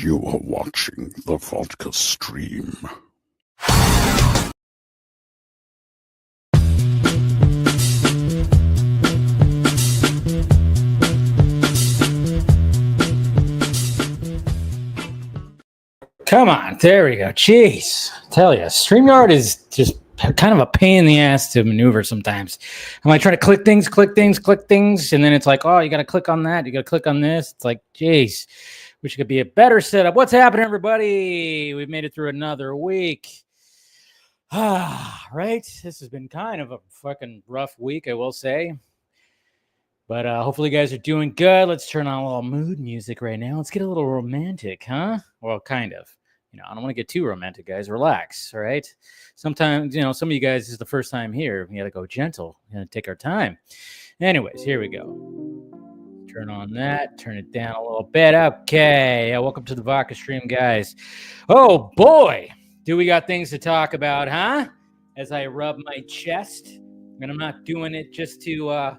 You are watching the Vodka stream. Come on, there we go. Jeez, tell you, StreamYard is just kind of a pain in the ass to maneuver sometimes. I'm like trying to click things, and then it's like, oh, you got to click on that, you got to click on this. It's like, jeez, wish it could be a better setup. What's happening, everybody? We've made it through another week. Right? This has been kind of a fucking rough week, I will say. But hopefully you guys are doing good. Let's turn on a little mood music right now. Let's get a little romantic, huh? Well, kind of. You know, I don't want to get too romantic, guys. Relax, all right? Sometimes, you know, some of you guys, this is the first time here. We got to go gentle. We got to take our time. Anyways, here we go. Turn on that. Turn it down a little bit. Okay. Welcome to the Vodka stream, guys. Oh, boy. Do we got things to talk about, huh? As I rub my chest. And I'm not doing it just to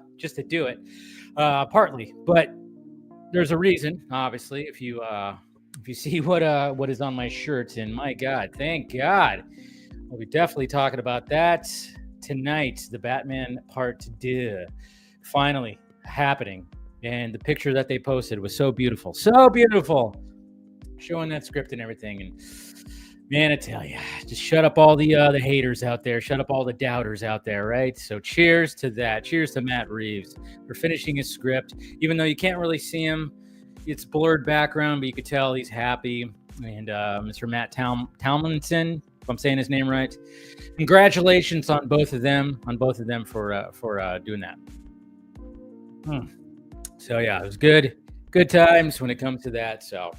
do it, partly. But there's a reason, obviously. If you see what is on my shirt, and my God, thank God, we'll be definitely talking about that tonight. The Batman Part 2 finally happening, and the picture that they posted was so beautiful, showing that script and everything. And man, I tell you, just shut up all the haters out there. Shut up all the doubters out there, right? So cheers to that. Cheers to Matt Reeves for finishing his script. Even though you can't really see him, it's blurred background, but you could tell he's happy. And Mr. Matt Tomlinson, if I'm saying his name right, congratulations on both of them for doing that. So yeah, it was good times when it comes to that. So.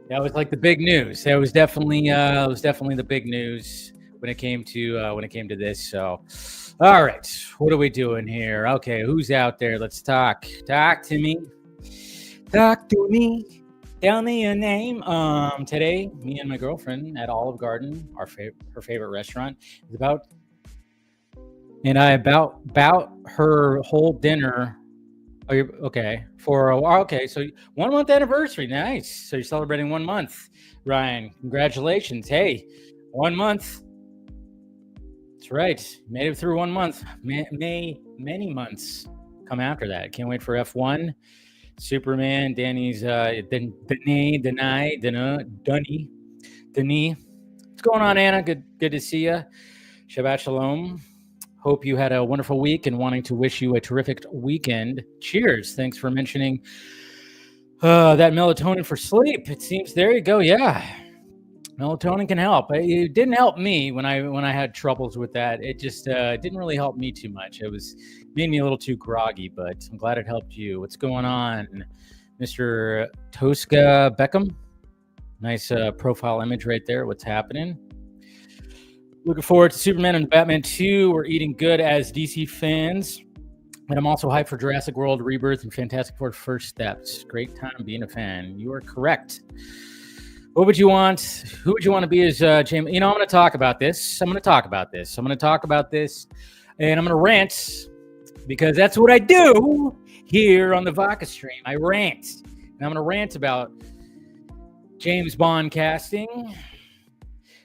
That was like the big news. That was definitely the big news when it came to this. So, all right, what are we doing here? Okay, who's out there? Let's talk. Talk to me. Tell me your name. Today, me and my girlfriend at Olive Garden, her favorite restaurant, is about her whole dinner. Oh, okay. So 1 month anniversary. Nice. So you're celebrating 1 month, Ryan. Congratulations. Hey, 1 month. That's right. Made it through 1 month. Many months come after that. Can't wait for F1. Superman, Denis, Denis. What's going on, Anna? Good to see you. Shabbat shalom. Hope you had a wonderful week and wanting to wish you a terrific weekend. Cheers. Thanks for mentioning that melatonin for sleep. It seems, there you go. Yeah. Melatonin can help. It didn't help me when I had troubles with that. It just didn't really help me too much. It made me a little too groggy, but I'm glad it helped you. What's going on, Mr. Tosca Beckham? Nice profile image right there. What's happening? Looking forward to Superman and Batman 2. We're eating good as DC fans. And I'm also hyped for Jurassic World Rebirth and Fantastic Four First Steps. Great time being a fan. You are correct. What would you want? Who would you want to be as James? You know, I'm going to talk about this. And I'm going to rant because that's what I do here on the Vodka stream. I rant. And I'm going to rant about James Bond casting.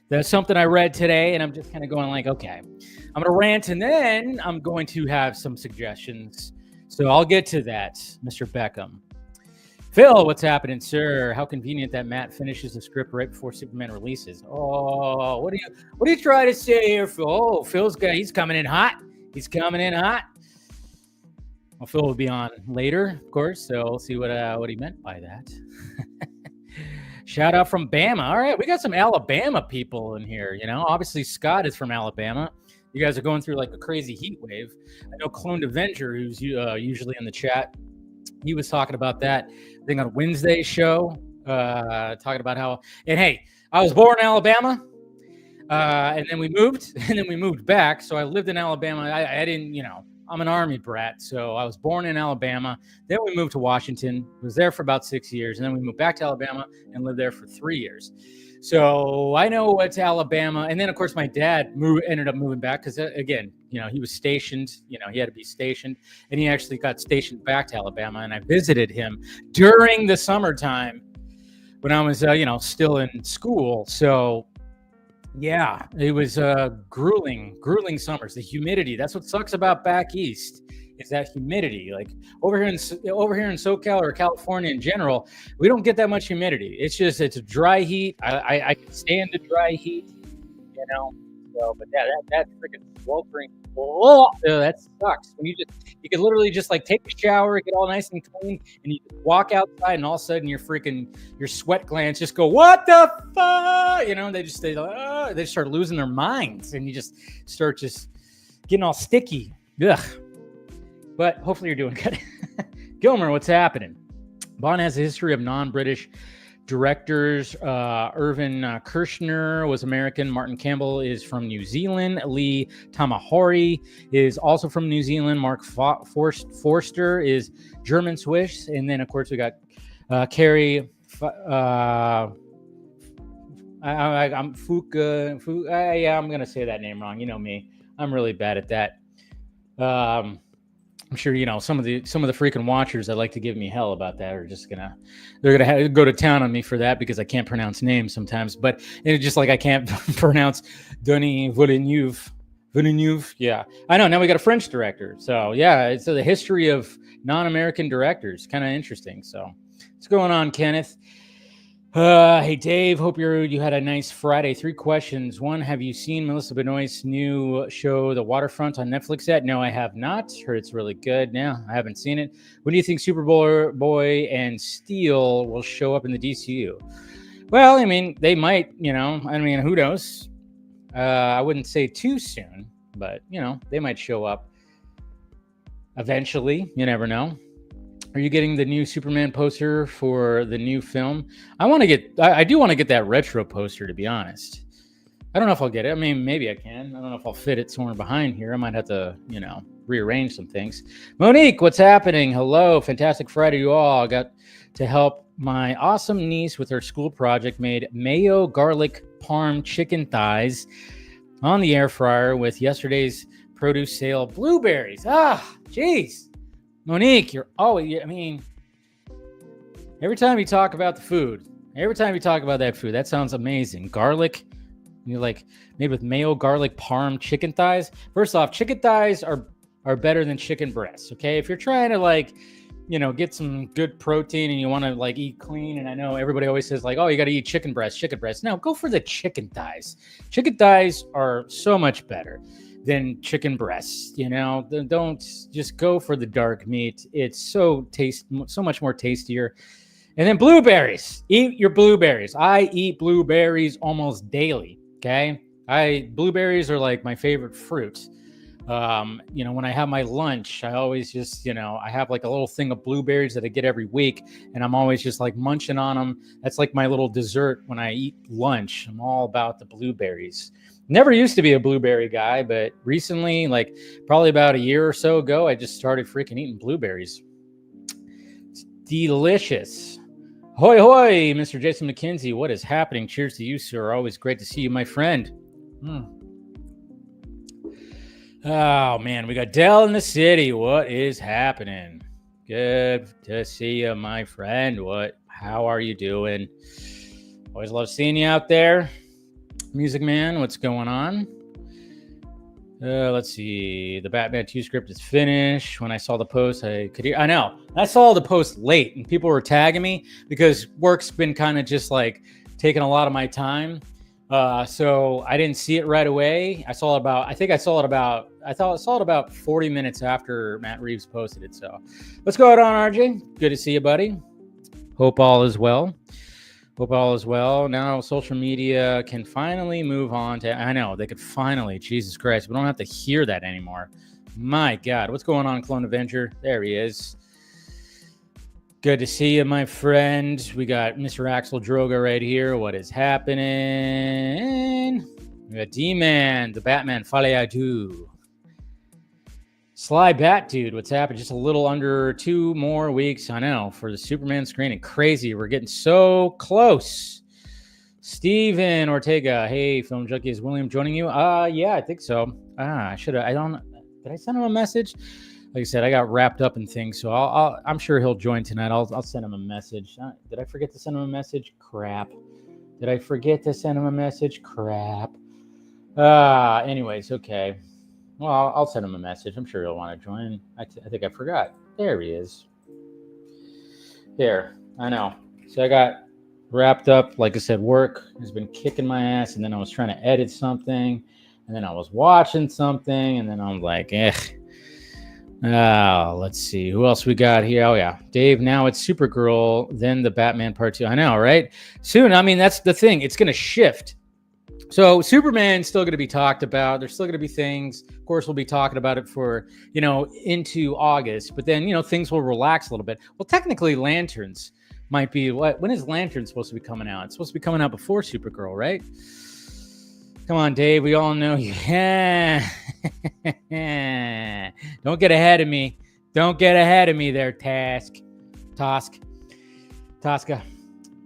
That's something I read today, and I'm just kind of going like, okay, I'm going to rant, and then I'm going to have some suggestions. So I'll get to that, Mr. Beckham. Phil, what's happening, sir? How convenient that Matt finishes the script right before Superman releases. Oh, what are you trying to say here, Phil? Oh, he's coming in hot. Well, Phil will be on later, of course, so we'll see what he meant by that. Shout out from Bama. All right, we got some Alabama people in here. You know, obviously Scott is from Alabama. You guys are going through like a crazy heat wave. I know Cloned Avenger, who's usually in the chat, he was talking about that. I think on Wednesday's show, talking about how. And hey, I was born in Alabama, and then we moved back. So I lived in Alabama. I didn't, you know. I'm an Army brat, so I was born in Alabama. Then we moved to Washington, was there for about 6 years, and then we moved back to Alabama and lived there for 3 years. So I know what's Alabama. And then, of course, my dad ended up moving back because, again, you know, he was stationed. You know, he had to be stationed. And he actually got stationed back to Alabama, and I visited him during the summertime when I was, still in school. So yeah, it was grueling summers. The humidity. That's what sucks about back east is that humidity. Like over here in SoCal or California in general, we don't get that much humidity. It's a dry heat. I can stand the dry heat, you know. So, but yeah, that freaking sweltering. Oh, that sucks. When you can literally just like take a shower, get all nice and clean, and you just walk outside, and all of a sudden your sweat glands just go, what the fuck? They start losing their minds, and you just start just getting all sticky. Ugh. But hopefully you're doing good. Gilmer, what's happening? Bond has a history of non-British directors. Irvin Kershner was American. Martin Campbell is from New Zealand. Lee Tamahori is also from New Zealand. Mark Forster is German Swiss. And then, of course, we got Carrie. I'm Fuka. Yeah, I'm gonna say that name wrong. You know me. I'm really bad at that. I'm sure some of the freaking watchers that like to give me hell about that are just they're gonna go to town on me for that because I can't pronounce names sometimes. But it's just like I can't pronounce Denis Villeneuve. Yeah, I know. Now we got a French director. So yeah, it's the history of non-American directors. Kind of interesting. So what's going on, Kenneth? Hey Dave, hope you had a nice Friday. 3 questions. 1, have you seen Melissa Benoist's new show, The Waterfront, on Netflix yet? No, I have not. Heard it's really good. No, I haven't seen it. When do you think Superboy and Steel will show up in the DCU? Well, I mean, they might. Who knows? I wouldn't say too soon, but they might show up eventually. You never know. Are you getting the new Superman poster for the new film? I do want to get that retro poster, to be honest. I don't know if I'll get it. I mean, maybe I can. I don't know if I'll fit it somewhere behind here. I might have to, rearrange some things. Monique, what's happening? Hello. Fantastic Friday, you all. I got to help my awesome niece with her school project, made mayo garlic parm chicken thighs on the air fryer with yesterday's produce sale blueberries. Jeez. Monique, you're always, every time you talk about the food, every time you talk about that food, that sounds amazing. Garlic, made with mayo, garlic, parm, chicken thighs. First off, chicken thighs are better than chicken breasts, okay? If you're trying to, get some good protein and you want to, eat clean, and I know everybody always says, oh, you got to eat chicken breast. No, go for the chicken thighs. Chicken thighs are so much better than chicken breasts. Don't just go for the dark meat. It's so much more tastier. And then blueberries. Eat your blueberries. I eat blueberries almost daily. Okay, blueberries are like my favorite fruit. When I have my lunch, I always just I have a little thing of blueberries that I get every week, and I'm always just munching on them. That's like my little dessert when I eat lunch. I'm all about the blueberries. Never used to be a blueberry guy, but recently, probably about a year or so ago, I just started freaking eating blueberries. It's delicious. Hoy, hoy, Mr. Jason McKenzie. What is happening? Cheers to you, sir. Always great to see you, my friend. Oh, man. We got Dell in the city. What is happening? Good to see you, my friend. How are you doing? Always love seeing you out there. Music Man, what's going on? Let's see. The Batman 2 script is finished. When I saw the post, I know. I saw the post late, and people were tagging me because work's been kind of just taking a lot of my time. So I didn't see it right away. I saw it about 40 minutes after Matt Reeves posted it. So what's going on, RJ? Good to see you, buddy. Hope all is well. Now social media can finally move on to, I know, they could finally, Jesus Christ, we don't have to hear that anymore. My God, what's going on, Clone Avenger? There he is. Good to see you, my friend. We got Mr. Axel Droga right here. What is happening? We got D-Man, the Batman, Fale Adu. Sly Bat Dude, what's happened? Just a little under 2 more weeks, I know, for the Superman screening. Crazy. We're getting so close. Steven Ortega. Hey, Film Junkie, is William joining you? Yeah, I think so. Did I send him a message? like I said, I got wrapped up in things, so I'm sure he'll join tonight. I'll send him a message. Did I forget to send him a message? Crap. Did I forget to send him a message? Crap. Anyways, okay. Well, I'll send him a message. I'm sure he'll want to join. I think I forgot. There he is. Here, I know. So I got wrapped up. Like I said, work has been kicking my ass, and then I was trying to edit something, and then I was watching something, and then I'm like, let's see. Who else we got here? Oh, yeah. Dave, now it's Supergirl, then the Batman Part 2. I know, right? Soon. I mean, that's the thing. It's going to shift. So Superman's still going to be talked about. There's still going to be things. Of course, we'll be talking about it for, into August. But then, things will relax a little bit. Well, technically, Lanterns might be when is Lantern supposed to be coming out? It's supposed to be coming out before Supergirl, right? Come on, Dave. We all know you. Don't get ahead of me. Don't get ahead of me there, Tosca.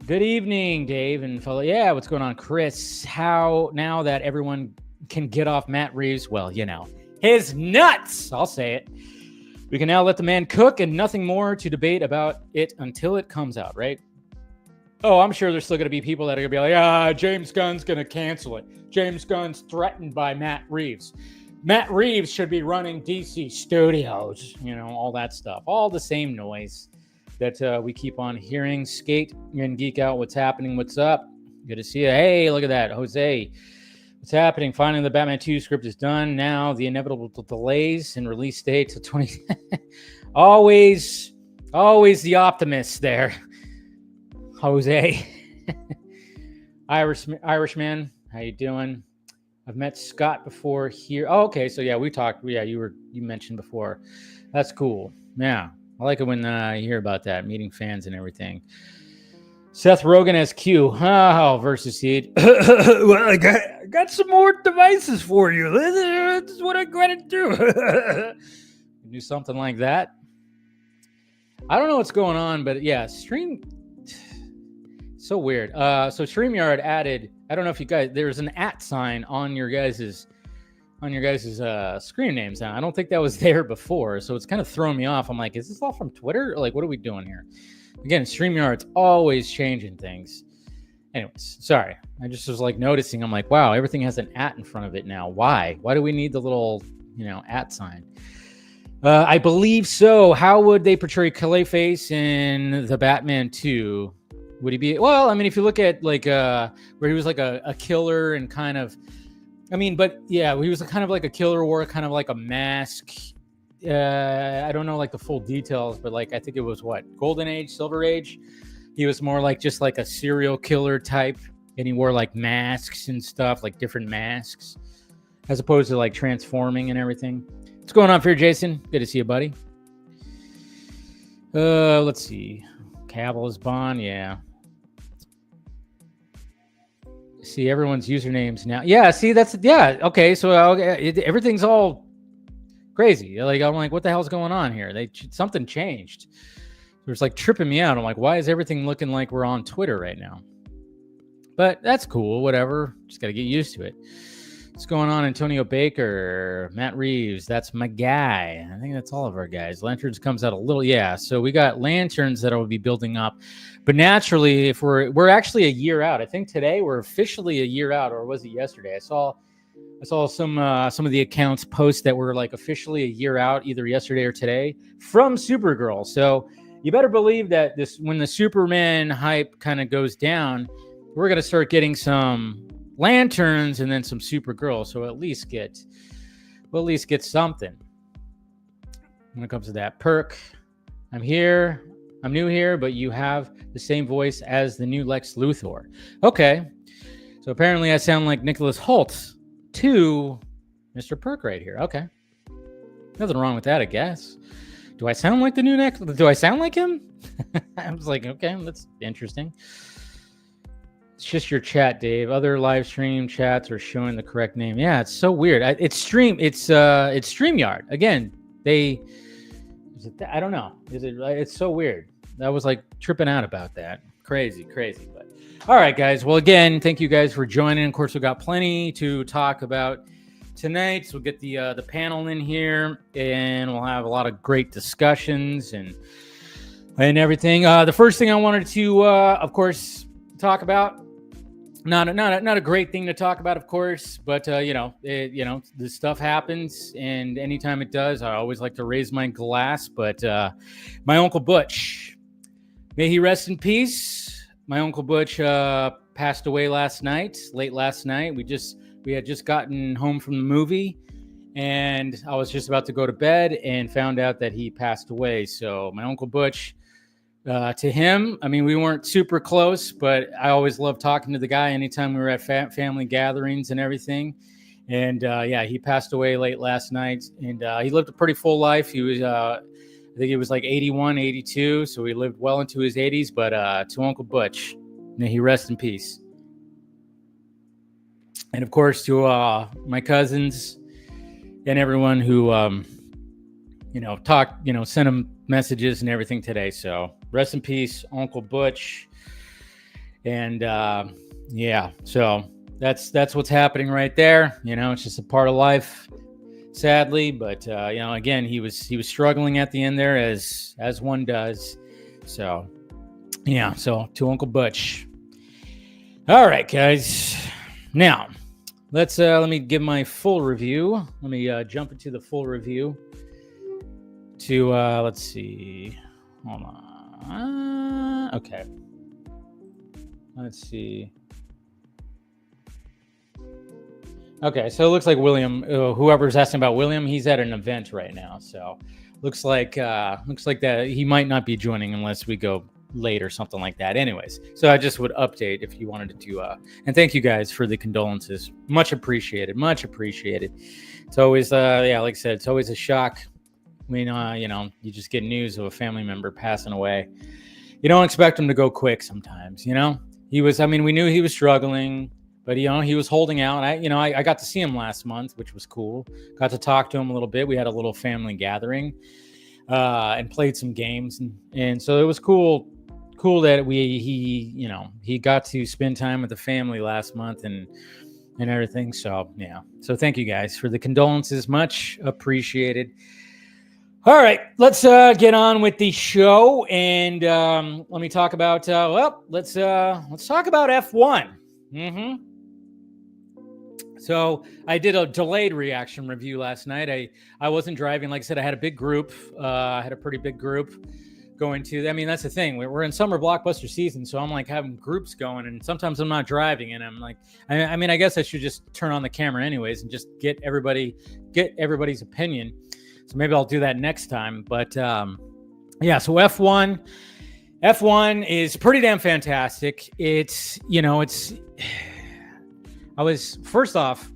Good evening, Dave and fellow. Yeah, what's going on, Chris? How now that everyone can get off Matt Reeves? Well, his nuts. I'll say it. We can now let the man cook and nothing more to debate about it until it comes out, right? Oh, I'm sure there's still going to be people that are going to be like, James Gunn's going to cancel it. James Gunn's threatened by Matt Reeves. Matt Reeves should be running DC Studios, all that stuff. All the same noise that we keep on hearing. Skate and geek out. What's happening? What's up? Good to see you. Hey, look at that. Jose. What's happening? Finally, the Batman 2 script is done. Now the inevitable delays in release date to 20. always the optimist there. Jose. Irishman. How you doing? I've met Scott before here. Oh, okay. So yeah, we talked. Yeah, you mentioned before. That's cool. Yeah. I like it when you hear about that, meeting fans and everything. Seth Rogen as Q. Versus Seed. Well, I got some more devices for you. This is what I'm going to do. Do something like that. I don't know what's going on, but yeah, so weird. So StreamYard added, I don't know if you guys, there's an @ sign on your guys's screen names now. I don't think that was there before, so it's kind of throwing me off. I'm like, is this all from Twitter? Like, what are we doing here? Again, StreamYard's always changing things. Anyways, sorry. I just was like noticing. I'm like, wow, everything has an @ in front of it now. Why? Why do we need the little, @ sign? I believe so. How would they portray Clayface in the Batman 2? Would he be? Well, I mean, if you look at like where he was like a killer and kind of. I mean, but yeah, he was kind of like a killer, wore kind of like a mask. I don't know like the full details, but like I think it was Golden Age, Silver Age. He was more like just like a serial killer type, and he wore like masks and stuff, like different masks, as opposed to like transforming and everything. What's going on here, Jason? Good to see you, buddy. Let's see. Cavill is Bond, yeah. See everyone's usernames now. Yeah, see okay. So everything's all crazy. Like I'm like, what the hell's going on here? Something changed. It was like tripping me out. I'm like, why is everything looking like we're on Twitter right now? But that's cool. Whatever. Just got to get used to it. What's going on, Antonio Baker, Matt Reeves? That's my guy. I think that's all of our guys. Lanterns comes out a little, yeah. So we got Lanterns that will be building up, but naturally, if we're actually a year out. I think today we're officially a year out, or was it yesterday? I saw some of the accounts post that we're like officially a year out, either yesterday or today, from Supergirl. So you better believe that when the Superman hype kind of goes down, we're gonna start getting some Lanterns and then some Supergirl, so we'll at least get something when it comes to that. Perk, I'm new here, but you have the same voice as the new Lex Luthor. Okay, so apparently I sound like Nicholas Hoult to Mr. Perk right here. Okay, nothing wrong with that, I guess. Do I sound like the new do I sound like him? I was like, okay, that's interesting. It's just your chat, Dave. Other live stream chats are showing the correct name. Yeah, it's so weird. It's StreamYard. Again, I don't know. It's so weird. I was like tripping out about that. Crazy. But all right, guys. Well, again, thank you guys for joining. Of course, we've got plenty to talk about tonight. So we'll get the panel in here, and we'll have a lot of great discussions and everything. The first thing I wanted to, of course, talk about. Not a great thing to talk about, of course, but this stuff happens, and anytime it does, I always like to raise my glass. But my Uncle Butch, may he rest in peace. My Uncle Butch passed away late last night. We had just gotten home from the movie, and I was just about to go to bed and found out that he passed away. So my Uncle Butch. To him, I mean, we weren't super close, but I always loved talking to the guy anytime we were at family gatherings and everything. And he passed away late last night, and he lived a pretty full life. He was, I think he was like 81, 82, so he lived well into his 80s. But to Uncle Butch, may he rest in peace. And of course, to my cousins and everyone who, sent him messages and everything today. So rest in peace, Uncle Butch. And so that's what's happening right there. It's just a part of life, sadly. But again, he was struggling at the end there, as one does. So so to Uncle Butch. All right, guys. Now let me give my full review. Let me jump into the full review. Let's see. Hold on. Okay. Let's see. Okay, so it looks like William, whoever's asking about William, he's at an event right now. So looks like that he might not be joining unless we go late or something like that. Anyways, so I just would update if you wanted to and thank you guys for the condolences. Much appreciated. It's always like I said, it's always a shock when you just get news of a family member passing away. You don't expect him to go quick sometimes. We knew he was struggling, but he was holding out. I got to see him last month, which was cool. Got to talk to him a little bit. We had a little family gathering and played some games, and so it was cool that he got to spend time with the family last month and everything. So so thank you guys for the condolences. Much appreciated. All right, let's get on with the show, and let me talk about. Let's talk about F1. So I did a delayed reaction review last night. I wasn't driving, like I said. I had a big group. I had a pretty big group going to. I mean, that's the thing. We're in summer blockbuster season, so I'm like having groups going, and sometimes I'm not driving, and I'm like, I guess I should just turn on the camera anyways and just get everybody's opinion. So maybe I'll do that next time. But so F1 is pretty damn fantastic. First off,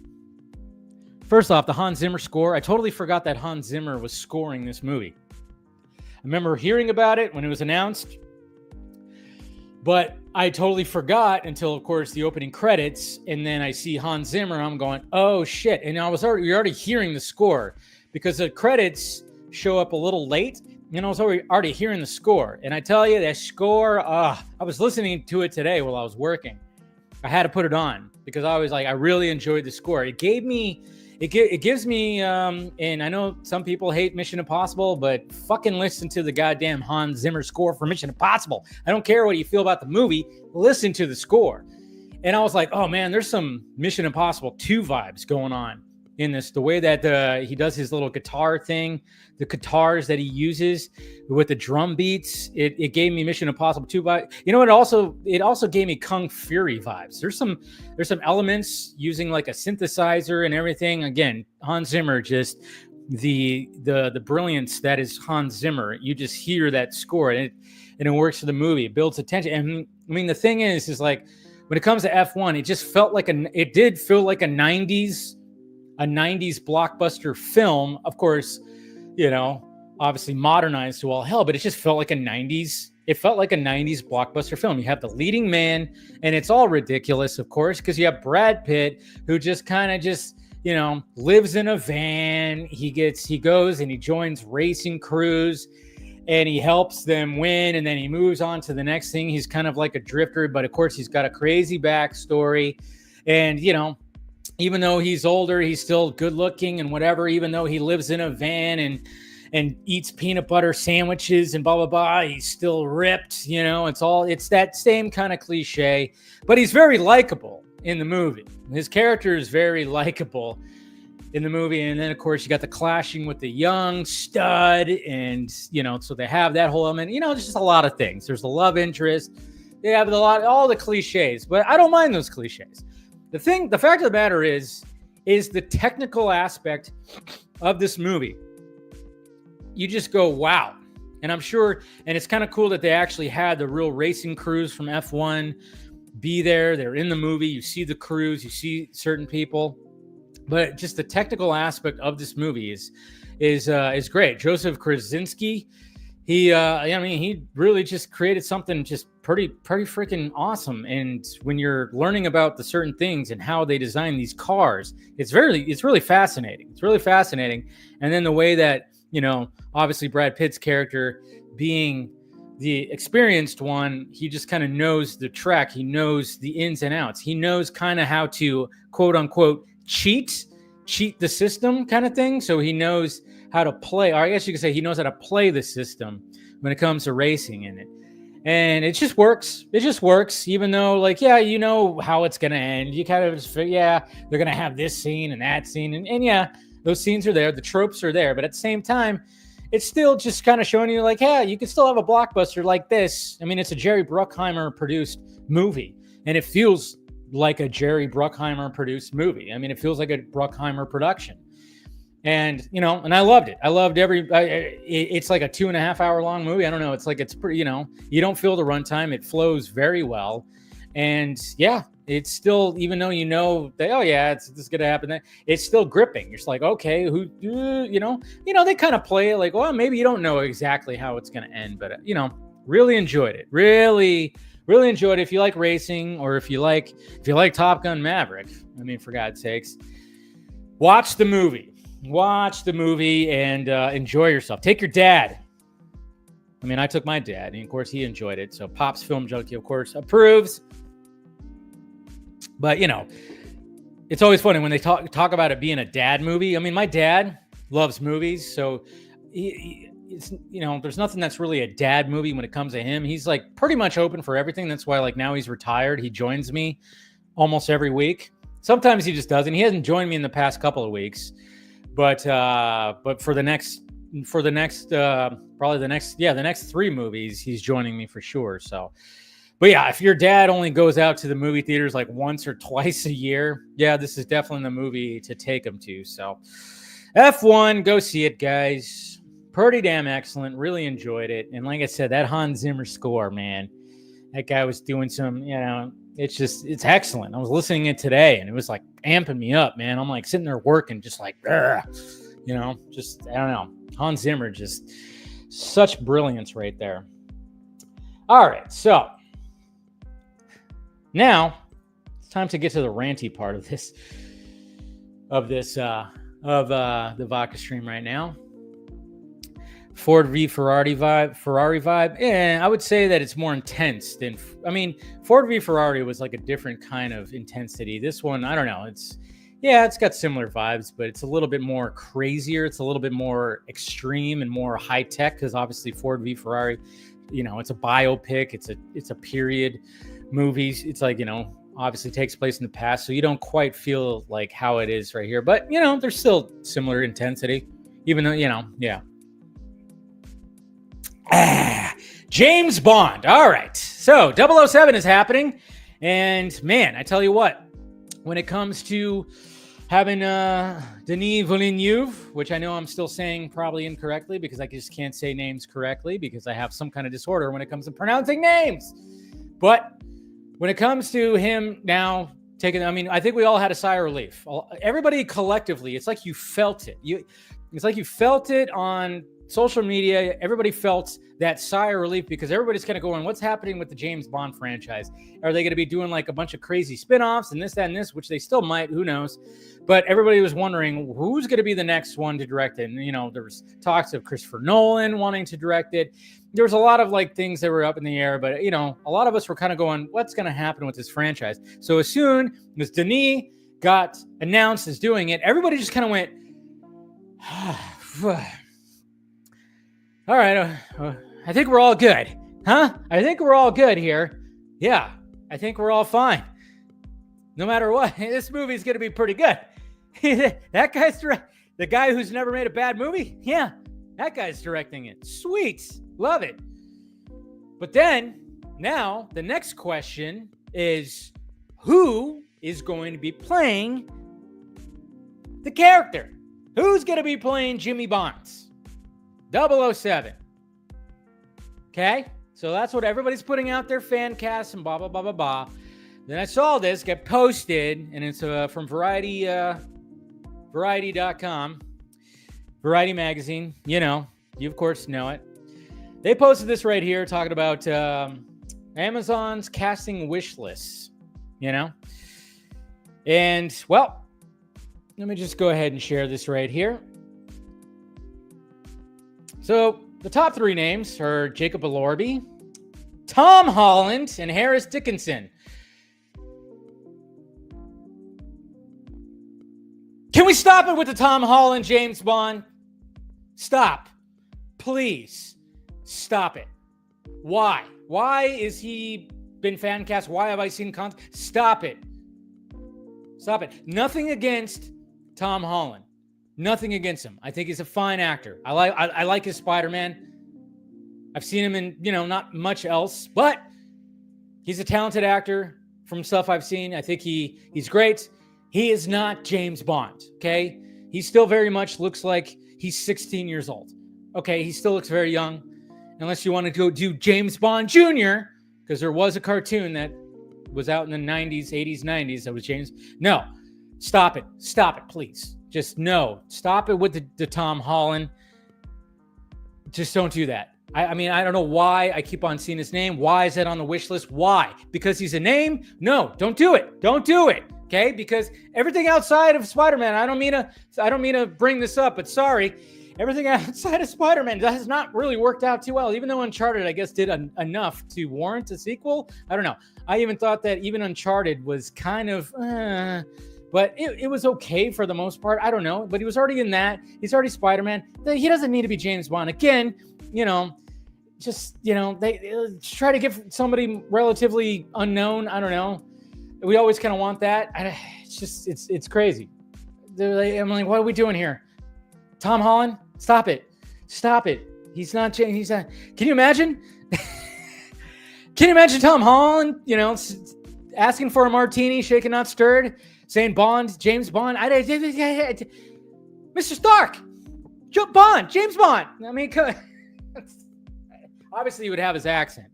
the Hans Zimmer score. I totally forgot that Hans Zimmer was scoring this movie. I remember hearing about it when it was announced, but I totally forgot until, of course, the opening credits, and then I see Hans Zimmer. I'm going, oh shit! And you're already hearing the score, because the credits show up a little late, and I was already hearing the score. And I tell you, that score, I was listening to it today while I was working. I had to put it on because I was like, I really enjoyed the score. It gives me, and I know some people hate Mission Impossible, but fucking listen to the goddamn Hans Zimmer score for Mission Impossible. I don't care what you feel about the movie, listen to the score. And I was like, oh man, there's some Mission Impossible 2 vibes going on in this. The way that he does his little guitar thing, the guitars that he uses with the drum beats, it gave me Mission Impossible 2 vibes. It also gave me Kung Fury vibes. There's some elements using like a synthesizer and everything. Again, Hans Zimmer, just the brilliance that is Hans Zimmer. You just hear that score, and it works for the movie. It builds attention. And I mean, the thing is like when it comes to F1, it just felt like it did feel like a 90s blockbuster film. Of course, obviously modernized to all hell, but it just felt like a 90s. It felt like a 90s blockbuster film. You have the leading man, and it's all ridiculous, of course, because you have Brad Pitt, who just kind of lives in a van. He goes and he joins racing crews, and he helps them win, and then he moves on to the next thing. He's kind of like a drifter, but of course he's got a crazy backstory, and even though he's older, he's still good looking and whatever, even though he lives in a van and eats peanut butter sandwiches and blah, blah, blah. He's still ripped, it's that same kind of cliche, but he's very likable in the movie. His character is very likable in the movie. And then of course you got the clashing with the young stud and, so they have that whole element, there's just a lot of things. There's the love interest. They have all the cliches, but I don't mind those cliches. The fact of the matter is the technical aspect of this movie. You just go, wow. And I'm sure, and it's kind of cool that they actually had the real racing crews from F1 be there. They're in the movie. You see the crews, you see certain people, but just the technical aspect of this movie is great. Joseph Krasinski, he really just created something just pretty freaking awesome. And when you're learning about the certain things and how they design these cars, it's really fascinating. It's really fascinating. And then the way that, obviously Brad Pitt's character being the experienced one, he just kind of knows the track. He knows the ins and outs. He knows kind of how to quote unquote cheat the system kind of thing. So he knows how to play, or I guess you could say he knows how to play the system when it comes to racing in it. And it just works. It just works, even though, like, yeah, you know how it's going to end. You kind of just figure, yeah, they're going to have this scene and that scene. And yeah, those scenes are there. The tropes are there. But at the same time, it's still just kind of showing you, like, yeah, you can still have a blockbuster like this. I mean, it's a Jerry Bruckheimer produced movie, and it feels like a Jerry Bruckheimer produced movie. I mean, it feels like a Bruckheimer production. And, and I loved it. I loved it's like a 2.5 hour long movie. I don't know. It's like, it's pretty, you don't feel the runtime. It flows very well. And yeah, it's still, even though that, oh yeah, this is going to happen, it's still gripping. You're just like, okay, they kind of play it like, well, maybe you don't know exactly how it's going to end, but really enjoyed it. Really, really enjoyed it. If you like racing, or if you like Top Gun Maverick, I mean, for God's sakes, watch the movie and enjoy yourself. Take your dad. I mean, I took my dad, and of course he enjoyed it. So Pop's Film Junkie, of course, approves. But it's always funny when they talk about it being a dad movie. I mean, my dad loves movies, so it's there's nothing that's really a dad movie when it comes to him. He's like pretty much open for everything. That's why, like, now he's retired, he joins me almost every week. Sometimes he just doesn't. He hasn't joined me in the past couple of weeks. But for the next the next 3 movies, he's joining me for sure. So, but yeah, if your dad only goes out to the movie theaters like once or twice a year, yeah, this is definitely the movie to take him to. So, F1, go see it, guys. Pretty damn excellent. Really enjoyed it. And like I said, that Hans Zimmer score, man, that guy was doing some, it's excellent. I was listening to it today, and it was like amping me up, man. I'm like sitting there working, just like, I don't know. Hans Zimmer, just such brilliance right there. All right, so now it's time to get to the ranty part of the Vodka stream right now. Ford v Ferrari vibe. Yeah, I would say that it's more intense than, Ford v Ferrari was like a different kind of intensity. This one, I don't know. It's got similar vibes, but it's a little bit more crazier. It's a little bit more extreme and more high tech, because obviously Ford v Ferrari, it's a biopic. It's a period movie. It's like, obviously takes place in the past, so you don't quite feel like how it is right here. But, there's still similar intensity, even though, yeah. James Bond. All right. So 007 is happening. And man, I tell you what, when it comes to having Denis Villeneuve, which I know I'm still saying probably incorrectly because I just can't say names correctly because I have some kind of disorder when it comes to pronouncing names. But when it comes to him now taking, I think we all had a sigh of relief. Everybody collectively, it's like you felt it. It's like you felt it on social media. Everybody felt that sigh of relief because everybody's kind of going, what's happening with the James Bond franchise? Are they going to be doing like a bunch of crazy spin-offs and this, that, and this, which they still might, who knows? But everybody was wondering who's going to be the next one to direct it. And, there was talks of Christopher Nolan wanting to direct it. There was a lot of like things that were up in the air, but, a lot of us were kind of going, what's going to happen with this franchise? So as soon as Denis got announced as doing it, everybody just kind of went, all right, I think we're all good. Huh? I think we're all good here. Yeah, I think we're all fine. No matter what, this movie's going to be pretty good. That guy's the guy who's never made a bad movie? Yeah, that guy's directing it. Sweet. Love it. But then, now, the next question is, who is going to be playing the character? Who's going to be playing Jimmy Bonds? 007. Okay? So that's what everybody's putting out their fan cast and blah, blah, blah, blah, blah. Then I saw this get posted, and it's from Variety.com. Variety magazine. You know, you of course know it. They posted this right here talking about Amazon's casting wish lists, you know? And, well, let me just go ahead and share this right here. So, the top 3 names are Jacob Elordi, Tom Holland, and Harris Dickinson. Can we stop it with the Tom Holland James Bond? Stop. Please. Stop it. Why? Why is he been fan cast? Why have I seen content? Stop it. Stop it. Nothing against Tom Holland. Nothing against him. I think he's a fine actor. I like his Spider-Man. I've seen him in, not much else, but he's a talented actor from stuff I've seen. I think he's great. He is not James Bond, okay? He still very much looks like he's 16 years old. Okay, he still looks very young. Unless you want to go do James Bond Jr., because there was a cartoon that was out in the 90s, 80s, 90s that was James. No, stop it. Stop it, please. Just no. Stop it with the Tom Holland. Just don't do that. I mean, I don't know why I keep on seeing his name. Why is that on the wish list? Why? Because he's a name? No, don't do it. Don't do it. Okay? Because everything outside of Spider-Man, I don't mean to bring this up, but sorry. Everything outside of Spider-Man has not really worked out too well, even though Uncharted, I guess, did enough to warrant a sequel. I don't know. I even thought that even Uncharted was kind of, but it was okay for the most part. I don't know. But he was already in that. He's already Spider-Man. He doesn't need to be James Bond. Again, they try to give somebody relatively unknown. I don't know. We always kind of want that. It's crazy. I'm like, what are we doing here? Tom Holland? Stop it. Stop it. He's not. Can you imagine? Can you imagine Tom Holland, asking for a martini, shaken, not stirred, saying Bond, James Bond? Mr. Stark, Bond, James Bond. I mean, obviously he would have his accent.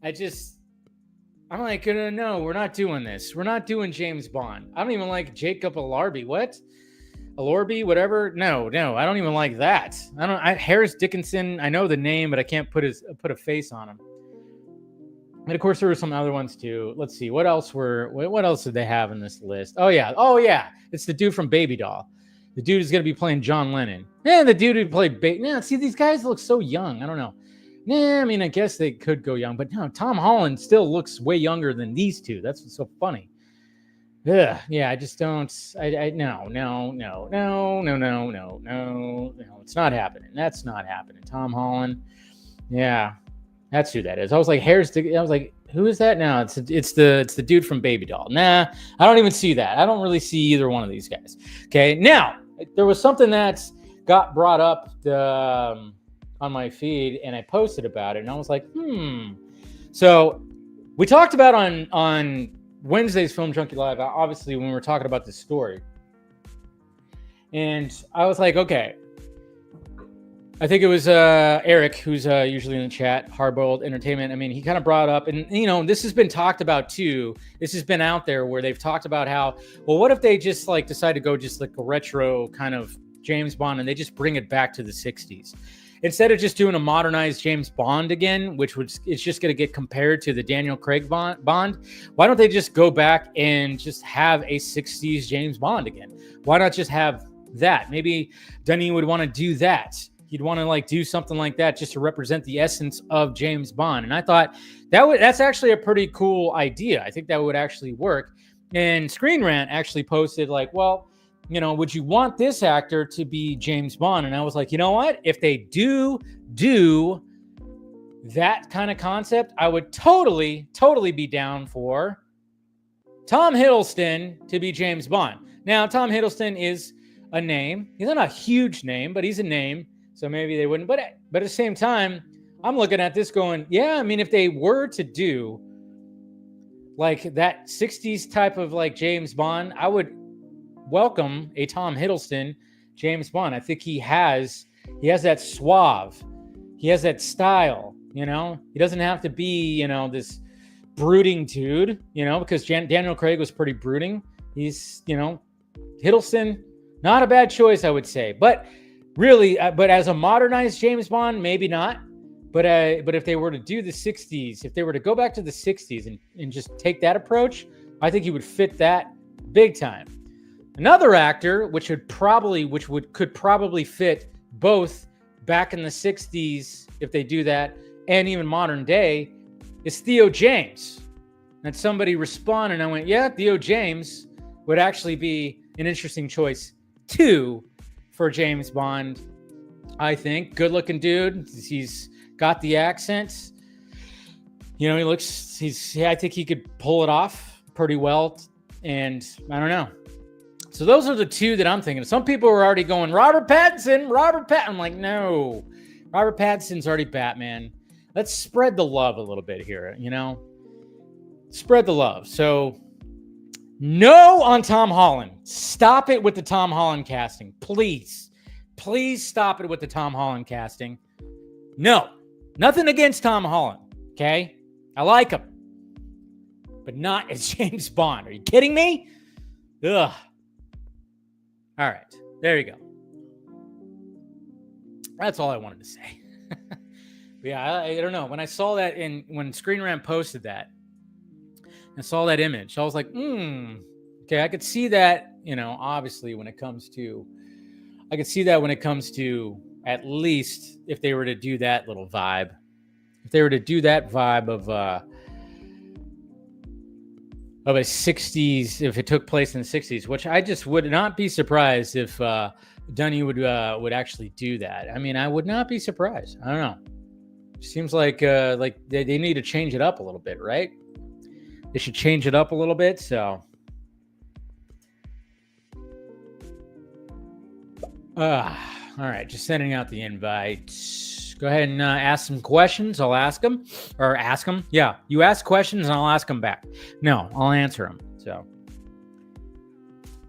I'm like, no, we're not doing this. We're not doing James Bond. I don't even like Jacob Elordi. What? Elordi, whatever. No, I don't even like that. Harris Dickinson. I know the name, but I can't put a face on him. And of course, there were some other ones too. Let's see, what else did they have in this list? Oh yeah, it's the dude from Baby Doll. The dude is gonna be playing John Lennon. Yeah, the dude who played see, these guys look so young. I don't know. I mean, I guess they could go young, but no, Tom Holland still looks way younger than these two. That's what's so funny. Yeah, I just don't. No. It's not happening. That's not happening. Tom Holland. Yeah, that's who that is. I was like, I was like, who is that now? It's the dude from Baby Doll. Nah, I don't even see that. I don't really see either one of these guys. Okay, now there was something that got brought up on my feed, and I posted about it, and I was like, So we talked about on Wednesday's Film Junkie Live, obviously, when we were talking about this story. And I was like, okay. I think it was Eric, who's usually in the chat, Hardboiled Entertainment. I mean, he kind of brought up, and this has been talked about too. This has been out there where they've talked about how, well, what if they just decide to go just like a retro kind of James Bond, and they just bring it back to the 60s. Instead of just doing a modernized James Bond again, it's just going to get compared to the Daniel Craig Bond, why don't they just go back and just have a 60s James Bond again? Why not just have that? Maybe Denis would want to do that. He'd want to do something like that just to represent the essence of James Bond. And I thought that's actually a pretty cool idea. I think that would actually work. And Screen Rant actually posted like, well, would you want this actor to be James Bond? And I was like, you know what? If they do that kind of concept, I would totally be down for Tom Hiddleston to be James Bond. Now, Tom Hiddleston is a name. He's not a huge name, but he's a name. So maybe they wouldn't. But at the same time, I'm looking at this going, yeah, I mean, if they were to do like that 60s type of like James Bond, I would welcome a Tom Hiddleston James Bond. I think he has that suave. He has that style, He doesn't have to be, this brooding dude, because Daniel Craig was pretty brooding. He's, Hiddleston, not a bad choice, I would say. But really, but as a modernized James Bond, maybe not. But if they were to do the 60s, if they were to go back to the 60s and just take that approach, I think he would fit that big time. Another actor, could probably fit both back in the 60s, if they do that, and even modern day, is Theo James. And somebody responded, and I went, yeah, Theo James would actually be an interesting choice too for James Bond. I think good-looking dude. He's got the accent. I think he could pull it off pretty well. And I don't know. So those are the two that I'm thinking. Some people are already going, Robert Pattinson. I'm like, no. Robert Pattinson's already Batman. Let's spread the love a little bit here, Spread the love. So, no on Tom Holland. Stop it with the Tom Holland casting. Please. Please stop it with the Tom Holland casting. No. Nothing against Tom Holland, okay? I like him. But not as James Bond. Are you kidding me? Ugh. All right. There you go. That's all I wanted to say. But yeah, I don't know. When I saw that when Screen Rant posted that, I saw that image. I was like, okay, I could see that, obviously when it comes to, at least if they were to do that little vibe, if they were to do that vibe of a 60s, if it took place in the 60s, which I just would not be surprised if Denis would actually do that. I mean, I would not be surprised. I don't know. Seems like they need to change it up a little bit, right? They should change it up a little bit. So, all right, just sending out the invite. Go ahead and ask some questions. I'll ask them. Yeah, you ask questions and I'll ask them back. No, I'll answer them. So,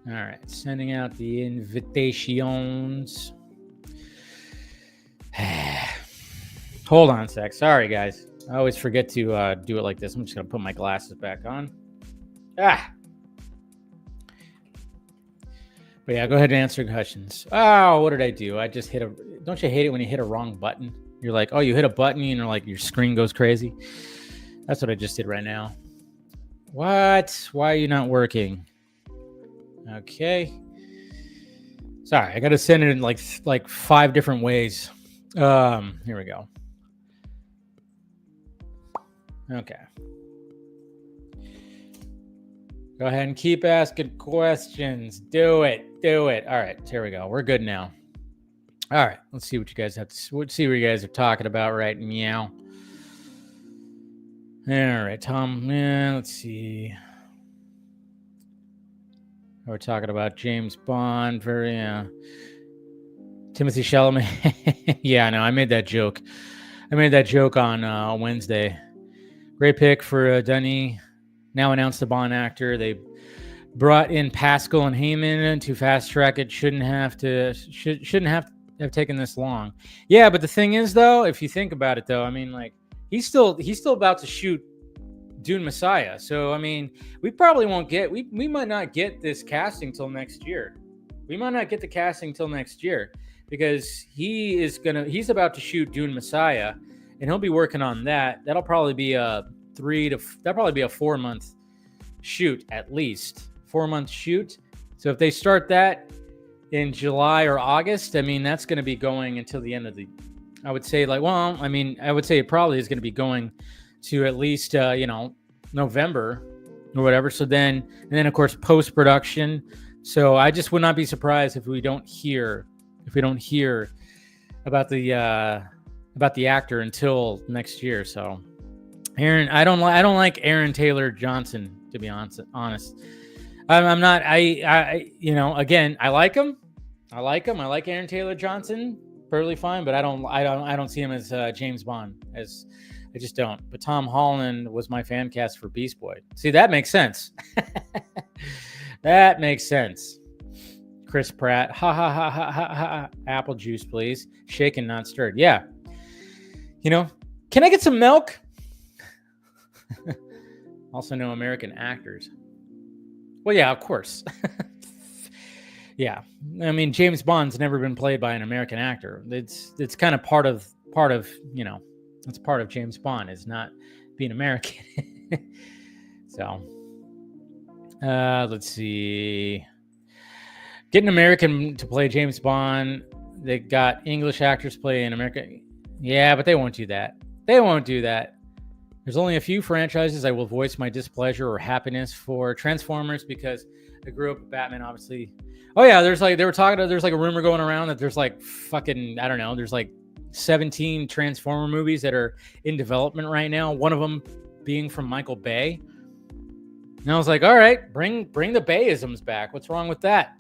all right, sending out the invitations. Hold on a sec. Sorry, guys. I always forget to do it like this. I'm just going to put my glasses back on. But yeah, go ahead and answer questions. Oh, what did I do? I just don't you hate it when you hit a wrong button? You're like, oh, you hit a button and you're like, your screen goes crazy. That's what I just did right now. What? Why are you not working? Okay. Sorry, I got to send it in like 5 different ways. Here we go. Okay. Go ahead and keep asking questions. Do it. All right, here we go. We're good now. All right, let's see what you guys let's see what you guys are talking about right now. All right, Tom. Let's see. We're talking about James Bond. Timothy Chalamet. Yeah, I know. I made that joke. On Wednesday. Great pick for Denis. Now announced the Bond actor. They brought in Pascal and Heyman to fast track it. Shouldn't have taken this long. Yeah, but the thing is, though, if you think about it, though, I mean, like he's still about to shoot Dune Messiah. So I mean, we probably won't get. We might not get this casting till next year. We might not get the casting till next year because he's about to shoot Dune Messiah. And he'll be working on that. That'll probably be a 4-month shoot at least. 4-month shoot. So if they start that in July or August, I mean, that's going to be going until the end of I would say it probably is going to be going to at least, November or whatever. So then, and then of course post production. So I just would not be surprised if we don't hear about the actor until next year. So Aaron, I don't like Aaron Taylor Johnson, to be honest. I'm not. Again, I like him. I like Aaron Taylor Johnson, perfectly fine. But I don't see him as James Bond. I just don't. But Tom Holland was my fan cast for Beast Boy. See, that makes sense. That makes sense. Chris Pratt, ha ha ha ha ha ha. Apple juice, please. Shaken, not stirred. Yeah. Can I get some milk? Also, no American actors. Well, yeah, of course. Yeah, I mean, James Bond's never been played by an American actor. It's kind of part of it's part of James Bond is not being American. So, let's see. Getting American to play James Bond. They got English actors play in America. Yeah, but they won't do that. There's only a few franchises I will voice my displeasure or happiness for. Transformers, because I grew up with Batman, obviously. Oh yeah, there's like a rumor going around that there's like fucking, I don't know, there's like 17 Transformer movies that are in development right now. One of them being from Michael Bay. And I was like, all right, bring the Bayisms back. What's wrong with that?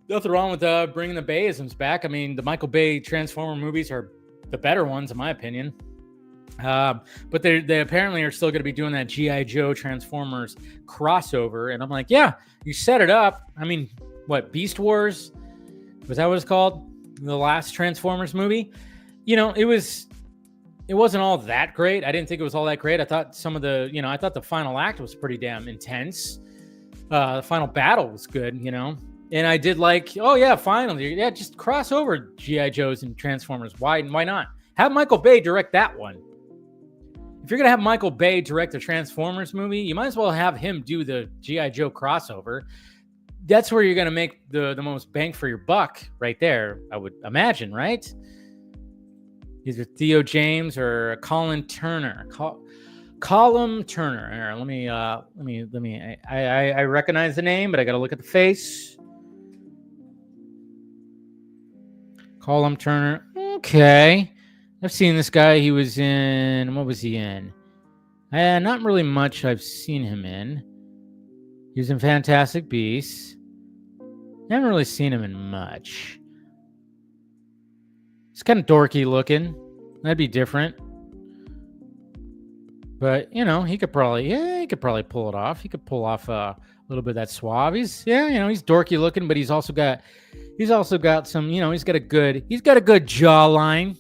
Nothing wrong with bringing the Bayisms back. I mean, the Michael Bay Transformer movies are the better ones, in my opinion. But they apparently are still going to be doing that G.I. Joe Transformers crossover. And I'm like, yeah, you set it up. I mean, what, Beast Wars? Was that what it's called? The last Transformers movie? It wasn't all that great. I didn't think it was all that great. I thought I thought the final act was pretty damn intense. The final battle was good, And I did like, oh yeah, finally. Yeah, just cross over G.I. Joes and Transformers. Why not? Have Michael Bay direct that one. If you're going to have Michael Bay direct the Transformers movie, you might as well have him do the G.I. Joe crossover. That's where you're going to make the most bang for your buck right there, I would imagine, right? Either Theo James or Colin Turner. Colin Turner. Let me. I recognize the name, but I got to look at the face. Colin Turner. Okay. I've seen this guy. He was in, what was he in? Not really much I've seen him in. He was in Fantastic Beasts. I haven't really seen him in much. He's kind of dorky looking. That'd be different. But, he could probably pull it off. He could pull off a little bit of that suave. He's dorky looking, but he's also got some, he's got a good jawline.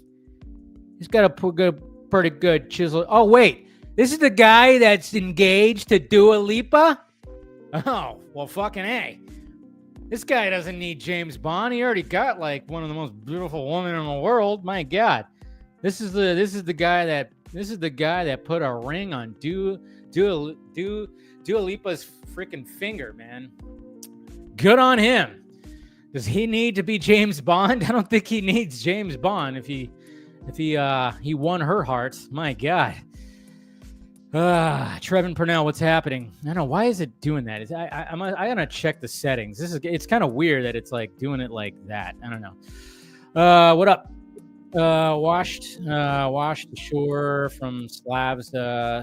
He's got a pretty good chisel. Oh, wait. This is the guy that's engaged to Dua Lipa? Oh, well, fucking A. This guy doesn't need James Bond. He already got, like, one of the most beautiful women in the world. My God. This is the guy that put a ring on Dua Lipa's freaking finger, man. Good on him. Does he need to be James Bond? I don't think he needs James Bond if he won her heart. My God. Trevin Purnell, what's happening? I don't know. Why is it doing that? I gotta check the settings. It's kind of weird that it's like doing it like that. I don't know. What up? Washed ashore from Slav's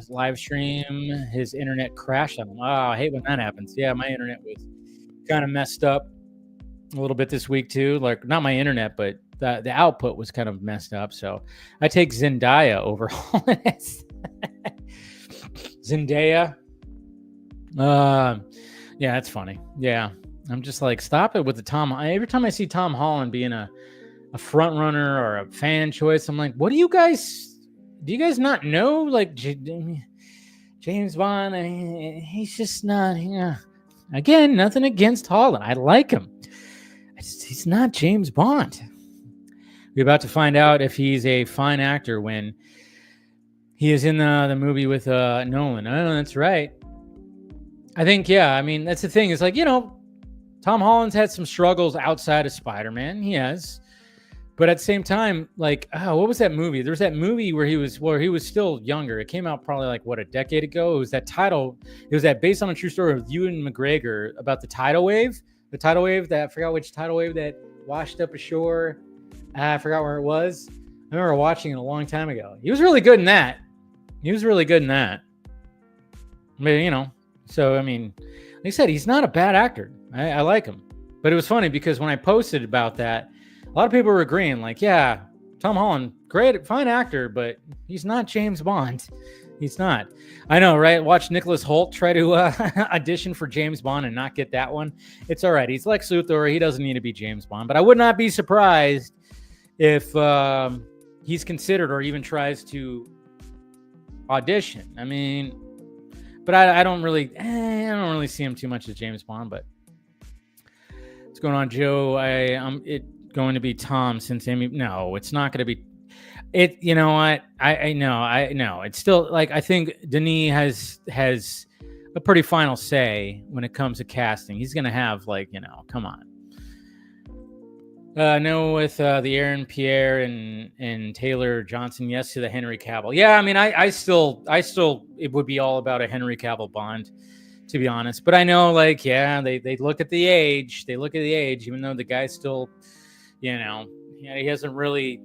live stream. His internet crashed on him. Oh, I hate when that happens. Yeah, my internet was kind of messed up a little bit this week too. Like, not my internet, but the output was kind of messed up. So I take Zendaya over all of this. Zendaya. Yeah, that's funny. Yeah. I'm just like, stop it with the Tom. Every time I see Tom Holland being a front runner or a fan choice, I'm like, do you guys not know? Like, James Bond, he's just not, again, nothing against Holland. I like him. He's not James Bond. We're about to find out if he's a fine actor when he is in the movie with Nolan. Oh, that's right. I think, yeah, I mean, that's the thing. It's like, Tom Holland's had some struggles outside of Spider-Man. He has. But at the same time, like, what was that movie? There was that movie where he was still younger. It came out probably like a decade ago. It was that based on a true story of Ewan McGregor about the tidal wave. The tidal wave that I forgot which tidal wave that washed up ashore. I forgot where it was. I remember watching it a long time ago. He was really good in that. But so I mean, like I said, he's not a bad actor. I like him. But it was funny because when I posted about that, a lot of people were agreeing, like, yeah, Tom Holland, great, fine actor, but he's not James Bond. He's not. I know, right? Watch Nicholas Hoult try to audition for James Bond and not get that one. It's all right. He's Lex Luthor. He doesn't need to be James Bond. But I would not be surprised if he's considered or even tries to audition. I mean, but I don't really see him too much as James Bond. But what's going on, Joe? It's going to be Tom since Amy. No, it's not going to be. It. You know what? I know. It's still like I think Denis has a pretty final say when it comes to casting. He's going to have come on. No, with the Aaron Pierre and Taylor Johnson, yes to the Henry Cavill. Yeah, I mean, I still, it would be all about a Henry Cavill Bond, to be honest. But I know, they look at the age. They look at the age, even though the guy's still, he hasn't really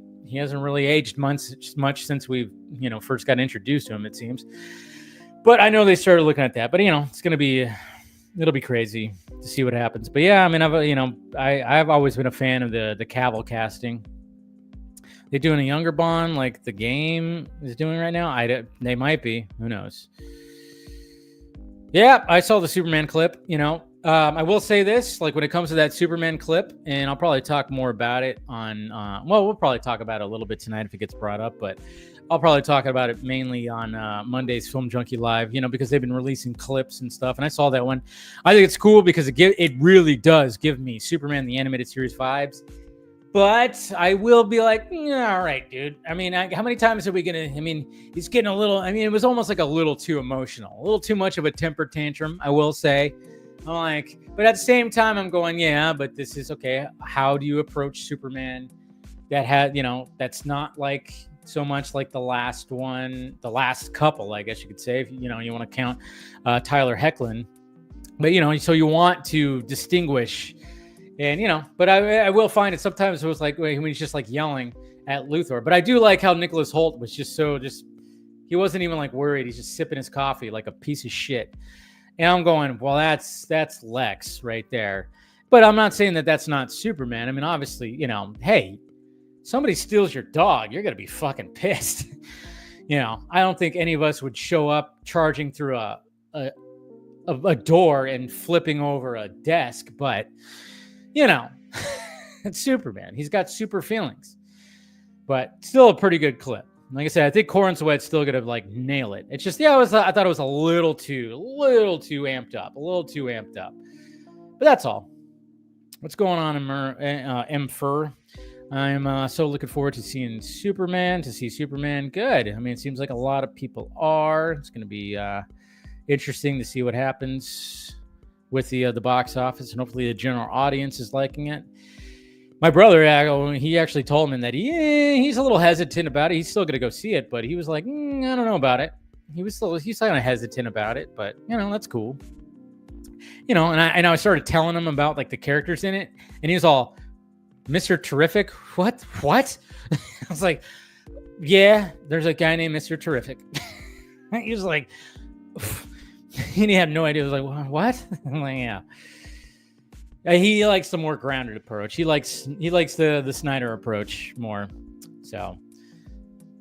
aged much since we've, first got introduced to him, it seems. But I know they started looking at that. But it'll be crazy to see what happens. But yeah, I mean, I've always been a fan of the Cavill casting. They're doing a younger Bond like the game is doing right now. They might be. Who knows? Yeah, I saw the Superman clip. I will say this, like when it comes to that Superman clip, and I'll probably talk more about it on. We'll probably talk about it a little bit tonight if it gets brought up, but I'll probably talk about it mainly on Monday's Film Junkie Live, because they've been releasing clips and stuff. And I saw that one. I think it's cool because it really does give me Superman the Animated Series vibes. But I will be like, all right, dude. I mean, how many times are we going to... I mean, he's getting a little... I mean, it was almost like a little too emotional. A little too much of a temper tantrum, I will say. I'm like... But at the same time, I'm going, yeah, but this is okay. How do you approach Superman that had, that's not like... so much like the last couple, I guess you could say, if you want to count Tyler Hoechlin, but so you want to distinguish, and but I will find it sometimes it was like when he's just like yelling at Luthor. But I do like how Nicholas Hoult was he wasn't even like worried. He's just sipping his coffee like a piece of shit, and I'm going, well, that's Lex right there. But I'm not saying that that's not Superman. I mean, obviously, hey, somebody steals your dog, you're going to be fucking pissed. I don't think any of us would show up charging through a door and flipping over a desk, but, it's Superman. He's got super feelings. But still a pretty good clip. Like I said, I think Corin Sweat's still going to, nail it. It's just, I thought it was a little too amped up. But that's all. What's going on in M4? I'm so looking forward to seeing Superman. Good. I mean, it seems like a lot of people are. It's going to be interesting to see what happens with the box office, and hopefully the general audience is liking it. My brother, he actually told me that he's a little hesitant about it. He's still going to go see it, but he was like, I don't know about it. He's kind of hesitant about it, but that's cool. And I started telling him about the characters in it, and he was all, Mr. Terrific? What? I was like, yeah, there's a guy named Mr. Terrific. He was like, he had no idea. I was like, what? I'm like, yeah. He likes the more grounded approach. He likes the Snyder approach more. So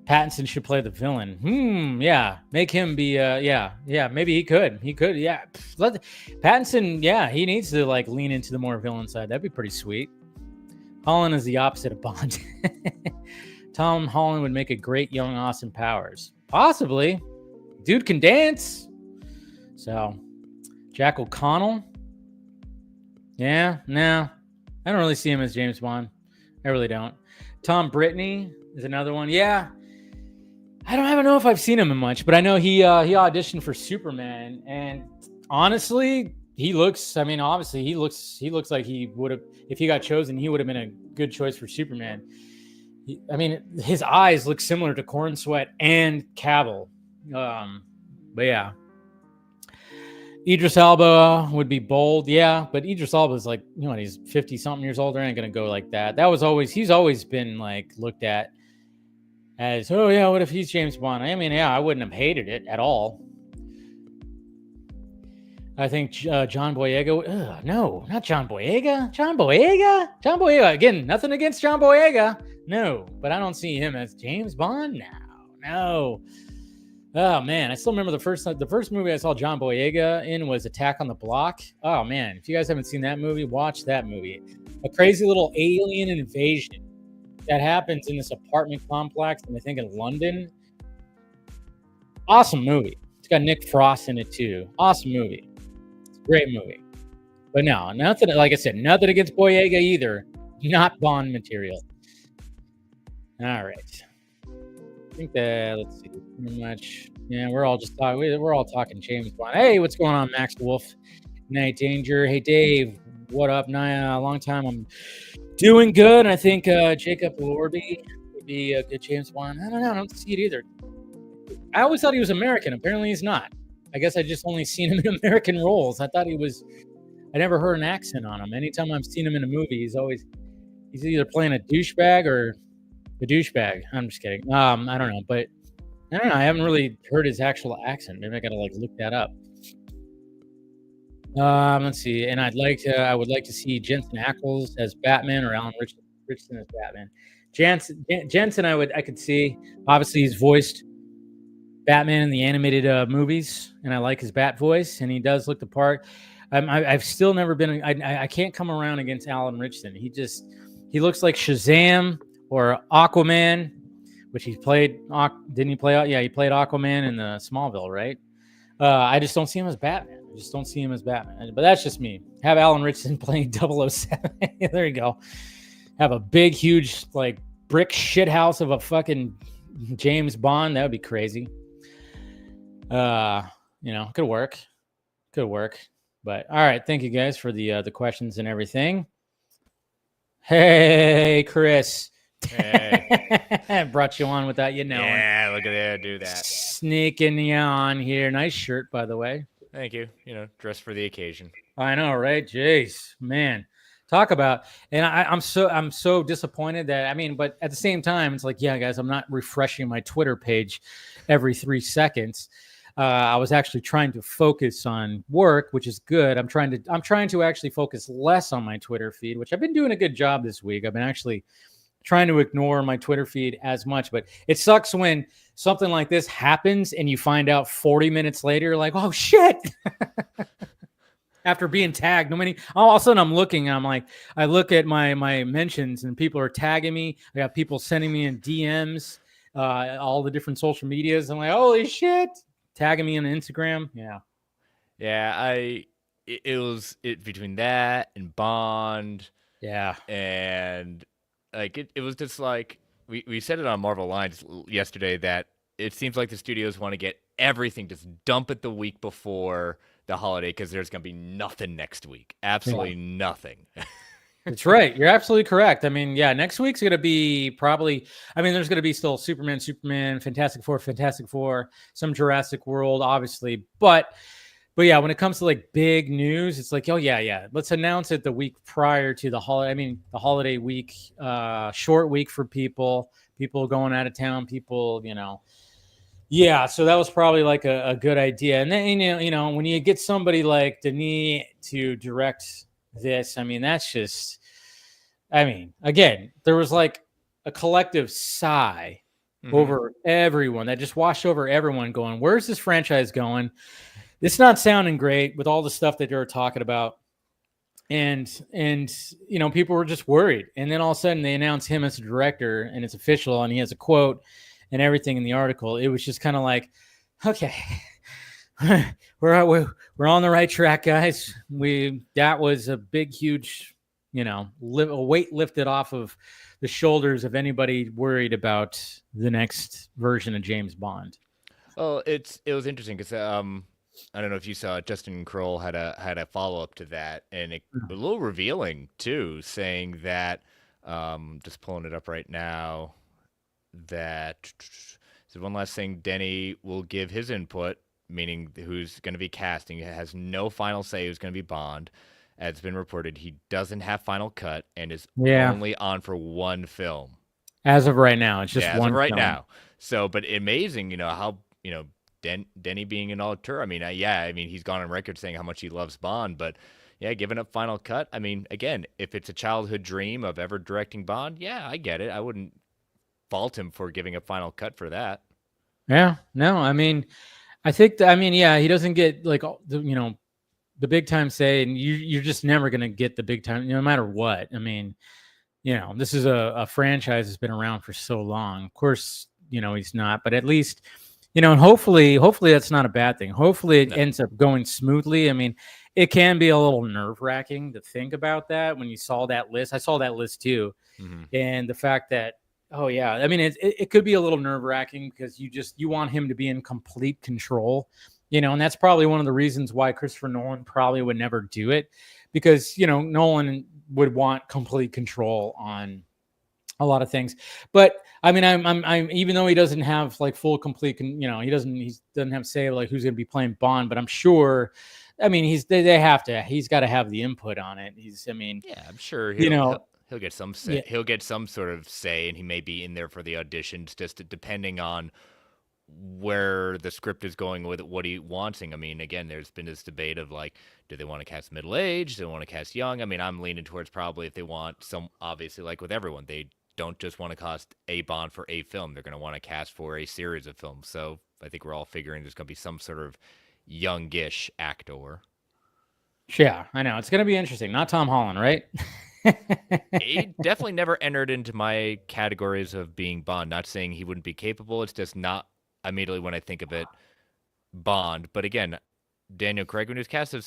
Pattinson should play the villain. Yeah. Make him be, yeah. Maybe he could. Yeah. Pattinson, yeah, he needs to lean into the more villain side. That'd be pretty sweet. Holland is the opposite of Bond. Tom Holland would make a great young Austin Powers. Possibly. Dude can dance. So, Jack O'Connell. Yeah, no. I don't really see him as James Bond. I really don't. Tom Brittany is another one. Yeah. I don't know if I've seen him in much, but I know he auditioned for Superman, and honestly, he looks like he would have, if he got chosen, he would have been a good choice for Superman. I mean, his eyes look similar to Corn Sweat and Cavill. But yeah, Idris Elba would be bold, yeah. But Idris Elba is like, he's 50 something years old. They're not gonna go like that. He's always been like looked at as, oh yeah, what if he's James Bond? I mean, yeah, I wouldn't have hated it at all. I think John Boyega. No, not John Boyega. John Boyega. Again, nothing against John Boyega. No, but I don't see him as James Bond now. No. Oh man, I still remember the first movie I saw John Boyega in was Attack on the Block. Oh man, if you guys haven't seen that movie, watch that movie. A crazy little alien invasion that happens in this apartment complex, and I think in London. Awesome movie. It's got Nick Frost in it too. Awesome movie. It's a great movie. But no, nothing. Like I said, nothing against Boyega either. Not Bond material. All right. I think that, let's see, pretty much. Yeah, we're all talking James Bond. Hey, what's going on, Max Wolf? Night Danger. Hey, Dave. What up? Naya, long time. I'm doing good. I think Jacob Lorby would be a good James Bond. I don't know. I don't see it either. I always thought he was American. Apparently he's not. I guess I just only seen him in American roles. I never heard an accent on him. Anytime I've seen him in a movie, he's either playing a douchebag or a douchebag. I'm just kidding. I don't know, but I don't know. I haven't really heard his actual accent. Maybe I gotta look that up. Let's see. And I would like to see Jensen Ackles as Batman or Alan Richardson as Batman. Jensen, I could see. Obviously, he's voiced Batman in the animated movies, and I like his Bat voice, and he does look the part. I've still never been. I can't come around against Alan Richardson. He looks like Shazam or Aquaman, which he played. Didn't he play? Yeah, he played Aquaman in the Smallville, right? I just don't see him as Batman. But that's just me. Have Alan Richardson playing 007. There you go. Have a big, huge, like brick shit house of a fucking James Bond. That would be crazy. Could work. But all right, thank you guys for the questions and everything. Hey, Chris. Hey. Brought you on without you knowing. Yeah, look at there, do that. Sneaking you on here. Nice shirt, by the way. Thank you. Dressed for the occasion. I know, right? Jeez, man. Talk about, and I'm so disappointed that, but at the same time, it's like, yeah, guys, I'm not refreshing my Twitter page every 3 seconds. I was actually trying to focus on work, which is good. I'm trying to actually focus less on my Twitter feed, which I've been doing a good job this week. I've been actually trying to ignore my Twitter feed as much, but it sucks when something like this happens and you find out 40 minutes later, like, oh shit. After being tagged, all of a sudden I'm looking and I'm like, I look at my mentions and people are tagging me. I got people sending me in DMs, all the different social medias. I'm like, holy shit. Tagging me on Instagram. Yeah. It was between that and Bond. Yeah. And like, it was just like, we said it on Marvel Lines yesterday that it seems like the studios want to get everything, just dump it the week before the holiday, because there's going to be nothing next week. Absolutely nothing. That's right. You're absolutely correct. Next week's going to be probably, there's going to be still Superman, Fantastic Four, some Jurassic World, obviously. But yeah, when it comes to like big news, it's like, oh yeah. Let's announce it the week prior to the holiday. The holiday week, short week for people going out of town, Yeah, so that was probably like a good idea. And then, when you get somebody like Denis to direct this, that's just, again, there was like a collective sigh over everyone that just washed over everyone going, where's this franchise going? It's not sounding great with all the stuff that they're talking about. And people were just worried. And then all of a sudden they announce him as a director and it's official and he has a quote and everything in the article. It was just kind of like, okay, we're on the right track, guys. That was a big, huge, a weight lifted off of the shoulders of anybody worried about the next version of James Bond. Oh, it was interesting because I don't know if you saw it, Justin Kroll had a follow up to that, and a little revealing too, saying that Just pulling it up right now. So one last thing, Denny will give his input, meaning who's going to be casting. He has no final say who's going to be Bond. As it's been reported, he doesn't have final cut and is only on for one film. As of right now, it's just as one of right film. now. So, but amazing, how Denny being an auteur. I mean, he's gone on record saying how much he loves Bond, but yeah, giving up final cut. I mean, again, if it's a childhood dream of ever directing Bond, yeah, I get it. I wouldn't fault him for giving a final cut for that. Yeah, no, I mean, I think he doesn't get like the big time say, and you're just never gonna get the big time, no matter what. I mean, this is a franchise that's been around for so long. Of course, he's not, but at least, and hopefully that's not a bad thing. Hopefully it ends up going smoothly. I mean, it can be a little nerve-wracking to think about that when you saw that list. I saw that list too, and the fact that, oh yeah, I mean, it could be a little nerve-wracking because you want him to be in complete control, and that's probably one of the reasons why Christopher Nolan probably would never do it, because Nolan would want complete control on a lot of things. But I mean, I'm even though he doesn't have like full complete, he doesn't have say like who's going to be playing Bond, but I'm sure. I mean, he's got to have the input on it. I'm sure he'll get some say. Yeah. He'll get some sort of say, and he may be in there for the auditions, just depending on where the script is going with what he wanting. I mean, again, there's been this debate of like, do they want to cast middle-aged? Do they want to cast young? I mean, I'm leaning towards probably if they want some, obviously, like with everyone, they don't just want to cast a Bond for a film. They're going to want to cast for a series of films. So I think we're all figuring there's going to be some sort of youngish actor. Yeah, I know. It's going to be interesting. Not Tom Holland, right? He definitely never entered into my categories of being Bond. Not saying he wouldn't be capable. It's just not immediately when I think of it, Bond. But again, Daniel Craig, when he was cast, I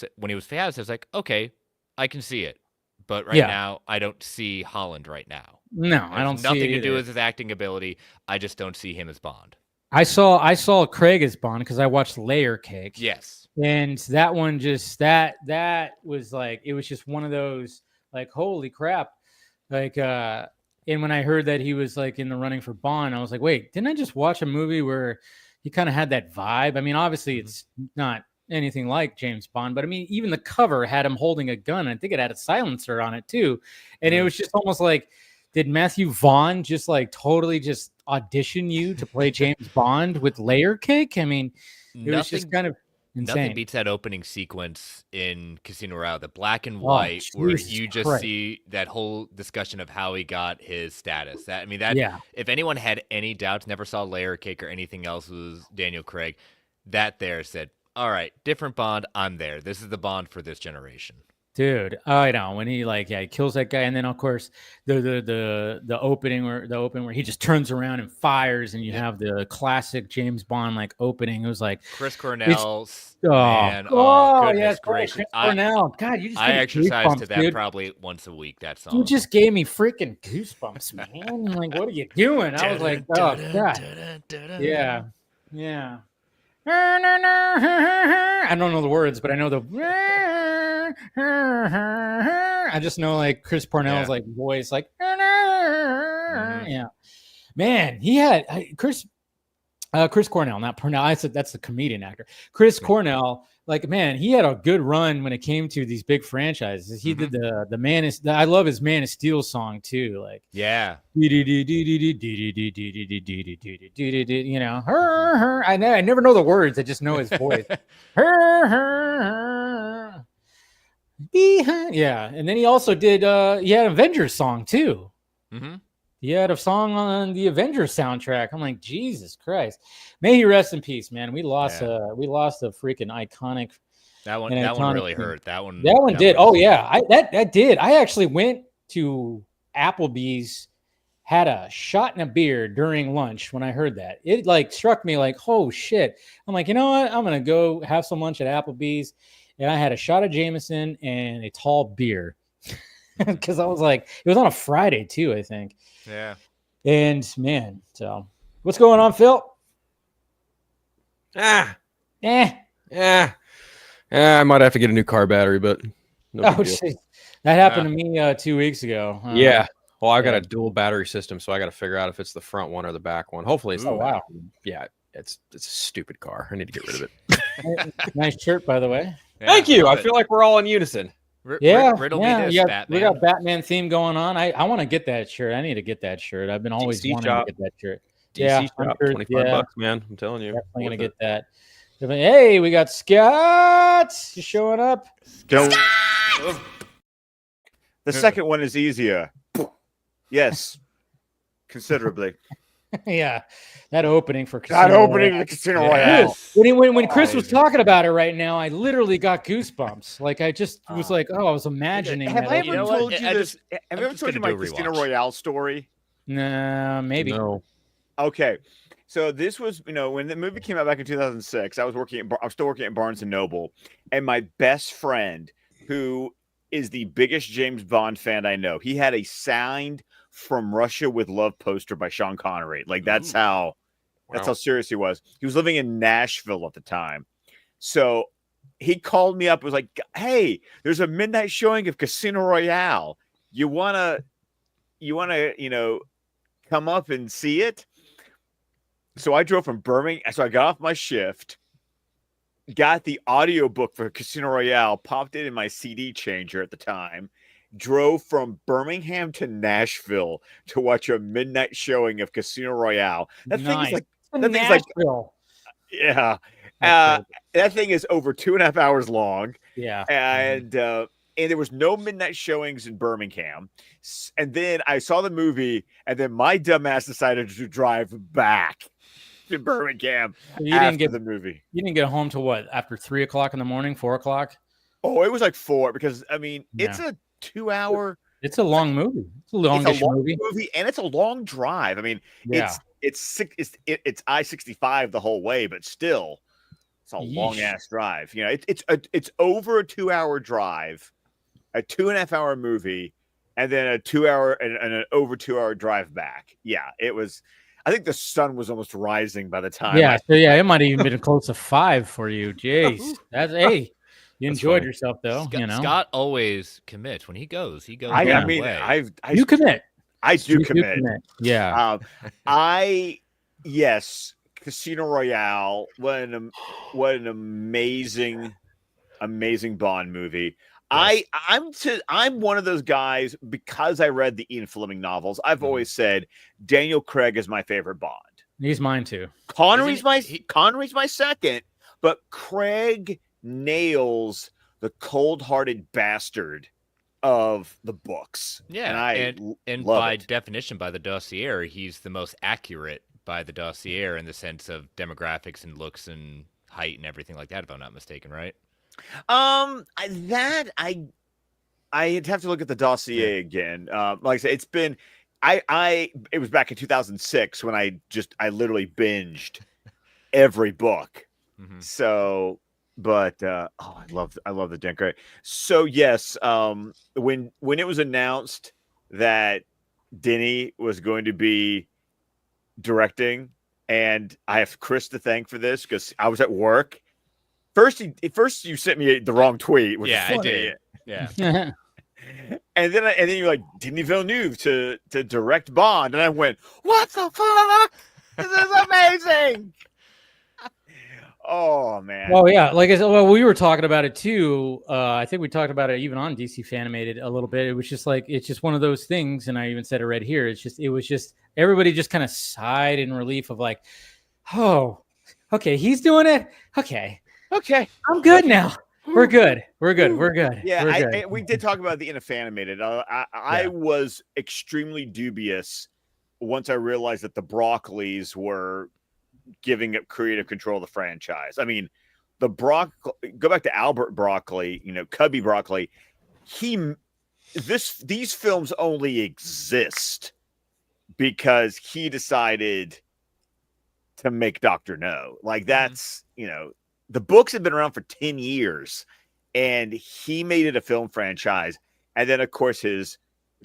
was like, okay, I can see it. But now, I don't see Holland right now. No, I don't see it nothing to do with his acting ability. I just don't see him as Bond. I saw Craig as Bond because I watched Layer Cake. Yes. And that one just that was like, it was just one of those like, holy crap. Like and when I heard that he was like in the running for Bond, I was like, wait, didn't I just watch a movie where he kind of had that vibe? I mean, obviously it's not anything like James Bond, but I mean, even the cover had him holding a gun. I think it had a silencer on it too. And it was just almost like, did Matthew Vaughn just like totally just audition you to play James Bond with Layer Cake? I mean, it was just kind of insane. Nothing beats that opening sequence in Casino Royale, the black and white, where you just see that whole discussion of how he got his status. If anyone had any doubts, never saw Layer Cake or anything else, was Daniel Craig, that there said, all right, different Bond, I'm there. This is the Bond for this generation. Dude, I know when he he kills that guy, and then of course the opening where he just turns around and fires, and you have the classic James Bond like opening. It was like Chris Cornell. Goodness gracious! Chris Cornell. God, you just I exercise to that dude. Probably once a week. That song. You just gave me freaking goosebumps, man. I'm like, what are you doing? I was like, oh God, yeah. I don't know the words, but I know I just know like Chris Parnell's like voice, like yeah. Man, he had Chris Cornell, not Parnell. I said that's the comedian actor. Chris Cornell, like man, he had a good run when it came to these big franchises. He did the Man is. I love his Man of Steel song too. Like yeah, you know, I never know the words. I just know his voice. Yeah, and then he also did. He had an Avengers song too. He had a song on the Avengers soundtrack. I'm like, Jesus Christ! May he rest in peace, man. We lost a freaking iconic. That one really hurt. That one did. Oh yeah, that did. I actually went to Applebee's, had a shot and a beer during lunch when I heard that. It like struck me like, oh shit. I'm like, you know what? I'm gonna go have some lunch at Applebee's, and I had a shot of Jameson and a tall beer. Because I was like, it was on a Friday too, I think. Yeah. And man, so what's going on, Phil? I might have to get a new car battery, but no shit. That happened to me 2 weeks ago. Yeah. Well, I've got a dual battery system, so I got to figure out if it's the front one or the back one. Hopefully, it's the wow. Yeah, it's a stupid car. I need to get rid of it. Nice shirt, by the way. Yeah, Thank you. I love it. feel like we're all in unison. Riddle me this, we got Batman theme going on. I want to get that shirt. I need to get that shirt. I've been always DC wanting shop. to get that shirt. DC I'm shop, sure, 25 bucks, man. I'm telling you. Definitely gonna get that. Hey, we got Scott. You showing up? Don't. The second one is easier. Yes, considerably. Yeah, that opening for That Casino opening Royale. to Casino Royale. When Chris was talking about it right now, I literally got goosebumps. Like I just was like, oh, I was imagining. Have that I opening. ever told you this? Have I ever just told you gonna my do a Casino rewatch. Royale story? Nah, maybe. No. Okay, so this was, when the movie came out back in 2006. I was still working at Barnes and Noble, and my best friend, who is the biggest James Bond fan I know, he had a signed "From Russia with Love" poster by Sean Connery. Like that's how serious he was. He was living in Nashville at the time, so he called me up. Was like, "Hey, there's a midnight showing of Casino Royale. You wanna, come up and see it?" So I drove from Birmingham. So I got off my shift, got the audiobook for Casino Royale, popped it in my CD changer at the time, drove from Birmingham to Nashville to watch a midnight showing of Casino Royale. That thing is like, Nashville. yeah. That thing is over 2.5 hours long. Yeah. And there was no midnight showings in Birmingham. And then I saw the movie, and then my dumbass decided to drive back to Birmingham after the movie. You didn't get home to what, after 3 o'clock in the morning, 4 o'clock? Oh, it was like 4 because it's a 2-hour. It's a long movie. It's a long movie, and it's a long drive. I mean, it's I-65 the whole way, but still, it's a long ass drive. It's over a 2-hour drive, a 2.5-hour movie, and then a 2-hour and an over 2-hour drive back. Yeah, it was. I think the sun was almost rising by the time. Yeah, it might have even been close to 5 for you. Jeez, you enjoyed yourself though. Scott always commits when he goes. He goes. You commit. I do commit. Yeah. Yes, Casino Royale. What an amazing Bond movie. Yes. I'm one of those guys, because I read the Ian Fleming novels. I've always said Daniel Craig is my favorite Bond. He's mine too. Connery's my second, but Craig nails the cold-hearted bastard of the books. Yeah, and by definition, by the dossier, he's the most accurate by the dossier in the sense of demographics and looks and height and everything like that, if I'm not mistaken, right? I'd have to look at the dossier again. Like I said, it's been it was back in 2006 when I literally binged every book. Mm-hmm. So, but I love the Dan Craig. So yes, when it was announced that Denis was going to be directing, and I have Chris to thank for this because I was at work. First, you sent me the wrong tweet. Which I did. Yeah. and then you're like, Denis Villeneuve to direct Bond, and I went, what the fuck? This is amazing. Oh man. Oh yeah, like I said, well, we were talking about it too. I think we talked about it even on DC Fanimated a little bit. It was just like, it's just one of those things, and I even said it right here. It was just everybody just kind of sighed in relief of like, oh, okay, he's doing it. Okay, I'm good now. We're good. Yeah, we did talk about the Fanimated. I was extremely dubious once I realized that the Broccoli's were giving up creative control of the franchise. I mean, go back to Albert Broccoli, Cubby Broccoli. These films only exist because he decided to make Dr. No. Like that's, the books have been around for 10 years and he made it a film franchise. And then of course his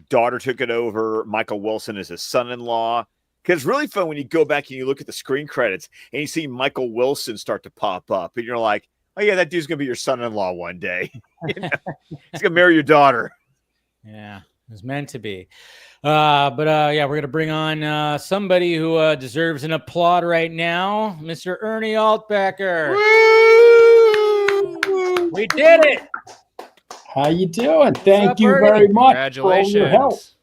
daughter took it over. Michael Wilson is his son-in-law. Because it's really fun when you go back and you look at the screen credits and you see Michael Wilson start to pop up. And you're like, oh, yeah, that dude's going to be your son-in-law one day. He's going to marry your daughter. Yeah. was meant to be. Yeah, we're gonna bring on somebody who deserves an applaud right now, Mr. Ernie Altbecker. We did it. How you doing? Thank up, you Ernie? very much for all your help. Congratulations.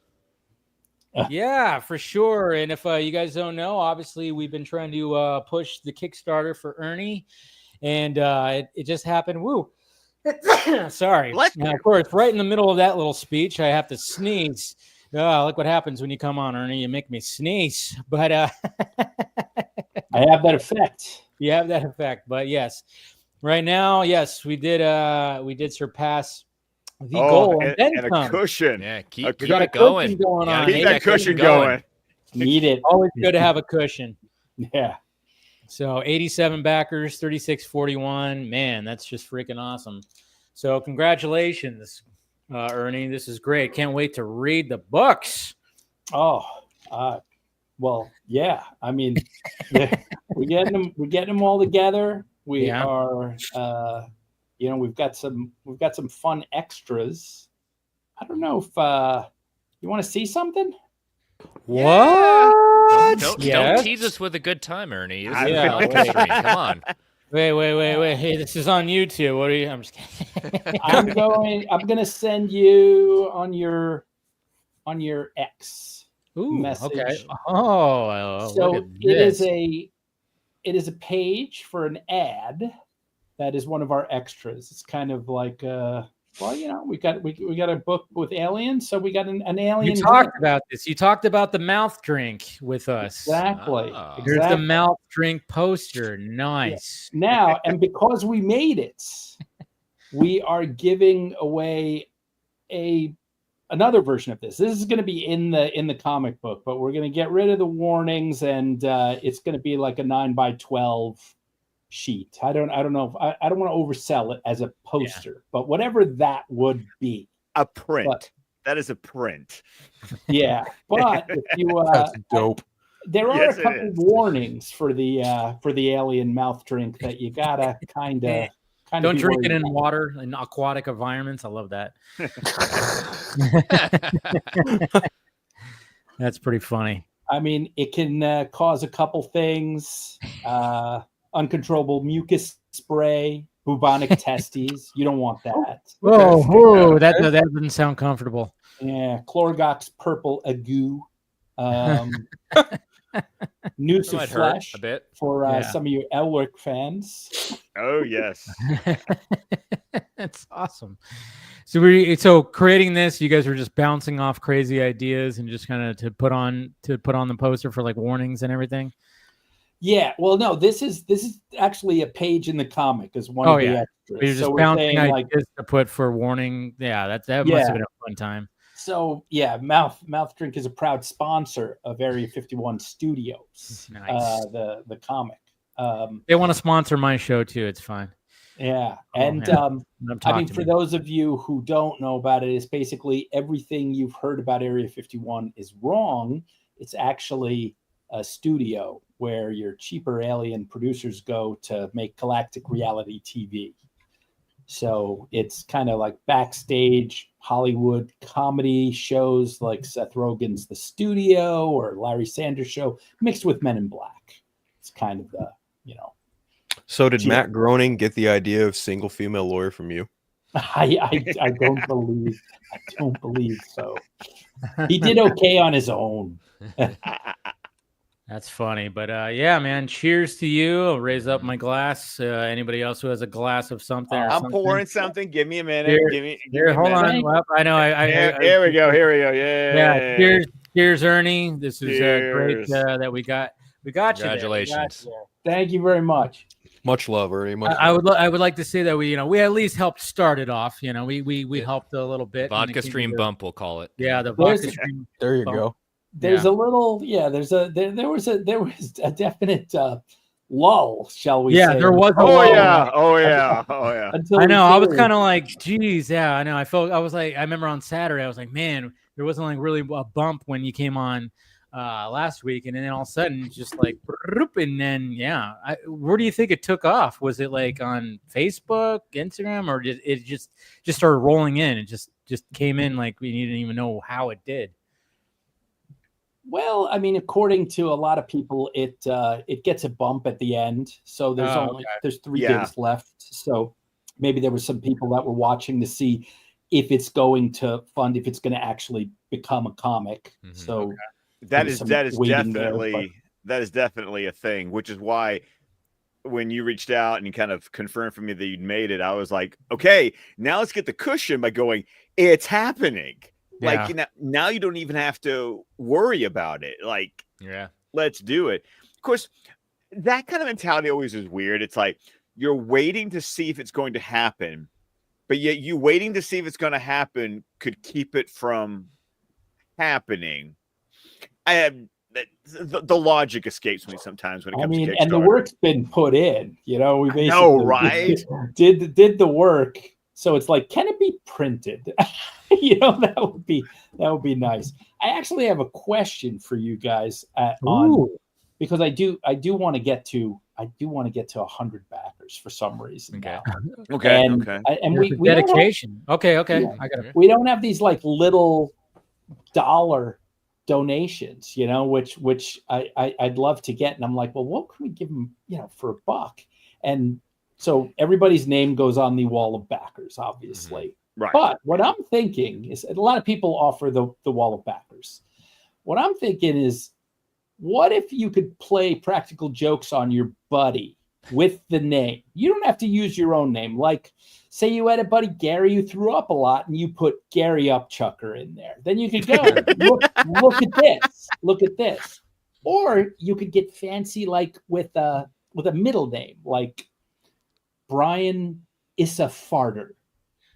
Yeah, for sure. And if you guys don't know, obviously we've been trying to push the Kickstarter for Ernie, and it just happened. Woo. Sorry. Now, of course, right in the middle of that little speech, I have to sneeze. Look what happens when you come on, Ernie. You make me sneeze. But I have that effect. you have that effect. But yes, right now, yes, we did surpass the goal, and then a some. cushion. Yeah, We keep got a it going. cushion going on. Keep that cushion going. Need it. Always good to have a cushion. Yeah. So 87 backers, 3641. Man, that's just freaking awesome. So congratulations, Ernie. This is great. Can't wait to read the books. Oh, well, yeah. I mean, we're getting them all together. We are, we've got some fun extras. I don't know if you want to see something. What? Don't tease us with a good time, Ernie. This is Yeah, a vodka stream. Come on. Wait. Hey, this is on YouTube. What are you? I'm just kidding. I'm gonna send you on your X message. Okay. Oh, So look at it this. is a page for an ad that is one of our extras. It's kind of like we got a book with aliens, so we got an alien. You talked about this. You talked about the mouth drink with us. Exactly. Here's the mouth drink poster. Nice. Yeah. Now, and because we made it, we are giving away another version of this. This is going to be in the comic book, but we're going to get rid of the warnings, and it's going to be like a 9x12 sheet. I don't know if I don't want to oversell it as a poster, but whatever that would be. A print. That is a print. Yeah, but if you That's dope. there are Yes, a it couple is. warnings for the alien mouth drink that you gotta kind of Don't drink it in water in aquatic environments. I love that. That's pretty funny. I mean, it can cause a couple things. Uncontrollable mucus spray, bubonic testes. You don't want that. Whoa, that doesn't sound comfortable. Yeah, Chlorgox purple ague. Noose of Might hurt flesh a bit. for some of you Elric fans. Oh yes. That's awesome. So creating this, you guys were just bouncing off crazy ideas and just kind of to put on the poster for like warnings and everything. Yeah, well, no, this is actually a page in the comic as one of the extras. You're just bouncing ideas to put for warning. Yeah, that must have been a fun time. So yeah, Mouth Drink is a proud sponsor of Area 51 Studios. Nice. The comic. They want to sponsor my show too. It's fine. Yeah, Oh, I mean, for those of you who don't know about it, it's basically everything you've heard about Area 51 is wrong. It's actually a studio where your cheaper alien producers go to make galactic reality TV. So it's kind of like backstage Hollywood comedy shows like Seth Rogen's The Studio or Larry Sanders Show mixed with Men in Black. It's kind of the, So did Matt Groening get the idea of single female lawyer from you? I don't believe so. He did okay on his own. That's funny, but yeah, man. Cheers to you. I'll raise up my glass. Anybody else who has a glass of something? I'm pouring something. Give me a minute. Here, hold on. Well, I know. Here we go. Yeah. Cheers, Ernie. This is great that we got you. Congratulations. Thank you very much. Much love, Ernie. I would like to say that we at least helped start it off. We helped a little bit. Vodka stream bump, we'll call it. Yeah, the vodka stream. There you go. There's a little, there was a definite lull, shall we say? Yeah, there was. Oh yeah. Until I know. I was kind of like, geez, yeah. I know. I was like, I remember on Saturday, I was like, man, there wasn't like really a bump when you came on last week, and then all of a sudden, just like, and then where do you think it took off? Was it like on Facebook, Instagram, or it just started rolling in? It just just came in like we didn't even know how it did. Well, I mean, according to a lot of people, it gets a bump at the end. So there's 3 days left. So maybe there were some people that were watching to see if it's going to fund, if it's going to actually become a comic. So that is definitely a thing, which is why when you reached out and you kind of confirmed for me that you'd made it, I was like, okay, now let's get the cushion by going, it's happening. Yeah. Like now you don't even have to worry about it. Like, let's do it. Of course, that kind of mentality always is weird. It's like you're waiting to see if it's going to happen, but yet you waiting to see if it's going to happen could keep it from happening. I have the logic escapes me sometimes when it comes to Kickstarter. And the work's been put in. You know, we basically right? did the work. So it's like, can it be printed? You know, that would be nice. I actually have a question for you guys because I do want to get to 100 backers for some reason. Okay. Now. Okay. And we dedication. Okay. Yeah. I got it. We don't have these like little dollar donations, you know, which I'd love to get. And I'm like, well, what can we give them, you know, for $1? And so everybody's name goes on the wall of backers, obviously. Right. But what I'm thinking is, a lot of people offer the wall of backers. What I'm thinking is, what if you could play practical jokes on your buddy with the name? You don't have to use your own name. Like, say you had a buddy, Gary, who threw up a lot, and you put Gary Upchucker in there. Then you could go, look at this. Look at this. Or you could get fancy, like with a middle name, like Brian Issa Farter,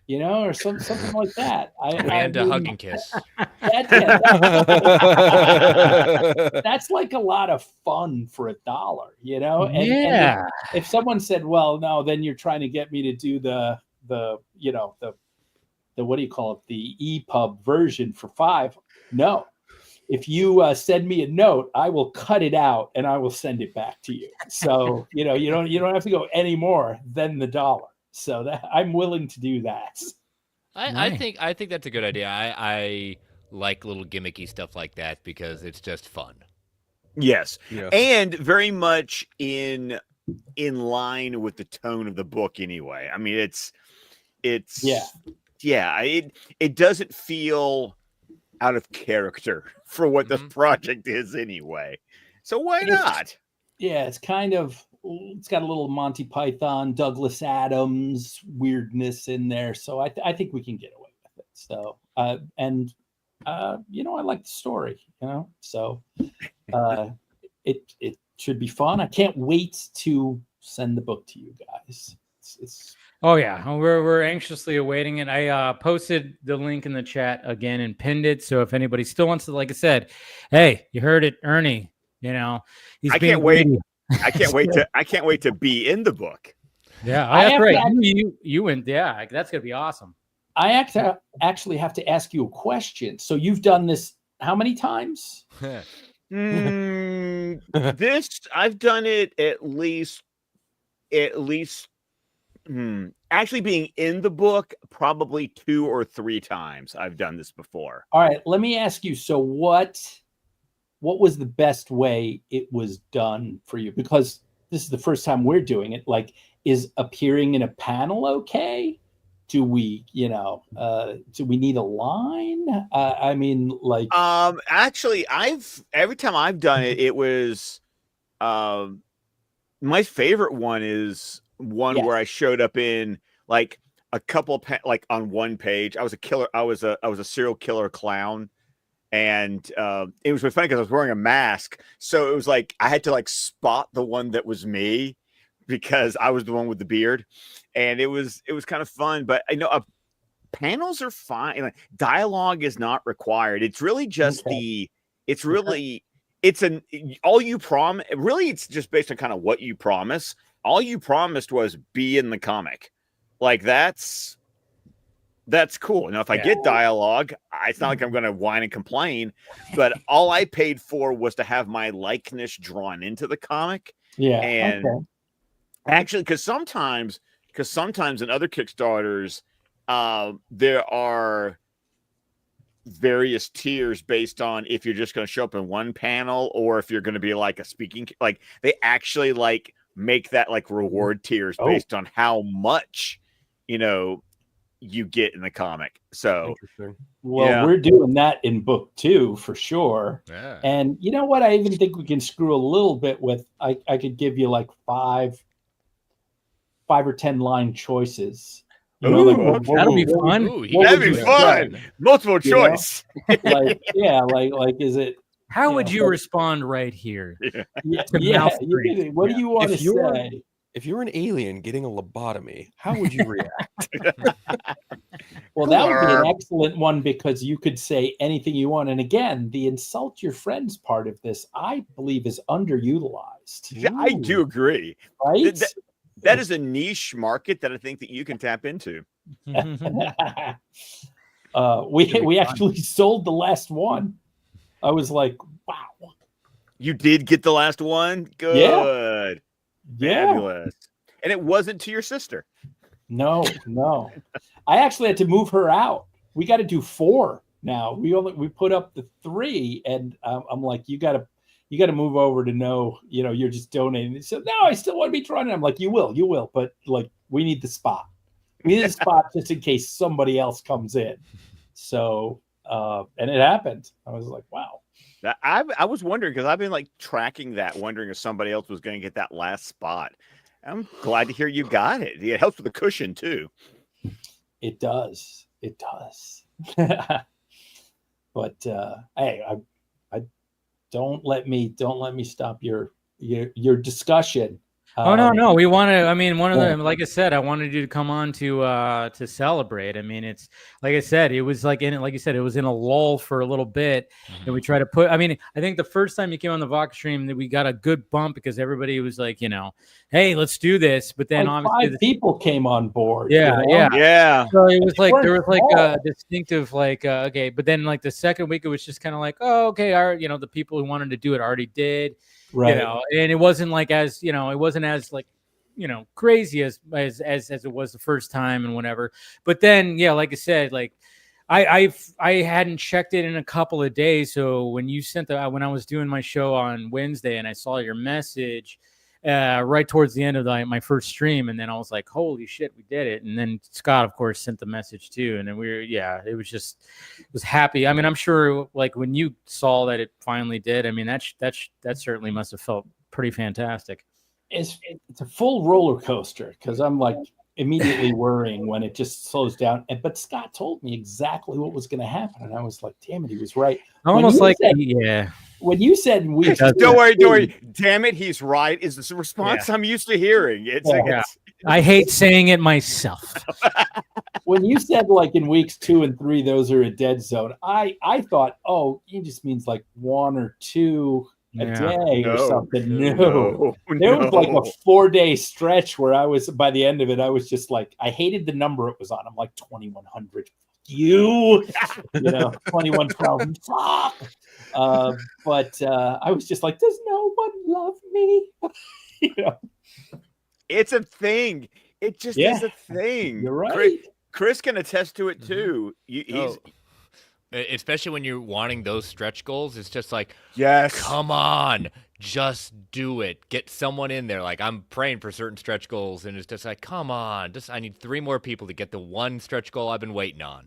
you know, or something like that. And a hug and kiss. That's like a lot of fun for $1, you know? And if someone said, well, no, then you're trying to get me to do the you know, the what do you call it? The EPUB version for $5. No. If you send me a note, I will cut it out and I will send it back to you. So, you know, you don't have to go any more than the $1. So that I'm willing to do that. I think that's a good idea. I like little gimmicky stuff like that because it's just fun. Yes. And very much in line with the tone of the book anyway. I mean, it doesn't feel out of character for what the project is anyway. So why not? Yeah, it's got a little Monty Python, Douglas Adams weirdness in there. So I think we can get away with it. So, you know, I like the story, you know, so it should be fun. I can't wait to send the book to you guys. It's Oh yeah, we're anxiously awaiting it. I posted the link in the chat again and pinned it. So if anybody still wants to, like I said, hey, you heard it, Ernie. You know, I can't wait. I can't wait to be in the book. Yeah, that's right. You went. Yeah, that's gonna be awesome. I actually have to ask you a question. So you've done this how many times? This I've done it at least. Actually being in the book, probably 2 or 3 times I've done this before. All right, let me ask you. So what was the best way it was done for you? Because this is the first time we're doing it. Like, is appearing in a panel okay? Do we, you know, do we need a line? I mean, like, actually, every time I've done it, it was, my favorite one is one where I showed up in like a couple like on one page. I was a killer. I was a serial killer clown. And it was funny because I was wearing a mask. So it was like I had to like spot the one that was me because I was the one with the beard. And it was kind of fun. But I know panels are fine. Like, dialogue is not required. It's really just it's just based on kind of what you promise. All you promised was be in the comic. Like that's cool. Now, if I get dialogue, it's not like I'm going to whine and complain, but all I paid for was to have my likeness drawn into the comic. Yeah. And actually, because sometimes in other Kickstarters, there are various tiers based on if you're just going to show up in one panel or if you're going to be like a speaking. Like they actually like make that like reward tiers based on how much you get in the comic. So Interesting. Well, we're doing that in book 2 for sure. Yeah. And you know what? I even think we can screw a little bit with. I could give you like 5 or 10 line choices. That'll be fun. That'd be fun. Multiple choice. Like is it? How would you respond right here? Yeah. What do you want to say? If you were an alien getting a lobotomy, how would you react? Well, that would be an excellent one because you could say anything you want. And again, the insult your friends part of this, I believe, is underutilized. Yeah, I do agree. Right? That is a niche market that I think that you can tap into. We actually sold the last one. I was like, wow. You did get the last one? Good. Yeah. Fabulous. And it wasn't to your sister. No. I actually had to move her out. We got to do 4 now. We put up the 3, and I'm like, you got to move over to know, you're just donating. He said, no, I still want to be trying. I'm like, you will, but like, we need the spot. We need a spot just in case somebody else comes in. So, and it happened. I was like, wow. I was wondering because I've been like tracking that, wondering if somebody else was going to get that last spot. I'm glad to hear you got it. It helps with the cushion too. It does. But hey, I don't let me stop your discussion. No. We want to. I mean, one of them, like I said, I wanted you to come on to celebrate. I mean, it's like I said, it was like like you said, it was in a lull for a little bit, and we try to put. I mean, I think the first time you came on the Vodka stream, that we got a good bump because everybody was like, hey, let's do this. But then like obviously 5 people came on board. Yeah. So it was like there was like a distinctive like okay, but then like the second week it was just kind of like, oh, okay, the people who wanted to do it already did. Right. And it wasn't like it wasn't as like, crazy as it was the first time and whatever. But then, like I said, like I hadn't checked it in a couple of days. So when you sent when I was doing my show on Wednesday and I saw your message right towards the end of my first stream, and then I was like, holy shit, we did it. And then Scott, of course, sent the message too. And then it was happy. I mean, I'm sure like when you saw that it finally did, I mean, that certainly must have felt pretty fantastic. It's a full roller coaster because I'm like immediately worrying when it just slows down. But Scott told me exactly what was going to happen. And I was like, damn it, he was right. Almost like, when you said we don't worry, damn it, he's right is the response I'm used to hearing. I hate saying it myself. When you said like in weeks 2 and 3 those are a dead zone, I thought, he just means like 1 or 2 a day or something. No. There was like a 4-day stretch where I was, by the end of it, I was just like, I hated the number it was on. I'm like 2100. 2112. Fuck. But I was just like, does no one love me? It's a thing. It just is a thing. You're right. Chris can attest to it too. Especially when you're wanting those stretch goals, it's just like, yes, come on, just do it. Get someone in there. Like I'm praying for certain stretch goals, and it's just like, come on, I need 3 more people to get the one stretch goal I've been waiting on.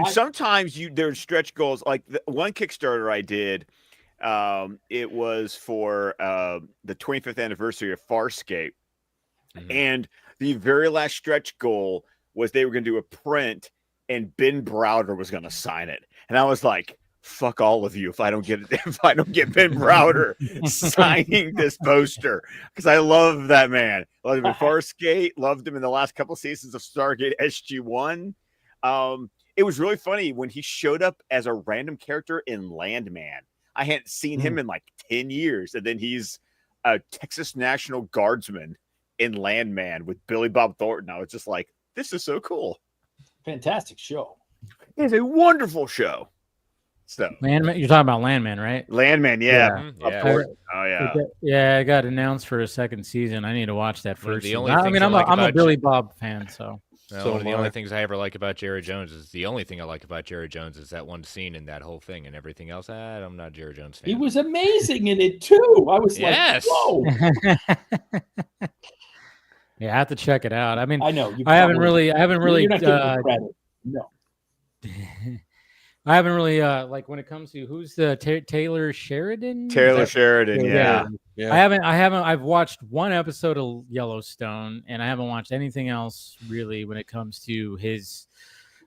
Sometimes there's stretch goals. Like the one Kickstarter I did, it was for the 25th anniversary of Farscape, and the very last stretch goal was they were going to do a print. And Ben Browder was going to sign it, and I was like, "Fuck all of you if I don't get Ben Browder signing this poster because I love that man. Loved him in Farscape, loved him in the last couple seasons of Stargate SG-1. It was really funny when he showed up as a random character in Landman. I hadn't seen him in like 10 years, and then he's a Texas National Guardsman in Landman with Billy Bob Thornton. I was just like, this is so cool. Fantastic show. It's a wonderful show. So Landman, you're talking about Landman, right? Landman, yeah. Of course. Oh yeah. Yeah, it got announced for a second season. I need to watch that first. The only I'm a Billy Bob fan, so No, So one of the am only I. things I ever like about Jerry Jones is the only thing I like about Jerry Jones is that one scene in that whole thing, and everything else. I'm not a Jerry Jones fan. He was amazing in it too. I was Yes. like, whoa. Yeah, I have to check it out. I mean, I know you. I haven't probably- really You're not giving me credit. No. I haven't really like when it comes to who's the Taylor Sheridan. Taylor Sheridan, yeah. I haven't. I've watched one episode of Yellowstone, and I haven't watched anything else really when it comes to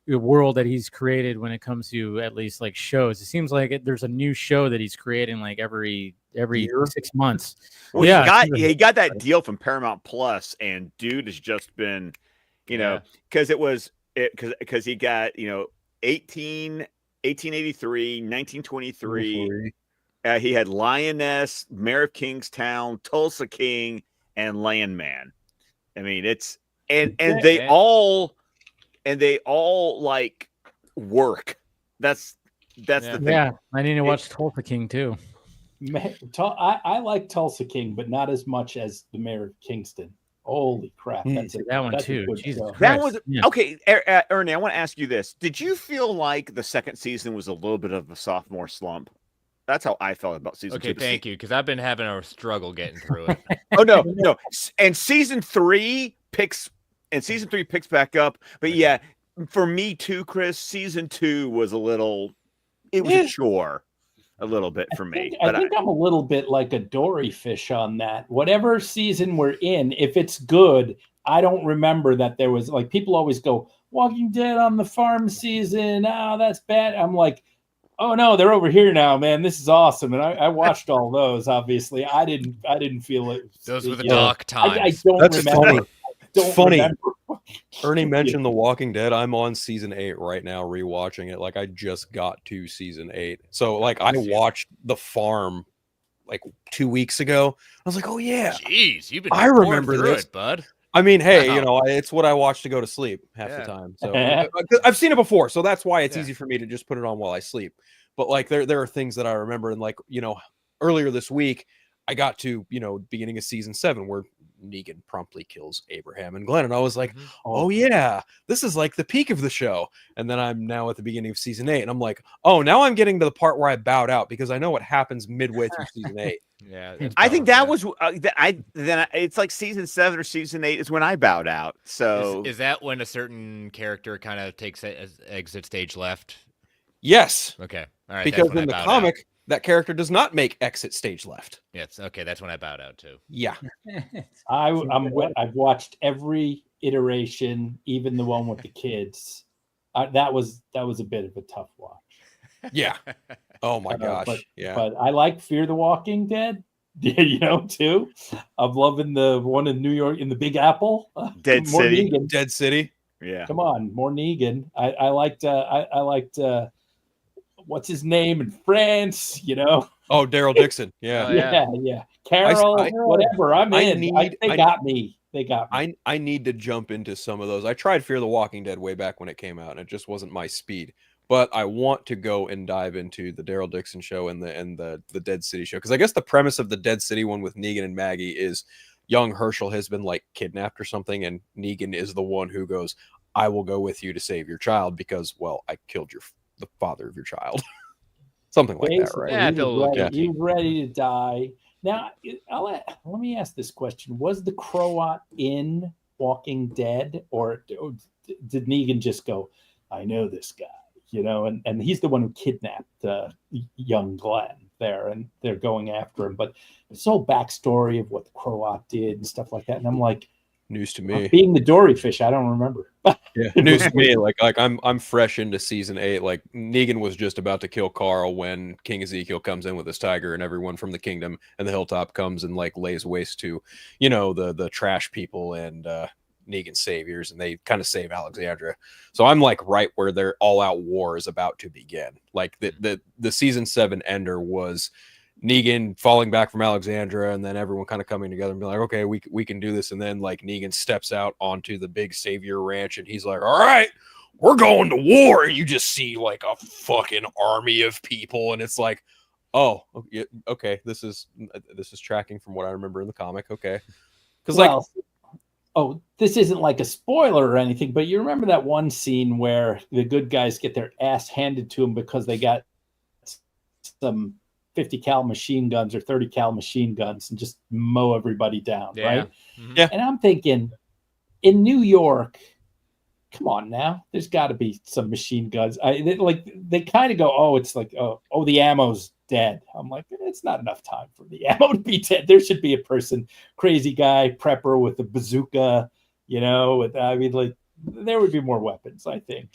the world that he's created. When it comes to at least like shows, it seems like there's a new show that he's creating like every Year? 6 months. Well, Yeah, he got that deal from Paramount Plus, and dude has just been, because because he got 1883, 1923. He had Lioness, Mayor of Kingstown, Tulsa King, and Landman. I mean, it's and they all like work. That's the thing. Yeah, I need to watch Tulsa King too. I like Tulsa King, but not as much as the Mayor of Kingston. Holy crap! That's that one that's a too. good Jesus show. Christ. That was Yeah. okay. Ernie, I want to ask you this: did you feel like the second season was a little bit of a sophomore slump? That's how I felt about season 2. Okay, thank you, because I've been having a struggle getting through it. Oh no. And season 3 picks back up. But yeah, for me too, Chris, season 2 was it was a chore a little bit for me. I think I'm a little bit like a dory fish on that. Whatever season we're in, if it's good, I don't remember that there was like people always go Walking Dead on the farm season. Oh, that's bad. I'm like, oh no, they're over here now, man. This is awesome. And I watched all those. Obviously, I didn't feel it. Those were the you know, dark times. I don't That's remember. funny. Don't funny. remember. Ernie mentioned The Walking Dead. I'm on season 8 right now, rewatching it. Like I just got to season 8. So like I watched The Farm like 2 weeks ago. I was like, oh yeah. Jeez, you've been I pouring remember through this. it, bud. I mean, hey, Wow. it's what I watch to go to sleep half the Yeah. time. So I've seen it before, so that's why it's Yeah. easy for me to just put it on while I sleep. But like there are things that I remember, and like earlier this week I got to beginning of season 7 where Negan promptly kills Abraham and Glenn, and I was like, oh yeah, this is like the peak of the show. And then I'm now at the beginning of season 8, and I'm like, oh, now I'm getting to the part where I bowed out because I know what happens midway through season 8. Yeah, I think that was it's like season 7 or season 8 is when I bowed out. So is that when a certain character kind of takes exit stage left? Yes, Okay, all right. because that's when in the I bowed comic, out. that character does not make exit stage left. Yes, okay, that's when I bowed out too. Yeah. I've watched every iteration, even the one with the kids. That was a bit of a tough watch. Yeah. Oh my gosh. But I like Fear the Walking Dead. Too. I'm loving the one in New York in the Big Apple. Dead more City. Negan. Dead City. Yeah. Come on, more Negan. I liked what's his name in France, Oh, Daryl Dixon. Yeah. Yeah. Carol, whatever. I'm in. They got me. I need to jump into some of those. I tried Fear the Walking Dead way back when it came out, and it just wasn't my speed. But I want to go and dive into the Daryl Dixon show and the Dead City show, because I guess the premise of the Dead City one with Negan and Maggie is young Herschel has been like kidnapped or something, and Negan is the one who goes, "I will go with you to save your child because, well, I killed the father of your child." Something like that, right? Yeah, he was ready to die. Now, let me ask this question: was the Croat in Walking Dead, or did Negan just go, "I know this guy," and he's the one who kidnapped young Glenn there, and they're going after him. But this whole backstory of what the Croat did and stuff like that, and I'm like, news to me. Being the dory fish, I don't remember. Yeah, news to me. Like I'm fresh into season 8. Like Negan was just about to kill Carl when King Ezekiel comes in with his tiger, and everyone from the kingdom and the hilltop comes and like lays waste to, the trash people and Negan's saviors, and they kind of save Alexandria. So I'm like right where their all-out war is about to begin. Like the season 7 ender was Negan falling back from Alexandria, and then everyone kind of coming together and be like, okay, we can do this. And then like Negan steps out onto the big savior ranch, and he's like, all right, we're going to war. And you just see like a fucking army of people, and it's like, oh, okay, this is tracking from what I remember in the comic. Okay, because oh, this isn't like a spoiler or anything, but you remember that one scene where the good guys get their ass handed to them because they got some 50 cal machine guns or 30 cal machine guns and just mow everybody down, right? Mhm. Yeah. And I'm thinking, in New York, come on now, there's got to be some machine guns. They kind of go, oh, it's like, oh, the ammo's dead. I'm like, it's not enough time for the ammo to be dead. There should be a person, crazy guy, prepper with a bazooka, like there would be more weapons, I think.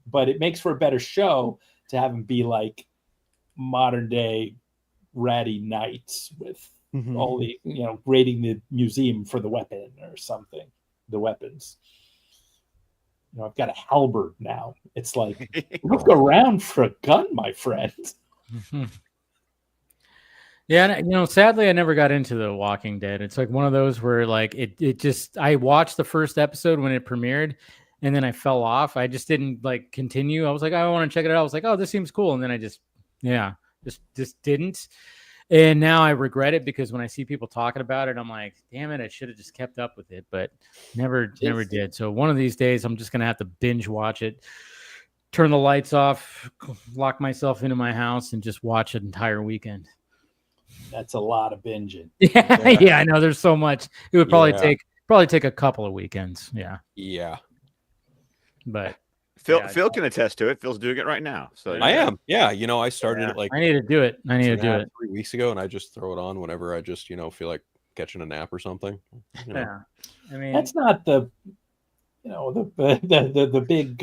But it makes for a better show to have them be like modern day ratty knights with all the, raiding the museum for the weapon or something, the weapons. I've got a halberd now. It's like, look around for a gun, my friend. Yeah, sadly, I never got into The Walking Dead. It's like one of those where, like, it just, I watched the first episode when it premiered, and then I fell off. I just didn't like continue. I was like, I want to check it out. I was like, oh, this seems cool, and then I just didn't. And now I regret it because when I see people talking about it, I'm like, damn it, I should have just kept up with it, but never did. So one of these days, I'm just gonna have to binge watch it, turn the lights off, lock myself into my house, and just watch an entire weekend. That's a lot of binging. Yeah, I know. There's so much. It would probably take a couple of weekends. Yeah. But Phil can attest to it. Phil's doing it right now. So I am. Yeah, I started it like I need to do it. 3 weeks ago, and I just throw it on whenever I just feel like catching a nap or something. Yeah, I mean that's not the the big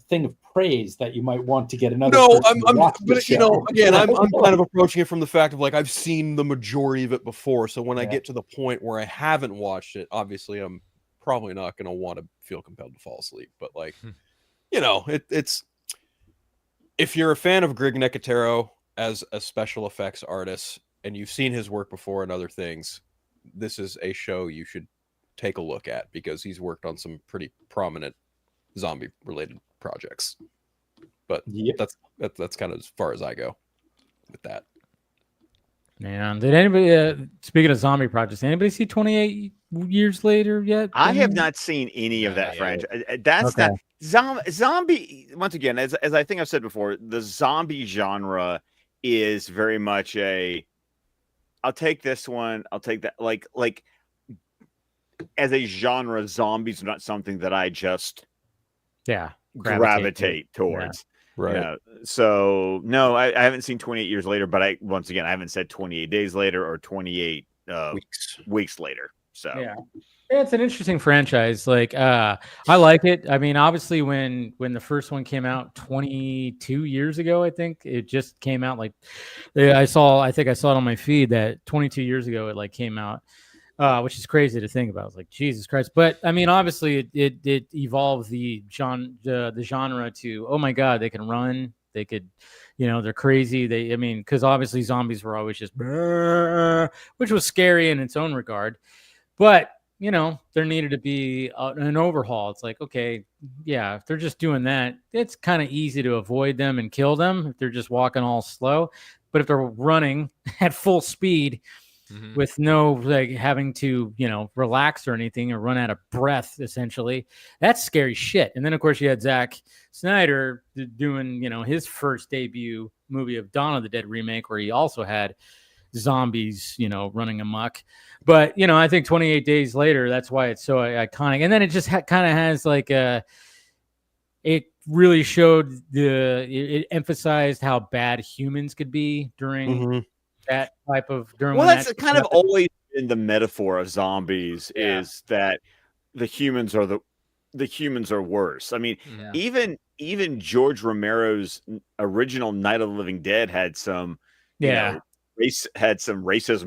thing of praise that you might want to get another. No, but again, I'm kind of approaching it from the fact of like I've seen the majority of it before. So when I get to the point where I haven't watched it, obviously I'm probably not going to want to feel compelled to fall asleep. But like, it's if you're a fan of Greg Nicotero as a special effects artist and you've seen his work before and other things, this is a show you should take a look at because he's worked on some pretty prominent zombie related projects. But that's kind of as far as I go with that. Man, did anybody speaking of zombie projects, anybody see 28 Years Later yet? I have not seen any of that franchise. That's not zombie. Once again, as I think I've said before, the zombie genre is very much I'll take this one. I'll take that. Like as a genre, zombies are not something that I just gravitate towards. Yeah. Right. So no, I haven't seen 28 Years Later, but I haven't said 28 Days Later or 28 weeks later. So yeah, it's an interesting franchise. Like I like it. I mean, obviously when the first one came out 22 years ago, I think it just came out like I think I saw it on my feed that 22 years ago it like came out. Which is crazy to think about. I was like, Jesus Christ. But I mean, obviously it evolved the genre to, oh my God, they can run. They could, they're crazy. Because obviously zombies were always just, which was scary in its own regard. But, there needed to be an overhaul. It's like, okay, yeah, if they're just doing that, it's kind of easy to avoid them and kill them if they're just walking all slow. But if they're running at full speed, with no like having to relax or anything or run out of breath, essentially, that's scary shit. And then of course you had Zack Snyder doing his first debut movie of Dawn of the Dead remake where he also had zombies running amok. But I think 28 Days Later, that's why it's so iconic. And then it just kind of has like it really showed it emphasized how bad humans could be during that type of that's kind of always been the metaphor of zombies is that the humans are worse. I mean, even George Romero's original Night of the Living Dead had some racism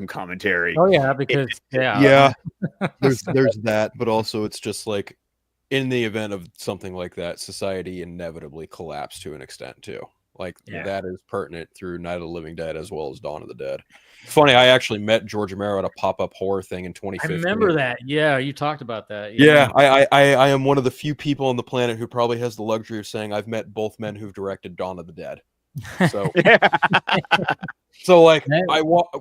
commentary. Oh yeah, because there's that, but also it's just like in the event of something like that, society inevitably collapsed to an extent too. Like that is pertinent through Night of the Living Dead as well as Dawn of the Dead. Funny, I actually met George Romero at a pop-up horror thing in 2015. I remember that. Yeah, you talked about that. Yeah, I am one of the few people on the planet who probably has the luxury of saying I've met both men who've directed Dawn of the Dead. So, so like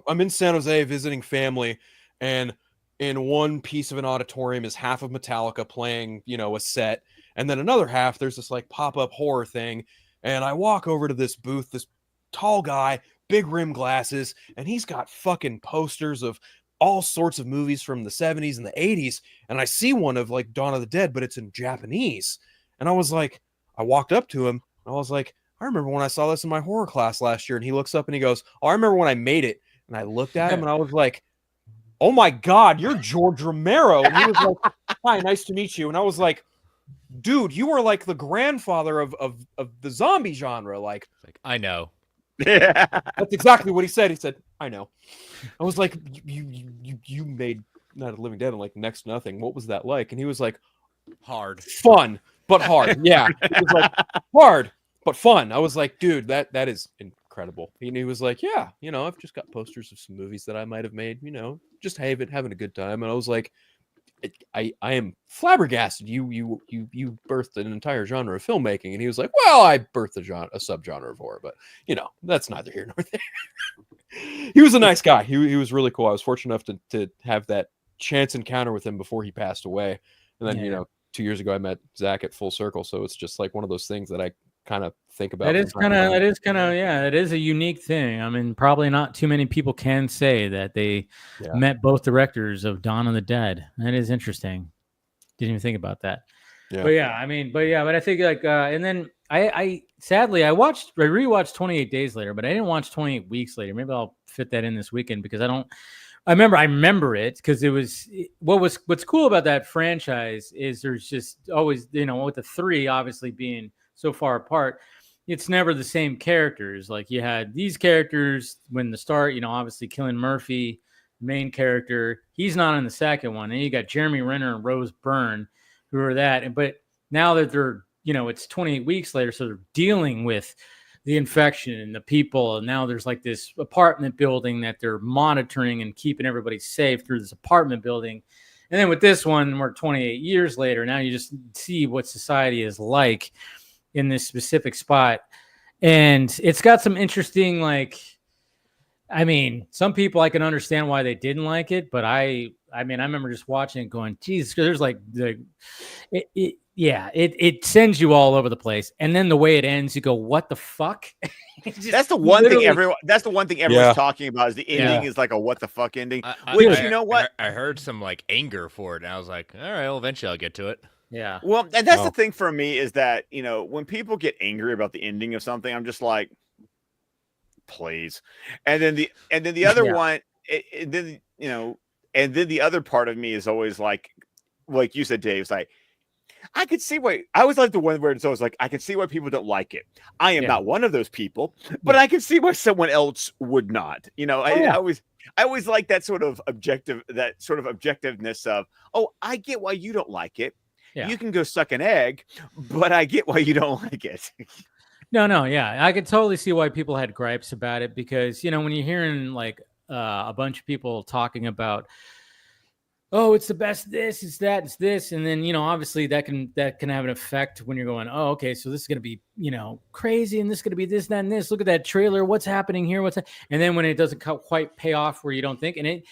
I'm in San Jose visiting family, and in one piece of an auditorium is half of Metallica playing, you know, a set, and then another half there's this like pop-up horror thing. And I walk over to this booth, this tall guy, big rim glasses, and he's got fucking posters of all sorts of movies from the 70s and the 80s. And I see one of like Dawn of the Dead, but it's in Japanese. And I was like, I walked up to him and I was like, I remember when I saw this in my horror class last year. And he looks up and he goes, oh, I remember when I made it. And I looked at him and I was like, oh my God, you're George Romero. And he was like, hi, nice to meet you. And I was like, dude, you are like the grandfather of the zombie genre. Like, I know. Yeah. That's exactly what he said. He said, I know. I was like, you made Night of the Living Dead and like next to nothing. What was that like? And he was like, Hard. fun, but hard. Yeah. It was like hard, but fun. I was like, dude, that is incredible. And he was like, yeah, you know, I've just got posters of some movies that I might have made, you know, just having a good time. And I was like, I am flabbergasted. You birthed an entire genre of filmmaking. And he was like, well, I birthed a subgenre of horror, but you know, that's neither here nor there. He was a nice guy. He was really cool. I was fortunate enough to have that chance encounter with him before he passed away. And then, you know, 2 years ago I met Zach at Full Circle. So it's just like one of those things that I kind of think about. It is kind of, yeah, it is a unique thing. I mean, probably not too many people can say that they met both directors of Dawn of the Dead. That is interesting. Didn't even think about that. Yeah. But I think like, and then I sadly, I rewatched 28 Days Later, but I didn't watch 28 Weeks Later. Maybe I'll fit that in this weekend because I remember it because it was what's cool about that franchise is there's just always, you know, with the three obviously being so far apart, it's never the same characters. Like you had these characters when the start, you know, obviously Cillian Murphy, main character, he's not in the second one. And you got Jeremy Renner and Rose Byrne who are that. But now that they're, you know, it's 28 weeks later, so they're dealing with the infection and the people. And now there's like this apartment building that they're monitoring and keeping everybody safe through this apartment building. And then with this one, we're 28 years later. Now you just see what society is like in this specific spot. And it's got some interesting, like, I mean, some people I can understand why they didn't like it, but I remember just watching it going, geez, there's like it sends you all over the place. And then the way it ends, you go, what the fuck? That's the one thing everyone's talking about is the ending is like a what the fuck ending. You know what? I heard some like anger for it, and I was like, all right, well, eventually I'll get to it. Yeah. Well, and that's the thing for me is that, you know, when people get angry about the ending of something, I'm just like, please. And then the other one, and then, you know, and then the other part of me is always like you said, Dave, it's like, I could see why. I always like the one where it's always like, I can see why people don't like it. I am not one of those people, but I can see why someone else would not. You know, I always like that sort of objectiveness of, oh, I get why you don't like it. Yeah. You can go suck an egg, but I get why you don't like it. No, yeah. I could totally see why people had gripes about it because, you know, when you're hearing like a bunch of people talking about, oh, it's the best this, it's that, it's this. And then, you know, obviously that can have an effect when you're going, oh, okay, so this is going to be, you know, crazy and this is going to be this, that, and this. Look at that trailer. What's happening here? And then when it doesn't quite pay off where you don't think, and it,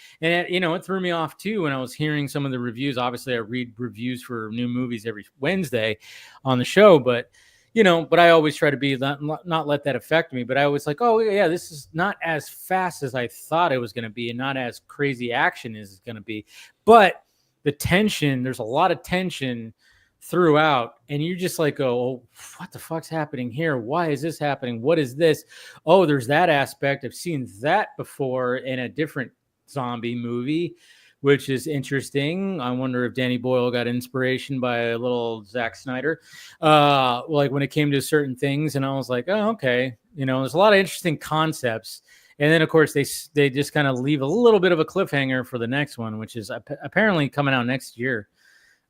you know, it threw me off too when I was hearing some of the reviews. Obviously, I read reviews for new movies every Wednesday on the show, but you know, but I always try to be not let that affect me. But I was like, oh yeah, this is not as fast as I thought it was going to be, and not as crazy action as it's going to be. But the tension, there's a lot of tension throughout, and you just like, oh, what the fuck's happening here? Why is this happening? What is this? Oh, there's that aspect. I've seen that before in a different zombie movie, which is interesting. I wonder if Danny Boyle got inspiration by a little Zack Snyder, like when it came to certain things. And I was like, oh, okay. You know, there's a lot of interesting concepts. And then, of course, they just kind of leave a little bit of a cliffhanger for the next one, which is apparently coming out next year.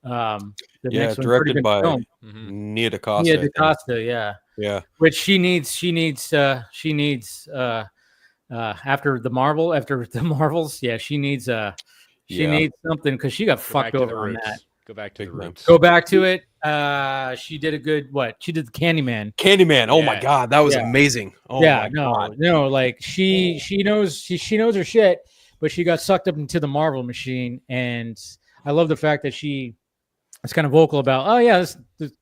Directed by Nia DaCosta. Nia DaCosta, yeah. Which she needs after the Marvels, she needs she needs something because she got fucked over on that. Go back to the roots. Go back to it. She did a good She did the Candyman. Oh my God, that was amazing. Oh my God. No, like she knows her shit. but she got sucked up into the Marvel machine, and I love the fact that she was kind of vocal about, oh yeah,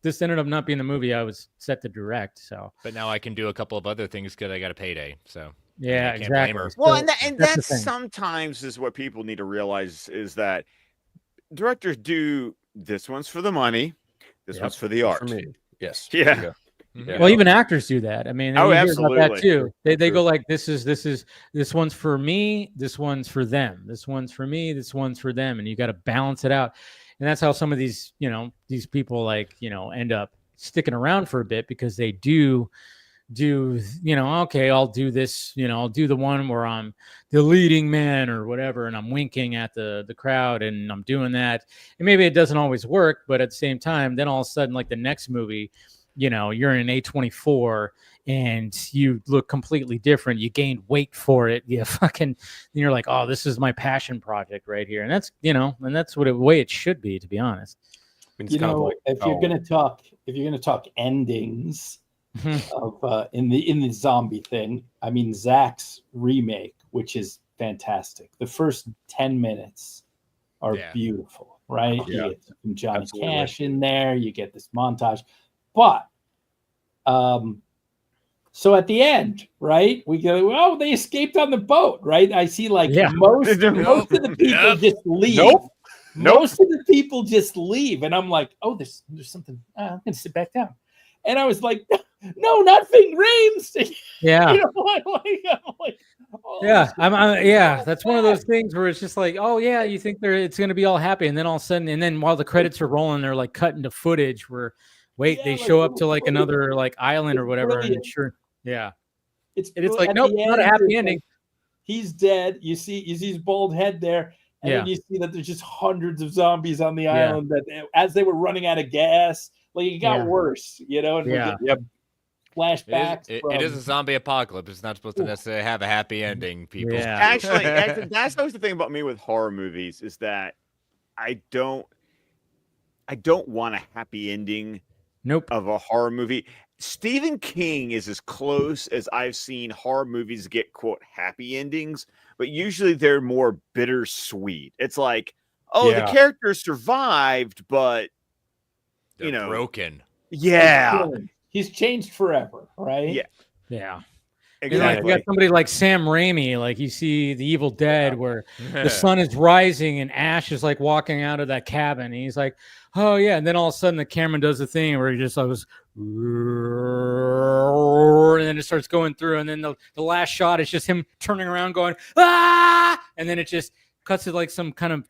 this ended up not being the movie I was set to direct. So, But now I can do a couple of other things because I got a payday. So yeah, I can't blame exactly. her. Well, So and that's the that's thing. sometimes is what people need to realize is that directors do this one's for the money, this Yep. one's for the art. For me, yes. Yeah. Bingo. Mhm. Yeah. Well, even actors do that. I mean, Oh, you hear about that absolutely. too. They True. go like, this one's for me, this one's for them, this one's for me, this one's for them, and you got to balance it out. And that's how some of these, these people like, end up sticking around for a bit because they do, okay, I'll do this, I'll do the one where I'm the leading man or whatever, and I'm winking at the crowd and I'm doing that. And maybe it doesn't always work, but at the same time, then all of a sudden, like the next movie, you're in an A24 and you look completely different. You gained weight for it. You're like, oh, this is my passion project right here. And that's, and that's what way it should be, to be honest. I mean, it's kind of like, if you're gonna talk endings of in the zombie thing, I mean Zach's remake, which is fantastic. The first 10 minutes are beautiful, right? Yeah, you get some Johnny absolutely. Cash in there, you get this montage, but so at the end, right, we go, oh, they escaped on the boat, right? I see like most of the people just leave. Most of the people just leave, and I'm like, oh, there's something. I'm gonna sit back down, and I was like, no, not Ving Rhames. Yeah. I'm like, oh, yeah. That's one of those things where it's just like, oh yeah, you think it's going to be all happy, and then all of a sudden, and then while the credits are rolling, they're like cutting to footage where, they show up to like another like island or whatever, and it's like, nope, not a happy ending. Like, he's dead. You see his bald head there, and then you see that there's just hundreds of zombies on the island that, as they were running out of gas, like it got worse, and flashbacks. It is a zombie apocalypse. It's not supposed to necessarily have a happy ending, people. Yeah. Actually, that's always the thing about me with horror movies is that I don't want a happy ending of a horror movie. Stephen King is as close as I've seen horror movies get, quote, happy endings, but usually they're more bittersweet. It's like, the character survived, but they're broken. Yeah. He's changed forever, right? Yeah. Yeah. Exactly. Like, you got somebody like Sam Raimi, like you see The Evil Dead, where the sun is rising and Ash is like walking out of that cabin. And he's like, oh yeah. And then all of a sudden the camera does the thing where he just goes, and then it starts going through. And then the last shot is just him turning around going, ah! And then it just cuts to like some kind of,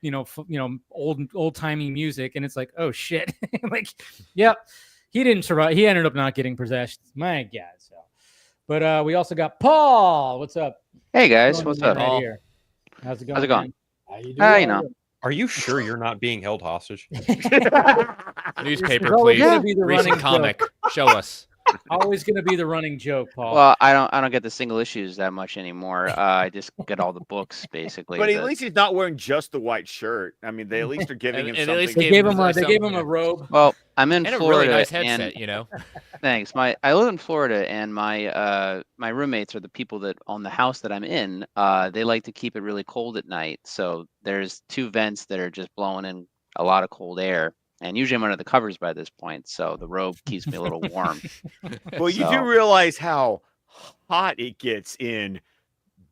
old timey music. And it's like, oh shit. Like, yep. He didn't survive. He ended up not getting possessed. My God. So. But we also got Paul. What's up? Hey guys, what's up? Right here. How's it going? How's it going? How you doing? Are you sure you're not being held hostage? Newspaper, please. Recent comic. Show us. Always going to be the running joke, Paul. Well, I don't get the single issues that much anymore. I just get all the books basically. But at least he's not wearing just the white shirt. I mean, they at least are giving him something. They gave him a robe. Well, I'm in and Florida, a really nice headset, Thanks. I live in Florida, and my roommates are the people that own the house that I'm in. They like to keep it really cold at night, so there's 2 vents that are just blowing in a lot of cold air. And usually I'm under the covers by this point, so the robe keeps me a little warm. Well, you do realize how hot it gets in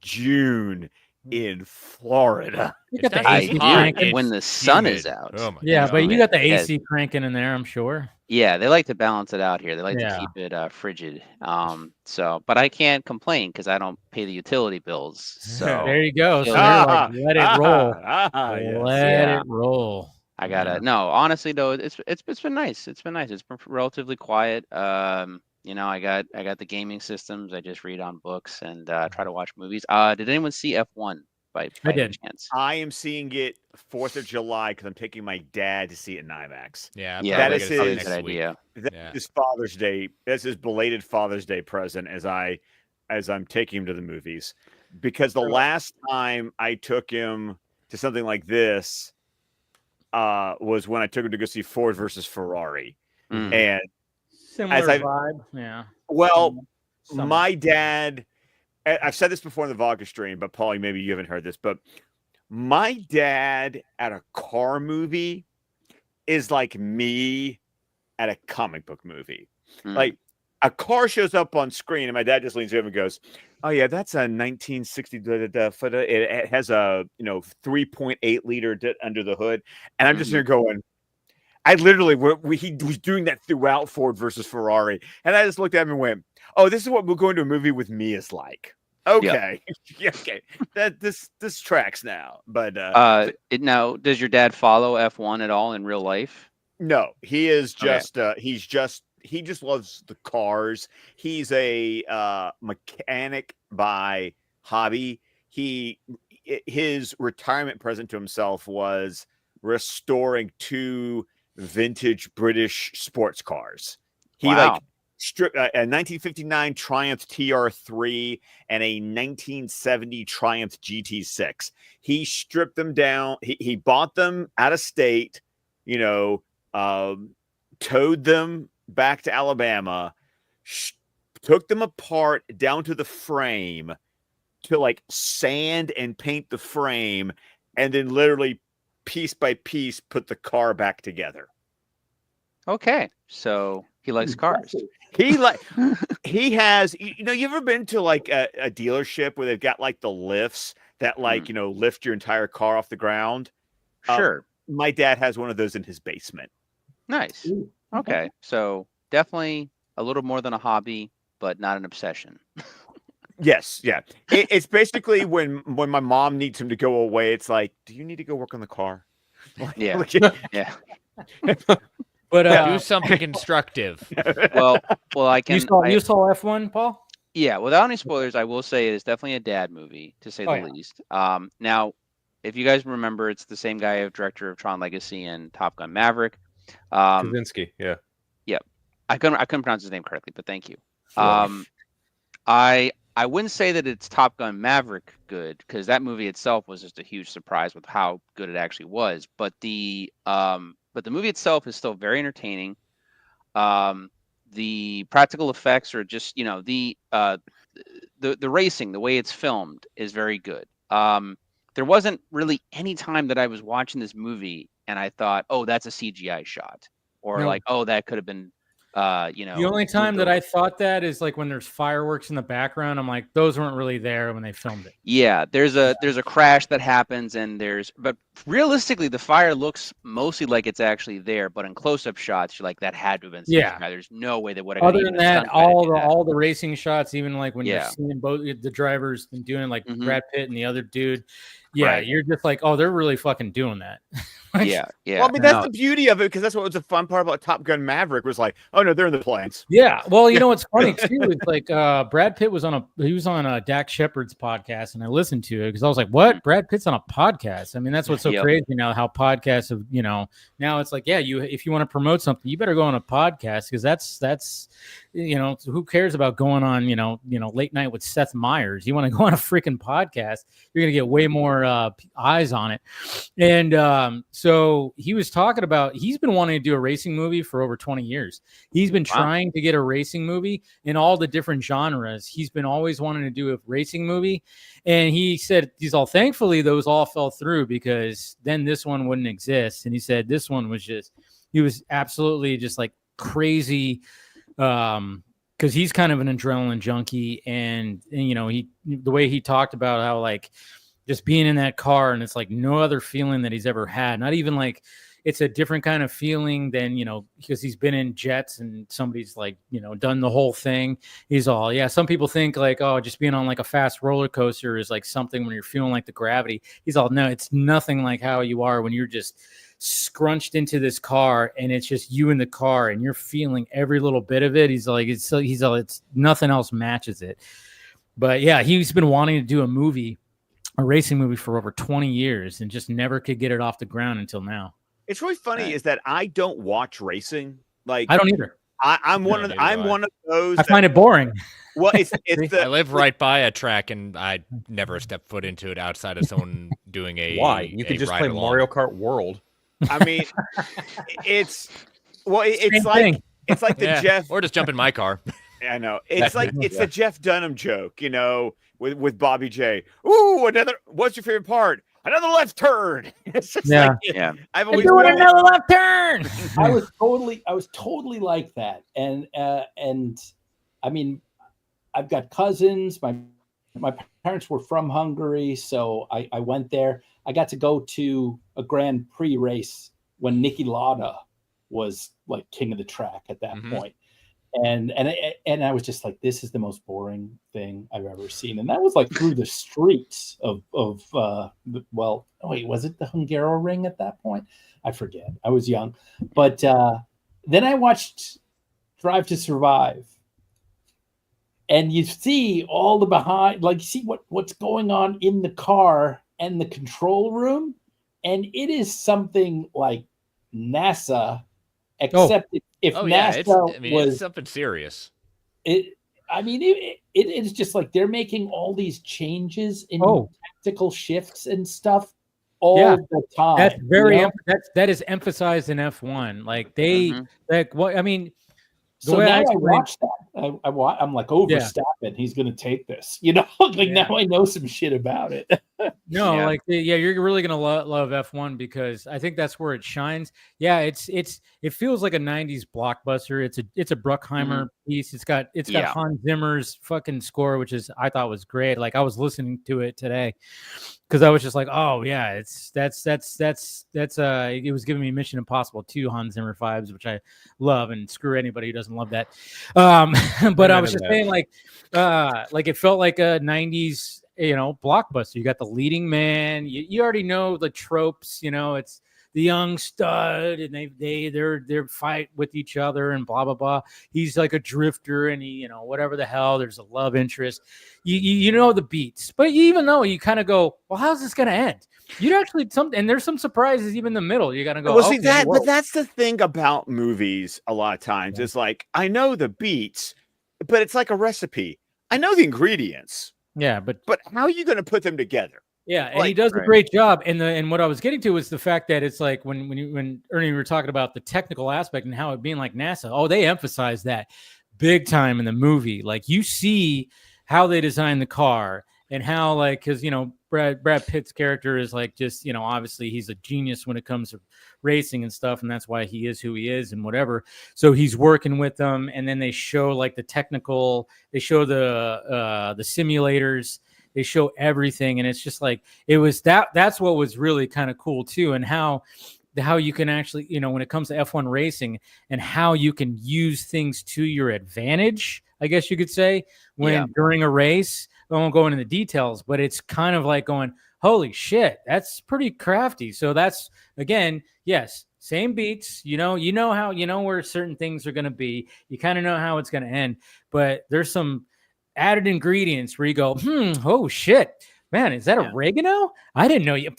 June in Florida. I do when the sun is out. Oh my God. But you got the Yeah. AC cranking in there, I'm sure. Yeah, they like to balance it out here. They like to keep it frigid. But I can't complain because I don't pay the utility bills. So there you go. So they're like, let it roll. Let it roll. I gotta no. Honestly though, it's been nice. It's been nice. It's been relatively quiet. I got the gaming systems. I just read on books and try to watch movies. Did anyone see F1 by any chance? I am seeing it 4th of July because I'm taking my dad to see it in IMAX. Yeah, that is his his idea. His Father's Day. That's his belated Father's Day present as I'm taking him to the movies. Because the last time I took him to something like this was when I took him to go see Ford versus Ferrari. And similar vibe. Yeah. Well, my dad I've said this before in the Vodka stream, but Paulie, maybe you haven't heard this, but my dad at a car movie is like me at a comic book movie. Like a car shows up on screen and my dad just leans over and goes, "Oh yeah, that's a 1960 it has a 3.8 liter under the hood." And I'm just here going, I literally he was doing that throughout Ford versus Ferrari. And I just looked at him and went, "Oh, this is what we're going to a movie with me is like." Okay. Yeah. Okay. That this tracks now. But now does your dad follow F1 at all in real life? no, he is just he just loves the cars. He's a mechanic by hobby. His retirement present to himself was restoring 2 vintage British sports cars. He stripped a 1959 Triumph TR3 and a 1970 Triumph GT6. He stripped them down. He bought them out of state, towed them back to Alabama, took them apart down to the frame to like sand and paint the frame, and then literally piece by piece put the car back together. Okay, so he likes cars. He has, you ever been to like a dealership where they've got like the lifts that like, lift your entire car off the ground? Sure. My dad has one of those in his basement. Nice. Okay, so definitely a little more than a hobby, but not an obsession. Yes, yeah. It's basically when my mom needs him to go away, it's like, do you need to go work on the car? Yeah. Yeah. But do something constructive. Well, I can. You saw F1, Paul? Yeah, without any spoilers, I will say it is definitely a dad movie, to say the least. Now, if you guys remember, it's the same guy, director of Tron Legacy and Top Gun Maverick. Kaczynski, yeah. Yep. I couldn't pronounce his name correctly, but thank you. Sure. I wouldn't say that it's Top Gun Maverick good, because that movie itself was just a huge surprise with how good it actually was. But the movie itself is still very entertaining. The practical effects are just, the racing, the way it's filmed is very good. There wasn't really any time that I was watching this movie and I thought, oh, that's a CGI shot, or like, oh, that could have been, The only time that I thought that is like when there's fireworks in the background. I'm like, those weren't really there when they filmed it. Yeah, there's a crash that happens, but realistically, the fire looks mostly like it's actually there. But in close-up shots, you're like, that had to have been CGI. Yeah. There's no way they would have. Other than that, all the racing shots, even like when Yeah. you're seeing both the drivers and doing like Brad Pitt and the other dude, Right. you're just like, oh, they're really fucking doing that. Yeah. Well, I mean, that's the beauty of it, because that's what was the fun part about Top Gun Maverick was like, oh no, they're in the planes. Yeah. Well, you know what's funny too is like Brad Pitt was on Dak Shepard's podcast, and I listened to it because I was like, what? Brad Pitt's on a podcast? I mean, that's what's so crazy now, how podcasts have, now it's like, yeah, if you want to promote something, you better go on a podcast, because that's who cares about going on, late night with Seth Meyers? You want to go on a freaking podcast, you're going to get way more eyes on it. And so he was talking about, he's been wanting to do a racing movie for over 20 years. He's been trying to get a racing movie in all the different genres. He's been always wanting to do a racing movie. And he said, thankfully those all fell through, because then this one wouldn't exist. And he said this one was he was absolutely just like crazy, because he's kind of an adrenaline junkie, and the way he talked about how like just being in that car, and it's like no other feeling that he's ever had. Not even like it's a different kind of feeling than, because he's been in jets and somebody's like, done the whole thing. He's all, yeah. Some people think like, oh, just being on like a fast roller coaster is like something when you're feeling like the gravity. He's all, no, it's nothing like how you are when you're just scrunched into this car and it's just you in the car and you're feeling every little bit of it. He's like, it's nothing else matches it. But yeah, he's been wanting to do a racing movie for over 20 years and just never could get it off the ground until now. It's really funny is that I don't watch racing. Like I don't either. I'm one of those. I find it boring. Well, I live right by a track and I never step foot into it outside of someone doing a. Why? You could just play along. Mario Kart World. I mean, it's like the Jeff, or just jump in my car. I know. It's like it's the Jeff Dunham joke, you know, with Bobby J. Ooh, what's your favorite part? Another left turn. It's just like I've always doing another left turn. I was totally like that. And I mean, I've got cousins. My parents were from Hungary, so I went there. I got to go to a Grand Prix race when Niki Lauda was like king of the track at that point. And I was just like, this is the most boring thing I've ever seen. And that was like through the streets of well, wait, was it the Hungaroring at that point? I forget. I was young. But then I watched Drive to Survive. And you see all the behind, like you see what's going on in the car and the control room. And it is something like NASA, except if NASA it's something serious. It is just like they're making all these changes in tactical shifts and stuff all the time. That's very that is emphasized in F1. Like they like what I mean. So now I watch that. I'm like, Verstappen, he's going to take this. You know, like now I know some shit about it. Like you're really gonna love F1 because I think that's where it shines. Yeah, it feels like a '90s blockbuster. It's a Bruckheimer piece. It's got Hans Zimmer's fucking score, which I thought was great. Like I was listening to it today because I was just like, oh yeah, it was giving me Mission Impossible 2 Hans Zimmer vibes, which I love, and screw anybody who doesn't love that. But I was just saying like it felt like a '90s blockbuster. You got the leading man. You already know the tropes. It's the young stud, and they fight with each other and blah blah blah. He's like a drifter, and he whatever the hell. There's a love interest. You know the beats, but even though you kind of go, well, how's this gonna end? You'd actually and there's some surprises even in the middle. You gotta go. Well, see that, but that's the thing about movies. A lot of times, it's like I know the beats, but it's like a recipe. I know the ingredients. Yeah, but how are you going to put them together? Yeah, and he does a great job. And what I was getting to was the fact that it's like when Ernie were talking about the technical aspect and how it being like NASA. Oh, they emphasize that big time in the movie. Like you see how they design the car and how because Brad Pitt's character is like just obviously he's a genius when it comes to racing and stuff, and that's why he is who he is and whatever. So he's working with them, and then they show like the technical. They show the simulators. They show everything, and it's just like it was that's what was really kind of cool too, and how you can actually when it comes to F1 racing and how you can use things to your advantage, I guess you could say, during a race. I won't go into the details, but it's kind of like going, holy shit, that's pretty crafty. So that's, again, yes, same beats, you know how, where certain things are going to be, you kind of know how it's going to end, but there's some added ingredients where you go, oh shit, man, is that oregano? I didn't know you.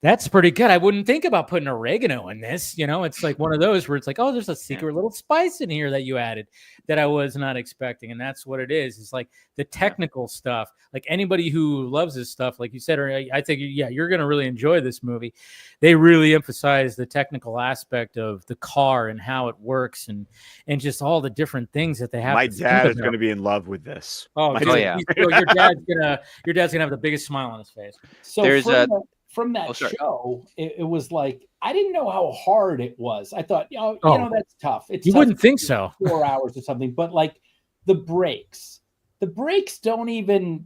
That's pretty good. I wouldn't think about putting oregano in this. It's like one of those where it's like, oh, there's a secret little spice in here that you added that I was not expecting. And that's what it is. It's like the technical stuff. Like anybody who loves this stuff, like you said, or I think, you're going to really enjoy this movie. They really emphasize the technical aspect of the car and how it works and just all the different things that they have. My dad is going to be in love with this. Oh yeah. Your dad's gonna have the biggest smile on his face. So from that show, it was like I didn't know how hard it was. I thought, that's tough. You wouldn't think so. 4 hours or something, but like the brakes don't even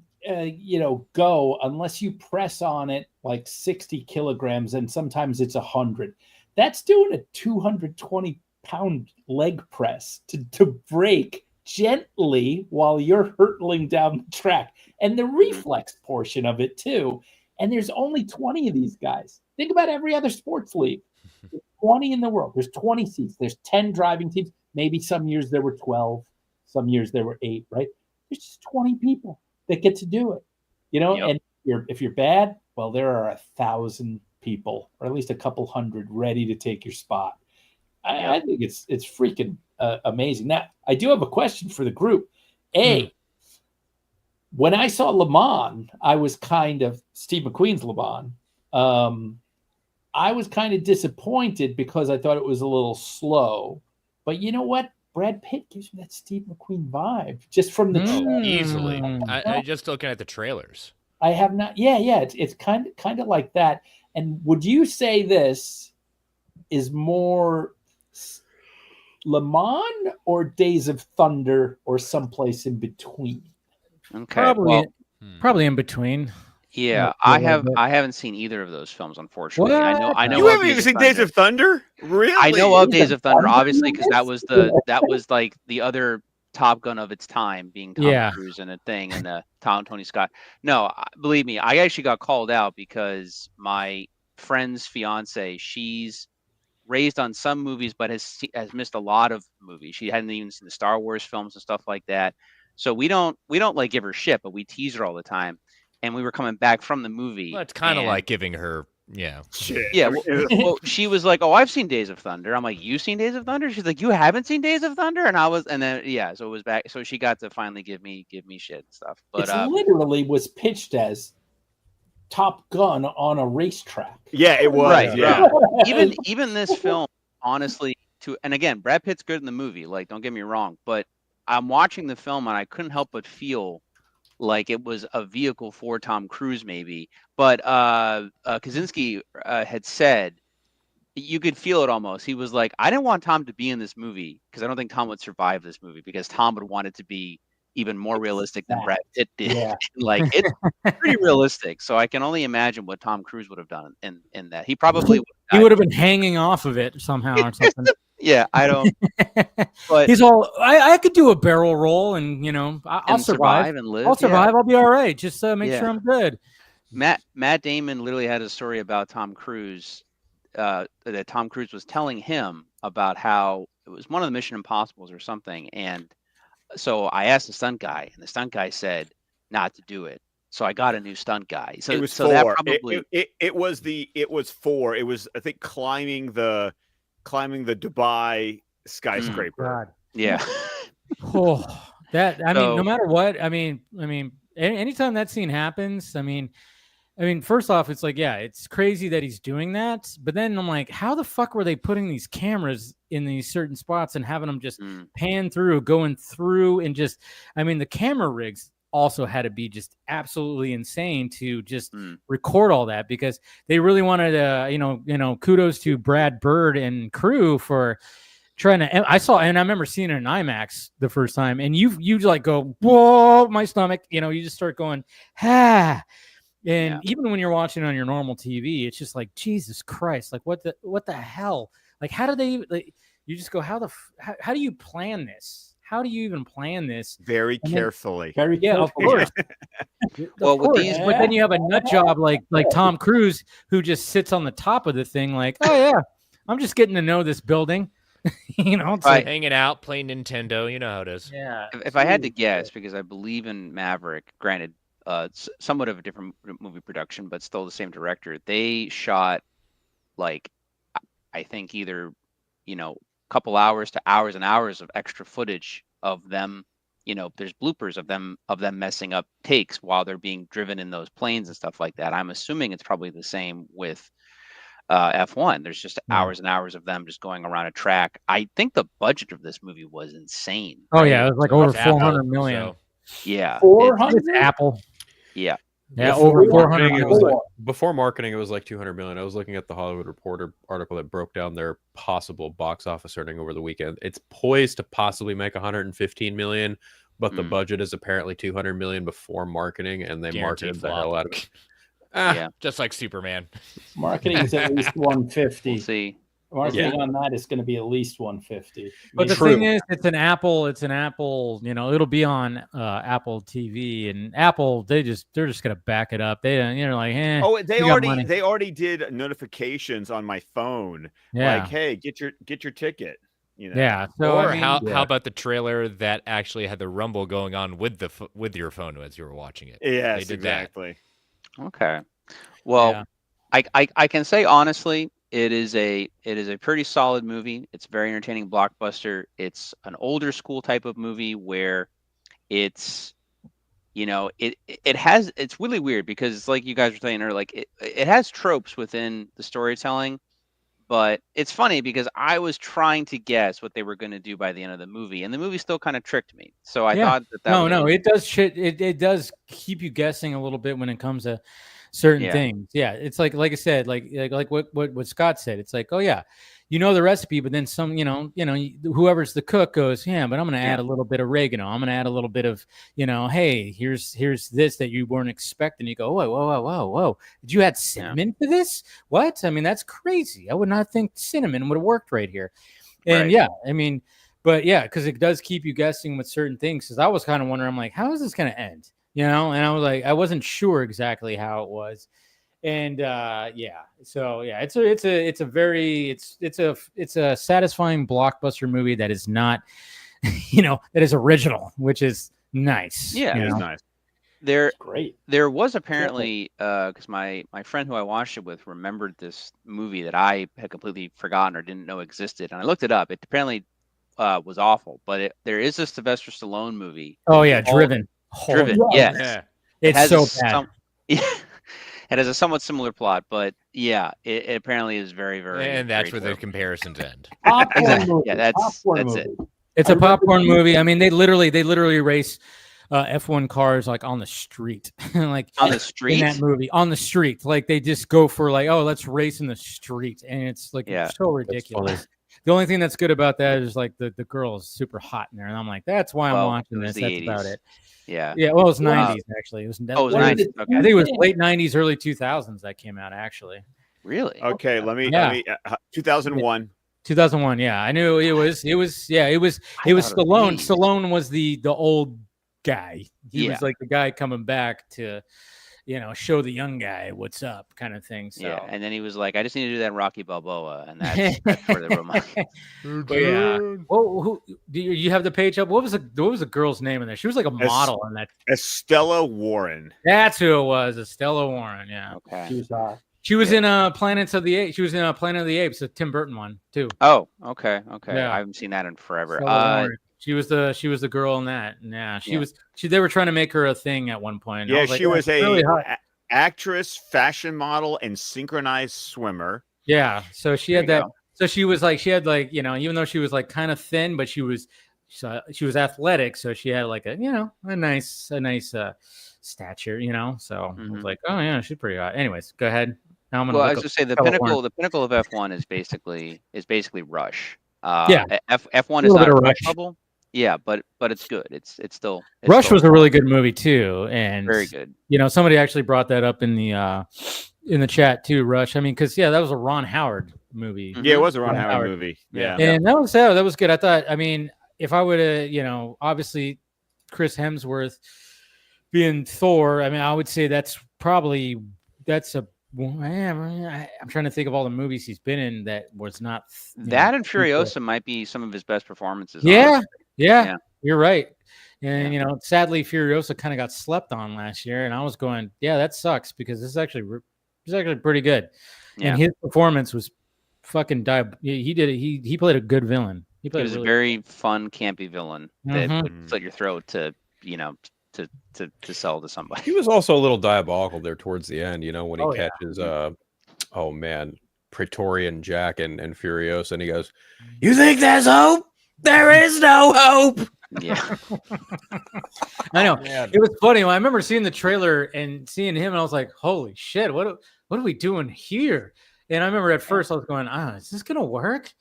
go unless you press on it like 60 kilograms, and sometimes it's 100. That's doing a 220-pound leg press to brake gently while you're hurtling down the track, and the reflex portion of it too. And there's only 20 of these guys. Think about every other sports league. There's 20 in the world. There's 20 seats. There's 10 driving teams. Maybe some years there were 12. Some years there were 8, right? There's just 20 people that get to do it. And if you're bad, well, there are 1,000 people, or at least a couple hundred, ready to take your spot. I think it's freaking amazing. Now, I do have a question for the group. When I saw Le Mans, I was kind of Steve McQueen's Le Mans. I was kind of disappointed because I thought it was a little slow. But you know what? Brad Pitt gives me that Steve McQueen vibe just from the Oh, easily. Mm. I just looking at the trailers. I have not. Yeah, it's kind of like that. And would you say this is more Le Mans or Days of Thunder or someplace in between? Okay. Probably, Well, probably in between. yeah, a little bit. I haven't seen either of those films, unfortunately. I know What? You of haven't even seen Days of Thunder? Really? I know of Days Days of of Thunder, Thunder, obviously, you because that missed? was like the other Top Gun of its time, being Tom Yeah. Cruise and a thing, and Tony Scott. No, believe me, I actually got called out because my friend's fiance, she's raised on some movies, but has missed a lot of movies. She hadn't even seen the Star Wars films and stuff like that. So we don't like give her shit, but we tease her all the time. And we were coming back from the movie. Well, it's kind of and- like giving her, Shit. yeah, well, she was like, "Oh, I've seen Days of Thunder." I'm like, "You seen Days of Thunder?" She's like, "You haven't seen Days of Thunder?" And then so it was back. So she got to finally give me shit and stuff. But It's literally was pitched as Top Gun on a racetrack. Yeah, it was. Right, Yeah. even this film, honestly, and again, Brad Pitt's good in the movie. Like, don't get me wrong, but I'm watching the film and I couldn't help but feel like it was a vehicle for Tom Cruise, maybe. But Kaczynski had said you could feel it almost. He was like, I didn't want Tom to be in this movie because I don't think Tom would survive this movie because Tom would want it to be even more realistic than Brad Pitt did. Yeah. Like, it's pretty realistic. So I can only imagine what Tom Cruise would have done in that. He probably He would have been hanging off of it somehow or something. Yeah, I don't. But He's all, I could do a barrel roll and, I'll and survive. and live. I'll survive. Yeah. I'll be all right. Just make Yeah. sure I'm good. Matt Damon literally had a story about Tom Cruise that Tom Cruise was telling him about how it was one of the Mission Impossibles or something. And so I asked the stunt guy, and the stunt guy said not to do it. So I got a new stunt guy. So It was so four. that probably It was four. It was, I think, climbing the Dubai skyscraper. God. yeah. Oh, that, I mean, no So- matter what, I mean, anytime that scene happens, I mean, first off, it's like, yeah, it's crazy that he's doing that. But then I'm like, how the fuck were they putting these cameras in these certain spots and having them just pan through, going through, and just, the camera rigs also had to be just absolutely insane to just record all that, because they really wanted to, kudos to Brad Bird and crew for trying to. I remember seeing it in IMAX the first time, and you like go, whoa, my stomach, you just start going, ah. And even when you're watching on your normal TV, it's just like, Jesus Christ, like what the hell? Like, how do they, like, you just go, how do you plan this? How do you even plan this? Very carefully. Very Yeah, of carefully. course. Well, Of with course. these- But then you have a nut job like Tom Cruise, who just sits on the top of the thing, like, oh yeah, I'm just getting to know this building. It's Right. like, hanging out, playing Nintendo. You know how it is. yeah. If I had to guess, because I believe in Maverick, granted, it's somewhat of a different movie production, but still the same director. They shot, like, I think either, a couple hours to hours and hours of extra footage of them. There's bloopers of them messing up takes while they're being driven in those planes and stuff like that. I'm assuming it's probably the same with F1. There's just hours and hours of them just going around a track. I think the budget of this movie was insane. Oh yeah, it was like over It's Apple, 400 million. so- Yeah. 400? It's Apple. Yeah. Yeah, Before over 400 marketing, it was million. like, before marketing, it was like 200 million. I was looking at the Hollywood Reporter article that broke down their possible box office earning over the weekend. It's poised to possibly make 115 million, but the budget is apparently 200 million before marketing, and they Guaranteed marketed the flop. hell out of it. Yeah. Just like Superman. Marketing is at least 150. We'll see. Marketing on that is going to be at least 150. But the True. thing is, it's an Apple. It'll be on Apple TV, and Apple, they're just gonna back it up. They don't, like, Oh, they you got money. already did notifications on my phone. Yeah. Like, hey, get your ticket. Yeah. So Or I mean, how about the trailer that actually had the rumble going on with with your phone as you were watching it? Yes, They did that. exactly. Okay. Well, Yeah. I can say honestly, it is a pretty solid movie. It's a very entertaining blockbuster. It's an older school type of movie where it's it's really weird because it's like you guys were saying earlier, like it has tropes within the storytelling, But it's funny because I was trying to guess what they were going to do by the end of the movie, and the movie still kind of tricked me. So I thought that No, it does shit. It does keep you guessing a little bit when it comes to certain things. Yeah, it's like I said, like what Scott said. It's like, oh yeah, you know the recipe, but then some, whoever's the cook goes, yeah, but I'm going to add a little bit of oregano. I'm going to add a little bit of, hey, here's this that you weren't expecting. You go, whoa. Did you add cinnamon to this? What? I mean, that's crazy. I would not think cinnamon would have worked right here. And but yeah, because it does keep you guessing with certain things. Because I was kind of wondering, I'm like, how is this going to end? And I was like, I wasn't sure exactly how it was. And it's a satisfying blockbuster movie that is not, that is original, which is nice. Yeah, it's nice. Great. There was apparently because my friend who I watched it with remembered this movie that I had completely forgotten or didn't know existed, and I looked it up. It apparently was awful, but there is a Sylvester Stallone movie. Oh yeah, Driven. Driven, yes. Yeah. It's so bad. It has a somewhat similar plot, but yeah, it apparently is very, very. And that's very where the comparisons end. Popcorn movie. Yeah, that's it. It's a popcorn movie. I mean, they literally race F1 cars like on the street, like on the street in that movie on the street. Like they just go for like, oh, let's race in the street, and it's like so ridiculous. The only thing that's good about that is like the girl is super hot in there, and I'm like, that's why I'm watching this. That's 80s. About it. Yeah. Well, it was 90s actually. It was 90s. Okay. I think it was late 90s, early 2000s that came out actually. Really? Okay, let me 2001. 2001. Yeah, I knew it was Stallone. Stallone was the old guy. He was like the guy coming back to, show the young guy what's up, kind of thing. So yeah, and then he was like, I just need to do that in Rocky Balboa, and that's where the romance. Well, who do you have the page up? What was the girl's name in there? She was like a model in that. Estella Warren. That's who it was. Estella Warren. Yeah. Okay. She was in Planets of the Apes. She was in Planet of the Apes, the Tim Burton one too. Oh, okay. Yeah. I haven't seen that in forever. She was the girl in that. Yeah, they were trying to make her a thing at one point. Yeah, she was a actress, fashion model, and synchronized swimmer. Yeah, so she had that. So she was like, even though she was like kind of thin, but she was athletic. So she had like a nice stature. So I was like, oh yeah, she's pretty hot. Anyways, go ahead. Now I'm gonna. Well, I was just say the pinnacle of F1 is basically Rush. F1 is not a Rush level. Yeah, but it's good. It's still Rush was a really good movie too, and very good. Somebody actually brought that up in the chat too. Rush. I mean, because that was a Ron Howard movie. Yeah, it was a Ron Howard movie. Yeah, and that was good. I thought. I mean, if I would have, obviously, Chris Hemsworth being Thor. I mean, I would say that's a. I'm trying to think of all the movies he's been in that was not that, and Furiosa might be some of his best performances. Yeah, you're right. And sadly, Furiosa kind of got slept on last year, and I was going, yeah, that sucks because this is actually pretty good. Yeah. And his performance was fucking He did it. He played a good villain. He was a very fun, campy villain that would slit your throat to to sell to somebody. He was also a little diabolical there towards the end, when he catches Praetorian Jack and Furiosa, and he goes, "You think there's hope? There is no hope." Yeah. I know. It was funny. I remember seeing the trailer and seeing him, and I was like, holy shit, what are we doing here? And I remember at first I was going, is this gonna work?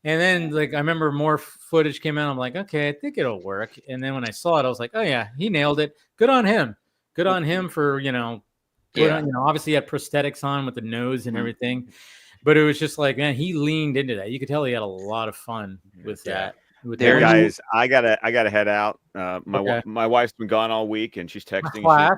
And then I remember more footage came out. I'm like, okay, I think it'll work. And then when I saw it, I was like, oh yeah, he nailed it. Good on him. Good on him for obviously he had prosthetics on with the nose and everything. But it was just like, man, he leaned into that. You could tell he had a lot of fun with that. There, guys, I gotta head out. My wife's been gone all week, and she's texting,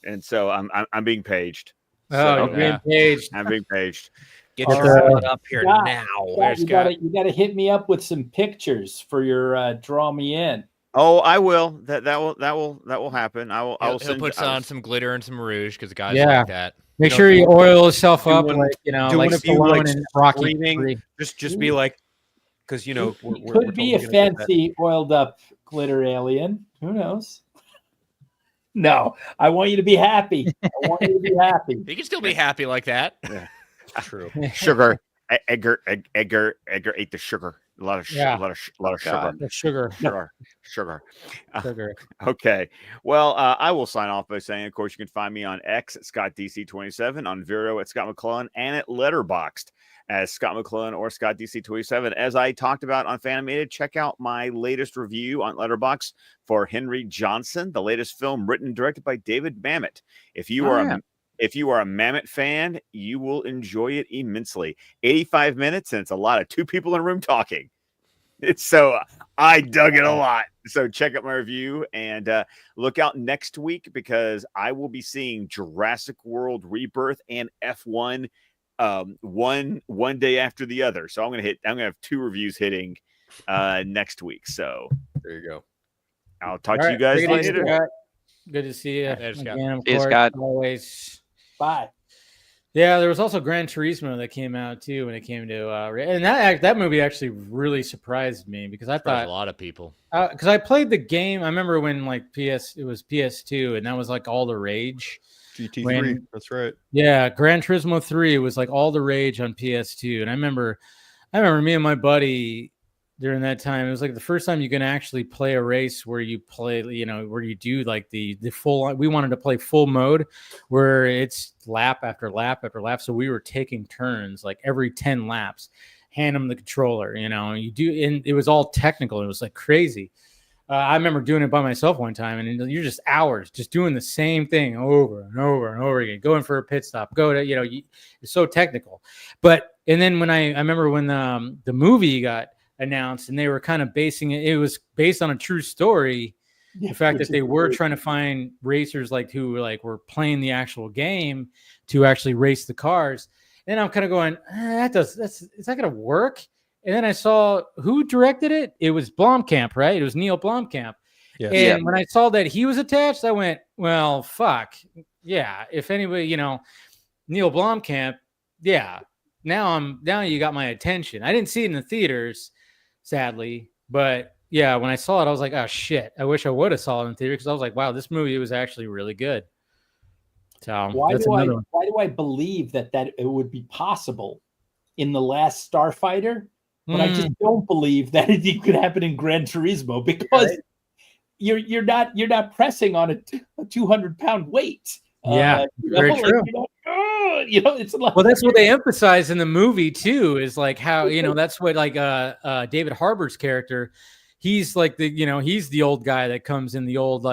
and so I'm being paged. You're being paged. I'm being paged. Get your butt up here now. You gotta hit me up with some pictures for your draw me in. Oh, I will. That will happen. He'll put on some glitter and some rouge because guys like that. Make sure you oil yourself up, like Stallone and Rocky. Just be like, because could be a fancy oiled up glitter alien. Who knows? No, I want you to be happy. I want you to be happy. You can still be happy like that. Yeah, true. Sugar Edgar ate the sugar. A lot of Yeah. a lot of sugar. God. The sugar. Sugar. Sugar. Okay. Well, I will sign off by saying, of course, you can find me on X at ScottDC27, on Vero at Scott McClellan, and at Letterboxd as Scott McClellan or ScottDC27. As I talked about on Fanimated, check out my latest review on Letterboxd for Henry Johnson, the latest film written and directed by David Mamet. If you are a Mamet fan, you will enjoy it immensely. 85 minutes, and it's a lot of two people in a room talking. So I dug it a lot. So check out my review and look out next week because I will be seeing Jurassic World Rebirth and F1 one day after the other. So I'm gonna have two reviews hitting next week. So There you go. I'll talk to you guys later. Good to see you. There's Scott. Again, of See you, course, Scott. always. Bye. Yeah, there was also Gran Turismo that came out too when it came to, and that movie actually really surprised me because I Surprised thought a lot of people. because I played the game. I remember when like it was PS2, and that was like all the rage. GT3, that's right. Yeah, Gran Turismo 3 was like all the rage on PS2, and I remember me and my buddy during that time. It was like the first time you can actually play a race where you play, where you do like the full. We wanted to play full mode, where it's lap after lap after lap. So we were taking turns, like every 10 laps, hand them the controller. You do, and it was all technical. It was like crazy. I remember doing it by myself one time, and you're just hours just doing the same thing over and over and over again, going for a pit stop, it's so technical. And then when I remember when the movie got announced and they were kind of basing it was based on a true story. Yeah, the fact that they were trying to find racers who were playing the actual game to actually race the cars. And I'm kind of going, is that going to work? And then I saw who directed it. It was Blomkamp, right? It was Neil Blomkamp. Yes. And when I saw that he was attached, I went, well, fuck. Yeah. If anybody, Neil Blomkamp, yeah. Now you got my attention. I didn't see it in the theaters, sadly. But yeah, when I saw it, I was like, oh shit. I wish I would have saw it in the theater because I was like, wow, this movie was actually really good. So why do I believe that it would be possible in The Last Starfighter? But I just don't believe that it could happen in Gran Turismo because you're not pressing on a 200-pound weight. Yeah, very true. It's like, well, that's what they emphasize in the movie too. Is like how that's what David Harbour's character. He's like he's the old guy that comes in, the old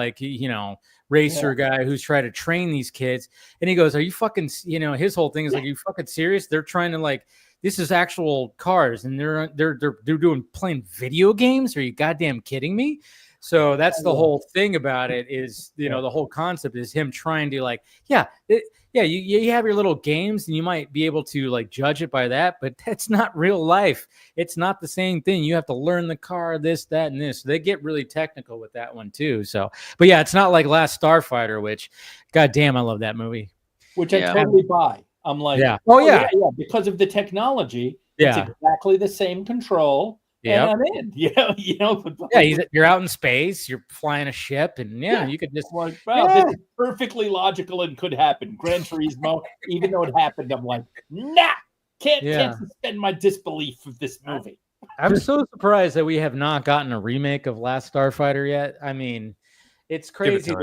racer guy who's trying to train these kids, and he goes, "Are you fucking?" His whole thing is like, "Are you fucking serious? They're trying to this is actual cars, and they're playing video games. Are you goddamn kidding me?" So that's the whole thing about it is, the whole concept is him trying to you have your little games and you might be able to judge it by that, but that's not real life. It's not the same thing. You have to learn the car, this, that, and this. So they get really technical with that one too. So, but yeah, it's not like Last Starfighter, which goddamn, I love that movie. Which I totally buy. I'm like, yeah, because of the technology, it's exactly the same control. Yeah, I'm in. You're out in space. You're flying a ship, and you could just this is perfectly logical and could happen. Gran Turismo, even though it happened, I'm like, nah, can't suspend my disbelief of this movie. I'm so surprised that we have not gotten a remake of Last Starfighter yet. I mean, it's crazy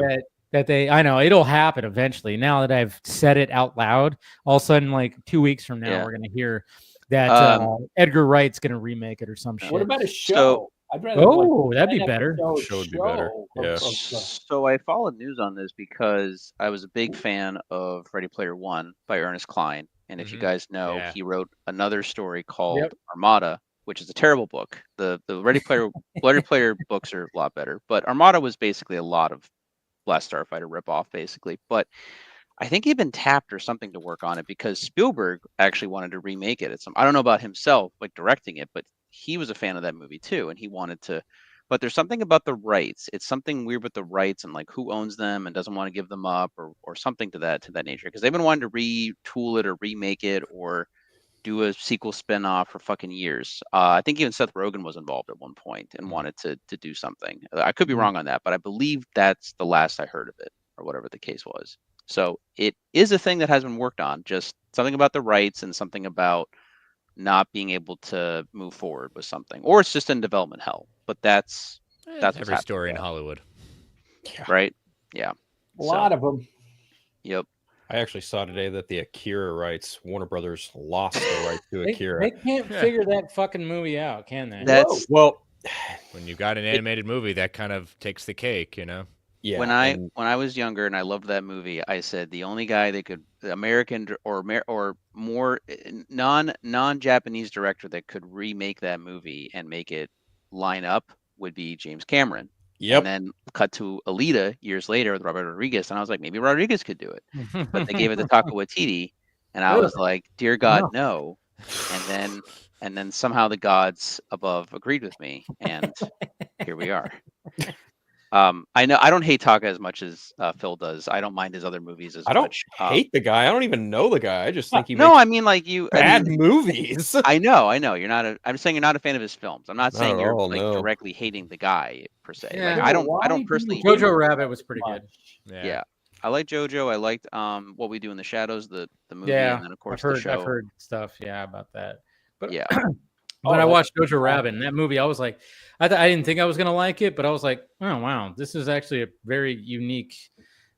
that they. I know it'll happen eventually. Now that I've said it out loud, all of a sudden, 2 weeks from now, we're gonna hear that Edgar Wright's going to remake it or some shit. What about a show? I'd rather that'd be better. Show would be better. Yeah. So I followed news on this because I was a big fan of Ready Player One by Ernest Cline. And if you guys know, he wrote another story called Armada, which is a terrible book. The Ready Player books are a lot better. But Armada was basically a lot of Last Starfighter ripoff, basically. But I think he'd been tapped or something to work on it because Spielberg actually wanted to remake it. I don't know about himself, directing it, but he was a fan of that movie too, and he wanted to. But there's something about the rights. It's something weird with the rights and who owns them and doesn't want to give them up or something to that nature. Because they've been wanting to retool it or remake it or do a sequel spinoff for fucking years. I think even Seth Rogen was involved at one point and wanted to do something. I could be wrong on that, but I believe that's the last I heard of it or whatever the case was. So it is a thing that has been worked on, just something about the rights and something about not being able to move forward with something, or it's just in development hell. But that's what's every story in happening, Hollywood. right? Yeah, A lot of them. Yep. I actually saw today that the Akira rights, Warner Brothers lost the rights to Akira. They can't figure that fucking movie out, can they? That's Well, When you've got an animated movie, that kind of takes the cake, you know. yeah. when I was younger and I loved that movie. I said the only guy that could American or more non-Japanese director that could remake that movie and make it line up would be James Cameron. Yep. And then cut to Alita years later with Robert Rodriguez, and I was like, maybe Rodriguez could do it. But they gave it to Taika Waititi, and I was like, dear God, no. And then somehow the gods above agreed with me, and here we are. I know I don't hate Taika as much as Phil does. I don't mind his other movies as I don't much. hate the guy. I don't even know the guy. I just think he No, makes I mean like you. bad movies. I know. You're not. I'm saying you're not a fan of his films. I'm not Not saying at you're all, like no. directly hating the guy per se. Yeah. Like, I don't personally. Jojo Rabbit was pretty good. Yeah. I like JoJo. I liked What We Do in the Shadows, the movie, Yeah, and then of course I've the show. heard stuff, about that. But Yeah. when I watched Jojo Rabbit and that movie, I was like, I didn't think I was gonna like it, but I was like, oh wow, this is actually a very unique.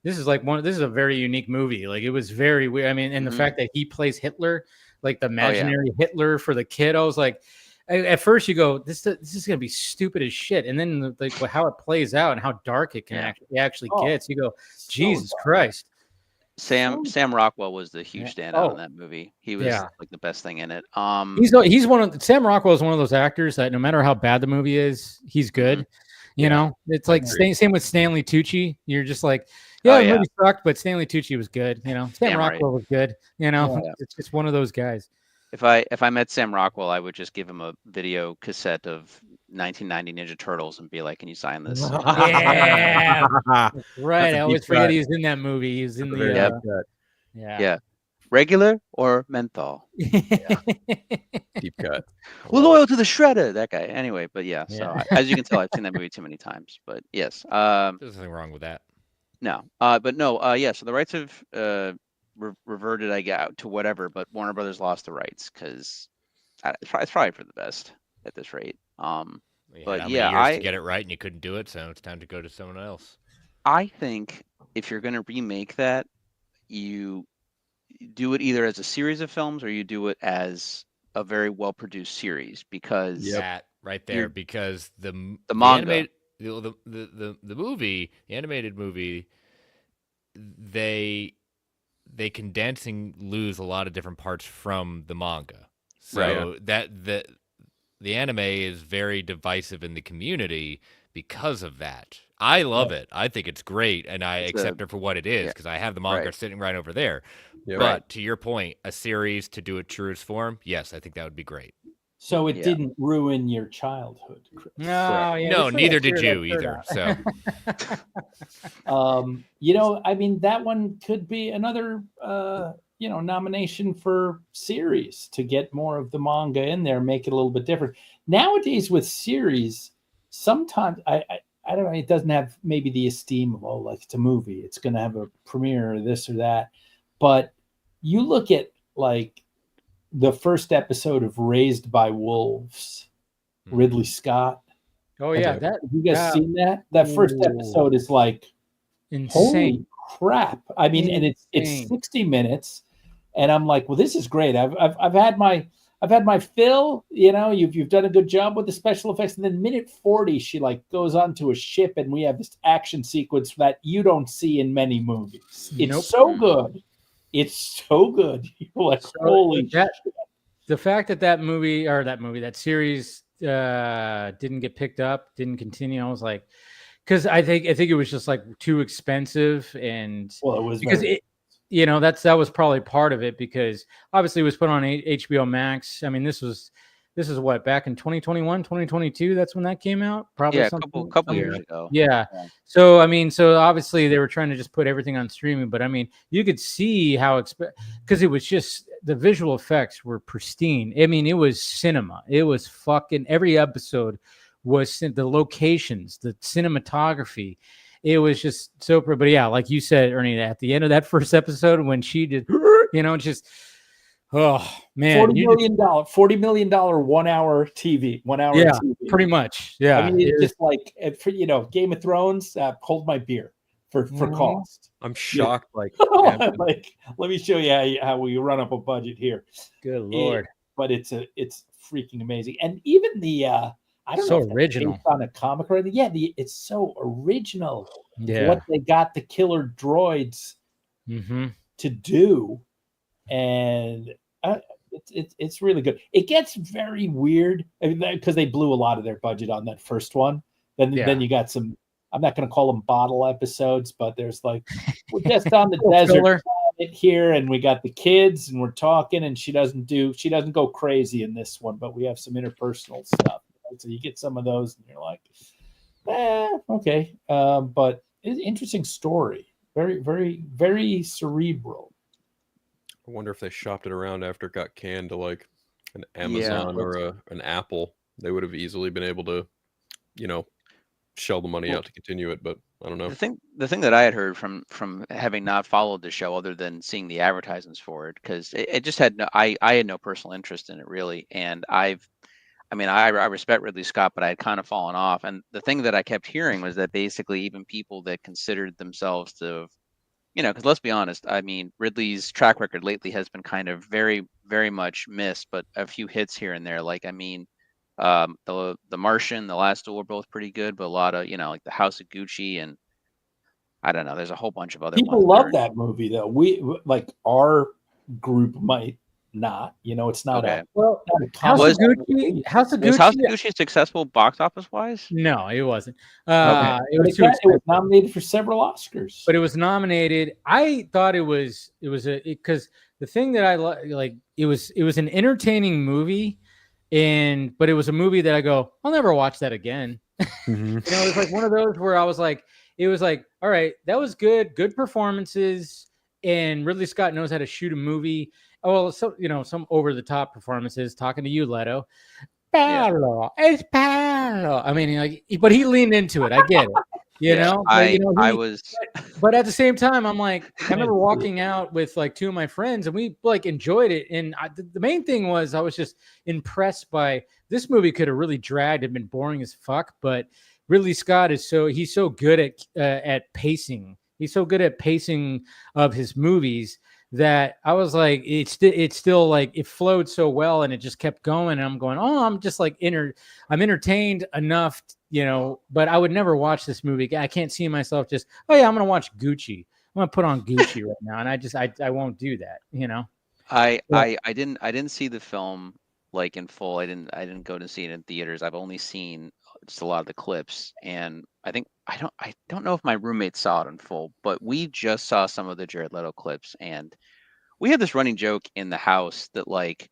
This is a very unique movie. Like it was very weird. I mean, and the fact that he plays Hitler, like the imaginary Hitler for the kid, I was like, at first you go, this is gonna be stupid as shit, and then like how it plays out and how dark it can actually gets, you go, Jesus Christ. Sam Rockwell was the huge standout in that movie. He was like the best thing in it. He's Sam Rockwell is one of those actors that no matter how bad the movie is, he's good. You know, it's like same with Stanley Tucci. You're just like, the movie sucked, but Stanley Tucci was good. You know, Sam Rockwell was good. You know, it's just one of those guys. If I met Sam Rockwell, I would just give him a video cassette of 1990 Ninja Turtles and be like, "Can you sign this?" Yeah, right. I always forget he was in that movie. He was in the regular or menthol. Deep cut. We're loyal to the shredder. That guy. Anyway, but so as you can tell, I've seen that movie too many times. But yes, there's nothing wrong with that. No, so the rights have reverted, I guess, to whatever, but Warner Brothers lost the rights because it's probably for the best at this rate. But years to get it right, and you couldn't do it, so it's time to go to someone else. I think if you're going to remake that, you do it either as a series of films or you do it as a very well produced series, because that right there, because the manga, the movie, the animated movie, they condense and lose a lot of different parts from the manga. So that the anime is very divisive in the community because of that. I love it. I think it's great, and I accept it for what it is because I have the manga sitting right over there. But to your point, a series to do it truest form, yes, I think that would be great. So it didn't ruin your childhood, Chris. No, neither did you either. So, I mean, that one could be another, nomination for series to get more of the manga in there, make it a little bit different. Nowadays with series, sometimes I don't know, it doesn't have maybe the esteem of, like it's a movie, it's going to have a premiere or this or that. But you look at like the first episode of Raised by Wolves, Ridley Scott. Oh yeah, have you guys seen that? That first episode is like insane. Holy crap! I mean, and it's 60 minutes, and I'm like, well, this is great. I've had my fill. You know, you've done a good job with the special effects, and then minute 40, she like goes onto a ship, and we have this action sequence that you don't see in many movies. It's so good. It's so good. You're like, holy shit. The fact that that series didn't get picked up, didn't continue, I was like, because I think it was just like too expensive, and it was because that was probably part of it, because obviously it was put on HBO Max. I mean, this is what, back in 2021, 2022, that's when that came out, probably a couple years ago. So obviously they were trying to just put everything on streaming, but I mean, you could see how because it was just, the visual effects were pristine. I mean, it was cinema. It was fucking, every episode was the locations, the cinematography. It was just so, but yeah, like you said, Ernie, at the end of that first episode when she did, just Oh man, $40 million 1 hour TV, 1 hour. Yeah, TV. pretty much. Yeah, I mean, it's just like for Game of Thrones. Hold my beer for cost. I'm shocked. Like, like, let me show you how we run up a budget here. Good Lord. But it's freaking amazing, and even the I don't so know if original based on a comic or anything. Yeah, it's so original. Yeah, what they got the killer droids to do, and it's really good. It gets very weird because they blew a lot of their budget on that first one. Then you got some. I'm not going to call them bottle episodes, but there's like we're just on the desert here, and we got the kids, and we're talking, and she doesn't go crazy in this one, but we have some interpersonal stuff. So you get some of those, and you're like, okay, but it's an interesting story. Very, very, very cerebral. I wonder if they shopped it around after it got canned to like an Amazon or an Apple. They would have easily been able to, shell the money out to continue it, but I don't know. The thing that I had heard from having not followed the show other than seeing the advertisements for it, because it just had I had no personal interest in it really, and I respect Ridley Scott, but I had kind of fallen off. And the thing that I kept hearing was that basically even people that considered themselves to, because let's be honest, I mean, Ridley's track record lately has been kind of very, very much missed, but a few hits here and there. Like, I mean, the Martian, The Last Duel were both pretty good, but a lot of, like The House of Gucci, and I don't know, there's a whole bunch of other people love that movie though. We like our group might not, it's not okay. House of Gucci. Was House of Gucci successful box office wise? No, it wasn't. Okay. It was nominated for several Oscars, but it was nominated. I thought it was because the thing that I like it was an entertaining movie, but it was a movie that I go, I'll never watch that again. It was like one of those where I was like, it was like, all right, that was good performances, and Ridley Scott knows how to shoot a movie. Oh, well, so some over the top performances. Talking to you, Leto. Paolo, it's Paolo. I mean, but he leaned into it. I get it. But at the same time, I'm like, I remember walking out with like two of my friends, and we like enjoyed it. And the main thing was I was just impressed by this movie. Could have really dragged and been boring as fuck, but Ridley Scott he's so good at pacing. He's so good at pacing of his movies that I was like, it's still like it flowed so well, and it just kept going. And I'm going, I'm just like I'm entertained enough, but I would never watch this movie. I can't see myself just, I'm gonna watch Gucci. I'm gonna put on Gucci right now, and I won't do that. I didn't see the film like in full. I didn't go to see it in theaters. I've only seen just a lot of the clips, and I don't know if my roommate saw it in full, but we just saw some of the Jared Leto clips, and we had this running joke in the house that like,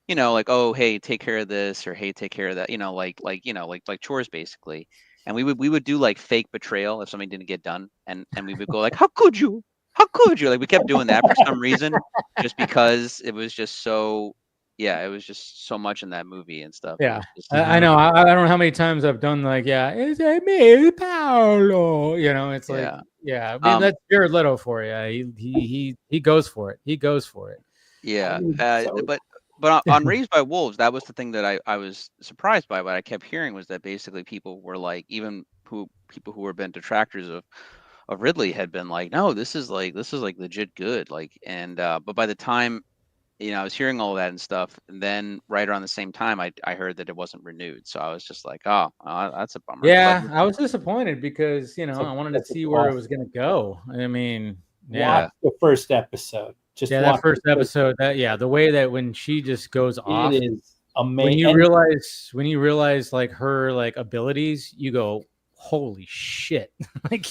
oh, hey, take care of this, or hey, take care of that, like chores basically. And we would do like fake betrayal if something didn't get done, and we would go like, how could you? Like we kept doing that for some reason, just because it was just so. Yeah, it was just so much in that movie and stuff. Yeah, I know. I don't know how many times I've done like, it's me, Paolo. It's like, I mean, that's Jared Leto for you. He goes for it. He goes for it. Yeah, but on Raised by Wolves, that was the thing that I was surprised by. What I kept hearing was that basically people were like, even people who were been detractors of Ridley had been like, no, this is like legit good. Like, and but by the time. I was hearing all of that and stuff, and then right around the same time, I heard that it wasn't renewed. So I was just like, oh, that's a bummer. Yeah, I was disappointed because I wanted to see where it was going to go. I mean, watch the first episode. That first episode. The way that when she just goes off, it is amazing. When you realize like her like abilities, you go, holy shit! Like.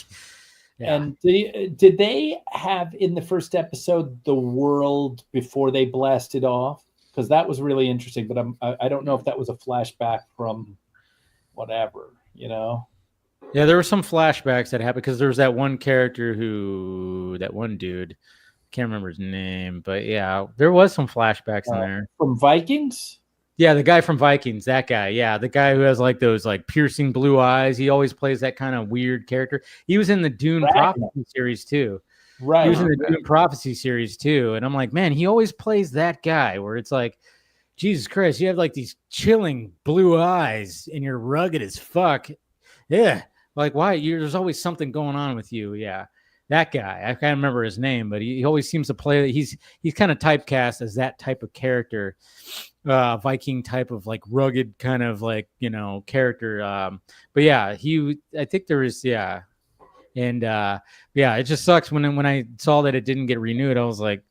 Yeah. And did they have in the first episode the world before they blasted off? Because that was really interesting, but I don't know if that was a flashback from whatever, Yeah, there were some flashbacks that happened because there was that one character that one dude, can't remember his name, but yeah, there was some flashbacks in there. From Vikings? Yeah, the guy from Vikings, that guy. Yeah, the guy who has like those like piercing blue eyes. He always plays that kind of weird character. He was in the Dune Prophecy series too. Right. He was in the Okay. Dune Prophecy series too, and I'm like, man, he always plays that guy where it's like, Jesus Christ, you have like these chilling blue eyes and you're rugged as fuck. Yeah, like why? There's always something going on with you. Yeah, that guy. I can't remember his name, but he always seems to play. He's kind of typecast as that type of character, Viking type of like rugged kind of like character. But yeah, I think there is and yeah, it just sucks when I saw that it didn't get renewed. I was like,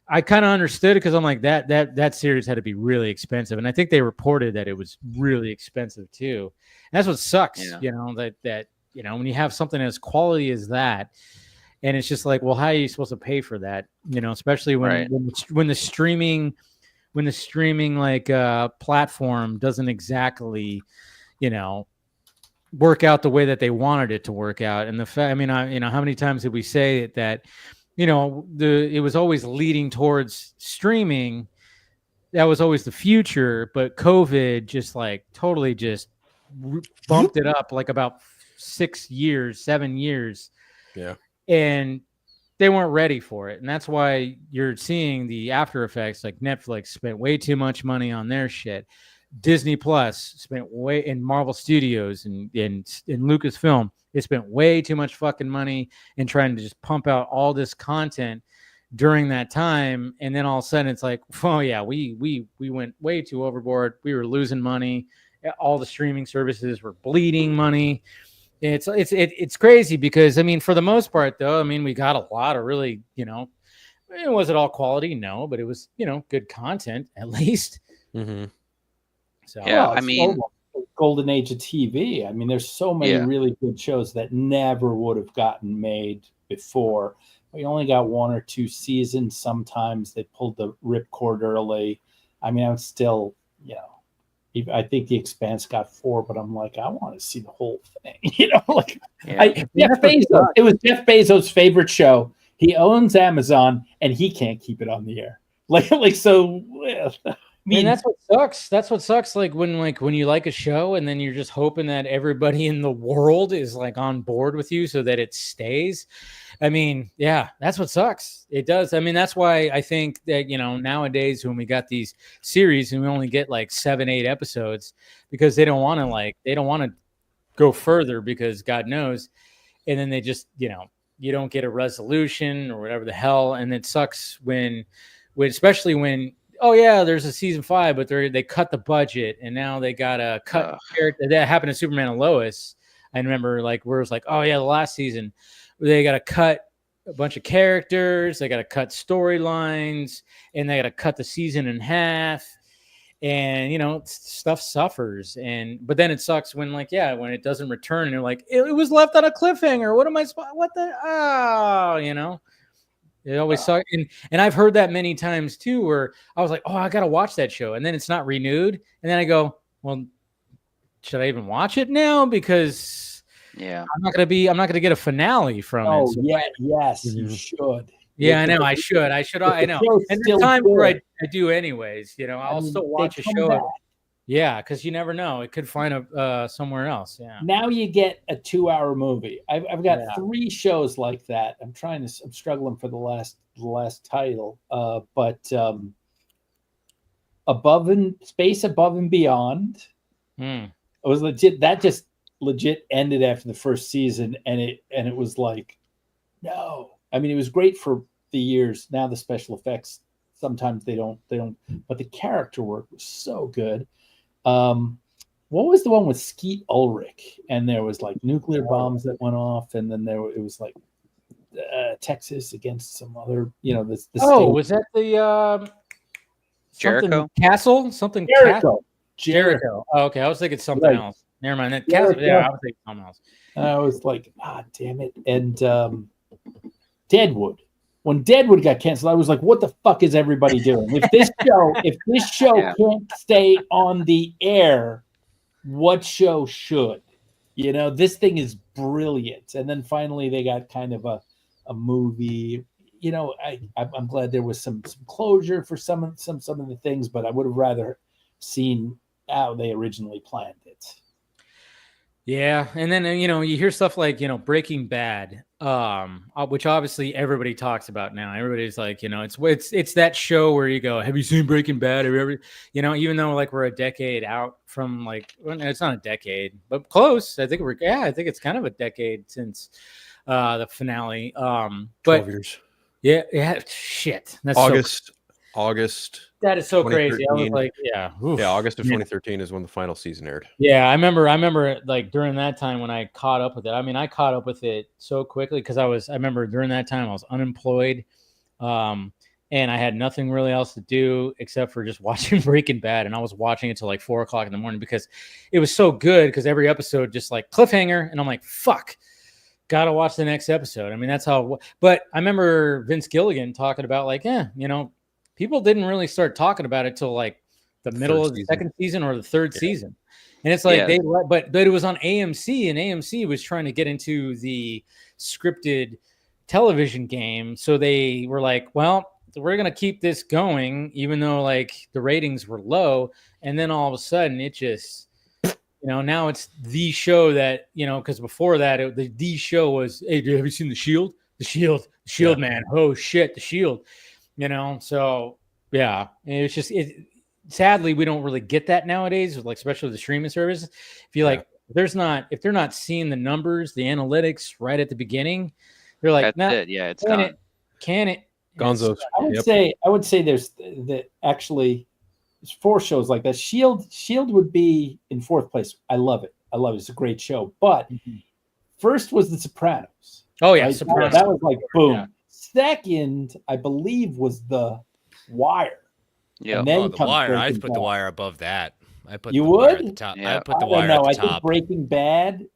I kind of understood it because I'm like that series had to be really expensive, and I think they reported that it was really expensive too. And that's what sucks, Yeah. that when you have something as quality as that, and it's just like, well, how are you supposed to pay for that? Especially Right. when the streaming like platform doesn't exactly work out the way that they wanted it to work out. And the fact, I mean, how many times did we say that, it was always leading towards streaming. That was always the future, but COVID just like totally just bumped it up like about 6 years, 7 years. Yeah. And they weren't ready for it. And that's why you're seeing the after effects. Like Netflix spent way too much money on their shit. Disney Plus spent way in Marvel Studios and in Lucasfilm. They spent way too much fucking money in trying to just pump out all this content during that time. And then all of a sudden it's like, oh yeah, we went way too overboard. We were losing money. All the streaming services were bleeding money. It's crazy because, I mean, for the most part though, I mean, we got a lot of really, was it all quality? No, but it was, good content at least. Mm-hmm. So Yeah, Well, I it's mean, golden age of TV. I mean, there's so many Yeah. really good shows that never would have gotten made before. We only got 1 or 2 seasons. Sometimes they pulled the ripcord early. I mean, I'm still, I think The Expanse got 4, but I'm like, I want to see the whole thing. yeah. Jeff Bezos. It was Jeff Bezos' favorite show. He owns Amazon, and he can't keep it on the air. So. I mean, and that's what sucks. That's what sucks. Like when you like a show and then you're just hoping that everybody in the world is like on board with you so that it stays. I mean, yeah, that's what sucks. It does. I mean, that's why I think that, nowadays when we got these series and we only get like 7, 8 episodes because they don't want to go further because God knows. And then they just, you don't get a resolution or whatever the hell. And it sucks when especially when, oh yeah, there's a season 5, but they cut the budget and now they gotta cut character. That happened to Superman and Lois. I remember like where it was like, oh yeah, the last season they gotta cut a bunch of characters, they gotta cut storylines, and they gotta cut the season in half. And stuff suffers, but then it sucks when when it doesn't return and you're like, it was left on a cliffhanger. It always sucks. And I've heard that many times too, where I was like, oh, I got to watch that show. And then it's not renewed. And then I go, well, should I even watch it now? Because Yeah. I'm not going to get a finale from it. So yes, you should. yeah, I know. I should. I know. And there's times where I do anyways, I'll still watch a show. Back. Yeah. Cause you never know. It could find somewhere else. Yeah. Now you get a 2-hour movie. I've got 3 shows like that. I'm struggling for the last title. But Above and Beyond. Mm. It was legit. That just legit ended after the first season. And it was like, no, I mean, it was great for the years. Now the special effects, sometimes they don't, but the character work was so good. What was the one with Skeet Ulrich? And there was like nuclear bombs that went off, and then it was like Texas against some other, the Oh, was that the Jericho Castle? Something Jericho. Oh, okay, I was thinking something else. Never mind. That Castle. Yeah, I was thinking something else. I was like, damn it. And Deadwood. When Deadwood got canceled, I was like, what the fuck is everybody doing? If this show can't stay on the air, what show should? This thing is brilliant. And then finally they got kind of a movie. I'm glad there was some closure for some of the things, but I would have rather seen how they originally planned it. Yeah, and then you hear stuff like Breaking Bad, which obviously everybody talks about now. Everybody's like, it's that show where you go, have you seen Breaking Bad? Have you ever, even though like we're a decade out from it's not a decade, but close. I think I think it's kind of a decade since the finale. 12 But years. yeah, shit, that's August. That is so crazy. I was 2013. like, yeah, oof. Yeah, August of 2013 is when the final season aired. Yeah, I remember like during that time when I caught up with it. I mean, I caught up with it so quickly because I remember during that time I was unemployed, and I had nothing really else to do except for just watching Breaking Bad, and I was watching it till like 4:00 in the morning because it was so good. Because every episode just like cliffhanger, and I'm like, fuck, gotta watch the next episode. I mean, that's how. But I remember Vince Gilligan talking about like, people didn't really start talking about it till like the middle of the second season or the third season. And it's like but it was on AMC, and AMC was trying to get into the scripted television game. So they were like, well, we're going to keep this going, even though like the ratings were low. And then all of a sudden it just, now it's the show that, because before that, the show was, hey, have you seen The Shield? The Shield, man. Oh shit. The Shield, so yeah, it's just, sadly, we don't really get that nowadays, like especially the streaming services. If you like, if they're not seeing the numbers, the analytics right at the beginning, they're like, that's it. Yeah, it's gone. Can it? Gonzo's. I would say there's that actually. There's 4 shows like that. Shield would be in 4th place. I love it. It's a great show. But first was The Sopranos. Oh yeah, right? Sopranos. That was like boom. Yeah. Second, I believe, was The Wire. Yeah, The Wire. I'd put The Wire above that. I put you the would Wire at the top. Yeah. I put The Wire at the I top. think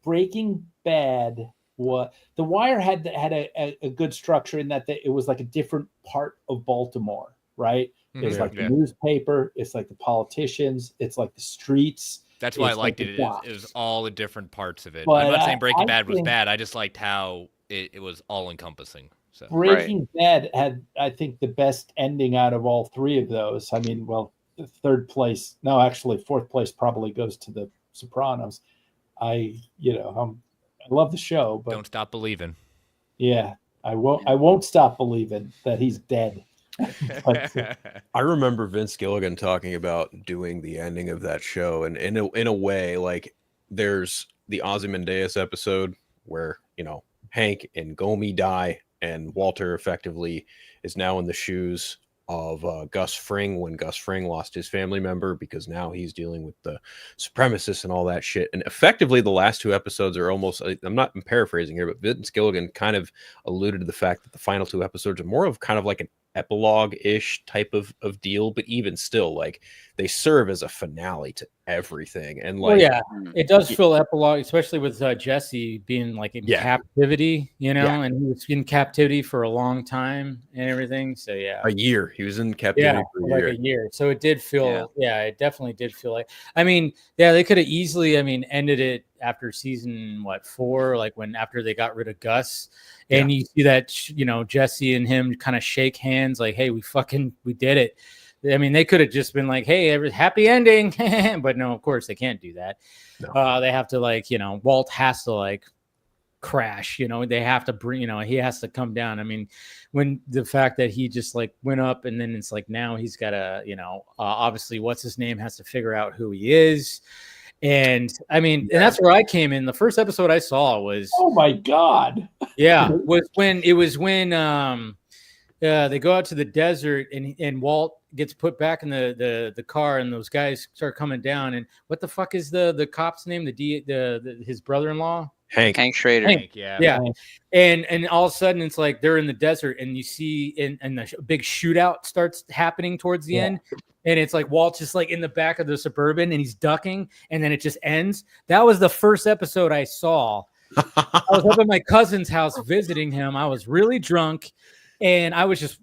Breaking Bad. What The Wire had a good structure in that it was like a different part of Baltimore, right? It's like the newspaper, it's like the politicians, it's like the streets. That's why I liked it. It was all the different parts of it. I'm not saying Breaking Bad was bad. I just liked how it was all encompassing. So Breaking Bad had, I think, the best ending out of all 3 of those. I mean, well, the 3rd place, no, actually 4th place probably goes to The Sopranos. I love the show, but don't stop believing. Yeah, I won't stop believing that he's dead. I remember Vince Gilligan talking about doing the ending of that show, and in a way, like there's the Ozymandias episode where Hank and Gomi die, and Walter effectively is now in the shoes of Gus Fring when Gus Fring lost his family member, because now he's dealing with the supremacists and all that shit. And effectively, the last 2 episodes are almost, I'm paraphrasing here, but Vince Gilligan kind of alluded to the fact that the final 2 episodes are more of kind of like an epilogue-ish type of deal, but even still, like they serve as a finale to everything. And like, it does feel epilogue, especially with Jesse being like in captivity, and he was in captivity for a long time and everything. So a year he was in captivity for a year. So it did feel, it definitely did feel like. I mean, they could have easily, ended it after season 4, like after they got rid of Gus. And you see that, Jesse and him kind of shake hands like, hey, we did it. I mean, they could have just been like, hey, happy ending. But no, of course, they can't do that. No. They have to Walt has to crash, they have to bring, he has to come down. I mean, when the fact that he just went up, and then it's like now he's got to, obviously what's his name has to figure out who he is. And I mean, and that's where I came in. The first episode I saw was, oh my God. Yeah. was when they go out to the desert, and Walt gets put back in the car, and those guys start coming down. And what the fuck is the cop's name? His brother-in-law? Hank Schrader. Yeah. And all of a sudden it's like they're in the desert, and you see and the big shootout starts happening towards the end. And it's like Walt's just in the back of the Suburban, and he's ducking, and then it just ends. That was the first episode I saw. I was up at my cousin's house visiting him. I was really drunk, and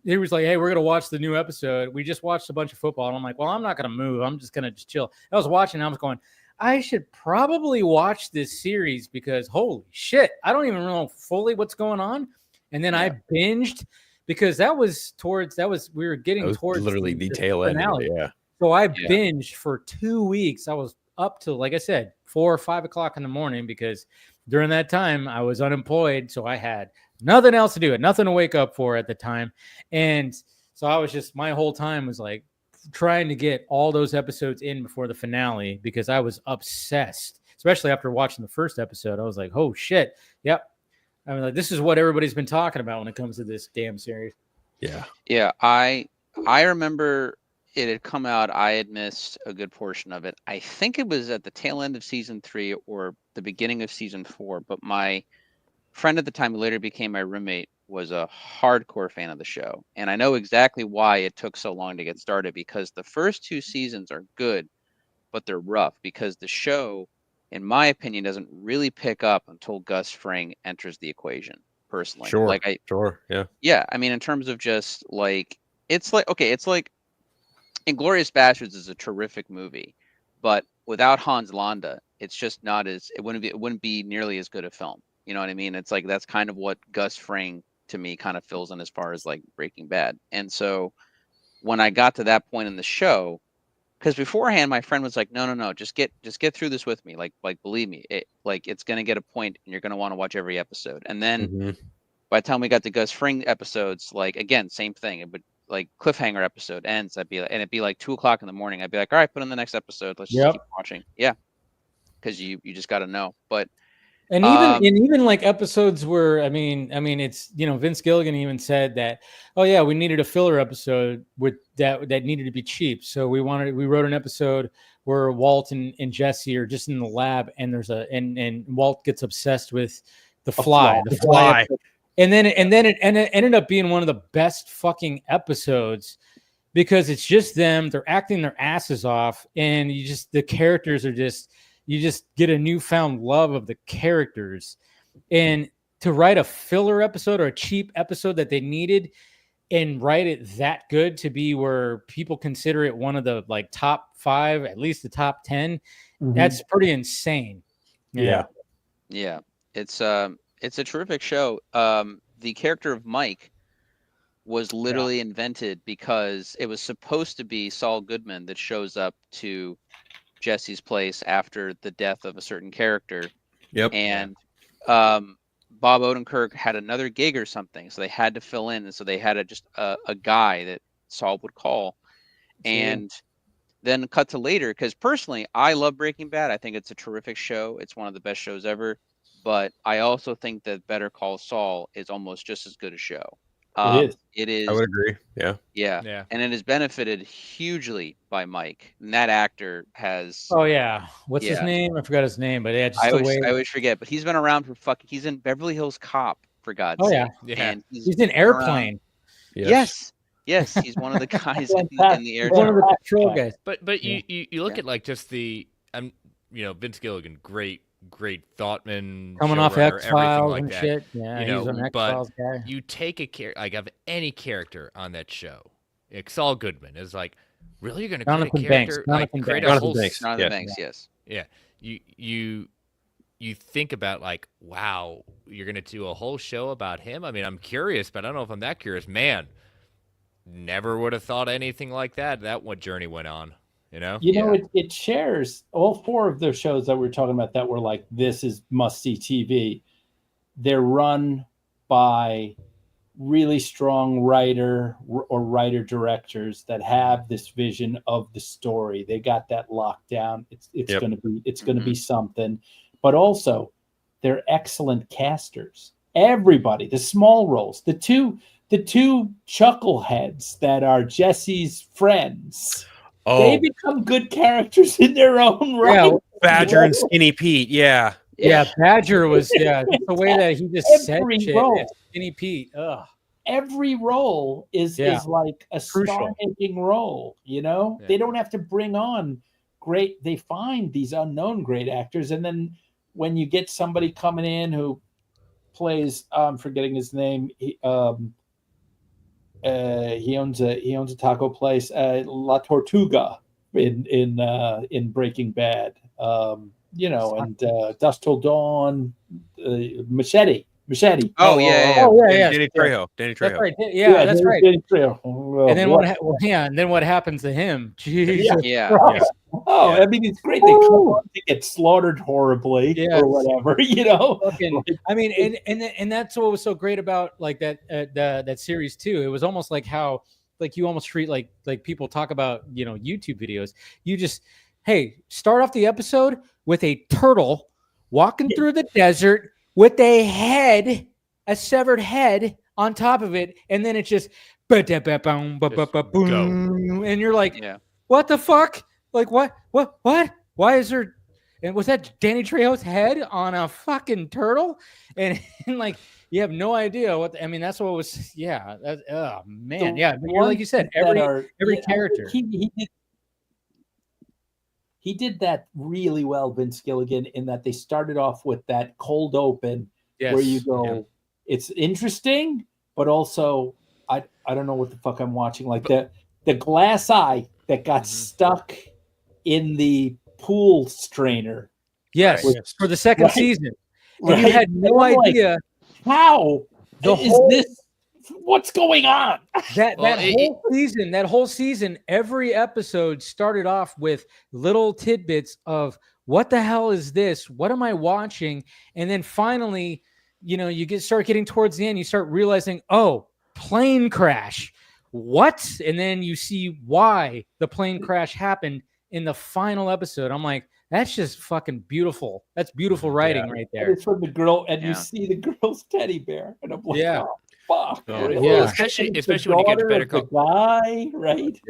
he was like, hey, we're going to watch the new episode. We just watched a bunch of football. And I'm like, well, I'm not going to move. I'm just going to just chill. I was watching, and I was going, I should probably watch this series because holy shit, I don't even know fully what's going on. And then I binged, because we were getting towards literally the tail end. So I binged for 2 weeks. I was up till, like I said, 4 or 5 o'clock in the morning, because during that time I was unemployed, so I had nothing else to do, nothing to wake up for at the time, and so I was just, my whole time was like trying to get all those episodes in before the finale, because I was obsessed, especially after watching the first episode. I was like, oh shit, yep. I mean, like, this is what everybody's been talking about when it comes to this damn series. Yeah. Yeah, I remember it had come out. I had missed a good portion of it. I think it was at the tail end of season 3 or the beginning of season 4. But my friend at the time, who later became my roommate, was a hardcore fan of the show. And I know exactly why it took so long to get started, because the first 2 seasons are good, but they're rough, because the show, in my opinion, doesn't really pick up until Gus Fring enters the equation, personally. Sure. Like Yeah. yeah, I mean, in terms of just like, it's like, okay, it's like Inglourious Bastards is a terrific movie, but without Hans Landa, it's just not as, it wouldn't be nearly as good a film. You know what I mean? It's like, that's kind of what Gus Fring to me kind of fills in as far as like Breaking Bad. And so when I got to that point in the show, because beforehand my friend was like, no, just get through this with me. Like believe me, it's gonna get a point and you're gonna want to watch every episode. And then by the time we got to Gus Fring episodes, like, again, same thing. It would, like, cliffhanger episode ends. It'd be like 2 o'clock in the morning. I'd be like, all right, put in the next episode. Let's just keep watching. Yeah, because you just got to know. But and even like episodes where, I mean, it's, you know, Vince Gilligan even said that, oh yeah, we needed a filler episode with that needed to be cheap, so we wrote an episode where Walt and Jesse are just in the lab, and and Walt gets obsessed with the fly. And then it ended up being one of the best fucking episodes, because it's just them. They're acting their asses off, and the characters are just, you just get a newfound love of the characters. And to write a filler episode or a cheap episode that they needed and write it that good to be where people consider it one of the like top 5, at least the top 10, that's pretty insane. Yeah. It's a terrific show. The character of Mike was literally invented because it was supposed to be Saul Goodman that shows up to Jesse's place after the death of a certain character. Yep. And Bob Odenkirk had another gig or something, so they had to fill in, and so they had a guy that Saul would call. And then cut to later, because personally, I love Breaking Bad. I think it's a terrific show. It's one of the best shows ever. But I also think that Better Call Saul is almost just as good a show. It is. I would agree. Yeah. Yeah. And it has benefited hugely by Mike. And that actor has. Oh yeah. What's his name? I forgot his name, but yeah, just I always forget. But he's been around for he's in Beverly Hills Cop, for God's sake. Yeah. And he's in Airplane. Yes. He's one of the guys in the air. One of the patrol guys. But you look at like just the Vince Gilligan, great thoughtman, coming off X-Files like and that. shit. Yeah, he's an X-Files guy. You take a character, like, of any character on that show, like Saul Goodman is like, really, you're going to create a character, create a whole Jonathan Banks, yes. Yeah, you think about like, wow, you're going to do a whole show about him. I mean, I'm curious, but I don't know if I'm that curious. Man, never would have thought anything like that. That what journey went on. It shares all 4 of those shows that we're talking about that were like, this is must-see TV. They're run by really strong writer directors that have this vision of the story. They got that locked down. It's going to be something. But also, they're excellent casters. Everybody, the small roles, the two chuckleheads that are Jesse's friends. Oh, they become good characters in their own right. Yeah, Badger and Skinny Pete. Yeah. Badger was the way that he just said shit. Skinny Pete. Ugh. Every role is like a star-making role. They don't have to bring on great. They find these unknown great actors, and then when you get somebody coming in who plays, I'm forgetting his name. He owns a taco place, La Tortuga in Breaking Bad. And Dusk Till Dawn, Machete. Oh yeah. Danny Trejo. That's right. Yeah, that's right. Danny Trejo. And then and then what happens to him? Jesus. Yeah. Christ. Oh, Yeah. I mean, it's great. They come on to get slaughtered horribly Yes. or whatever, you know. Fucking, I mean, and that's what was so great about like that series too. It was almost like how like you almost treat like people talk about, you know, YouTube videos. You just, hey, start off the episode with a turtle walking through the desert with a severed head on top of it, and then it's just boom, and you're like, Yeah. what the fuck? Like what? Why is there? And was that Danny Trejo's head on a fucking turtle? And like you have no idea what. I mean, that's what was. Yeah. Oh man. Yeah. But you're like you said, every character. He did that really well, Vince Gilligan, in that they started off with that cold open where you go, it's interesting, but also I don't know what the fuck I'm watching. Like the glass eye that got stuck in the pool strainer. Yes, for the second season. And you had no idea how this. What's going on? That whole season, every episode started off with little tidbits of what the hell is this? What am I watching? And then finally, you know, you start getting towards the end, you start realizing, oh, plane crash. What? And then you see why the plane crash happened in the final episode. I'm like, that's just fucking beautiful. That's beautiful writing right there. It's from the girl, and you see the girl's teddy bear, and I'm like, oh, fuck. Well, especially when you get to Better Call Guy, right?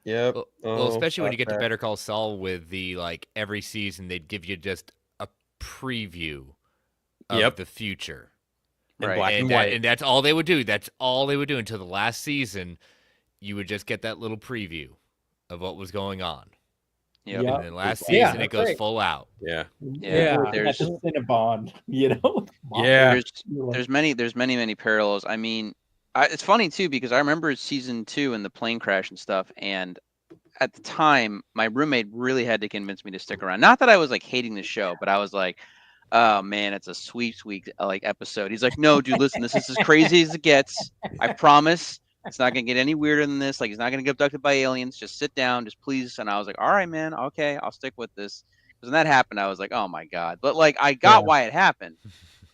Yep. Well, especially when you get to Better Call Saul with the like every season they'd give you just a preview of the future. In black and white. And that's all they would do. That's all they would do until the last season. You would just get that little preview of what was going on. Yep. And then last season it goes full out. Yeah. There's a Cinnabon, you know. There's many parallels. I mean, it's funny too because I remember season 2 and the plane crash and stuff, and at the time my roommate really had to convince me to stick around. Not that I was like hating the show, but I was like, oh man, it's a sweet like episode. He's like, no, dude, listen, this is as crazy as it gets. I promise. It's not gonna get any weirder than this. Like, he's not gonna get abducted by aliens. Just sit down, just please. And I was like, all right, man, okay, I'll stick with this. Because when that happened, I was like, oh my god. But like, I got why it happened.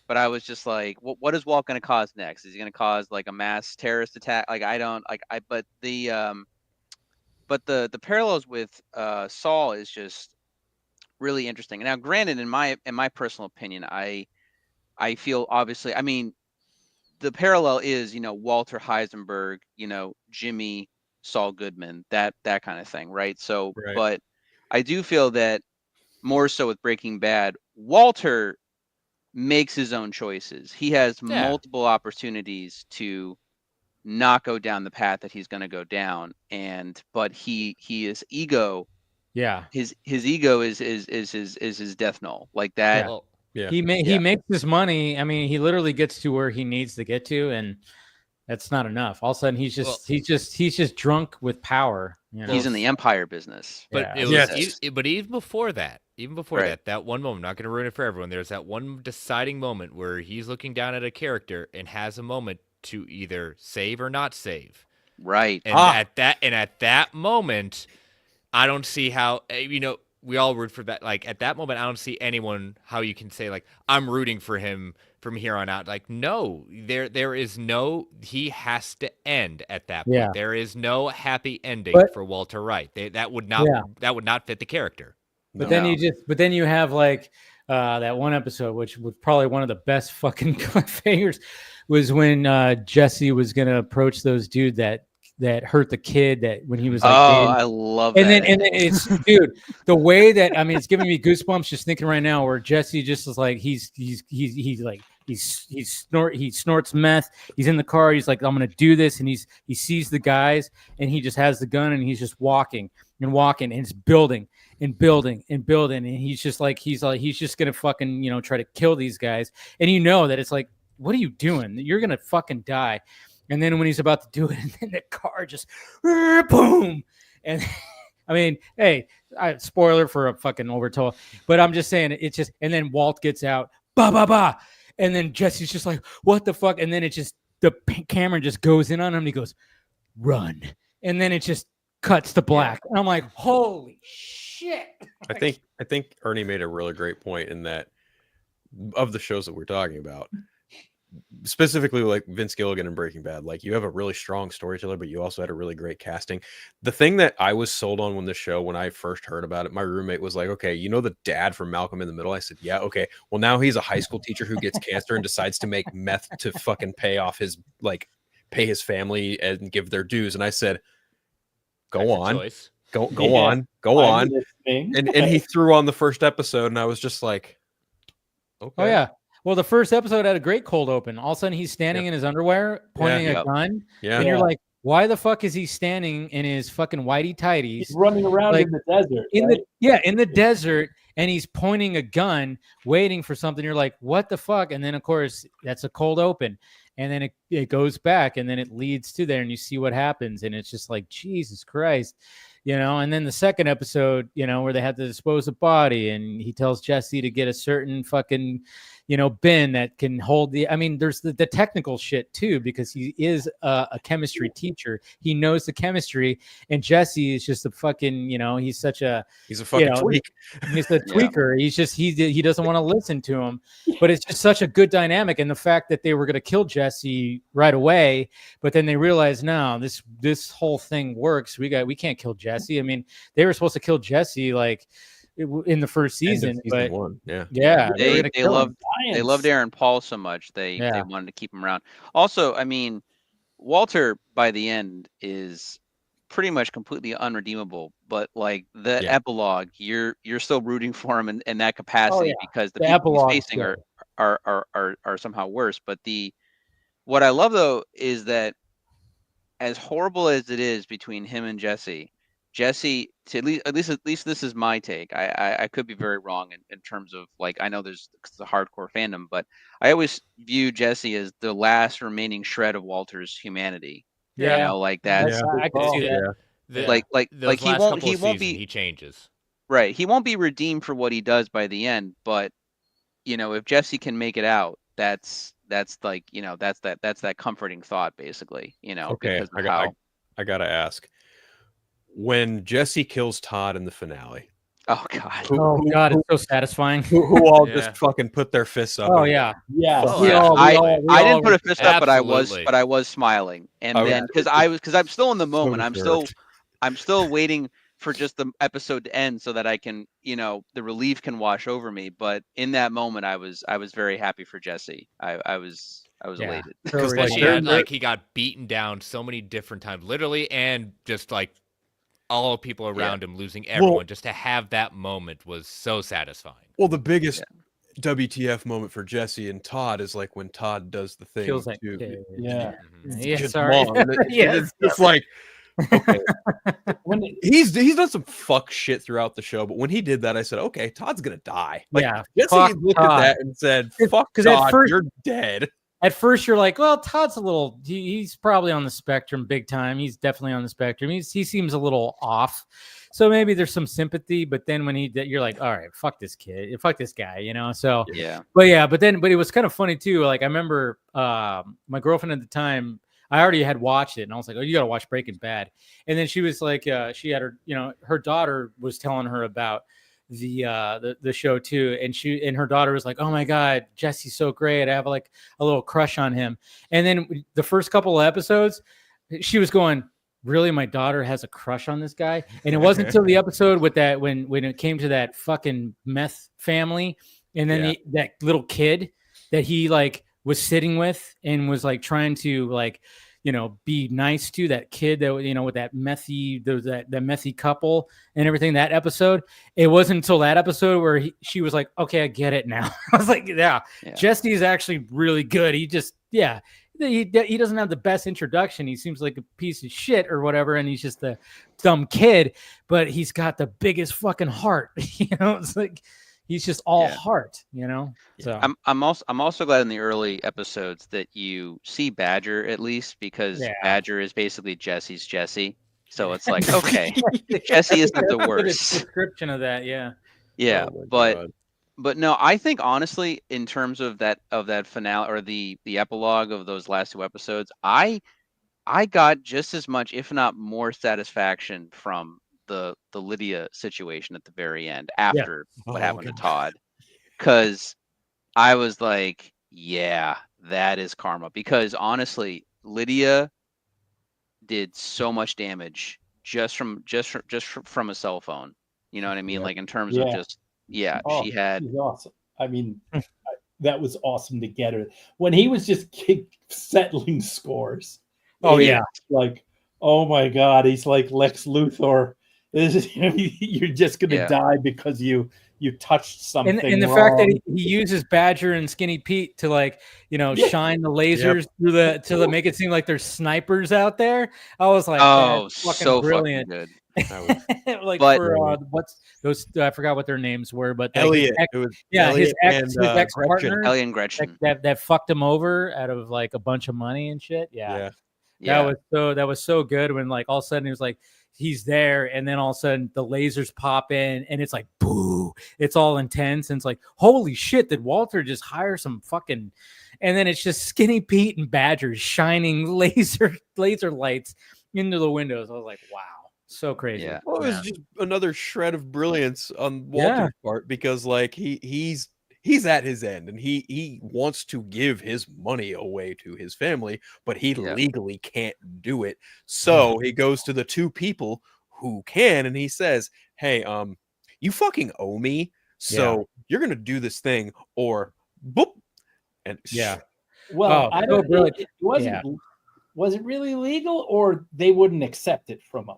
But I was just like, what is Walt gonna cause next? Is he gonna cause like a mass terrorist attack? Like, I don't like. But the parallels with Saul is just really interesting. Now, granted, in my personal opinion, I feel obviously. I mean, the parallel is, you know, Walter Heisenberg, you know, Jimmy, Saul Goodman, that kind of thing, right? So, but I do feel that more so with Breaking Bad, Walter makes his own choices. He has multiple opportunities to not go down the path that he's going to go down, but he is ego. Yeah, his ego is his death knell, like that. Yeah. He makes his money. I mean, he literally gets to where he needs to get to, and that's not enough. All of a sudden, he's just drunk with power. You know? He's in the empire business. But but even before that, that one moment, I'm not going to ruin it for everyone. There's that one deciding moment where he's looking down at a character and has a moment to either save or not save. Right. And at that moment, I don't see how, you know, we all root for that. Like, at that moment, I don't see anyone how you can say, like, I'm rooting for him from here on out. Like, no, there is no, he has to end at that point. There is no happy ending for Walter Wright. That would not fit the character. But then you have like that one episode, which was probably one of the best fucking cliffhangers, was when Jesse was going to approach those dudes that hurt the kid that when he was like, I love that. And then it's, dude, the way that, I mean, it's giving me goosebumps just thinking right now where Jesse just is like, he snorts meth. He's in the car. He's like, I'm going to do this. And he sees the guys and he just has the gun and he's just walking and it's building and building and building. And he's just going to fucking, you know, try to kill these guys. And you know that it's like, what are you doing? You're going to fucking die. And then when he's about to do it, and then the car just boom. And I mean, hey, spoiler for a fucking overtold, but I'm just saying it's just, and then Walt gets out, ba ba ba. And then Jesse's just like, what the fuck? And then it just, the camera just goes in on him. And he goes, run, and then it just cuts to black, and I'm like, holy shit. I think Ernie made a really great point in that of the shows that we're talking about, specifically like Vince Gilligan and Breaking Bad, like you have a really strong storyteller, but you also had a really great casting. The thing that I was sold on when when I first heard about it, my roommate was like, okay, you know the dad from Malcolm in the Middle? I said, yeah, okay. Well, now he's a high school teacher who gets cancer and decides to make meth to fucking pay his family and give their dues. And I said, go on. Go on. And he threw on the first episode, and I was just like, okay. Oh yeah. Well, the first episode had a great cold open. All of a sudden, he's standing in his underwear, pointing a gun, and you're like, why the fuck is he standing in his fucking whitey tighties? He's running around in the desert. In the desert, and he's pointing a gun, waiting for something. You're like, what the fuck? And then, of course, that's a cold open. And then it goes back, and then it leads to there, and you see what happens. And it's just like, Jesus Christ. And then the second episode, where they had to dispose of body, and he tells Jesse to get a certain fucking, bin that can hold there's the technical shit too, because he is a chemistry teacher. He knows the chemistry, and Jesse is just a fucking, he's a fucking tweak. He's a tweaker. He's just, he doesn't want to listen to him, but it's just such a good dynamic. And the fact that they were going to kill Jesse right away, but then they realized, no, this whole thing works. We can't kill Jesse. I mean, they were supposed to kill Jesse like in the first season, but one. They loved Aaron Paul so much they wanted to keep him around. Also, I mean, Walter by the end is pretty much completely unredeemable, but like the epilogue, you're still rooting for him in that capacity because the people he's facing are somehow worse. But what I love though is that as horrible as it is between him and Jesse, at least this is my take. I could be very wrong in terms of like, I know there's a hardcore fandom, but I always view Jesse as the last remaining shred of Walter's humanity. Like that's I can see that. He won't be, he changes. Right. He won't be redeemed for what he does by the end, but if Jesse can make it out, that's like, that's that comforting thought basically, okay. I gotta ask, when Jesse kills Todd in the finale. Oh God! God, it's so satisfying. Who all just fucking put their fists up? Oh yeah, I didn't put a fist up, but I was smiling, and then because I'm still in the moment. I'm still waiting for just the episode to end so that I can, the relief can wash over me. But in that moment, I was very happy for Jesse. I was elated because he got beaten down so many different times, literally, and just like all people around him losing everyone. Just to have that moment was so satisfying. Well, the biggest WTF moment for Jesse and Todd is like when Todd does the thing feels like, too. Sorry. It's just like, okay. He's done some fuck shit throughout the show, but when he did that, I said, okay, Todd's gonna die. Like, Jesse looked at that and said, fuck Todd, you're dead. At first, you're like, well, Todd's he's probably on the spectrum big time. He's definitely on the spectrum. He seems a little off. So maybe there's some sympathy, but then when you're like, all right, fuck this kid, fuck this guy, So, but it was kind of funny too. Like, I remember my girlfriend at the time, I already had watched it, and I was like, oh, you got to watch Breaking Bad. And then she was like, she had her daughter was telling her about the show too, and her daughter was like, oh my God, Jesse's so great, I have like a little crush on him. And then the first couple of episodes she was going, really, my daughter has a crush on this guy? And it wasn't until the episode with that when it came to that fucking meth family, and then that little kid that he like was sitting with and was like trying to like be nice to, that kid that, with that methy, that methy couple and everything, that episode. It wasn't until that episode where she was like, okay, I get it now. I was like, Jesse is actually really good. He just, he doesn't have the best introduction. He seems like a piece of shit or whatever. And he's just a dumb kid, but he's got the biggest fucking heart. It's like, he's just all heart, So I'm also glad in the early episodes that you see Badger at least, because Badger is basically Jesse's Jesse. So it's like, okay, Jesse isn't the worst. Description of that, but no, I think honestly, in terms of that finale or the epilogue of those last two episodes, I I got just as much, if not more, satisfaction from the Lydia situation at the very end after what happened to Todd, because I was like, yeah, that is karma. Because honestly, Lydia did so much damage just from a cell phone. You know what I mean? Yep. Like in terms of just she had. She's awesome. I mean, that was awesome to get her when he was just settling scores. Oh It's yeah. like, oh my god, he's like Lex Luthor. You're just gonna die because you touched something. And the wrong. fact that he uses Badger and Skinny Pete to like, shine the lasers through to make it seem like there's snipers out there. I was like, that's fucking so brilliant. Fucking good. Like But- for what's those? I forgot what their names were, but Elliot. It was Elliot his ex partner Elliot and Gretchen. that fucked him over out of like a bunch of money and shit. Yeah. That was so good when like all of a sudden it was like he's there and then all of a sudden the lasers pop in and it's like boo, it's all intense and it's like holy shit, did Walter just hire some fucking, and then it's just Skinny Pete and Badger shining laser lights into the windows. I was like, wow, so crazy. Yeah. Well, it was just another shred of brilliance on Walter's part because like he's at his end and he wants to give his money away to his family, but he legally can't do it. So he goes to the two people who can and he says, hey, you fucking owe me. So you're going to do this thing or boop. And well, I don't know. It wasn't. Yeah. Was it really legal or they wouldn't accept it from him?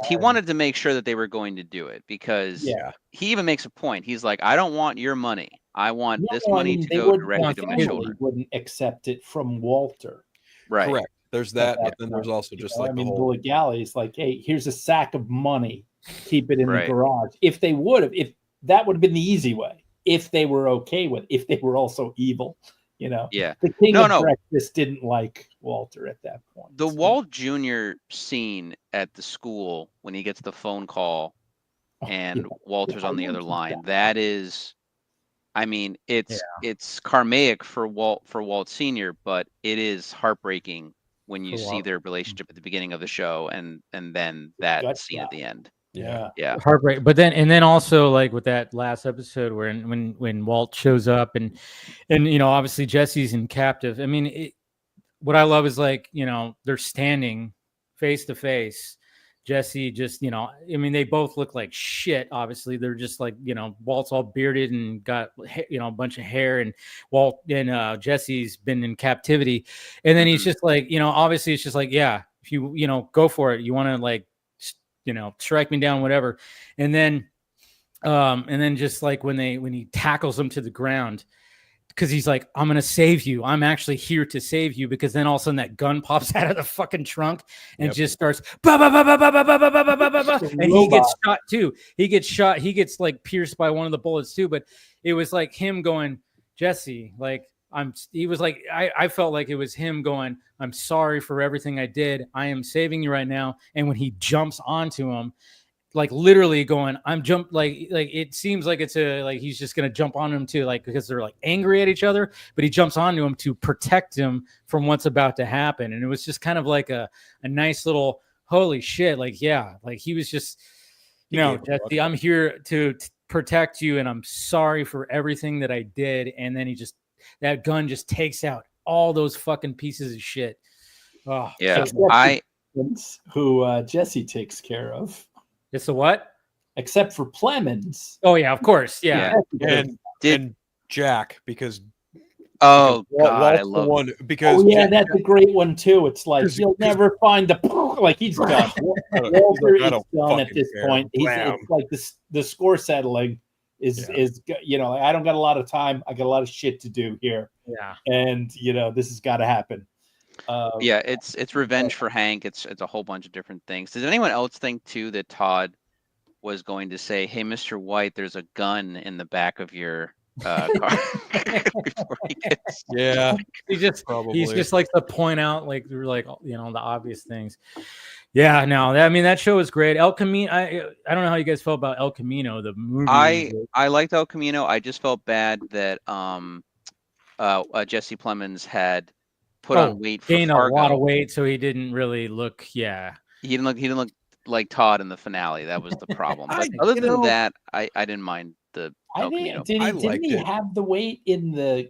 He wanted to make sure that they were going to do it because he even makes a point. He's like, I don't want your money. I want this money to go directly to my children. Wouldn't accept it from Walter. Right. Correct. There's that, but then there's also just like the legality is like, hey, here's a sack of money. Keep it in the garage. If that would have been the easy way, if they were okay with, if they were also evil. Yeah. The King of Breakfast didn't like Walter at that point. The Walt Jr. scene at the school when he gets the phone call and Walter's on the other line, that is, I mean, it's karmic for Walt Sr., but it is heartbreaking when you see their relationship at the beginning of the show and then that scene at the end. Yeah. Heartbreak. But then also like with that last episode where when Walt shows up and obviously Jesse's in captive. I mean, what I love is like, they're standing face to face. Jesse just, I mean, they both look like shit. Obviously, they're just like, Walt's all bearded and got, a bunch of hair, and Walt and Jesse's been in captivity. And then he's just like, obviously it's just like, yeah, if you, go for it, you want to like, strike me down, whatever. And then just like when he tackles him to the ground, because he's like, I'm going to save you. I'm actually here to save you. Because then all of a sudden that gun pops out of the fucking trunk and just starts, bah, bah, bah, bah, bah, bah, bah, bah, bah, bah, bah, bah, and he gets shot too. He gets like pierced by one of the bullets too. But it was like him going, Jesse, like, he was like, I felt like it was him going, I'm sorry for everything I did. I am saving you right now. And when he jumps onto him, like literally going, like it seems like he's just going to jump on him too, like, because they're like angry at each other, but he jumps onto him to protect him from what's about to happen. And it was just kind of like a nice little, holy shit. Like, yeah, like he was just, Jesse, I'm here to protect you. And I'm sorry for everything that I did. And then that gun just takes out all those fucking pieces of shit. Oh yeah. Who Jesse takes care of. It's a what? Except for Plemons. Oh yeah, of course, yeah. And Jack, because God, I love one because that's a great one too. It's like you'll never find like he's done. Walter is done at this point. It's like the score settling is I don't got a lot of time. I got a lot of shit to do here. Yeah, and this has got to happen. It's revenge for Hank. It's a whole bunch of different things. Does anyone else think too that Todd was going to say, "Hey, Mr. White, there's a gun in the back of your car"? Before he gets... Yeah, he's just like to point out like the obvious things. Yeah, no, I mean that show is great. El Camino. I don't know how you guys felt about El Camino, the movie. I liked El Camino. I just felt bad that Jesse Plemons had put on weight for gained Fargo. a lot of weight, so he didn't really look. Yeah, He didn't look like Todd in the finale. That was the problem. But I- other you than know, that, I didn't mind the I El think Camino. didn't he it. have the weight in the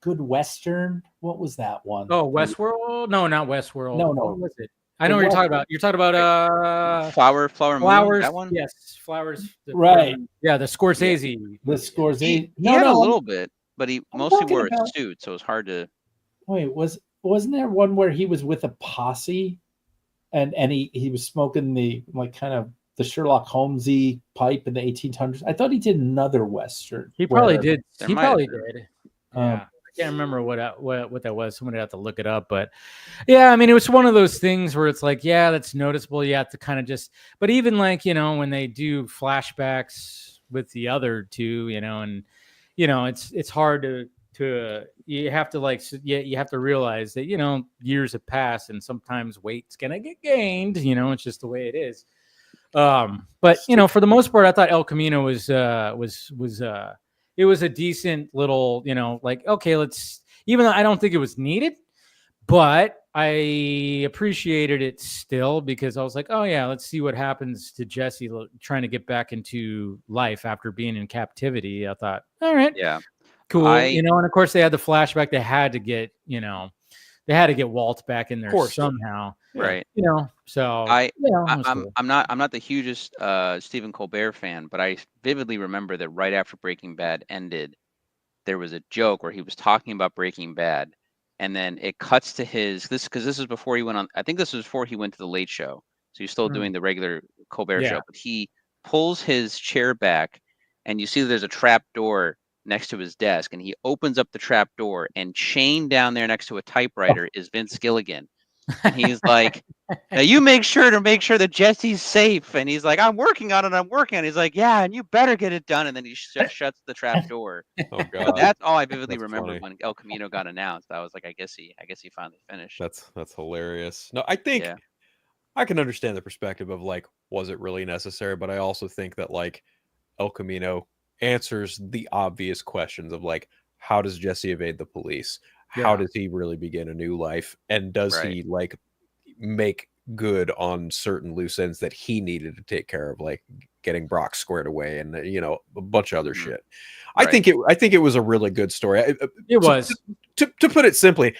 Good Western? What was that one? Oh, Westworld? No, not Westworld. No. What was it? I know what you're talking about. You're talking about Flower Moon, Flowers. that one? Yes, Flowers. Right. Yeah, the Scorsese. The Scorsese. He had a little bit, but he mostly wore a suit, so it was hard to. Wait, wasn't there one where he was with a posse, and he was smoking the kind of the Sherlock Holmesy pipe in the 1800s? I thought he did another Western. He probably did. There He might have probably been. did. Yeah. I can't remember what that was. Somebody had to look it up, but yeah, I mean, it was one of those things where it's like, yeah, that's noticeable. You have to kind of just, but even like, when they do flashbacks with the other two, and it's hard to you have to you have to realize that years have passed and sometimes weight's gonna get gained. It's just the way it is. But for the most part, I thought El Camino was it was a decent little, okay, even though I don't think it was needed, but I appreciated it still because I was like, oh yeah, let's see what happens to Jesse trying to get back into life after being in captivity. I thought, all right, Yeah, cool. And of course they had the flashback. They had to get, Walt back in there somehow. right. So I'm not the hugest Stephen Colbert fan, but I vividly remember that right after Breaking Bad ended, there was a joke where he was talking about Breaking Bad, and then it cuts to because this is before he went on. I think this was before he went to the Late Show, so he's still doing the regular Colbert show. But he pulls his chair back, and you see there's a trap door next to his desk, and he opens up the trap door, and chained down there next to a typewriter is Vince Gilligan. And he's like, now you make sure that Jesse's safe. And he's like, I'm working on it. He's like, yeah, and you better get it done. And then he shuts the trap door. Oh god, that's all I vividly That's remember funny. when El Camino got announced. I was like, I guess he finally finished. that's hilarious. No, I think I can understand the perspective of was it really necessary? But I also think that El Camino answers the obvious questions of how does Jesse evade the police? How does he really begin a new life? And does he make good on certain loose ends that he needed to take care of, getting Brock squared away and a bunch of other shit. I think it was a really good story. It was. To put it simply,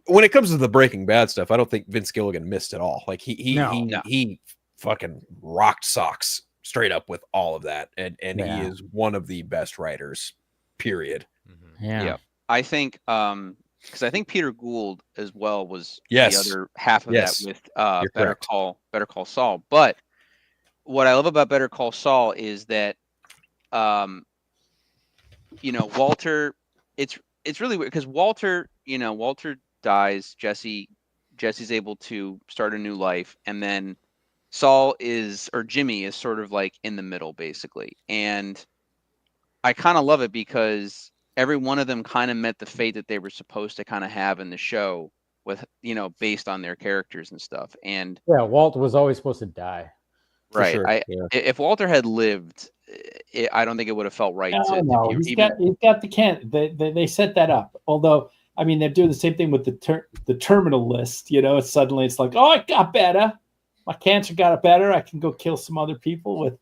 when it comes to the Breaking Bad stuff, I don't think Vince Gilligan missed at all. He fucking rocked socks straight up with all of that, and he is one of the best writers. Period. Mm-hmm. Yeah. I think because I think Peter Gould as well was the Yes. other half of Yes. that with You're Better correct. Call Saul. But what I love about Better Call Saul is that Walter, it's really weird because Walter dies, Jesse's able to start a new life, and then Jimmy is sort of in the middle basically. And I kind of love it because every one of them kind of met the fate that they were supposed to kind of have in the show with, based on their characters and stuff. And Walt was always supposed to die. right. Sure. If Walter had lived, I don't think it would have felt right. He's got the they set that up. Although, I mean, they're doing the same thing with the terminal list. Suddenly it's like, oh, it got better. My cancer got better. I can go kill some other people with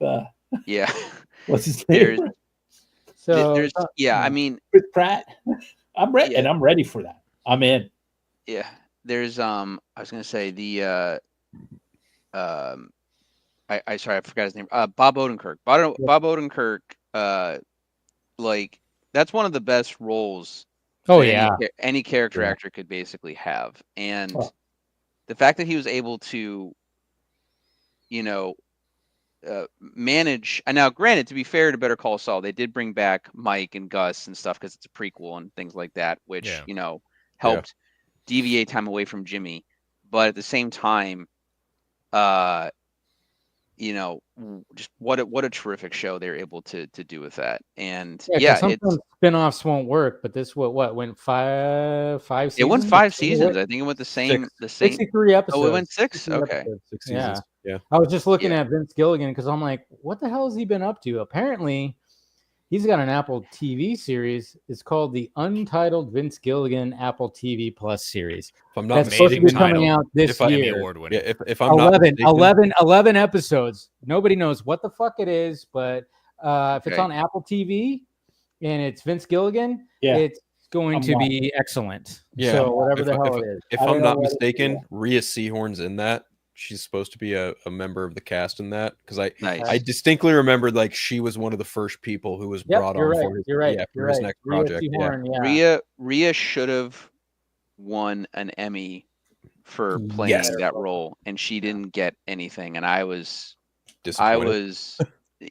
what's his name? I mean, with Pratt. I'm ready, and I'm ready for that. I'm in. Yeah, there's I was gonna say the I forgot his name. Bob Odenkirk. Bob Odenkirk. That's one of the best roles. Any character actor could basically have, and the fact that he was able to, manage. And now, granted, to be fair to Better Call Saul, they did bring back Mike and Gus and stuff because it's a prequel and things like that, which helped deviate time away from Jimmy. But at the same time, just what a terrific show they're able to do with that. And sometimes spinoffs won't work, but this went five seasons. It went 5 seasons. I think it went the same 63 episodes. Oh, it went 6. Okay. 6 seasons. Yeah. I was just looking at Vince Gilligan because I'm like, what the hell has he been up to? Apparently, He's got an Apple TV series. It's called the Untitled Vince Gilligan Apple TV Plus series. If I'm not That's supposed to be Amazing coming title. out this Emmy year. award winner. Yeah, if I'm not mistaken, 11 episodes. Nobody knows what the fuck it is, but if it's Okay. on Apple TV and it's Vince Gilligan, Yeah. it's going I'm to be excellent. Yeah. So whatever if, the hell if, it is. if I don't I'm know not what it is, mistaken, yeah. Rhea Seehorn's in that. She's supposed to be a member of the cast in that because I Nice. distinctly remembered like she was one of the first people who was Yep, brought you're on right. for his, You're right. yeah, You're for his right. next Rhea project. Yeah. Seehorn, yeah. Rhea should have won an Emmy for playing Yes. that role, and she didn't get anything. And I was, Disappointed.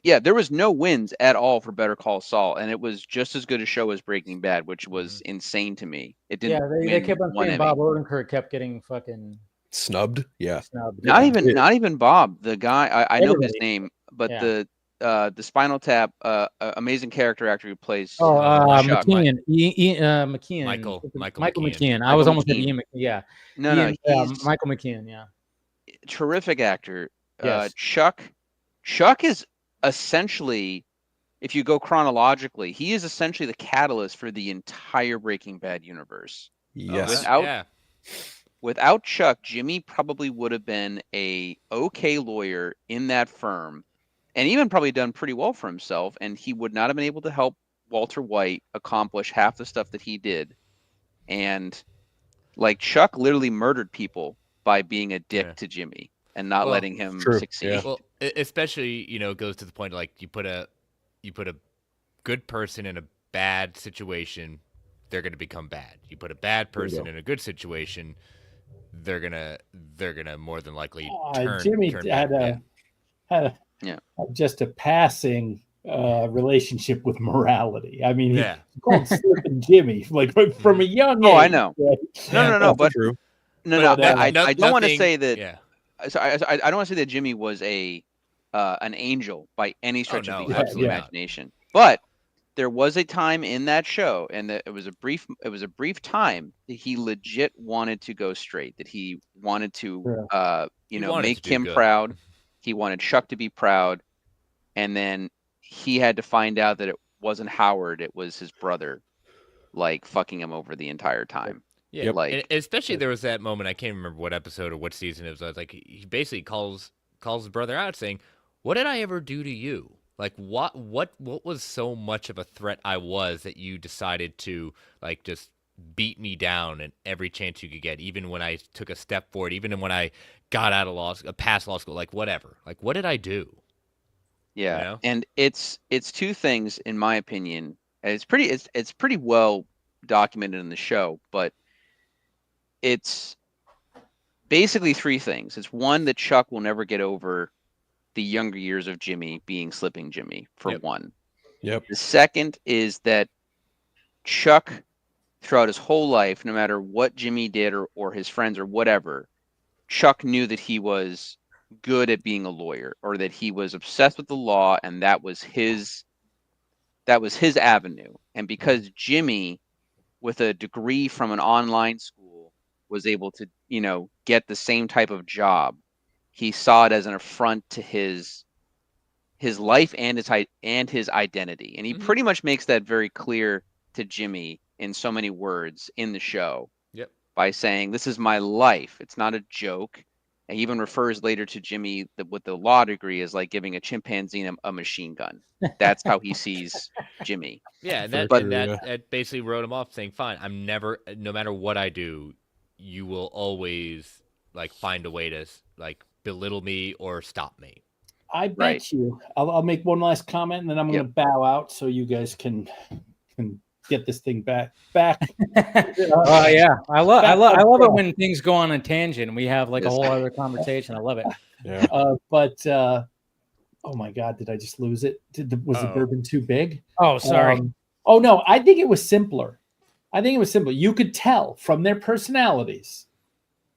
yeah, there was no wins at all for Better Call Saul, and it was just as good a show as Breaking Bad, which was insane to me. It didn't. Yeah, they win kept on one saying Emmy. Bob Odenkirk kept getting fucking Snubbed. Yeah. snubbed. Not Yeah. not even Bob, the guy. I know his Everybody. name, but Yeah. the Spinal Tap, amazing character actor who plays. Oh, Chuck. McKeon. McKeon. Michael McKeon. McKeon. I was Michael almost at McKean. Ian. Yeah. No, Ian, he's Michael McKeon. Yeah. terrific actor. Yes. Chuck is essentially, if you go chronologically, he is essentially the catalyst for the entire Breaking Bad universe. Yes. Without- Yeah. Without Chuck, Jimmy probably would have been a okay lawyer in that firm, and even probably done pretty well for himself. And he would not have been able to help Walter White accomplish half the stuff that he did. And like Chuck literally murdered people by being a dick Yeah. to Jimmy and not Well, letting him true, succeed. yeah. Well, especially, it goes to the point like you put a good person in a bad situation, they're going to become bad. You put a bad person in a good situation, they're gonna more than likely turn. Jimmy turn had bad. a just a passing relationship with morality. I mean, Yeah. he called Slippin' Jimmy like from a young age. Oh, I know. right? No, but true. no, But I don't want to nothing- say that. Yeah. So I don't want to say that Jimmy was an angel by any stretch no, of the absolutely not. imagination. But there was a time in that show, and that it was a brief time that he legit wanted to go straight. That he wanted to, He wanted make to do Kim good. proud. He wanted Chuck to be proud, and then he had to find out that it wasn't Howard; it was his brother, like fucking him over the entire time. Yeah, Yep. Like- and especially there was that moment. I can't remember what episode or what season it was. I was like, he basically calls his brother out, saying, "What did I ever do to you? Like, what was so much of a threat I was that you decided to like just beat me down at every chance you could get, even when I took a step forward, even when I got out of past law school, like whatever. Like, what did I do?" Yeah, You know? and it's two things in my opinion. And it's pretty well documented in the show, but it's basically three things. It's one, that Chuck will never get over the younger years of Jimmy being Slipping Jimmy, for Yep. one. Yep. The second is that Chuck, throughout his whole life, no matter what Jimmy did or his friends or whatever, Chuck knew that he was good at being a lawyer, or that he was obsessed with the law, and that was his avenue. And because Jimmy, with a degree from an online school, was able to, get the same type of job, he saw it as an affront to his life and his identity. And he Mhm. pretty much makes that very clear to Jimmy in so many words in the show. Yep. By saying, "This is my life. It's not a joke." And he even refers later to Jimmy with the law degree as like giving a chimpanzee a machine gun. That's how he sees Jimmy. Yeah, and Very that, true, yeah. that basically wrote him off, saying, "Fine, I'm never, no matter what I do, you will always like find a way to like belittle me or stop me." I bet Right. you. I'll make one last comment, and then I'm going to bow out so you guys can get this thing back. Oh yeah, I love it back. when things go on a tangent and we have like a Yes. whole other conversation. I love it. Yeah. But oh my God, did I just lose it? Was the Uh-oh. bourbon too big? Oh, sorry. Oh no, I think it was simpler. You could tell from their personalities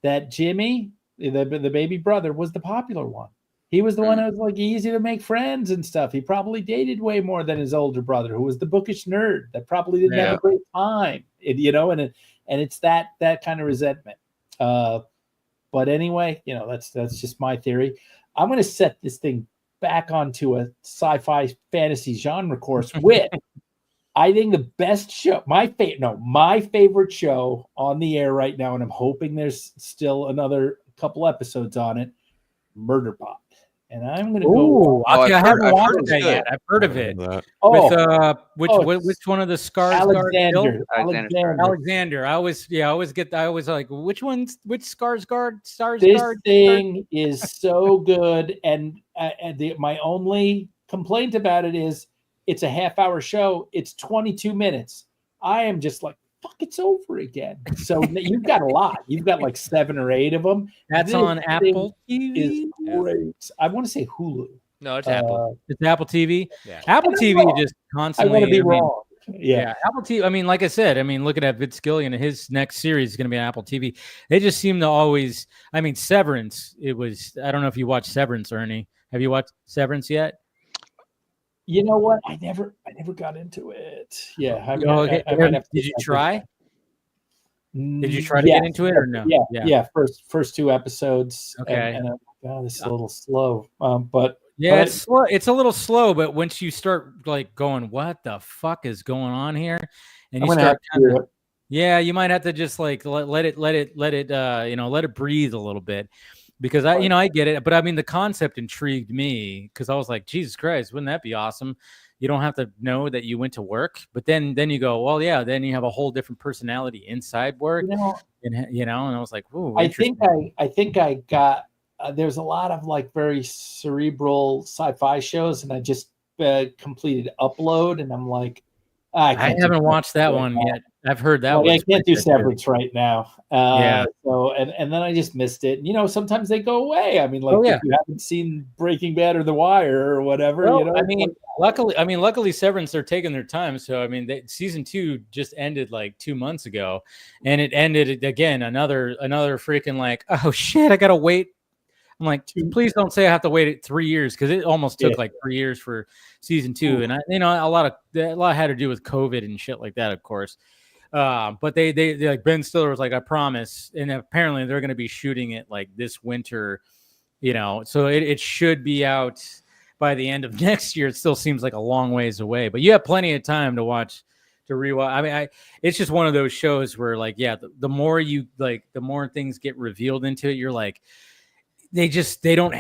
that Jimmy, the baby brother, was the popular one. He was the one who was like easy to make friends and stuff. He probably dated way more than his older brother, who was the bookish nerd that probably didn't have a great time. And it's that kind of resentment. But anyway, that's just my theory. I'm going to set this thing back onto a sci-fi fantasy genre course with, I think, the best show, my favorite show on the air right now, and I'm hoping there's still another couple episodes on it, Murderbot. And I'm going to go. Ooh, Oh, okay, I I've heard haven't watched it's that good. yet. I've heard of it. Oh, Which one of the Skarsgård? Alexander. I always like which Skarsgård? This thing is so good, and my only complaint about it is it's a half-hour show. It's 22 minutes. I am just like, fuck, it's over again. So you've got a lot. You've got like 7 or 8 of them. That's on Apple TV. Is great. I want to say Hulu. No, it's Apple. It's Apple TV. Yeah. Apple TV just I constantly. want to be wrong. Yeah, Apple TV. I mean, like I said, looking at Vince Gilligan, his next series is going to be on Apple TV. They just seem to always. I mean, Severance. It was. I don't know if you watched Severance, Ernie. Have you watched Severance yet? You know what? I never got into it. Yeah. I Did you try? Did you try to get into it or no? Yeah. First 2 episodes. Okay. And this is a little slow. But it's slow. It's a little slow, but once you start like going, what the fuck is going on here? And you start you might have to just like let it let it breathe a little bit. Because I get it, but I mean the concept intrigued me because I was like, Jesus Christ, wouldn't that be awesome? You don't have to know that you went to work, but then you go, well, yeah, then you have a whole different personality inside work, and I was like, ooh, I think I got. There's a lot of like very cerebral sci-fi shows, and I just completed Upload, and I'm like, I haven't watched that one yet. I've heard that one. I can't do Severance right now. So and then I just missed it. Sometimes they go away. I mean, like if you haven't seen Breaking Bad or The Wire or whatever, I mean, luckily Severance, they're taking their time. So I mean, season 2 just ended like 2 months ago, and it ended again another freaking like, oh shit, I gotta wait. I'm like, please don't say I have to wait 3 years because it almost took like 3 years for season 2, and a lot had to do with COVID and shit like that, of course. But they like Ben Stiller was like, I promise, and apparently they're going to be shooting it like this winter, so it should be out by the end of next year. It still seems like a long ways away, but you have plenty of time to rewatch. I mean, it's just one of those shows where like, the more you like, the more things get revealed into it. You're like, they don't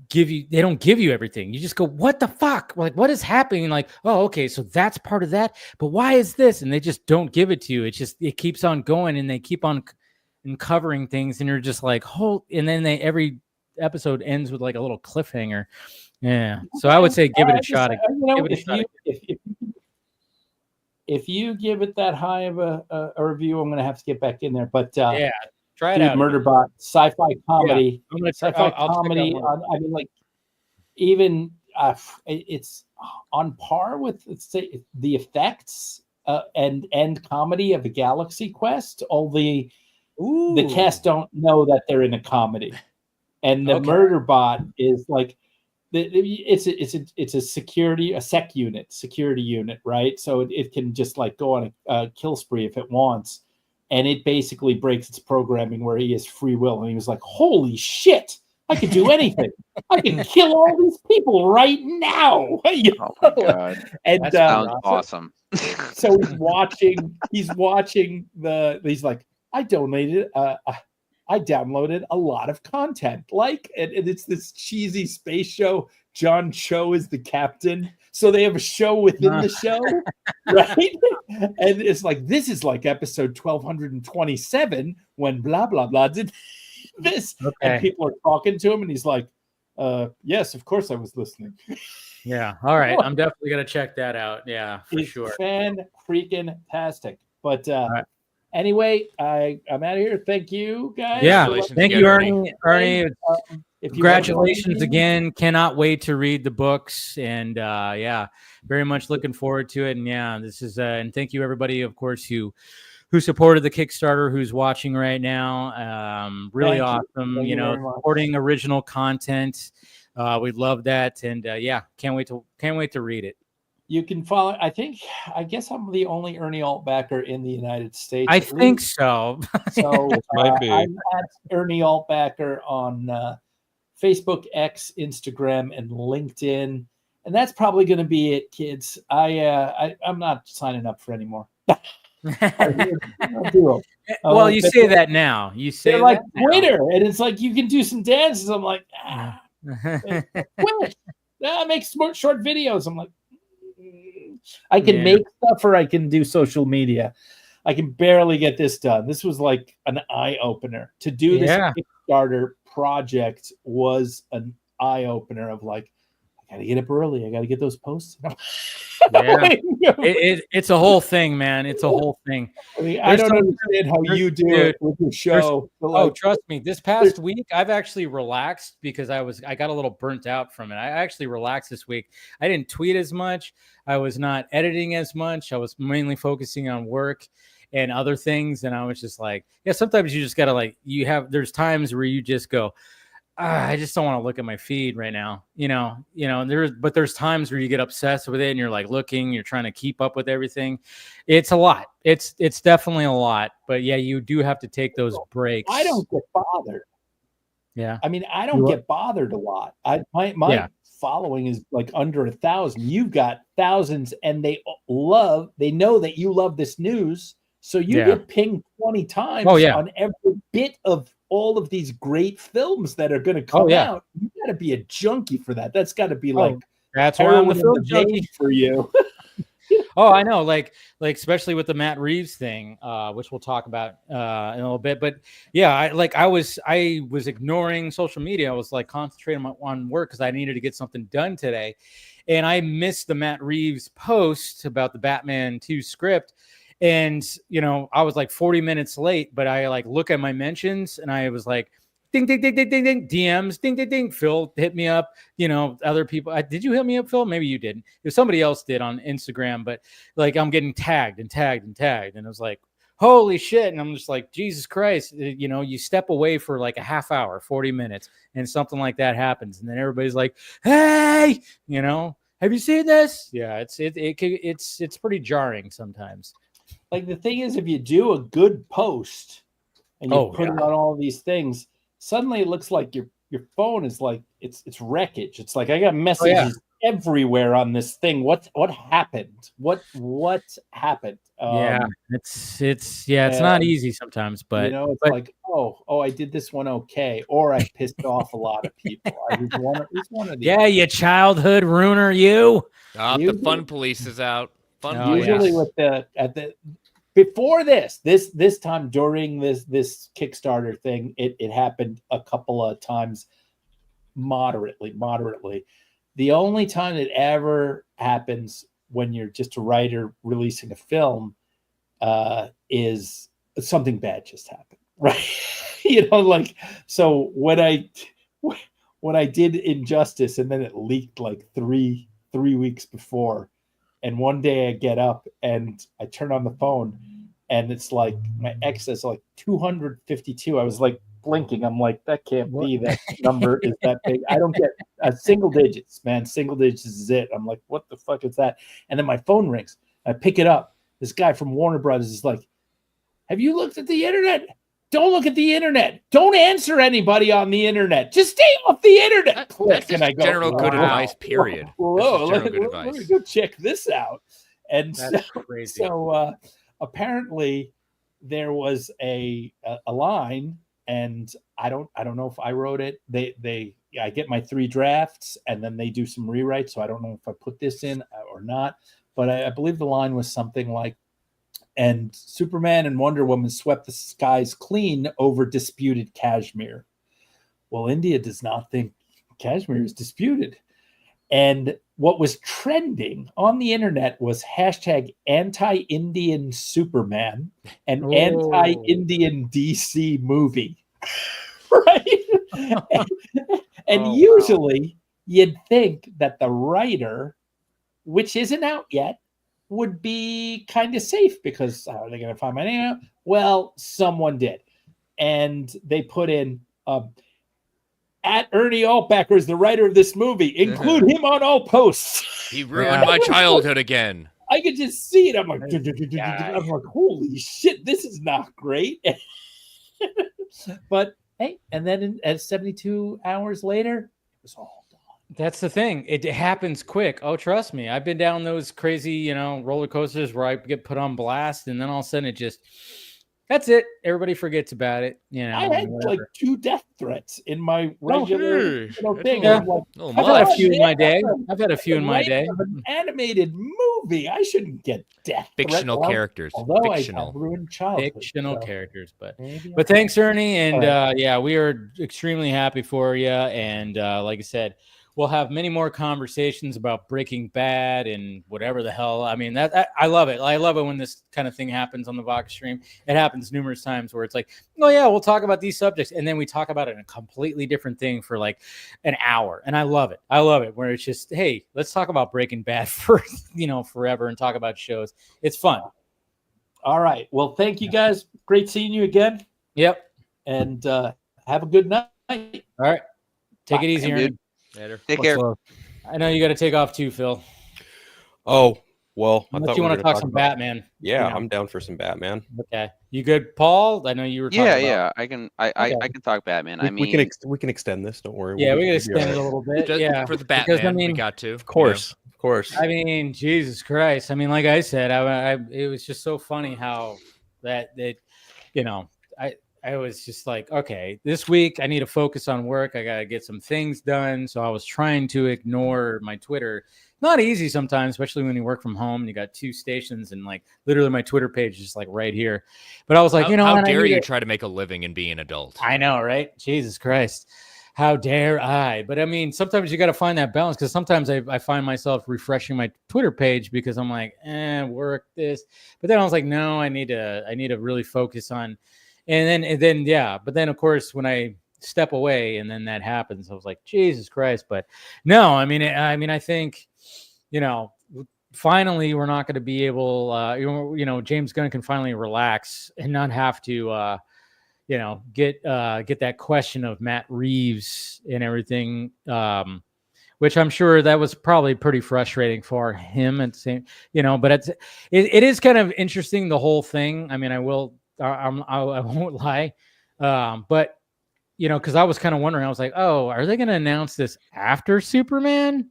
give you everything. You just go, what the fuck? Like, what is happening? Like, oh, okay, so that's part of that, but why is this? And they just don't give it to you. It keeps on going, and they keep on uncovering things, and you're just like, and then every episode ends with like a little cliffhanger. Yeah. So I would say give it a shot. If you give it that high of a review, I'm going to have to get back in there. But try it out. Murderbot, sci-fi comedy. Yeah, I'll comedy. I mean, like, even it's on par with, let's say, the effects and comedy of a Galaxy Quest. All the cast don't know that they're in a comedy, and the Murderbot is like, it's a security unit, right? So it can just like go on a kill spree if it wants. And it basically breaks its programming where he has free will. And he was like, holy shit, I could do anything. I can kill all these people right now. Oh my God. And that sounds awesome. So he's watching he's like, I downloaded a lot of content. Like, and it's this cheesy space show. John Cho is the captain. So they have a show within the show, right? And it's like, this is like episode 1227 when blah, blah, blah did this. Okay. And people are talking to him, and he's like, yes, of course I was listening. Yeah. All right. I'm definitely going to check that out. Yeah, for sure. Fan-freaking-tastic. But anyway, I'm out of here. Thank you, guys. Yeah. Thank you, Ernie. Congratulations again. Cannot wait to read the books, and very much looking forward to it. And this is and thank you everybody, of course, who supported the Kickstarter, who's watching right now. Really awesome. Supporting original content. We love that, and can't wait to read it. You can follow. I guess I'm the only Ernie Altbacker in the United States. I think so. So might be. I'm at Ernie Altbacker on Facebook, X, Instagram, and LinkedIn. And that's probably going to be it, kids. I'm not signing up for any more. Well, you say that now. You say they're that like now. Twitter, and it's like you can do some dances. I'm like, Twitch. Make short videos. I'm like, I can make stuff, or I can do social media. I can barely get this done. This was like an eye opener. To do this Kickstarter project was an eye opener of like, I gotta get up early. I gotta get those posts. It's a whole thing, man. It's a whole thing. I mean, I don't understand how you do it with your show. Trust me. This past week, I've actually relaxed because I got a little burnt out from it. I actually relaxed this week. I didn't tweet as much. I was not editing as much. I was mainly focusing on work and other things. And I was just like, sometimes you just gotta there's times where you just go, I just don't want to look at my feed right now. There's times where you get obsessed with it and you're like looking, you're trying to keep up with everything. It's a lot. It's definitely a lot, but yeah, you do have to take those breaks. I don't get bothered. Yeah. I mean, I don't get bothered a lot. My following is like under 1,000. You've got thousands, and they know that you love this news. So you get pinged 20 times on every bit of all of these great films that are going to come out. You got to be a junkie for that. That's got to be like, that's why I'm the film junkie for you. I know, like especially with the Matt Reeves thing, which we'll talk about in a little bit. But yeah, I was ignoring social media. I was like concentrating on work because I needed to get something done today, and I missed the Matt Reeves post about the Batman 2 script. And, I was like 40 minutes late, but I like look at my mentions and I was like, ding, ding, ding, ding, ding, ding, DMs, ding, ding, ding. Phil hit me up, other people. Did you hit me up, Phil? Maybe you didn't. If somebody else did on Instagram, but like I'm getting tagged and tagged and tagged. And I was like, holy shit. And I'm just like, Jesus Christ, you step away for like a half hour, 40 minutes, and something like that happens. And then everybody's like, hey, have you seen this? Yeah, it's pretty jarring sometimes. Like the thing is, if you do a good post and you put it on all these things, suddenly it looks like your phone is like it's wreckage. It's like I got messages everywhere on this thing. What happened? What happened? It's not easy sometimes, but it's like I did this one okay, or I pissed off a lot of people. I was one of these. Yeah, you childhood ruiner, you. The fun police is out. Usually with before this time during this Kickstarter thing, it happened a couple of times moderately. The only time it ever happens when you're just a writer releasing a film is something bad just happened, right? So when I did Injustice and then it leaked like three weeks before. And one day I get up and I turn on the phone and it's like my ex is like 252. I was like blinking. I'm like, that can't be, that number is that big. I don't get single digits, man. Single digits is it. I'm like, what the fuck is that? And then my phone rings. I pick it up. This guy from Warner Brothers is like, have you looked at the internet? Don't look at the internet. Don't answer anybody on the internet. Just stay off the internet. That's just general good advice, period. Whoa, let me go check this out. And that's crazy. So apparently there was a line, and I don't know if I wrote it. I get my 3 drafts, and then they do some rewrites. So I don't know if I put this in or not. But I believe the line was something like, and Superman and Wonder Woman swept the skies clean over disputed Kashmir. Well, India does not think Kashmir is disputed. And what was trending on the internet was hashtag anti-Indian Superman and anti-Indian DC movie. Right? And usually you'd think that the writer, which isn't out yet, would be kind of safe because how are they going to find my name out? Well, someone did. And they put in at Ernie Altbacker is the writer of this movie. Include him on all posts. He ruined my childhood again. I could just see it. I'm like, I'm like, holy shit, this is not great. But Hey, and then at 72 hours later, it was all done. That's the thing. It happens quick. Oh, trust me. I've been down those crazy, roller coasters where I get put on blast, and then all of a sudden it just, that's it. Everybody forgets about it. I had like 2 death threats in my Oh, regular thing. Yeah. I'm like, Oh, I've had a much. few in my day. That's I've had a few in my right day. of an animated movie. I shouldn't get death Fictional threats. characters. Although Fictional. I've ruined childhood. Fictional so characters, but maybe thanks, Ernie, and All yeah, we are extremely happy for you. And like I said, we'll have many more conversations about Breaking Bad and whatever the hell. I mean, that I love it. I love it when this kind of thing happens on the Vox stream. It happens numerous times where it's like, oh yeah, we'll talk about these subjects, and then we talk about it in a completely different thing for like an hour. And I love it. I love it where it's just, hey, let's talk about Breaking Bad for forever and talk about shows. It's fun. All right. Well, thank you guys. Great seeing you again. Yep. And have a good night. All right. Take it easy, Dude. Ernie. Later. Take What's care. love? I know you got to take off too, Phil. Oh, well, I Unless thought you we were want to gonna talk some about- Batman. Yeah, you know. I'm down for some Batman. Okay. You good, Paul? I know you were talking Yeah, about. yeah. I can talk Batman. I mean, We can extend this. Don't worry. Yeah, We'll we be- can we'll be extend it a all right. little bit. Just Yeah. for the Because, Batman, I mean, we got to. Of course, of course. I mean, Jesus Christ. I mean, like I said, it was just so funny how that I was just like, okay, this week I need to focus on work. I got to get some things done. So I was trying to ignore my Twitter. Not easy sometimes, especially when you work from home and you got 2 stations and like literally my Twitter page is like right here. But I was like, How what, dare I need you to- try to make a living and be an adult? I know, right? Jesus Christ. How dare I? But I mean, sometimes you got to find that balance because sometimes I find myself refreshing my Twitter page because I'm like, work this. But then I was like, no, I need to really focus on. And then, yeah. But then, of course, when I step away and then that happens, I was like, Jesus Christ. But no, I mean, I think, finally, we're not going to be able, James Gunn can finally relax and not have to, get that question of Matt Reeves and everything, which I'm sure that was probably pretty frustrating for him. And same, but it is kind of interesting, the whole thing. I mean, I won't lie, but because I was kind of wondering, I was like, oh, are they going to announce this after Superman?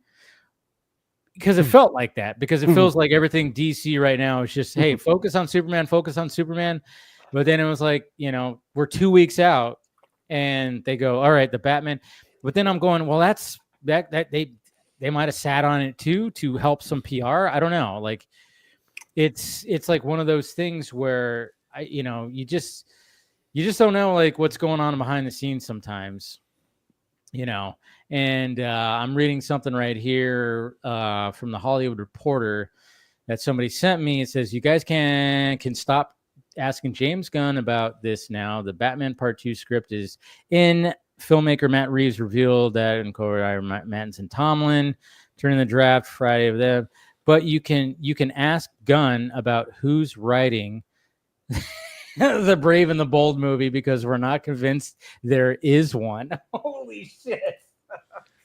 Because it felt like that. Because it feels like everything DC right now is just, hey, focus on Superman. But then it was like, we're 2 weeks out, and they go, all right, the Batman. But then I'm going, well, that's that they might have sat on it too to help some PR. I don't know. Like, it's like one of those things where you just don't know like what's going on behind the scenes sometimes. And I'm reading something right here from the Hollywood Reporter that somebody sent me. It says, you guys can stop asking James Gunn about this now. The Batman Part 2 script is in. Filmmaker Matt Reeves revealed that in co-writer Mattinson Tomlin during the draft Friday of them. But you can ask Gunn about who's writing the Brave and the Bold movie because we're not convinced there is one. Holy shit.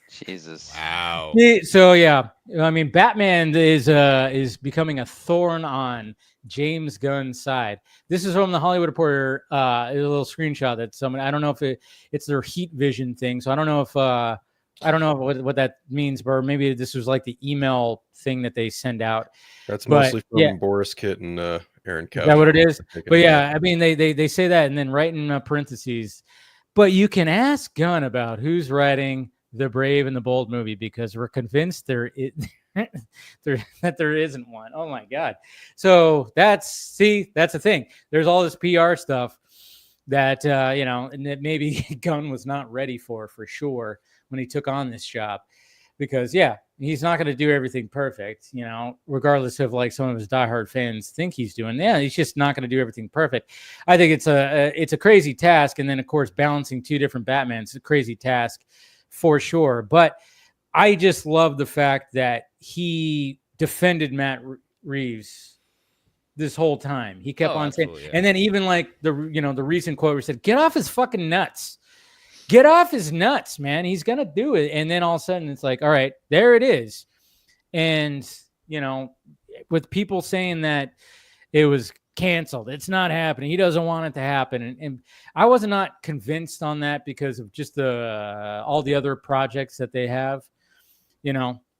Jesus. Wow. So yeah, I mean, Batman is becoming a thorn on James Gunn's side. This is from the Hollywood Reporter, a little screenshot that someone, I don't know if it's their heat vision thing. So I don't know if what that means, but maybe this was like the email thing that they send out. That's But, mostly from yeah. Boris Kitt and Aaron Couch. Is that what it is? But yeah, I mean, they say that and then right in parentheses, but you can ask Gunn about who's writing the Brave and the Bold movie because we're convinced that there isn't one. Oh my God. So that's the thing. There's all this PR stuff that, and that maybe Gunn was not ready for sure when he took on this job because he's not going to do everything perfect, regardless of like some of his diehard fans think he's doing. Yeah, he's just not going to do everything perfect. I think it's a crazy task. And then of course, balancing 2 different Batmans, a crazy task for sure. But I just love the fact that he defended Matt Reeves this whole time. He kept on saying, and then even like the recent quote where he said, get off his fucking nuts. Get off his nuts, man. He's going to do it. And then all of a sudden it's like, all right, there it is. And, with people saying that it was canceled. It's not happening. He doesn't want it to happen. And I was not convinced on that because of just all the other projects that they have,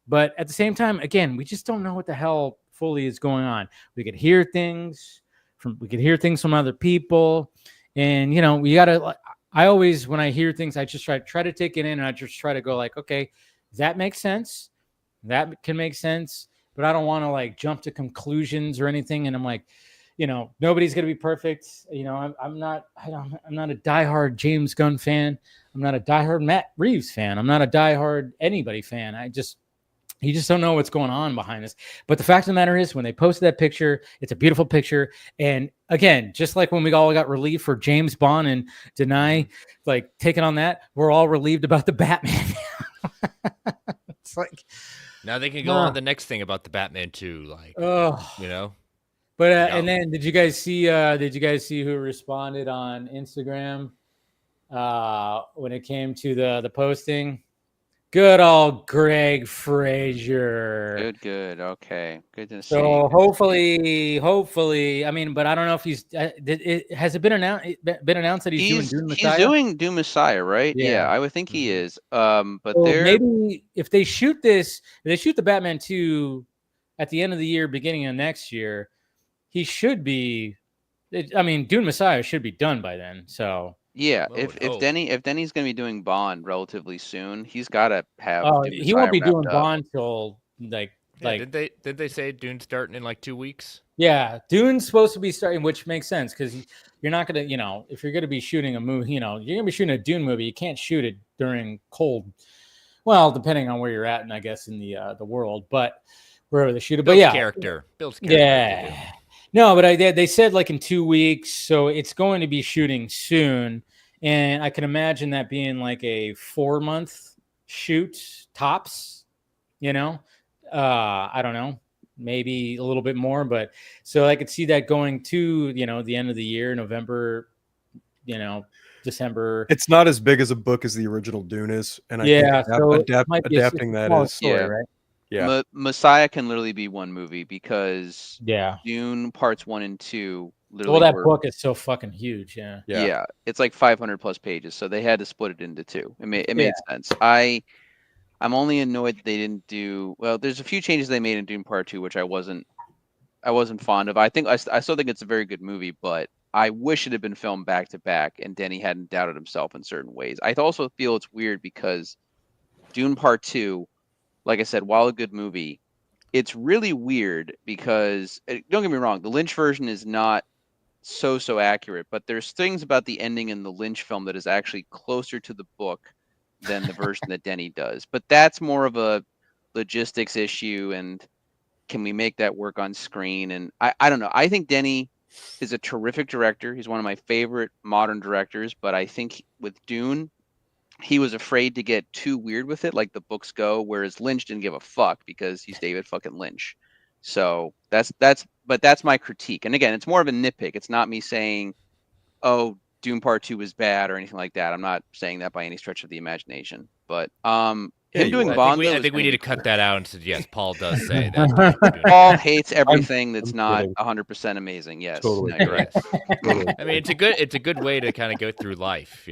But at the same time, again, we just don't know what the hell fully is going on. We could hear things from other people, and we gotta. I always, when I hear things, I just try to take it in, and I just try to go like, okay, that makes sense. That can make sense, but I don't want to like jump to conclusions or anything. And I'm like, nobody's gonna be perfect. I'm not a diehard James Gunn fan. I'm not a diehard Matt Reeves fan. I'm not a diehard anybody fan. You just don't know what's going on behind this. But the fact of the matter is, when they posted that picture, it's a beautiful picture. And again, just like when we all got relieved for James Bond and Denis, like taking on that, we're all relieved about the Batman. It's like now they can go on the next thing about the Batman too, like But and then did you guys see who responded on Instagram when it came to the posting? Good old Greg Fraser. Good. Okay. Good to see. So hopefully, I mean, but I don't know if he's. Has it been announced that he's doing Dune Messiah? He's doing Dune Messiah, right? Yeah, I would think he is. But so maybe if they shoot the Batman 2 at the end of the year, beginning of next year, he should be. I mean, Dune Messiah should be done by then. So. Yeah, if Denny's going to be doing Bond relatively soon, he's got to have. He won't be doing Bond till like. Did they say Dune's starting in like 2 weeks? Yeah, Dune's supposed to be starting, which makes sense because you're not gonna, if you're gonna be shooting a movie, you're gonna be shooting a Dune movie. You can't shoot it during cold. Well, depending on where you're at, and I guess in the world, but wherever they shoot it. Bill's character. Yeah. No, but they said like in 2 weeks, so it's going to be shooting soon, and I can imagine that being like a 4-month shoot tops. I don't know, maybe a little bit more, but so I could see that going to the end of the year, November, December. It's not as big as a book as the original Dune is, and I think adapting that is story, right? Yeah, Messiah can literally be one movie because Dune parts 1 and 2 literally. Well, that book is so fucking huge. Yeah, it's like 500 plus pages, so they had to split it into 2. It made sense. I'm only annoyed that they didn't do well. There's a few changes they made in Dune Part 2, which I wasn't fond of. I still think it's a very good movie, but I wish it had been filmed back to back and Denny hadn't doubted himself in certain ways. I also feel it's weird because Dune Part 2. Like I said, while a good movie, it's really weird because don't get me wrong, the Lynch version is not so accurate, but there's things about the ending in the Lynch film that is actually closer to the book than the version that Denny does. But that's more of a logistics issue, and can we make that work on screen? And I don't know. I think Denny is a terrific director. He's one of my favorite modern directors, but I think with Dune, he was afraid to get too weird with it, like the books go, whereas Lynch didn't give a fuck because he's David fucking Lynch. So that's my critique. And again, it's more of a nitpick. It's not me saying, oh, Dune Part 2 was bad or anything like that. I'm not saying that by any stretch of the imagination. But him doing Bond, I think we need to cut that out and say, yes, Paul does say that. Paul hates everything that's not 100% amazing. Yes, totally. No, you're right. I mean, it's a good way to kind of go through life,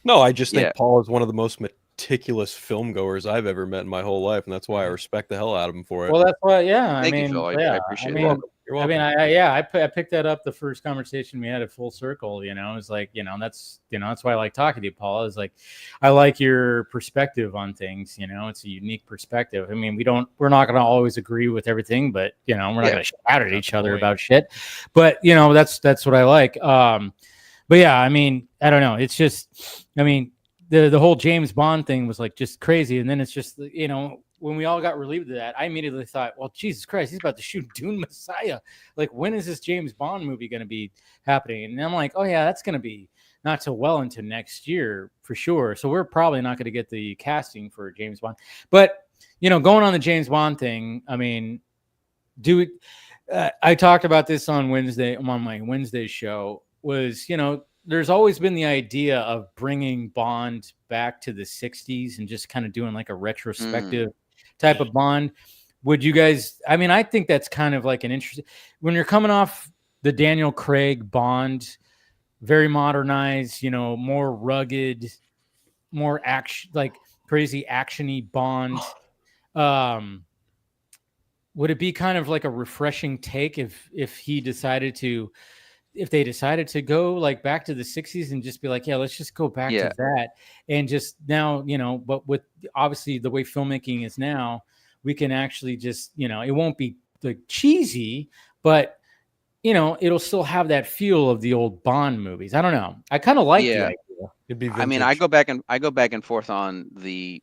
No, I just think Paul is one of the most meticulous film goers I've ever met in my whole life, and that's why I respect the hell out of him for it. Well, that's why, Thank you, Phil. I appreciate it. You're welcome. I picked that up the first conversation we had at Full Circle. It's like, that's why I like talking to you, Paul. Is like, I like your perspective on things. It's a unique perspective. I mean, we're not going to always agree with everything, but we're not going to shout at each other about shit. But that's what I like. But yeah, I mean, I don't know. It's just, I mean, the whole James Bond thing was like just crazy. And then it's just, when we all got relieved of that, I immediately thought, well, Jesus Christ, he's about to shoot Dune Messiah. Like, when is this James Bond movie going to be happening? And I'm like, oh yeah, that's going to be not so well into next year for sure. So we're probably not going to get the casting for James Bond. But, going on the James Bond thing, I mean, I talked about this on my Wednesday show. Was, there's always been the idea of bringing Bond back to the 60s and just kind of doing like a retrospective type of Bond. Would you guys, I mean, I think that's kind of like an interesting, when you're coming off the Daniel Craig Bond, very modernized, you know, more rugged, more action, like crazy actiony Bond. Would it be kind of like a refreshing take if they decided to go like back to the 60s and just be like, yeah, let's just go back to that, and just now, you know, but with obviously the way filmmaking is now, we can actually just, you know, it won't be like cheesy, but you know, it'll still have that feel of the old Bond movies. I don't know. I kind of like the idea. It'd be I mean, I go back and forth on the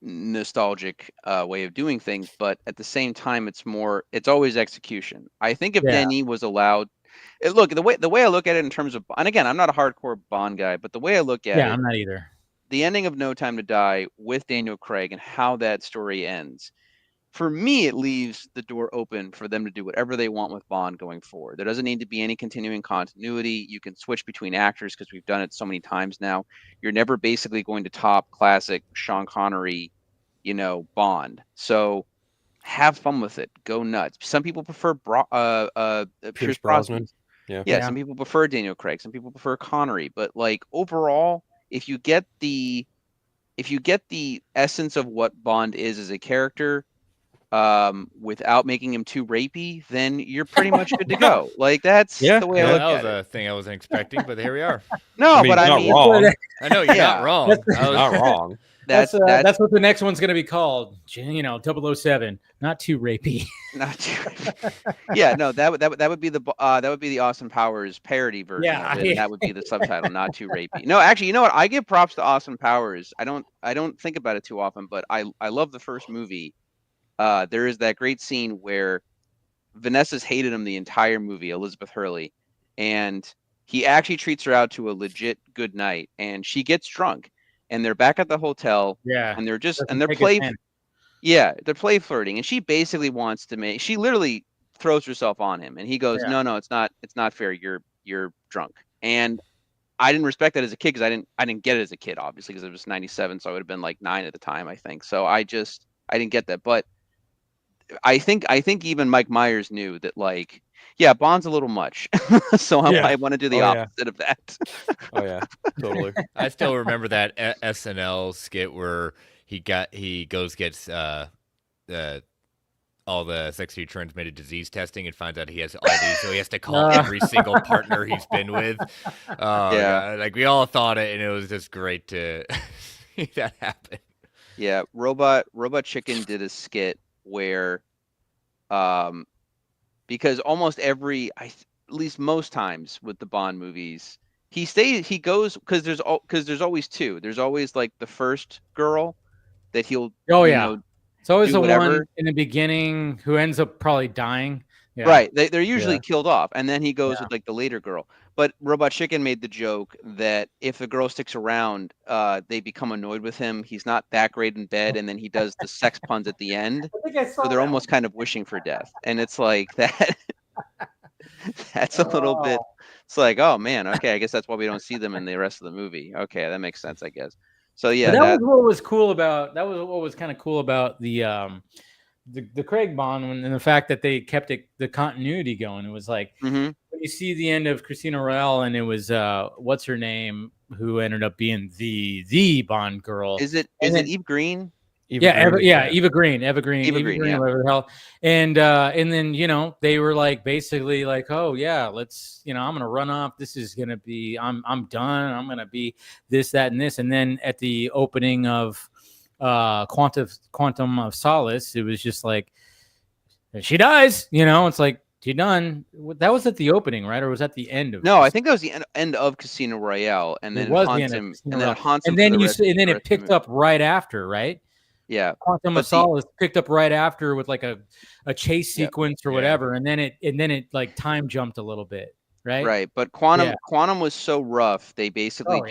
nostalgic way of doing things, but at the same time, it's always execution. I think if Denis was allowed, look, the way I look at it in terms of, and again, I'm not a hardcore Bond guy, but the way I look at it, I'm not either. The ending of No Time to Die with Daniel Craig and how that story ends, for me, it leaves the door open for them to do whatever they want with Bond going forward. There doesn't need to be any continuing continuity. You can switch between actors because we've done it so many times now. You're never basically going to top classic Sean Connery, you know, Bond. So have fun with it. Go nuts. Some people prefer Pierce Brosnan. Yeah, some people prefer Daniel Craig. Some people prefer Connery. But like overall, if you get the essence of what Bond is as a character, without making him too rapey, then you're pretty much good to go. Like that's the way I look that was at it. a thing I wasn't expecting, but here we are. No, I mean, but I not mean, wrong. I know you're not wrong. Not wrong. That's what the next one's going to be called. You know, 007. Not too rapey. Not too. Yeah, no, that would be the Austin Powers parody version of it. And that would be the subtitle, not too rapey. No, actually, you know what? I give props to Austin Powers. I don't think about it too often, but I love the first movie. There is that great scene where Vanessa's hated him the entire movie, Elizabeth Hurley, and he actually treats her out to a legit good night, and she gets drunk, and they're back at the hotel, and they're play flirting, and she basically wants to she literally throws herself on him, and he goes, no, it's not fair. You're drunk, and I didn't respect that as a kid because I didn't get it as a kid, obviously, because it was 97, so I would have been like 9 at the time, I think. So I didn't get that, but I think even Mike Myers knew that, like, yeah, Bond's a little much, so I want to do the opposite of that. Oh yeah, totally. I still remember that SNL skit where he gets all the sexually transmitted disease testing and finds out he has all these, so he has to call every single partner he's been with. Like we all thought it, and it was just great to see that happen. Yeah, Robot Chicken did a skit where, because almost at least most times with the Bond movies, he goes because there's always two. There's always like the first girl that he'll it's always the one in the beginning who ends up probably dying. Yeah. Right, they're usually killed off, and then he goes with like the later girl. But Robot Chicken made the joke that if the girl sticks around, they become annoyed with him. He's not that great in bed, and then he does the sex puns at the end. So they're almost kind of wishing for death, and it's like that. That's a little bit. It's like, oh man, okay, I guess that's why we don't see them in the rest of the movie. Okay, that makes sense, I guess. So yeah, that was what was cool about. That was what was kind of cool about the Craig Bond and the fact that they kept the continuity going. It was like when you see the end of Casino Royale, and it was what's her name who ended up being the Bond girl. Is it Eve Green? Eva Green, whatever the hell. And then, you know, they were like basically like, oh yeah, let's, you know, I'm gonna run off. This is gonna be, I'm done. I'm gonna be this, that, and this. And then at the opening of Quantum of Solace, it was just like she dies. You know, it's like she done. That was at the opening, right? Or was that the end of? No, I think that was the end of Casino Royale, and then it haunts him, and then it haunts him. And then it picked up right after, right? Yeah, Quantum of Solace picked up right after with like a chase sequence or whatever, and then it like time jumped a little bit, right? Right, but Quantum was so rough, they basically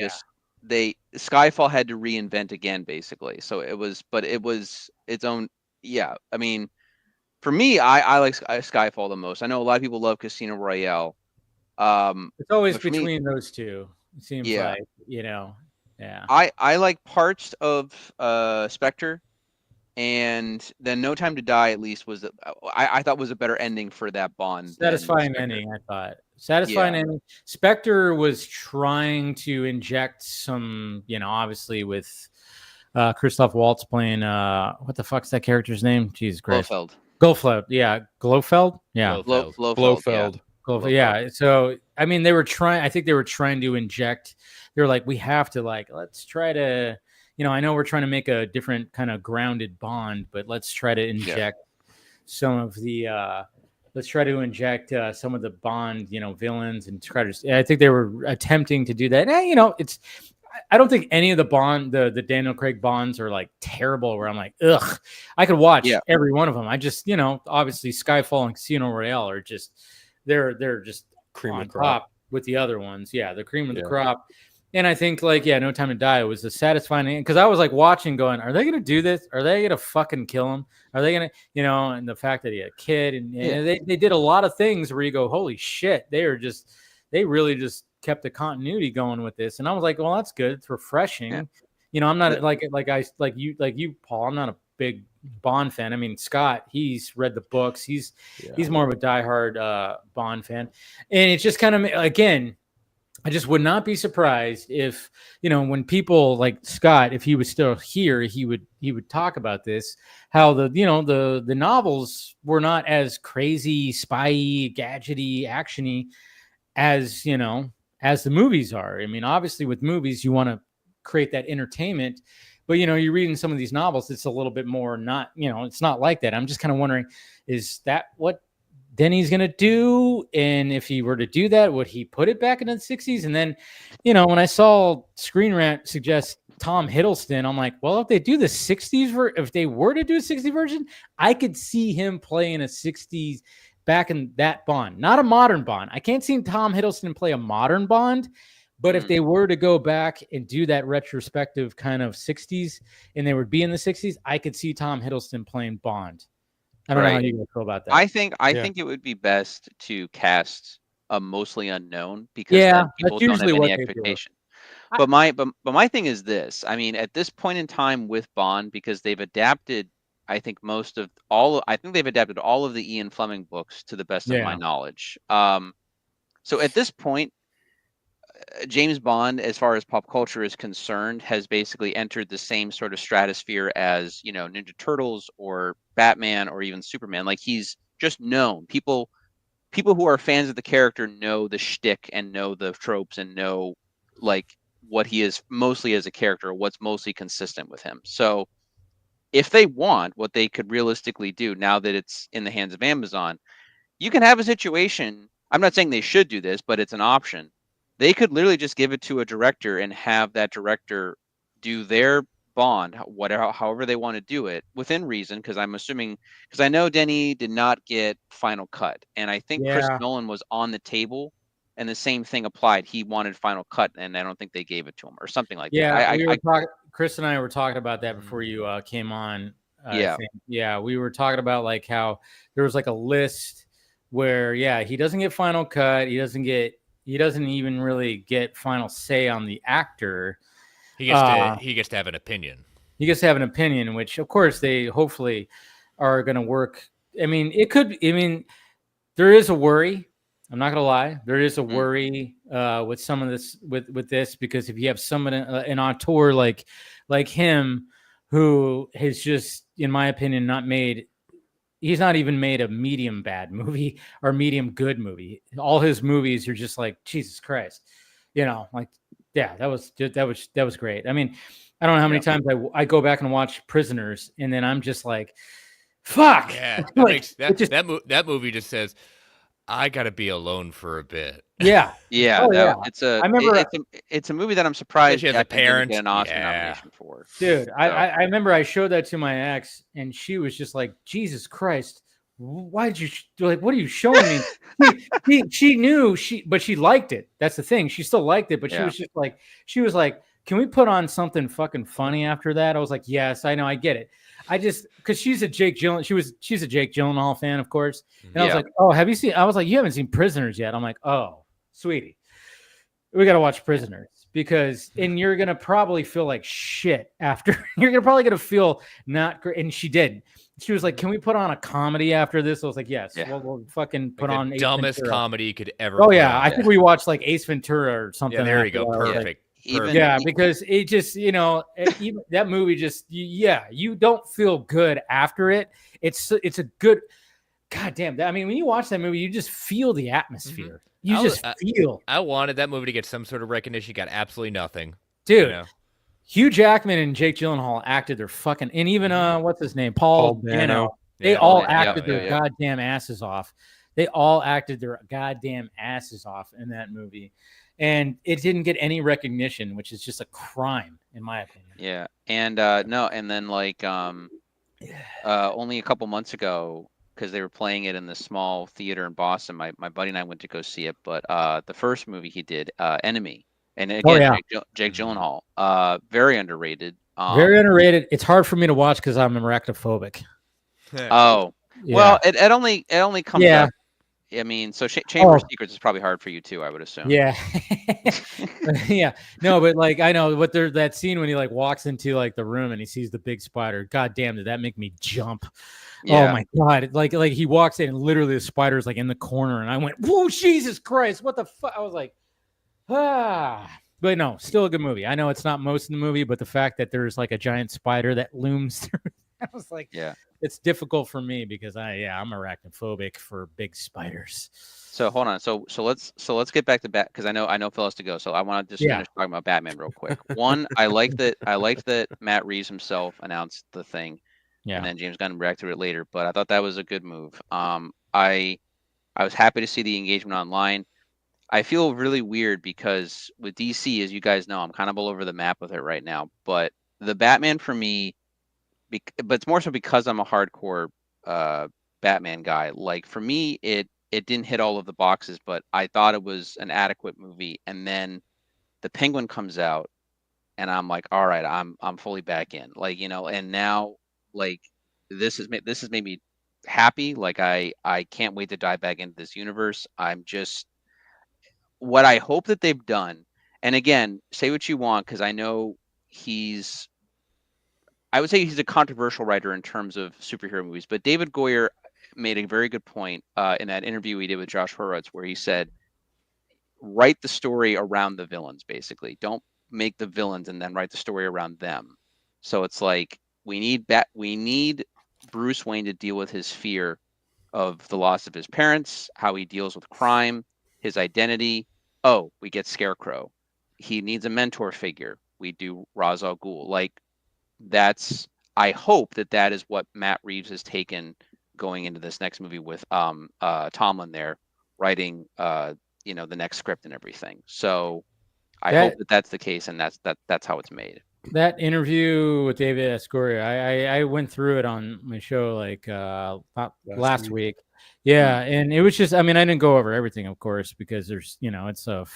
Skyfall had to reinvent again, basically. So it was its own. Yeah, I mean, for me, I like Skyfall the most. I know a lot of people love Casino Royale. It's always between those two. It seems like, you know. Yeah. I like parts of Spectre. and then No Time to Die at least was I thought was a better ending for that Bond. than Satisfying Spectre. ending, I thought. Satisfying ending. Spectre was trying to inject some, obviously with Christoph Waltz playing what the fuck's that character's name? Jesus Christ. Blofeld. Yeah. Glofeld? Yeah. Blofeld. Yeah. So I mean they were trying, I think they were trying to inject, they're like, we have to let's try to, I know we're trying to make a different kind of grounded Bond, but let's try to inject some of the some of the Bond, villains and try to. I think they were attempting to do that. And, I don't think any of the Bond, the Daniel Craig Bonds are terrible. Where I'm like, ugh, I could watch every one of them. I just, obviously Skyfall and Casino Royale are just, they're just cream on of the crop top with the other ones. Yeah, the cream of the crop. And I think No Time to Die was a satisfying, because I was watching going, are they going to do this? Are they going to fucking kill him? Are they going to, and the fact that he had a kid and they did a lot of things where you go, holy shit, they really just kept the continuity going with this. And I was like, well, that's good. It's refreshing. Yeah. I'm not like you, Paul, I'm not a big Bond fan. I mean, Scott, he's read the books. He's more of a diehard Bond fan. And it's just kind of, again, I just would not be surprised if, when people like Scott, if he was still here, he would talk about this, how the novels were not as crazy, spy-y, gadgety, actiony as the movies are. I mean, obviously with movies, you want to create that entertainment, but you're reading some of these novels, it's a little bit more not, it's not like that. I'm just kind of wondering, is that what Denis going to do? And if he were to do that, would he put it back into the 60s? And then, when I saw Screen Rant suggest Tom Hiddleston, I'm like, well, if they do the 60s, if they were to do a 60s version, I could see him playing a 60s back in that Bond, not a modern Bond. I can't see Tom Hiddleston play a modern Bond, but if they were to go back and do that retrospective kind of 60s and they would be in the 60s, I could see Tom Hiddleston playing Bond. I don't know how you feel about that. I think it would be best to cast a mostly unknown, because then people don't have any expectation. But my thing is this. I mean, at this point in time with Bond, because they've adapted, I think they've adapted all of the Ian Fleming books to the best of my knowledge. So at this point, James Bond, as far as pop culture is concerned, has basically entered the same sort of stratosphere as, Ninja Turtles or Batman or even Superman. Like, he's just known. People who are fans of the character know the shtick and know the tropes and know what he is mostly as a character, what's mostly consistent with him. So if they want, what they could realistically do now that it's in the hands of Amazon, you can have a situation. I'm not saying they should do this, but it's an option. They could literally just give it to a director and have that director do their Bond, however they want to do it, within reason. Because I know Denis did not get final cut, and I think Chris Nolan was on the table, and the same thing applied. He wanted final cut, and I don't think they gave it to him or something like that. Chris and I were talking about that before you came on. We were talking about how there was a list where he doesn't get final cut, he doesn't even really get final say on the actor. He gets to have an opinion. He gets to have an opinion, which of course they hopefully are going to work. I mean, there is a worry. I'm not going to lie. There is a worry with some of this, with this, because if you have someone, an auteur like him, who has just, in my opinion, he's not even made a medium bad movie or medium good movie. All his movies are just Jesus Christ, that was great. I mean, I don't know how many times I go back and watch Prisoners, and then I'm just like, fuck. Yeah, that movie just says, I gotta be alone for a bit. Yeah. It's a movie that I'm surprised she has a parent. Get an Oscar nomination for. Dude, I remember I showed that to my ex, and she was just like, Jesus Christ, why did you what are you showing me? she knew but she liked it. That's the thing. She still liked it, but she was like, can we put on something fucking funny after that? I was like, yes, I know, I get it. I just, because she's a Jake Gyllenhaal fan, of course. And I was like, oh, you haven't seen Prisoners yet. I'm like, oh, sweetie, we got to watch Prisoners, because and you're gonna probably feel like shit after. You're probably gonna feel not great. And she did. She was like, "Can we put on a comedy after this?" I was like, "Yes, Yeah. we'll fucking put Like on the Ace dumbest Ventura." comedy you could ever. Oh put yeah, on. I think we watched like Ace Ventura or something. Yeah, there you after go. that. I was like, Perfect. Even Perfect. yeah, because it just, even that movie just, you don't feel good after it. It's a good, goddamn. I mean, when you watch that movie, you just feel the atmosphere. You just feel, I wanted that movie to get some sort of recognition. Got absolutely nothing. dude. You know? Hugh Jackman and Jake Gyllenhaal acted their fucking, and even what's his name, Paul Dano. They Yeah, all yeah, acted yeah, their yeah. goddamn asses off. They all acted their goddamn asses off in that movie. And it didn't get any recognition, which is just a crime, in my opinion. Yeah, and no, and then like only a couple months ago, because they were playing it in the small theater in Boston, my buddy and I went to go see it. But the first movie he did, Enemy, and again, yeah. Jake Gyllenhaal, very underrated. Very underrated. It's hard for me to watch because I'm arachnophobic. Oh, Yeah. well, it only comes Yeah. up. I mean, so Chamber of Oh. Secrets is probably hard for you too, I would assume. Yeah. Yeah. No, but like I know what there that scene when he like walks into like the room and he sees the big spider. God damn, did that make me jump? Yeah. Oh my god. Like he walks in and literally the spider's like in the corner and I went, whoa, Jesus Christ, what the fuck? I was like, but no, still a good movie. I know it's not most of the movie, but the fact that there's like a giant spider that looms through, I was like, Yeah. It's difficult for me because I'm arachnophobic for big spiders. So hold on. So let's get back to because I know Phil has to go. So I want to just finish talking about Batman real quick. One, I liked that Matt Reeves himself announced the thing, and then James Gunn reacted to it later. But I thought that was a good move. I was happy to see the engagement online. I feel really weird because with DC, as you guys know, I'm kind of all over the map with it right now. But the Batman for me, but it's more so because I'm a hardcore Batman guy. Like for me, it didn't hit all of the boxes, but I thought it was an adequate movie. And then the Penguin comes out, and I'm like, all right, I'm fully back in. Like, and now like this has made me happy. Like I can't wait to dive back into this universe. I'm just what I hope that they've done. And again, say what you want, because I know I would say he's a controversial writer in terms of superhero movies, but David Goyer made a very good point in that interview he did with Josh Horowitz, where he said, write the story around the villains, basically. Don't make the villains and then write the story around them. So it's like we need Bruce Wayne to deal with his fear of the loss of his parents, how he deals with crime, his identity. Oh, we get Scarecrow. He needs a mentor figure. We do Ra's al Ghul. Like, I hope that is what Matt Reeves has taken going into this next movie with Tomlin there writing the next script and everything. So I hope that's the case, and that's how it's made. That interview with David S. Goyer, I went through it on my show like last week. Yeah, and it was just, I mean, I didn't go over everything, of course, because there's, it's a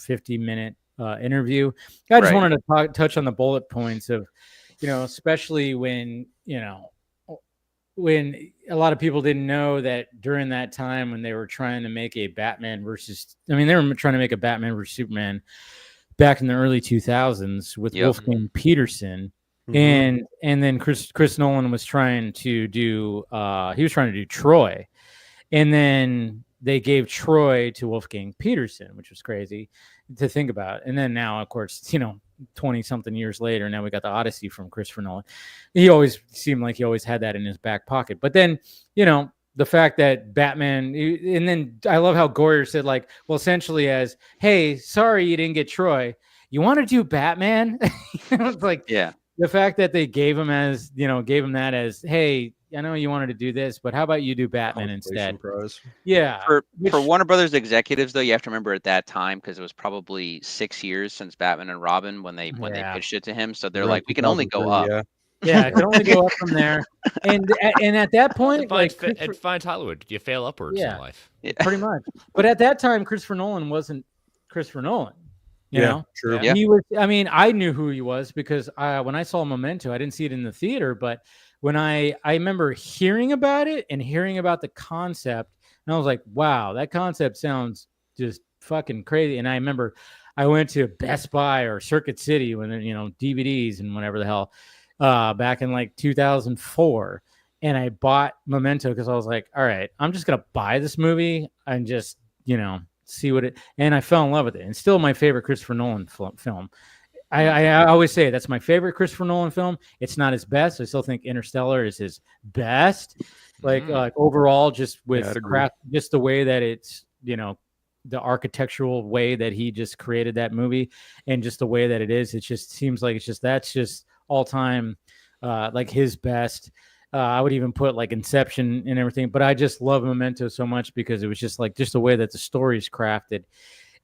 50-minute interview. I just wanted to touch on the bullet points of, especially when a lot of people didn't know that during that time when they were trying to make a Batman versus Superman back in the early 2000s with Wolfgang Peterson. And then Chris Nolan was trying to do Troy. And then they gave Troy to Wolfgang Peterson, which was crazy to think about. And then now, of course, 20 something years later, now we got the Odyssey from Christopher Nolan. He always seemed like he always had that in his back pocket. But then, the fact that Batman, and then I love how Goyer said, like, well, essentially as, hey, sorry you didn't get Troy. You want to do Batman? It's like, yeah. The fact that they gave him that as, hey, I know you wanted to do this, but how about you do Batman instead? Prize. Yeah. For Warner Brothers executives, though, you have to remember at that time, because it was probably 6 years since Batman and Robin when they pitched it to him. So they're like, we can only go up. Yeah, it can only go up from there. And at that point, it finds Hollywood. You fail upwards in life. Yeah. Pretty much. But at that time, Christopher Nolan wasn't Christopher Nolan. You know? True. Yeah. He was. I mean, I knew who he was because when I saw Memento, I didn't see it in the theater, but when I remember hearing about it and hearing about the concept, and I was like, wow, that concept sounds just fucking crazy. And I remember I went to Best Buy or Circuit City when DVDs and whatever the hell, back in like 2004, and I bought Memento because I was like, all right, I'm just gonna buy this movie and just see what it. And I fell in love with it, and still my favorite Christopher Nolan film. I always say that's my favorite Christopher Nolan film. It's not his best. I still think Interstellar is his best. Like overall, just with craft, just the way that it's the architectural way that he just created that movie, and just the way that it is. It just seems like that's just all time, like his best. I would even put like Inception and everything, but I just love Memento so much because it was just the way that the story's crafted.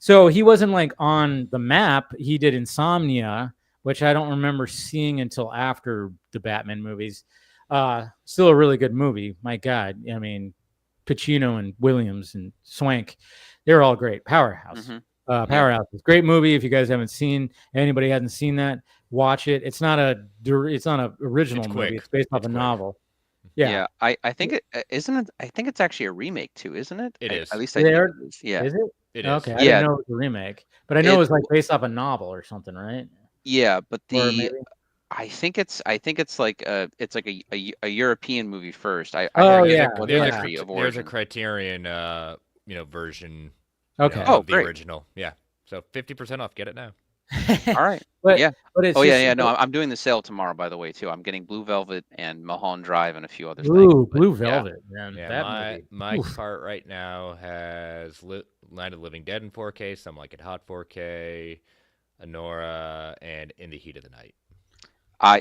So he wasn't like on the map. He did Insomnia, which I don't remember seeing until after the Batman movies. Still a really good movie. My God. I mean, Pacino and Williams and Swank, they're all great. Powerhouse. Powerhouse is a great movie. If you guys haven't seen, anybody hasn't seen that, watch it. It's not an original movie. It's based off a novel. Yeah. I think it isn't it. I think it's actually a remake too, isn't it? It is. At least I think it is. Yeah. Is it? It is. Okay. I didn't know it was a remake, but I know it was like based off a novel or something, right? Yeah, but I think it's like it's like a European movie first. There's a Criterion version. Okay. Of the original. Yeah. So 50% off. Get it now. All right. But it's no, I'm doing the sale tomorrow, by the way, too. I'm getting Blue Velvet and Mulholland Drive and a few other things. Blue Velvet, man. Yeah, my cart right now has Night of the Living Dead in 4K, Some Like It Hot 4K, Anora, and In the Heat of the Night.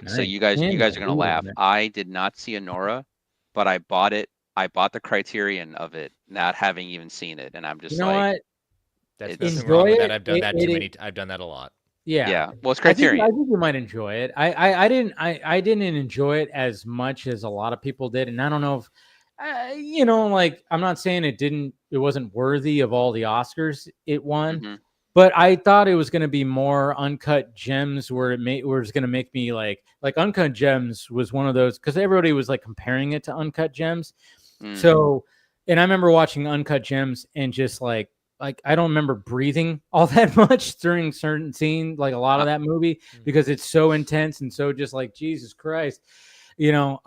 So you guys are gonna laugh. Man. I did not see Anora, but I bought it. I bought the Criterion of it, not having even seen it, and I'm just what? That's nothing wrong with that. I've done that too many. I've done that a lot. Yeah. Well, it's Criterion. I think you might enjoy it. I didn't enjoy it as much as a lot of people did, and I don't know if like I'm not saying it wasn't worthy of all the Oscars it won, but I thought it was going to be more Uncut Gems, where it was going to make me like Uncut Gems was one of those, because everybody was like comparing it to Uncut Gems. So, and I remember watching Uncut Gems and just like I don't remember breathing all that much during certain scenes, like a lot of that movie, because it's so intense and so just like Jesus Christ, and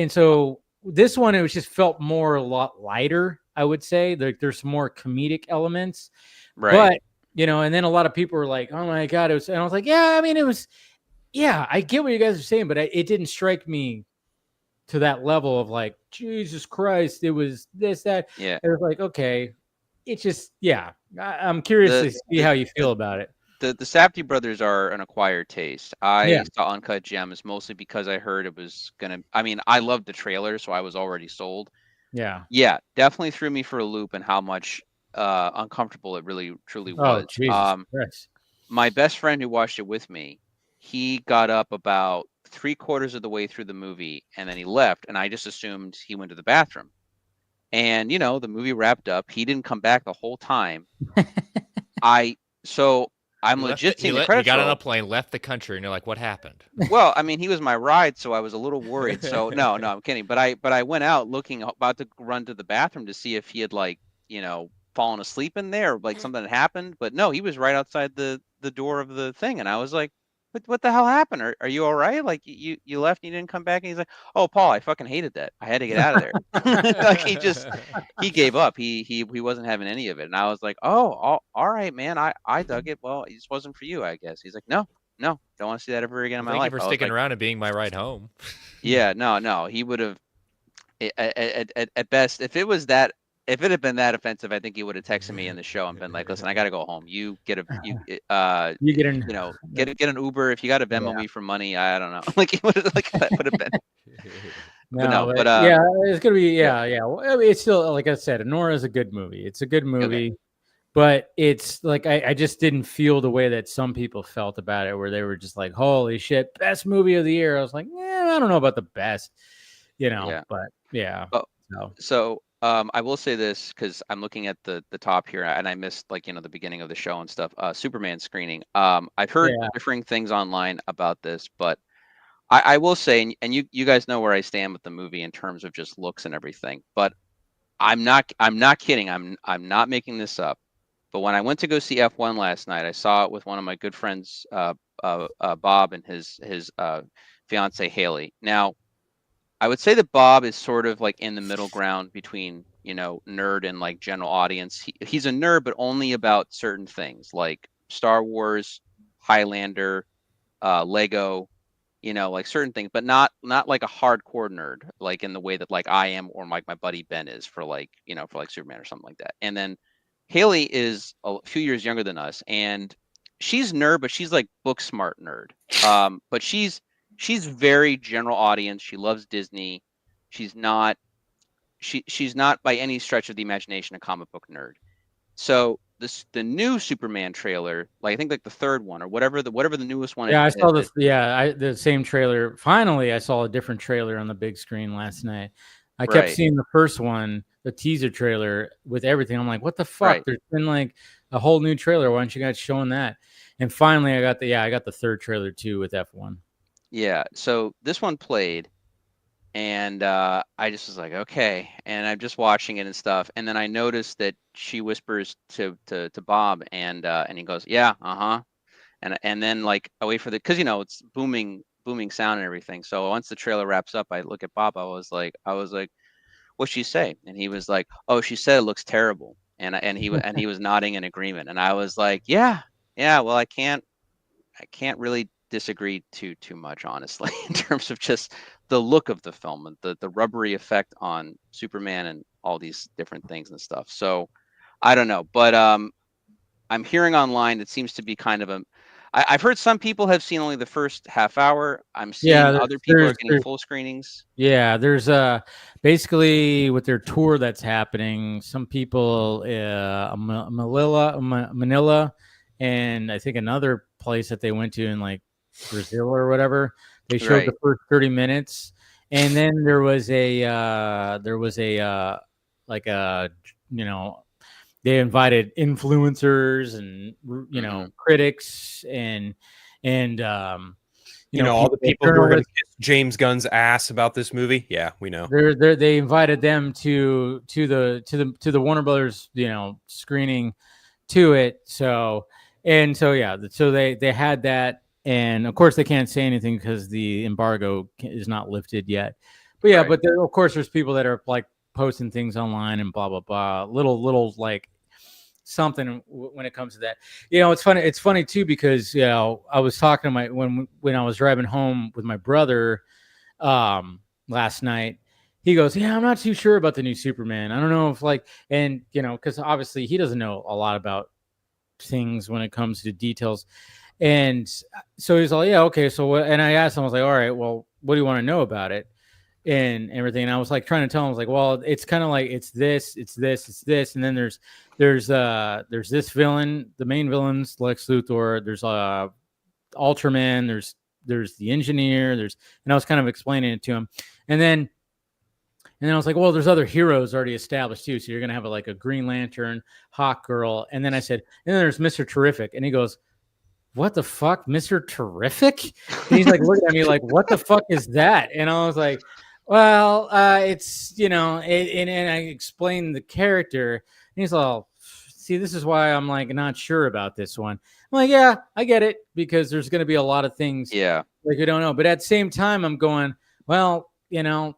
so this one, it was just felt a lot lighter, I would say. There's some more comedic elements, right? But and then a lot of people were like, "Oh my God!" And I was like, "Yeah, I mean, it was, yeah, I get what you guys are saying, but it didn't strike me to that level of like Jesus Christ. It was this, that. Yeah, it was like, okay." It's just, I'm curious to see how you feel about it. The Safdie brothers are an acquired taste. I saw Uncut Gems mostly because I heard it was I loved the trailer, so I was already sold. Yeah, definitely threw me for a loop and how much uncomfortable it really truly was. Jesus. My best friend who watched it with me, he got up about 3/4 of the way through the movie and then he left, and I just assumed he went to the bathroom. And the movie wrapped up. He didn't come back the whole time. I'm legit seeing the credits. You got on a plane, left the country, and you're like, "What happened?" Well, I mean, he was my ride, so I was a little worried. So no, I'm kidding. But I went out looking, about to run to the bathroom to see if he had fallen asleep in there, or like something had happened. But no, he was right outside the door of the thing, and I was like, what the hell happened? Are you all right? Like you left and you didn't come back? And he's like, "Oh, Paul, I fucking hated that. I had to get out of there." Like he gave up. He wasn't having any of it. And I was like, "Oh, all right, man. I dug it. Well, it just wasn't for you, I guess." He's like, No, don't want to see that ever again in my life. Thank you for sticking around and being my ride home. Yeah, no, he would have at best, if it had been that offensive, I think he would have texted me in the show and been like, "Listen, I got to go home. You get an get an Uber. If you got to Venmo me for money, I don't know." Like he would have that would have been. It's gonna be Well, I mean, it's still, like I said, Anora is a good movie. It's a good movie, but it's like I just didn't feel the way that some people felt about it, where they were just like, "Holy shit, best movie of the year." I was like, I don't know about the best, but yeah. So I will say this, because I'm looking at the top here, and I missed the beginning of the show and stuff. Superman screening. I've heard differing things online about this, but I will say, and you guys know where I stand with the movie in terms of just looks and everything. But I'm not kidding. I'm not making this up. But when I went to go see F1 last night, I saw it with one of my good friends, Bob, and his fiance Haley. Now, I would say that Bob is sort of like in the middle ground between, nerd and like general audience. He's a nerd, but only about certain things like Star Wars, Highlander, Lego, like certain things, but not like a hardcore nerd, like in the way that like I am or like my buddy Ben is for like, for like Superman or something like that. And then Haley is a few years younger than us, and she's nerd, but she's like book smart nerd. But she's very general audience. She loves Disney. She's not by any stretch of the imagination a comic book nerd. So the new Superman trailer, like I think like the third one or whatever the newest one. Yeah, I saw this. Yeah, the same trailer. Finally, I saw a different trailer on the big screen last night. I kept seeing the first one, the teaser trailer with everything. I'm like, what the fuck? Right. There's been like a whole new trailer. Why aren't you guys showing that? And finally, I got the third trailer too with F1. Yeah. So this one played, and I just was like, okay. And I'm just watching it and stuff. And then I noticed that she whispers to Bob, and he goes, yeah, and then like I wait for because it's booming sound and everything. So once the trailer wraps up, I look at Bob. I was like, what'd she say? And he was like, oh, she said it looks terrible. And he was nodding in agreement. And I was like, yeah. Well, I can't really disagree too much, honestly, in terms of just the look of the film and the rubbery effect on Superman and all these different things and stuff. So I don't know, but I'm hearing online it seems to be kind of I've heard some people have seen only the first half hour. I'm seeing other people are getting full screenings. Yeah, there's basically with their tour that's happening, some people Manila, and I think another place that they went to in like Brazil or whatever. They showed the first 30 minutes, and then there was a they invited influencers and critics and all the people who are going to kiss James Gunn's ass about this movie. Yeah, we know. They invited them to the Warner Brothers screening to it. So they had that, and of course they can't say anything because the embargo is not lifted yet. But yeah, but of course there's people that are like posting things online and blah blah blah. Little like something when it comes to that. It's funny too because I was talking to when I was driving home with my brother last night. He goes, yeah, I'm not too sure about the new Superman. I don't know if because obviously he doesn't know a lot about things when it comes to details. And so he's like, yeah, okay. So what? And I asked him, I was like, all right, well, what do you want to know about it? And everything. And I was like trying to tell him, I was like, well, it's kind of like it's this, and then there's this villain, the main villain's Lex Luthor, there's Ultraman, there's the engineer, and I was kind of explaining it to him. And then I was like, well, there's other heroes already established too. So you're gonna have like a Green Lantern, Hawk Girl, and then I said, and then there's Mr. Terrific, and he goes, what the fuck, Mr. Terrific? And he's like looking at me like, what the fuck is that? And I was like, well, it's and I explained the character, and he's all, see, this is why I'm like not sure about this one. I'm like, yeah, I get it, because there's going to be a lot of things like you don't know. But at the same time, I'm going, well, a lot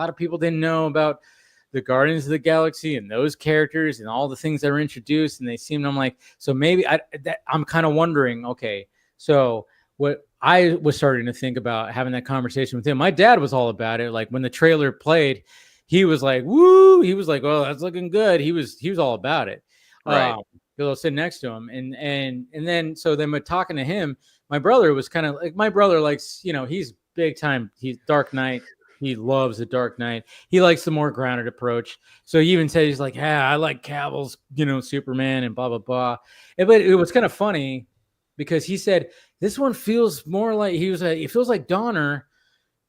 of people didn't know about the Guardians of the Galaxy and those characters and all the things that were introduced, and they seemed, I'm like, so maybe I'm kind of wondering, okay, so what I was starting to think about having that conversation with him. My dad was all about it. Like when the trailer played, he was like, woo, he was like, oh, that's looking good. He was all about it. Right. Because I was sitting next to him. And then we're talking to him. My brother was kind of like, my brother likes, he's big time. He's Dark Knight. He loves the Dark Knight. He likes the more grounded approach. So he even said, he's like, yeah, I like Cavill's, Superman and blah, blah, blah. But it was kind of funny because he said, this one feels more like, it feels like Donner,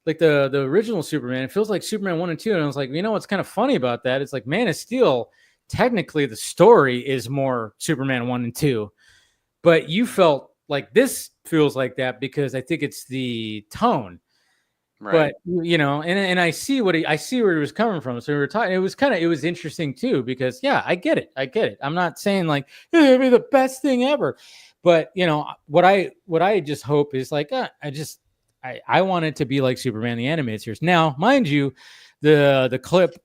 like the original Superman. It feels like Superman 1 and 2. And I was like, what's kind of funny about that? It's like Man of Steel, technically the story is more Superman 1 and 2. But you felt like this feels like that because I think it's the tone. Right. But and I see where he was coming from. So we were talking. It was interesting too because I get it. I'm not saying like it'd be the best thing ever, but what I just hope is like I want it to be like Superman the animated series. Now, mind you, the clip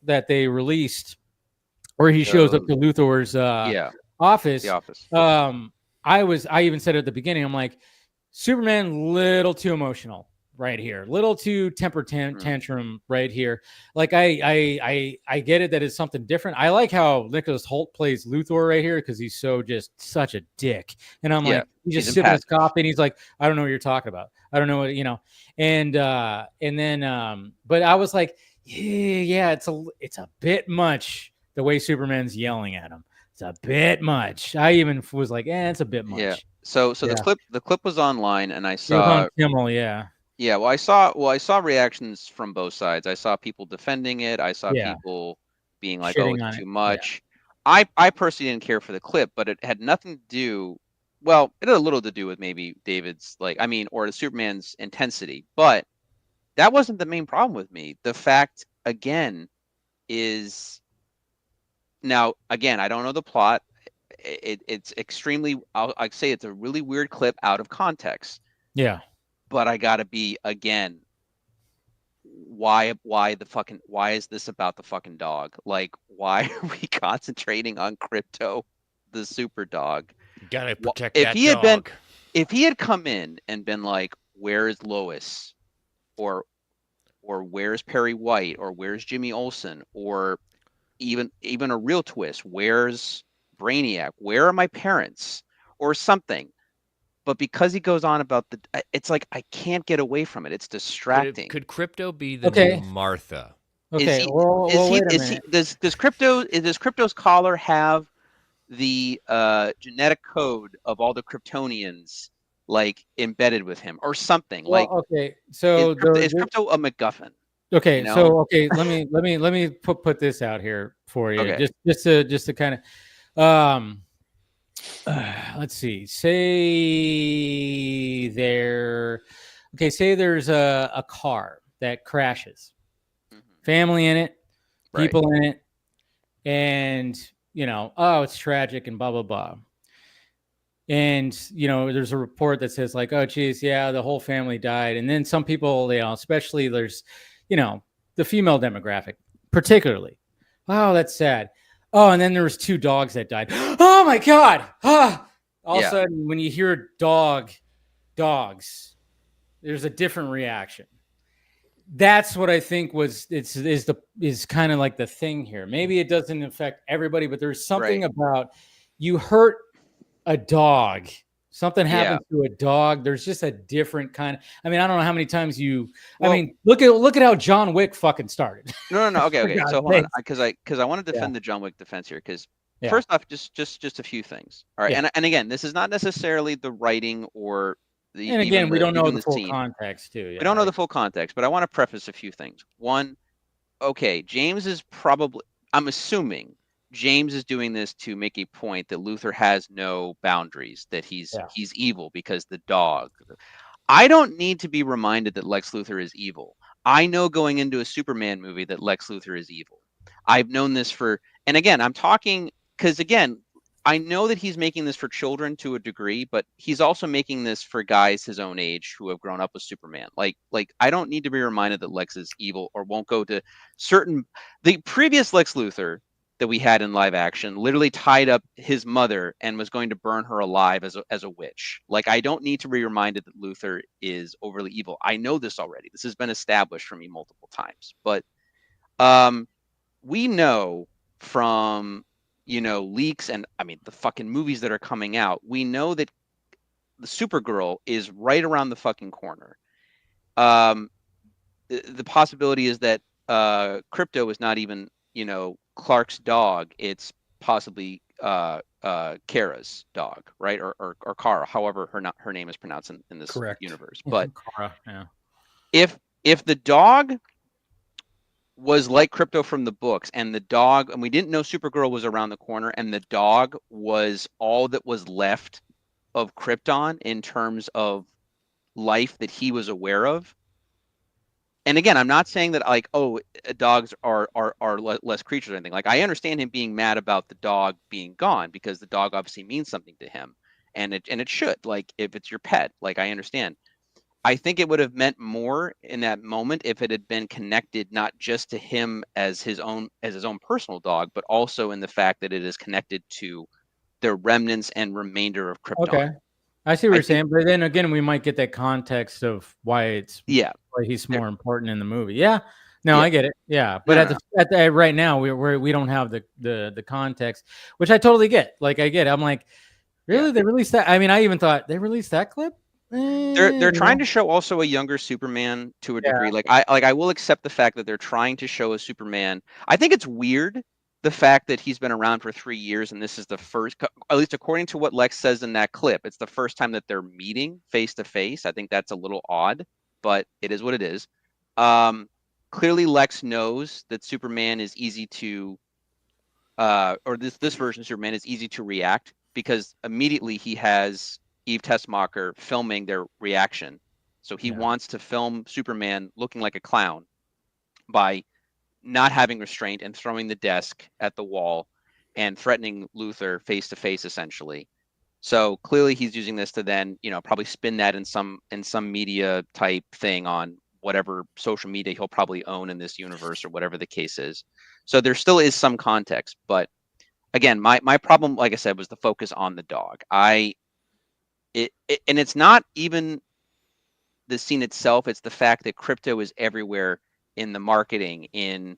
that they released where he shows up to Luthor's office. The Office. I even said at the beginning, I'm like, Superman little too emotional right here, little too temper tantrum right here. Like I get it that it's something different. I like how Nicholas Hoult plays Luthor right here because he's just such a dick. And I'm like, he's just sipping his coffee and he's like, I don't know what you're talking about. I don't know what And then but I was like, yeah, it's a bit much the way Superman's yelling at him. It's a bit much. I even was like, it's a bit much. Yeah. So the clip was online, and I saw it was on Kimmel. Yeah. Yeah. Well, I saw reactions from both sides. I saw people defending it. I saw people being like, shitting "Oh, it's too much." I personally didn't care for the clip, but it had nothing to do. Well, it had a little to do with maybe David's or the Superman's intensity, but that wasn't the main problem with me. The fact again is. Now, again, I don't know the plot. It's extremely. I'd say it's a really weird clip out of context. Yeah. But I gotta be again. Why is this about the fucking dog? Like, why are we concentrating on Crypto, the super dog? Gotta protect that dog. If he had come in and been like, "Where is Lois?" or "Where's Perry White?" or "Where's Jimmy Olsen?" or even a real twist, "Where's Brainiac? Where are my parents?" or something. But because he goes on about it's like I can't get away from it. It's distracting. Could Crypto be the new Martha? Okay. Wait a minute. Does Crypto's collar have the genetic code of all the Kryptonians like embedded with him or something? Okay. So is Crypto a MacGuffin? Okay, so let me put this out here for you, Okay. just to kind of, let's see. Say there's a car that crashes, family in it, people in it, and it's tragic and blah blah blah. And there's a report that says like, oh geez, yeah, the whole family died, and then some people, especially there's the female demographic, particularly. Oh, that's sad. Oh, and then there was 2 dogs that died. Oh my God. All of a sudden, when you hear dogs, there's a different reaction. That's what I think is kind of like the thing here. Maybe it doesn't affect everybody, but there's something about you hurt a dog. Something happens to a dog. There's just a different kind of. I mean, I don't know how many times look at how John Wick fucking started. No. Okay. So hold on, because I want to defend the John Wick defense here. Because first off, just a few things. All right, and again, this is not necessarily the writing or the. And again, we don't know the full context too. We don't know the full context, but I want to preface a few things. One, okay, James is probably. I'm assuming James is doing this to make a point that Luthor has no boundaries, that he's evil because the dog. I don't need to be reminded that Lex Luthor is evil. I know going into a Superman movie that Lex Luthor is evil. I've known this and again, I'm talking because again, I know that he's making this for children to a degree, but he's also making this for guys his own age who have grown up with Superman. Like I don't need to be reminded that Lex is evil or won't go to the previous Lex Luthor that we had in live action literally tied up his mother and was going to burn her alive as a witch. Like, I don't need to be reminded that Luthor is overly evil. I know this already. This has been established for me multiple times. But we know from, leaks and, I mean, the fucking movies that are coming out, we know that the Supergirl is right around the fucking corner. The possibility is that Crypto is not even, Clark's dog. It's possibly Kara's dog, right? Or Kara, however her name is pronounced in this universe. But Kara, if the dog was like Crypto from the books, and we didn't know Supergirl was around the corner, and the dog was all that was left of Krypton in terms of life that he was aware of, and again, I'm not saying that like, oh, dogs are less creatures or anything. Like, I understand him being mad about the dog being gone because the dog obviously means something to him, and it should. Like, if it's your pet, like, I understand. I think it would have meant more in that moment if it had been connected not just to him as his own personal dog, but also in the fact that it is connected to the remnants and remainder of Krypton. Okay. I see what I you're think- saying, but then again, we might get that context of why he's more important in the movie. Yeah, no, Yeah. I get it. Yeah, but at the right now, we don't have the context, which I totally get. Like, I get it. I'm like, really? Yeah. They released that? I mean, I even thought they released that clip. They're trying to show also a younger Superman to a degree. Like, I will accept the fact that they're trying to show a Superman. I think it's weird the fact that he's been around for 3 years and this is the first, at least according to what Lex says in that clip, it's the first time that they're meeting face to face. I think that's a little odd, but it is what it is. Clearly Lex knows that Superman is easy to or this version of Superman is easy to react because immediately he has Eve Tessmacher filming their reaction. So he wants to film Superman looking like a clown by not having restraint and throwing the desk at the wall and threatening Luthor face to face, essentially. So clearly he's using this to then, probably spin that in some media type thing on whatever social media he'll probably own in this universe or whatever the case is. So there still is some context, but again, my problem, like I said, was the focus on the dog. And it's not even the scene itself, it's the fact that Krypto is everywhere in the marketing, in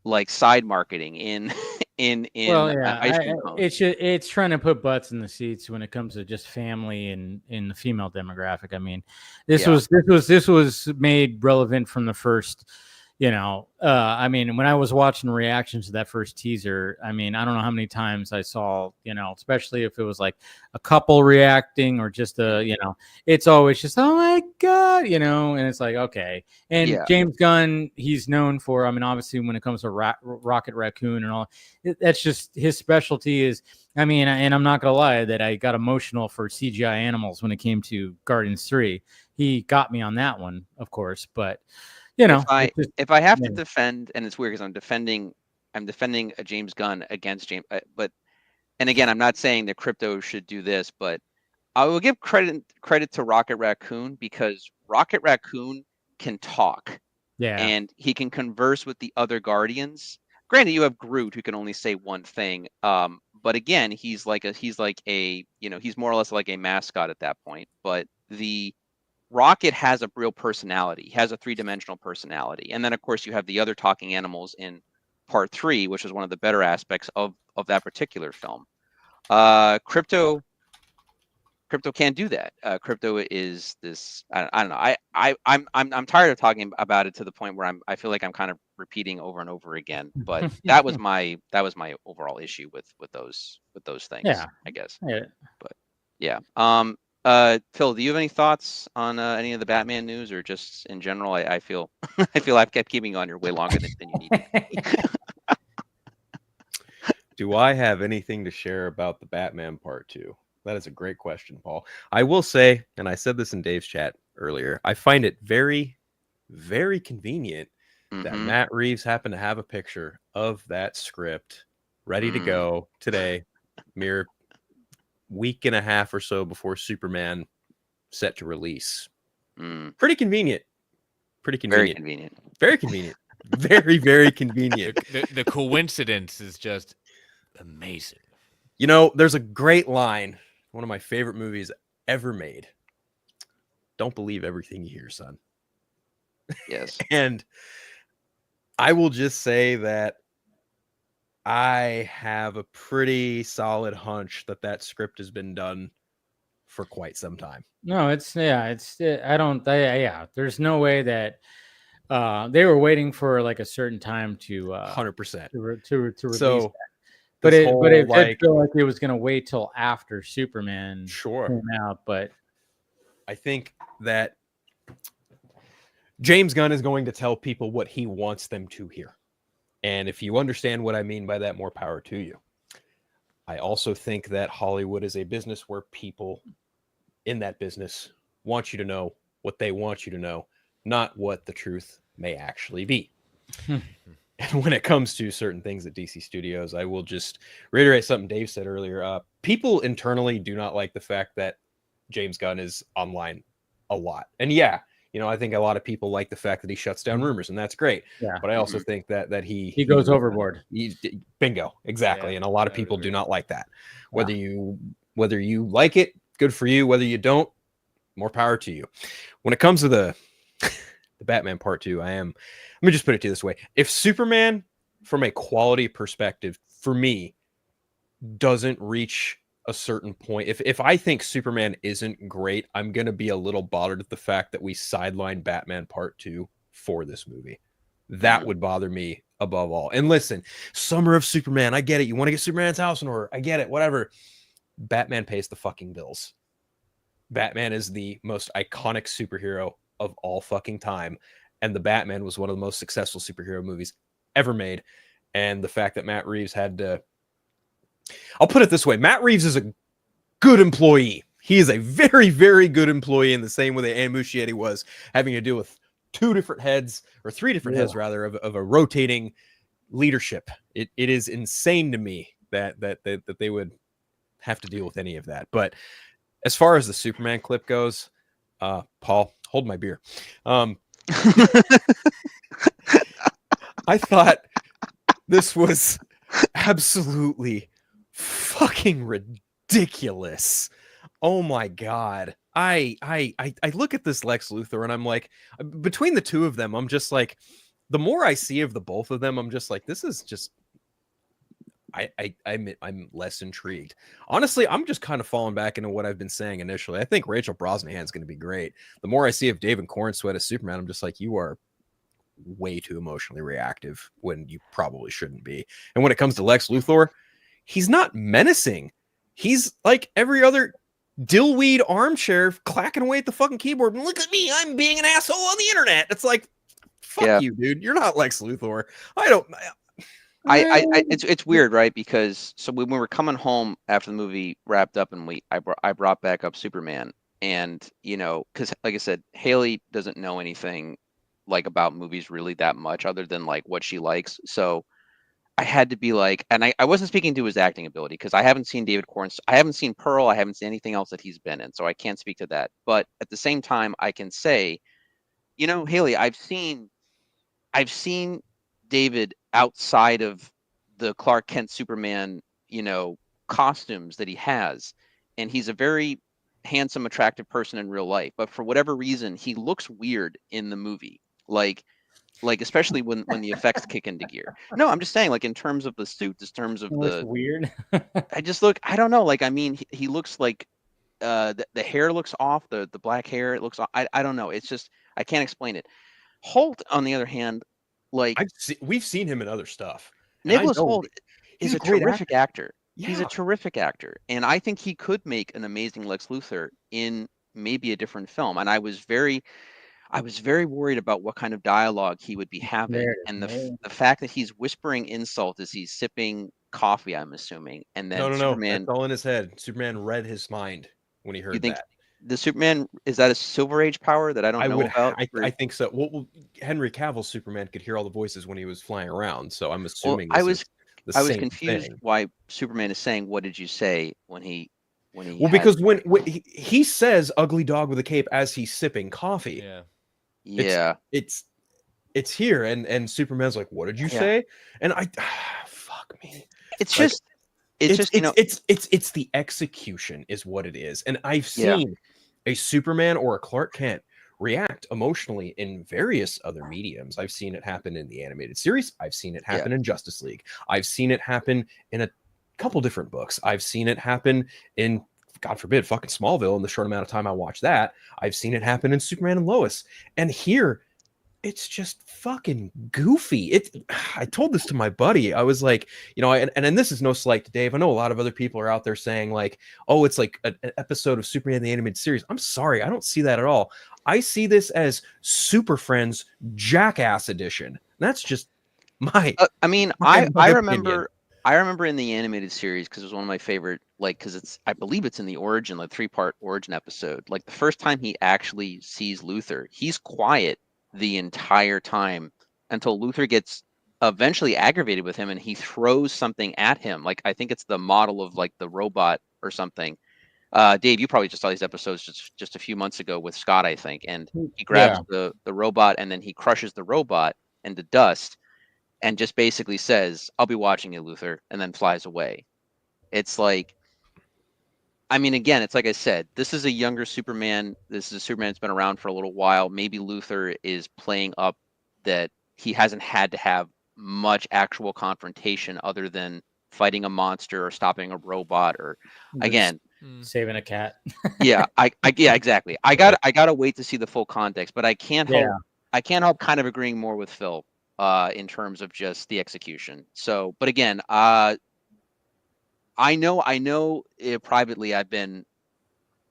like side marketing, in ice cream cones. It's trying to put butts in the seats when it comes to just family and in the female demographic. I mean, this was made relevant from the first. I mean, when I was watching reactions to that first teaser, I mean, I don't know how many times I saw, especially if it was like a couple reacting or just it's always just, oh my God, and it's like, okay. And James Gunn, he's known for, I mean, obviously when it comes to Rocket Raccoon and all, that's just his specialty is, I mean, and I'm not going to lie that I got emotional for CGI animals when it came to Guardians 3. He got me on that one, of course, but if I have to defend, and it's weird because I'm defending a James Gunn against James, but and again, I'm not saying that Krypto should do this, but I will give credit to Rocket Raccoon because Rocket Raccoon can talk, and he can converse with the other Guardians. Granted, you have Groot who can only say one thing, but again, he's more or less like a mascot at that point. But the Rocket has a real personality. He has a 3-dimensional personality. And then, of course, you have the other talking animals in part 3, which is one of the better aspects of that particular film. Krypto can't do that. Krypto is this. I don't know. I'm tired of talking about it to the point where I feel like I'm kind of repeating over and over again. But that was my overall issue with those things. Yeah, I guess. Yeah. But yeah. Phil, do you have any thoughts on any of the Batman news, or just in general? I feel I've kept keeping you on your way longer than you need. Do I have anything to share about the Batman Part 2? That is a great question, Paul. I will say, and I said this in Dave's chat earlier, I find it very, very convenient that Matt Reeves happened to have a picture of that script ready to go today, mere week and a half or so before Superman set to release. Pretty convenient. Very convenient. Very convenient. Very, very convenient. The coincidence is just amazing. There's a great line, one of my favorite movies ever made. Don't believe everything you hear, son. Yes. And I will just say that I have a pretty solid hunch that script has been done for quite some time. No, there's no way that they were waiting for like a certain time to 100% to release so that. But it did feel like it was going to wait till after Superman came out. But I think that James Gunn is going to tell people what he wants them to hear. And if you understand what I mean by that, more power to you. I also think that Hollywood is a business where people in that business want you to know what they want you to know, not what the truth may actually be. Hmm. And when it comes to certain things at DC Studios, I will just reiterate something Dave said earlier. People internally do not like the fact that James Gunn is online a lot. And yeah, I think a lot of people like the fact that he shuts down rumors, and that's great. Yeah. But I also think that He goes overboard. Bingo, exactly. Yeah, And a lot of I would people do agree. not like that. Whether you like it, good for you. Whether you don't, more power to you. When it comes to the Batman Part 2, let me just put it to you this way. If Superman, from a quality perspective, for me, doesn't reach a certain point, if I think Superman isn't great, I'm going to be a little bothered at the fact that we sidelined Batman Part 2 for this movie. That would bother me above all. And listen, Summer of Superman, I get it. You want to get Superman's house in order. I get it, whatever. Batman pays the fucking bills. Batman is the most iconic superhero of all fucking time. And the Batman was one of the most successful superhero movies ever made. And the fact that Matt Reeves had to... I'll put it this way. Matt Reeves is a good employee. He is a very, very good employee in the same way that Anne Muschietti was, having to deal with three different heads, rather, of a rotating leadership. It is insane to me that they would have to deal with any of that. But as far as the Superman clip goes, Paul, hold my beer. I thought this was absolutely fucking ridiculous. Oh my God. I look at this Lex Luthor and I'm like, between the two of them, I'm just like, the more I see of the both of them, I'm just like, this is just, I'm less intrigued. Honestly, I'm just kind of falling back into what I've been saying initially. I think Rachel Brosnahan's going to be great. The more I see of David Cornsweet as Superman, I'm just like, you are way too emotionally reactive when you probably shouldn't be. And when it comes to Lex Luthor, he's not menacing. He's like every other dillweed armchair clacking away at the fucking keyboard. And look at me, I'm being an asshole on the internet. It's like, fuck you, dude. You're not Lex Luthor. It's weird, right? Because so when we were coming home after the movie wrapped up, and I brought back up Superman, and because like I said, Haley doesn't know anything like about movies really that much, other than like what she likes. So I had to be like, and I wasn't speaking to his acting ability because I haven't seen David Corns, I haven't seen Pearl, I haven't seen anything else that he's been in, so I can't speak to that. But at the same time, I can say, Haley, I've seen David outside of the Clark Kent Superman, costumes that he has, and he's a very handsome, attractive person in real life. But for whatever reason, he looks weird in the movie, like especially when the effects kick into gear. No, I'm just saying, like in terms of the suit, in terms of weird. I don't know, like I mean, he looks like the hair looks off, the black hair, it looks off. I don't know. It's just I can't explain it. Holt, on the other hand, like we've seen him in other stuff. Nicholas Holt is a terrific actor. Yeah. He's a terrific actor, and I think he could make an amazing Lex Luthor in maybe a different film. And I was very worried about what kind of dialogue he would be having, and the fact that he's whispering insult as he's sipping coffee, I'm assuming. And then no, Superman, that's all in his head. Superman read his mind when he heard that. The Superman, is that a Silver Age power that I don't know about? I think so. Well, Henry Cavill's Superman could hear all the voices when he was flying around, so I'm assuming I was confused thing. why Superman is saying, "What did you say?" when he because when he says "ugly dog with a cape" as he's sipping coffee. Yeah. It's here, and Superman's like, "What did you say?" And fuck me. It's like, just it's the execution is what it is. And I've seen a Superman or a Clark Kent react emotionally in various other mediums. I've seen it happen in the animated series. I've seen it happen in Justice League. I've seen it happen in a couple different books. I've seen it happen in, God forbid, fucking Smallville in the short amount of time I watched that. I've seen it happen in Superman and Lois. And here, it's just fucking goofy. I told this to my buddy. I was like, and this is no slight to Dave. I know a lot of other people are out there saying like, oh, it's like an episode of Superman the Animated Series. I'm sorry, I don't see that at all. I see this as Super Friends Jackass Edition. That's just my. I remember in the animated series, because it was one of my favorite, because I believe it's in the origin, 3-part origin episode. Like the first time he actually sees Luthor, he's quiet the entire time until Luthor gets eventually aggravated with him and he throws something at him. Like, I think it's the model of like the robot or something. Dave, you probably just saw these episodes just a few months ago with Scott, I think, and he grabs the robot and then he crushes the robot into dust and just basically says, "I'll be watching you, Luthor," and then flies away. It's like, I mean, again, it's like I said, this is a younger Superman. This is a Superman that's been around for a little while. Maybe Luthor is playing up that he hasn't had to have much actual confrontation other than fighting a monster or stopping a robot or, again, saving a cat. yeah, yeah, exactly. I gotta wait to see the full context, but I can't help kind of agreeing more with Phil in terms of just the execution. So, but again, I know privately I've been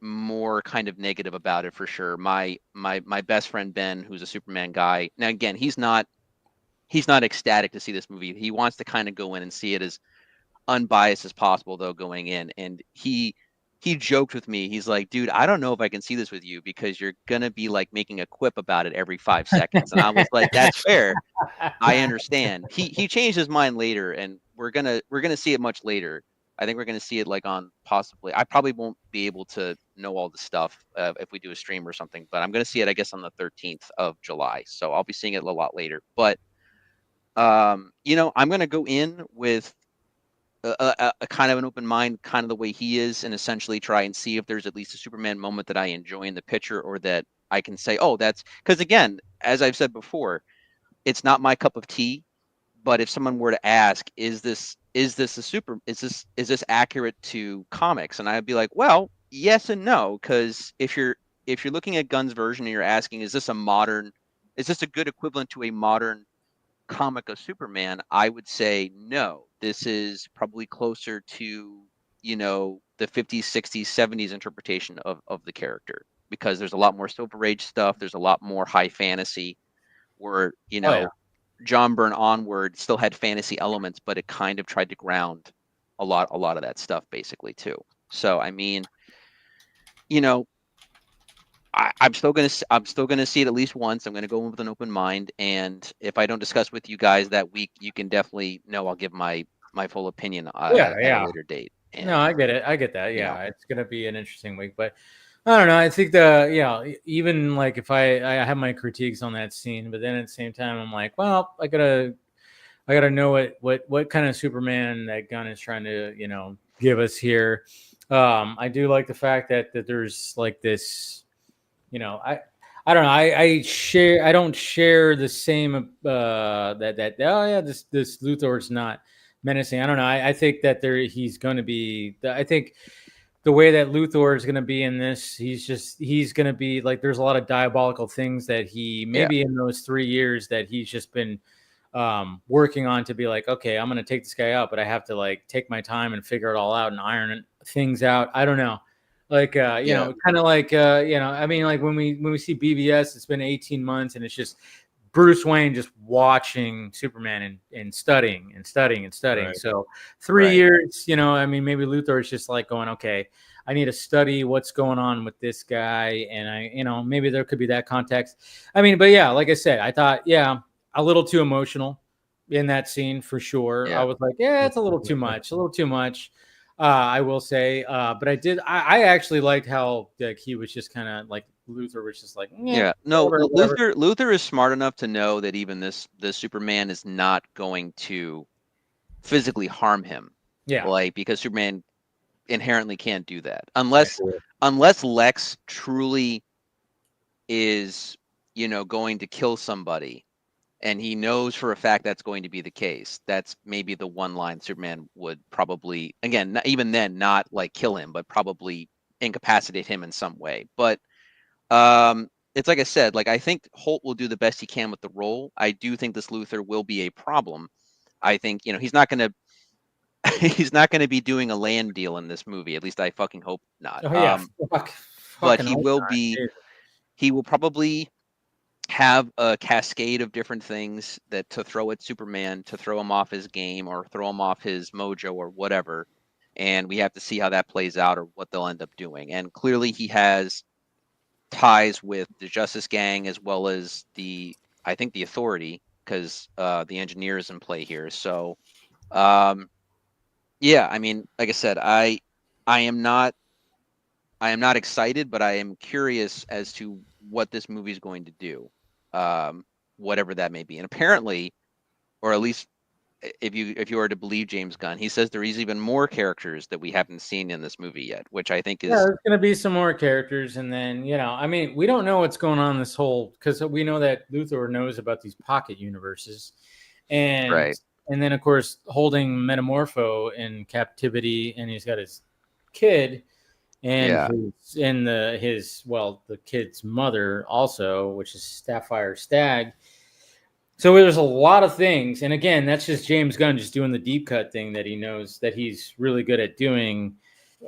more kind of negative about it for sure. My best friend Ben, who's a Superman guy. Now again, he's not ecstatic to see this movie. He wants to kind of go in and see it as unbiased as possible though going in, and he joked with me. He's like, "Dude, I don't know if I can see this with you because you're gonna be like making a quip about it every 5 seconds." And I was like, "That's fair. I understand." He changed his mind later, and we're gonna see it much later. I think we're gonna see it like on possibly. I probably won't be able to know all the stuff if we do a stream or something, but I'm gonna see it, I guess, on the 13th of July. So I'll be seeing it a lot later. But I'm gonna go in with a kind of an open mind, kind of the way he is, and essentially try and see if there's at least a Superman moment that I enjoy in the picture, or that I can say, oh, that's because, again, as I've said before, it's not my cup of tea. But if someone were to ask, is this accurate to comics? And I'd be like, well, yes and no, because if you're looking at Gunn's version and you're asking, is this a good equivalent to a modern comic of Superman? I would say no. This is probably closer to, the 50s, 60s, 70s interpretation of the character, because there's a lot more Silver Age stuff. There's a lot more high fantasy where, John Byrne onward still had fantasy elements, but it kind of tried to ground a lot of that stuff basically too. So, I mean, I'm still gonna see it at least once. I'm gonna go in with an open mind, and if I don't discuss with you guys that week, you can definitely know I'll give my full opinion at a later date. And, no, I get it. I get that. Yeah, you know. it's gonna be an interesting week, but I don't know. I think even like if I have my critiques on that scene, but then at the same time, I'm like, well, I gotta know what kind of Superman that Gunn is trying to give us here. I do like the fact that there's like this. I don't know. I don't share the same this Luthor's not menacing. I don't know. I think that he's going to be. I think the way that Luthor is going to be in this, he's going to be like. There's a lot of diabolical things that he maybe in those 3 years that he's just been working on to be like, okay, I'm going to take this guy out, but I have to like take my time and figure it all out and iron things out. I don't know. Like, kind of like, I mean, like when we see BVS, it's been 18 months and it's just Bruce Wayne just watching Superman and studying. Right. So 3 years, I mean, maybe Luthor is just like going, okay, I need to study what's going on with this guy. And maybe there could be that context. I mean, but yeah, like I said, I thought, a little too emotional in that scene for sure. Yeah. I was like, it's a little too much. I will say, but I actually liked how like he was just kind of like Luthor was just like, whatever. Luthor is smart enough to know that even this Superman is not going to physically harm him. Yeah, like because Superman inherently can't do that unless Lex truly is going to kill somebody. And he knows for a fact that's going to be the case. That's maybe the one line Superman would probably, again, even then, not like kill him, but probably incapacitate him in some way. But it's like I said, like I think Holt will do the best he can with the role. I do think this Luthor will be a problem. I think he's not going to be doing a land deal in this movie. At least I fucking hope not. Oh yeah, but he will be. He will probably have a cascade of different things that to throw at Superman to throw him off his game or throw him off his mojo or whatever. And we have to see how that plays out or what they'll end up doing. And clearly he has ties with the Justice Gang as well as I think the Authority, because the engineer is in play here. So, yeah, I mean, like I said, I am not excited, but I am curious as to what this movie is going to do, whatever that may be. And apparently, or at least if you are to believe James Gunn, he says there is even more characters that we haven't seen in this movie yet, which I think Yeah, is there's going to be some more characters, and then I mean, we don't know what's going on this whole because we know that Luthor knows about these pocket universes, and right. and then of course holding Metamorpho in captivity, and he's got his kid and Yeah. the kid's mother also, which is Sapphire Stag. So there's a lot of things, and again, that's just James Gunn just doing the deep cut thing that he knows that he's really good at doing.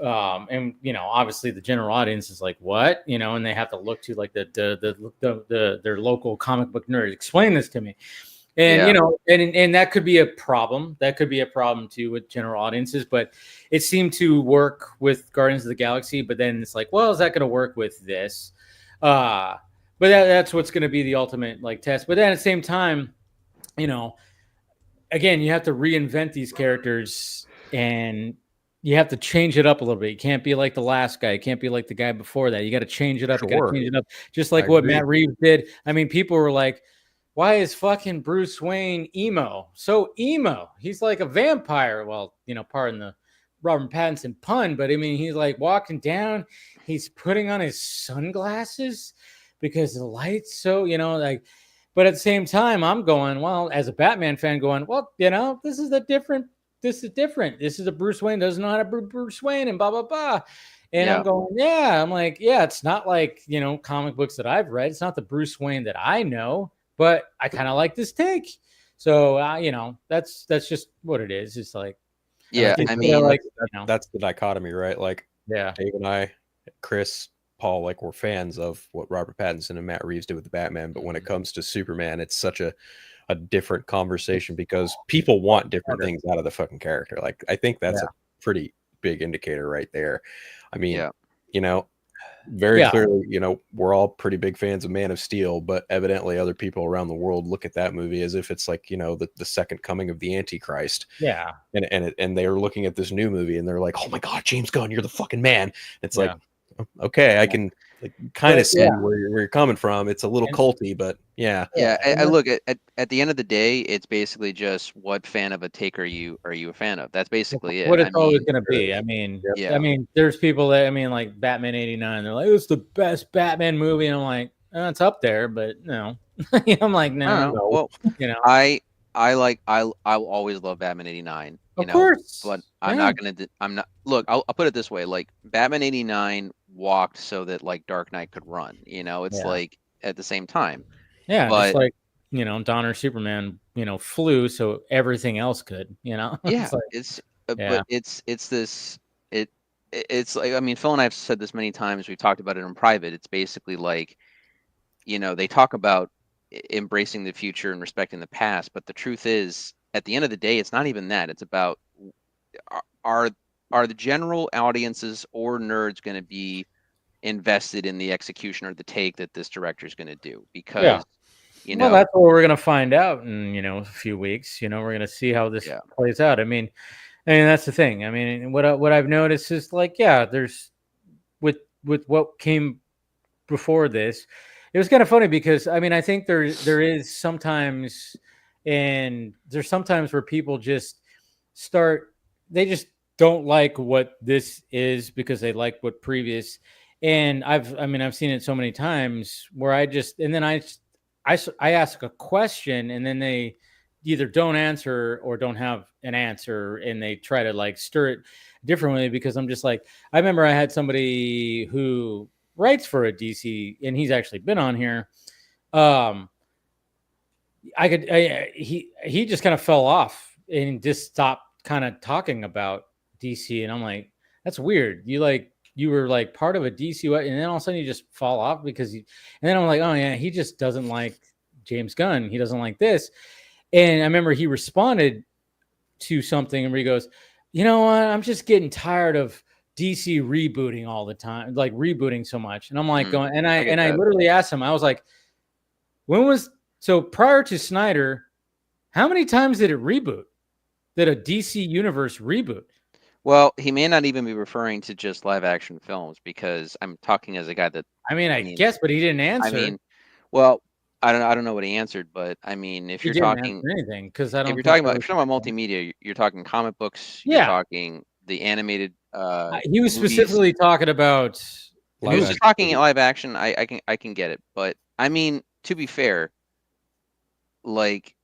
And obviously the general audience is like, what, and they have to look to like their local comic book nerd. Explain this to me. And and that could be a problem. That could be a problem too with general audiences. But it seemed to work with Guardians of the Galaxy. But then it's like, well, is that going to work with this? But that's what's going to be the ultimate like test. But then at the same time, again, you have to reinvent these characters and you have to change it up a little bit. You can't be like the last guy. You can't be like the guy before that. You got to change it up. You got to change it up. Just like what Matt Reeves did. I mean, people were like, why is fucking Bruce Wayne emo? So emo. He's like a vampire. Well, pardon the Robert Pattinson pun, but I mean, he's like walking down. He's putting on his sunglasses because the light's so, but at the same time, I'm going, well, as a Batman fan going, well, this is different. This is a Bruce Wayne doesn't know how to be Bruce Wayne and blah, blah, blah. And I'm going, I'm like, it's not like, comic books that I've read. It's not the Bruce Wayne that I know, but I kind of like this take. So, that's just what it is. It's like, I mean, that's the dichotomy, right? Like, Dave and I, Chris, Paul, like, we're fans of what Robert Pattinson and Matt Reeves did with the Batman, but when it comes to Superman, it's such a different conversation because people want different things out of the fucking character. Like, I think that's a pretty big indicator right there. I mean, very clearly, we're all pretty big fans of Man of Steel, but evidently other people around the world look at that movie as if it's like, the second coming of the Antichrist. Yeah. And they're looking at this new movie and they're like, oh my God, James Gunn, you're the fucking man. It's like, okay, I can kind of see where you're coming from. It's a little culty, but I look at the end of the day, it's basically just what fan of a take are you a fan of? That's basically it. What it's always going to be. I mean, I mean, there's people that like Batman '89. They're like, it's the best Batman movie, and I'm like, it's up there, but no. I'm like, no. Well, I will always love Batman '89. Of course, but I'm not gonna. Look, I'll put it this way: like Batman '89 walked so that like Dark Knight could run. It's like at the same time. Yeah, but, just like Donner Superman, flew so everything else could. Yeah, but it's this. It's like, I mean, Phil and I have said this many times. We've talked about it in private. It's basically like, they talk about embracing the future and respecting the past, but the truth is, at the end of the day, it's not even that. It's about are the general audiences or nerds going to be invested in the execution or the take that this director is going to do? Because well, that's what we're going to find out in a few weeks. We're going to see how this plays out. I mean, that's the thing. I mean, what I've noticed is like, there's with what came before this, it was kind of funny because I mean, I think there is sometimes. And there's sometimes where people just they just don't like what this is because they like what previous. And I've seen it so many times where I ask a question and then they either don't answer or don't have an answer and they try to like stir it differently because I'm just like, I remember I had somebody who writes for a DC and he's actually been on here. He just kind of fell off and just stopped kind of talking about DC. And I'm like, that's weird. You were like part of a DC, and then all of a sudden you just fall off because and then I'm like, oh yeah, he just doesn't like James Gunn. He doesn't like this. And I remember he responded to something where he goes, you know what? I'm just getting tired of DC rebooting all the time, like rebooting so much. And I'm like going, and I get I that. literally asked him, I was like, so prior to Snyder, how many times did it reboot? Did a DC universe reboot? Well, he may not even be referring to just live action films, because I'm talking as a guy that, I mean, guess, but he didn't answer. I mean, well, I don't know what he answered, but I mean, if he you're didn't talking answer anything, because I don't. if you're think talking there about if you're talking about multimedia, you're talking comic books, Yeah. you're talking the animated he was movies. specifically talking about. If he was just talking live action, I can get it. But I mean, to be fair, like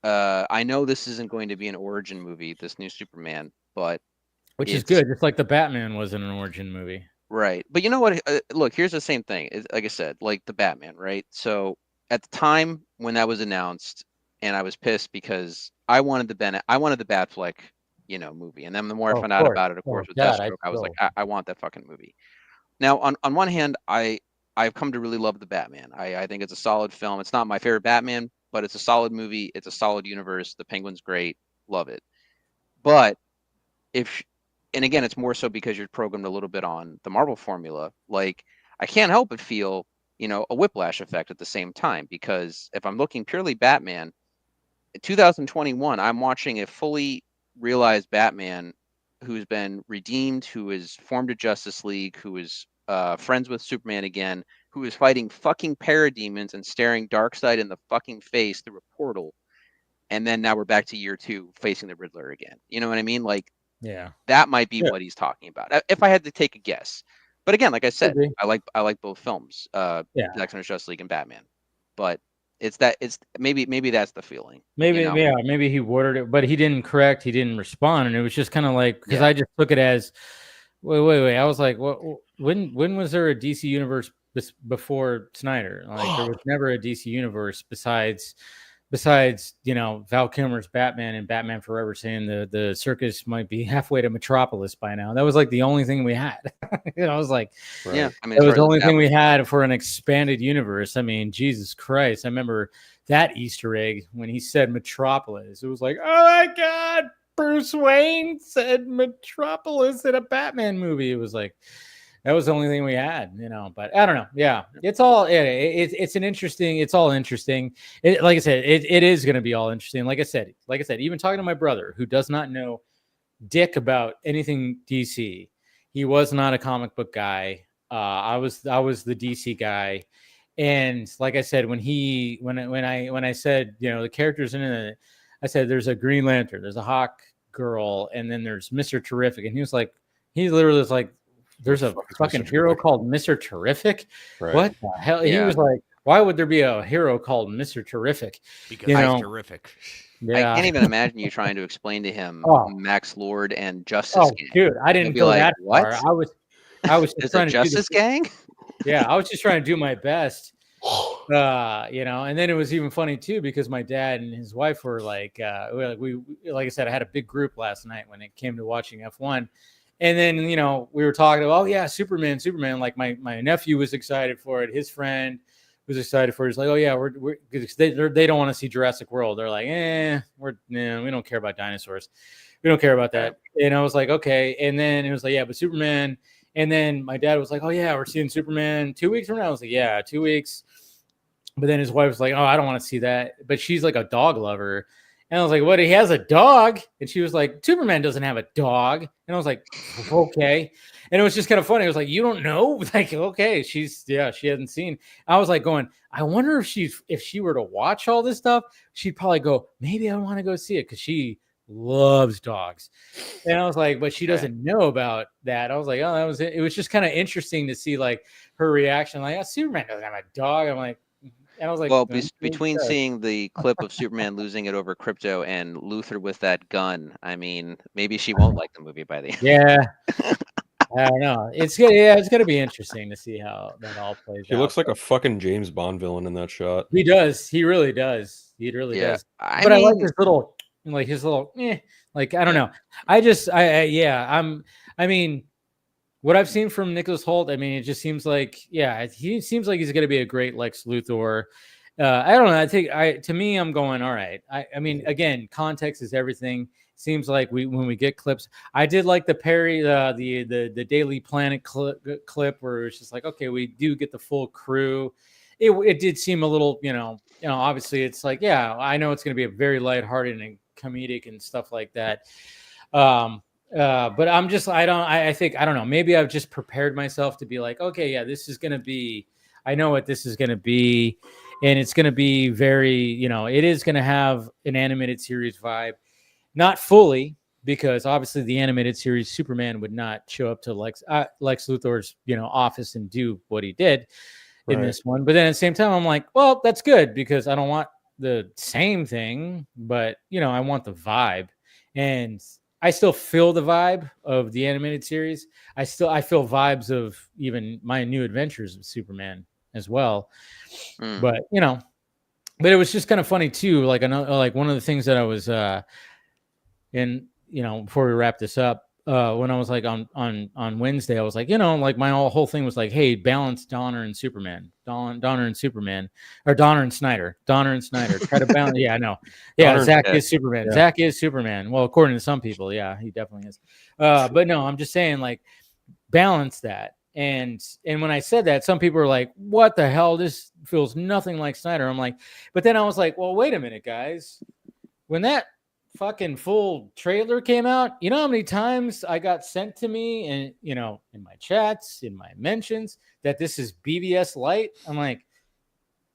I know this isn't going to be an origin movie, this new Superman, but which is good. Just like the Batman wasn't an origin movie. Right. But you know what? Look, here's the same thing. Like I said, like the Batman, right? So at the time when that was announced, and I was pissed because I wanted the Batfleck, movie. And then the more I found out about it, of course, with Deathstroke, I was like, I want that fucking movie. Now, on one hand, I've come to really love the Batman. I think it's a solid film. It's not my favorite Batman, but it's a solid movie. It's a solid universe. The Penguin's great. Love it. But and again, it's more so because you're programmed a little bit on the Marvel formula. Like, I can't help but feel, a whiplash effect at the same time, because if I'm looking purely Batman, in 2021, I'm watching a fully realized Batman who's been redeemed, who is formed a Justice League, who is friends with Superman again, who is fighting fucking parademons and staring Darkseid in the fucking face through a portal. And then now we're back to year 2 facing the Riddler again. You know what I mean? Like, yeah, that might be what he's talking about, if I had to take a guess. But again, like I said, I like both films, Zack Snyder's Justice League and Batman. But it's maybe that's the feeling. Maybe he worded it, but he didn't correct. He didn't respond, and it was just kind of like, because I just took it as wait. I was like, when was there a DC universe before Snyder? Like, there was never a DC universe besides Val Kilmer's Batman and Batman Forever saying the circus might be halfway to Metropolis by now. That was like the only thing we had. I was like, yeah, I mean, it was the only thing we had for an expanded universe. I mean, Jesus Christ. I remember that Easter egg when he said Metropolis. It was like, oh my God, Bruce Wayne said Metropolis in a Batman movie. It was like, that was the only thing we had, but I don't know. Yeah, it's all, it's all interesting. Like I said, it is going to be all interesting. Like I said, even talking to my brother, who does not know dick about anything DC, he was not a comic book guy. I was the DC guy. And like I said, when I said, the characters in it, I said, there's a Green Lantern, there's a Hawk Girl, and then there's Mr. Terrific. And he literally was like, there's a fucking hero called Mr. Terrific. Right. What the hell? Yeah. He was like, why would there be a hero called Mr. Terrific? Because he's terrific. Yeah. I can't even imagine you trying to explain to him Max Lord and Justice Gang. Dude, I didn't go that far. I was just trying to Justice Gang? Yeah, I was just trying to do my best. And then it was even funny too, because my dad and his wife were like, like I said, I had a big group last night when it came to watching F1. And then, we were talking about, Superman. Like my nephew was excited for it. His friend was excited for it. He's like, oh yeah, they don't want to see Jurassic World. They're like, we don't care about dinosaurs. We don't care about that. And I was like, okay. And then it was like, yeah, but Superman. And then my dad was like, oh yeah, we're seeing Superman 2 weeks from now. I was like, yeah, 2 weeks. But then his wife was like, oh, I don't want to see that. But she's like a dog lover. And I was like, what? He has a dog? And she was like, Superman doesn't have a dog. And I was like, okay. And it was just kind of funny. I was like, you don't know? Like, okay, she hasn't seen. I was like going, I wonder if she were to watch all this stuff, she'd probably go, maybe I want to go see it, because she loves dogs. And I was like, but she doesn't know about that. I was like, oh, that was it. It was just kind of interesting to see like her reaction. Like, Superman doesn't have a dog. I'm like, and I was like, well, between seeing the clip of Superman losing it over Crypto and Luthor with that gun, I mean, maybe she won't like the movie by the end. Yeah. I don't know. It's going to be interesting to see how that all plays out. He looks like a fucking James Bond villain in that shot. He does. He really does. He really does. I like his little, like, I don't know. I mean, what I've seen from Nicholas Hoult, I mean, it just seems like, he seems like he's going to be a great Lex Luthor. I don't know. I think to me, I'm going all right. I mean, again, context is everything. Seems like when we get clips, I did like the the Daily Planet clip where it's just like, okay, we do get the full crew. It did seem a little, obviously it's like, yeah, I know it's going to be a very lighthearted and comedic and stuff like that. But I think, I don't know, maybe I've just prepared myself to be like, okay, yeah, this is going to be, I know what this is going to be. And it's going to be very, it is going to have an animated series vibe. Not fully, because obviously the animated series Superman would not show up to Lex Luthor's, office and do what he did in this one. But then at the same time, I'm like, well, that's good because I don't want the same thing, but I want the vibe. And I still feel the vibe of the animated series. I feel vibes of even my New Adventures of Superman as well. But but it was just kind of funny too. Like one of the things that I was and before we wrap this up, when I was like on Wednesday, I was like, like my whole thing was like, hey, balance Donner and Superman, Donner and Superman, or Donner and Snyder, try to balance. Yeah, I know. Yeah, Zach is Superman. Yeah. Zach is Superman. Well, according to some people, yeah, he definitely is. But no, I'm just saying, like, balance that. And when I said that, some people were like, what the hell? This feels nothing like Snyder. I'm like, but then I was like, well, wait a minute, guys. When that fucking full trailer came out, you know how many times I got sent to me and in my chats, in my mentions, that this is BVS light? I'm like,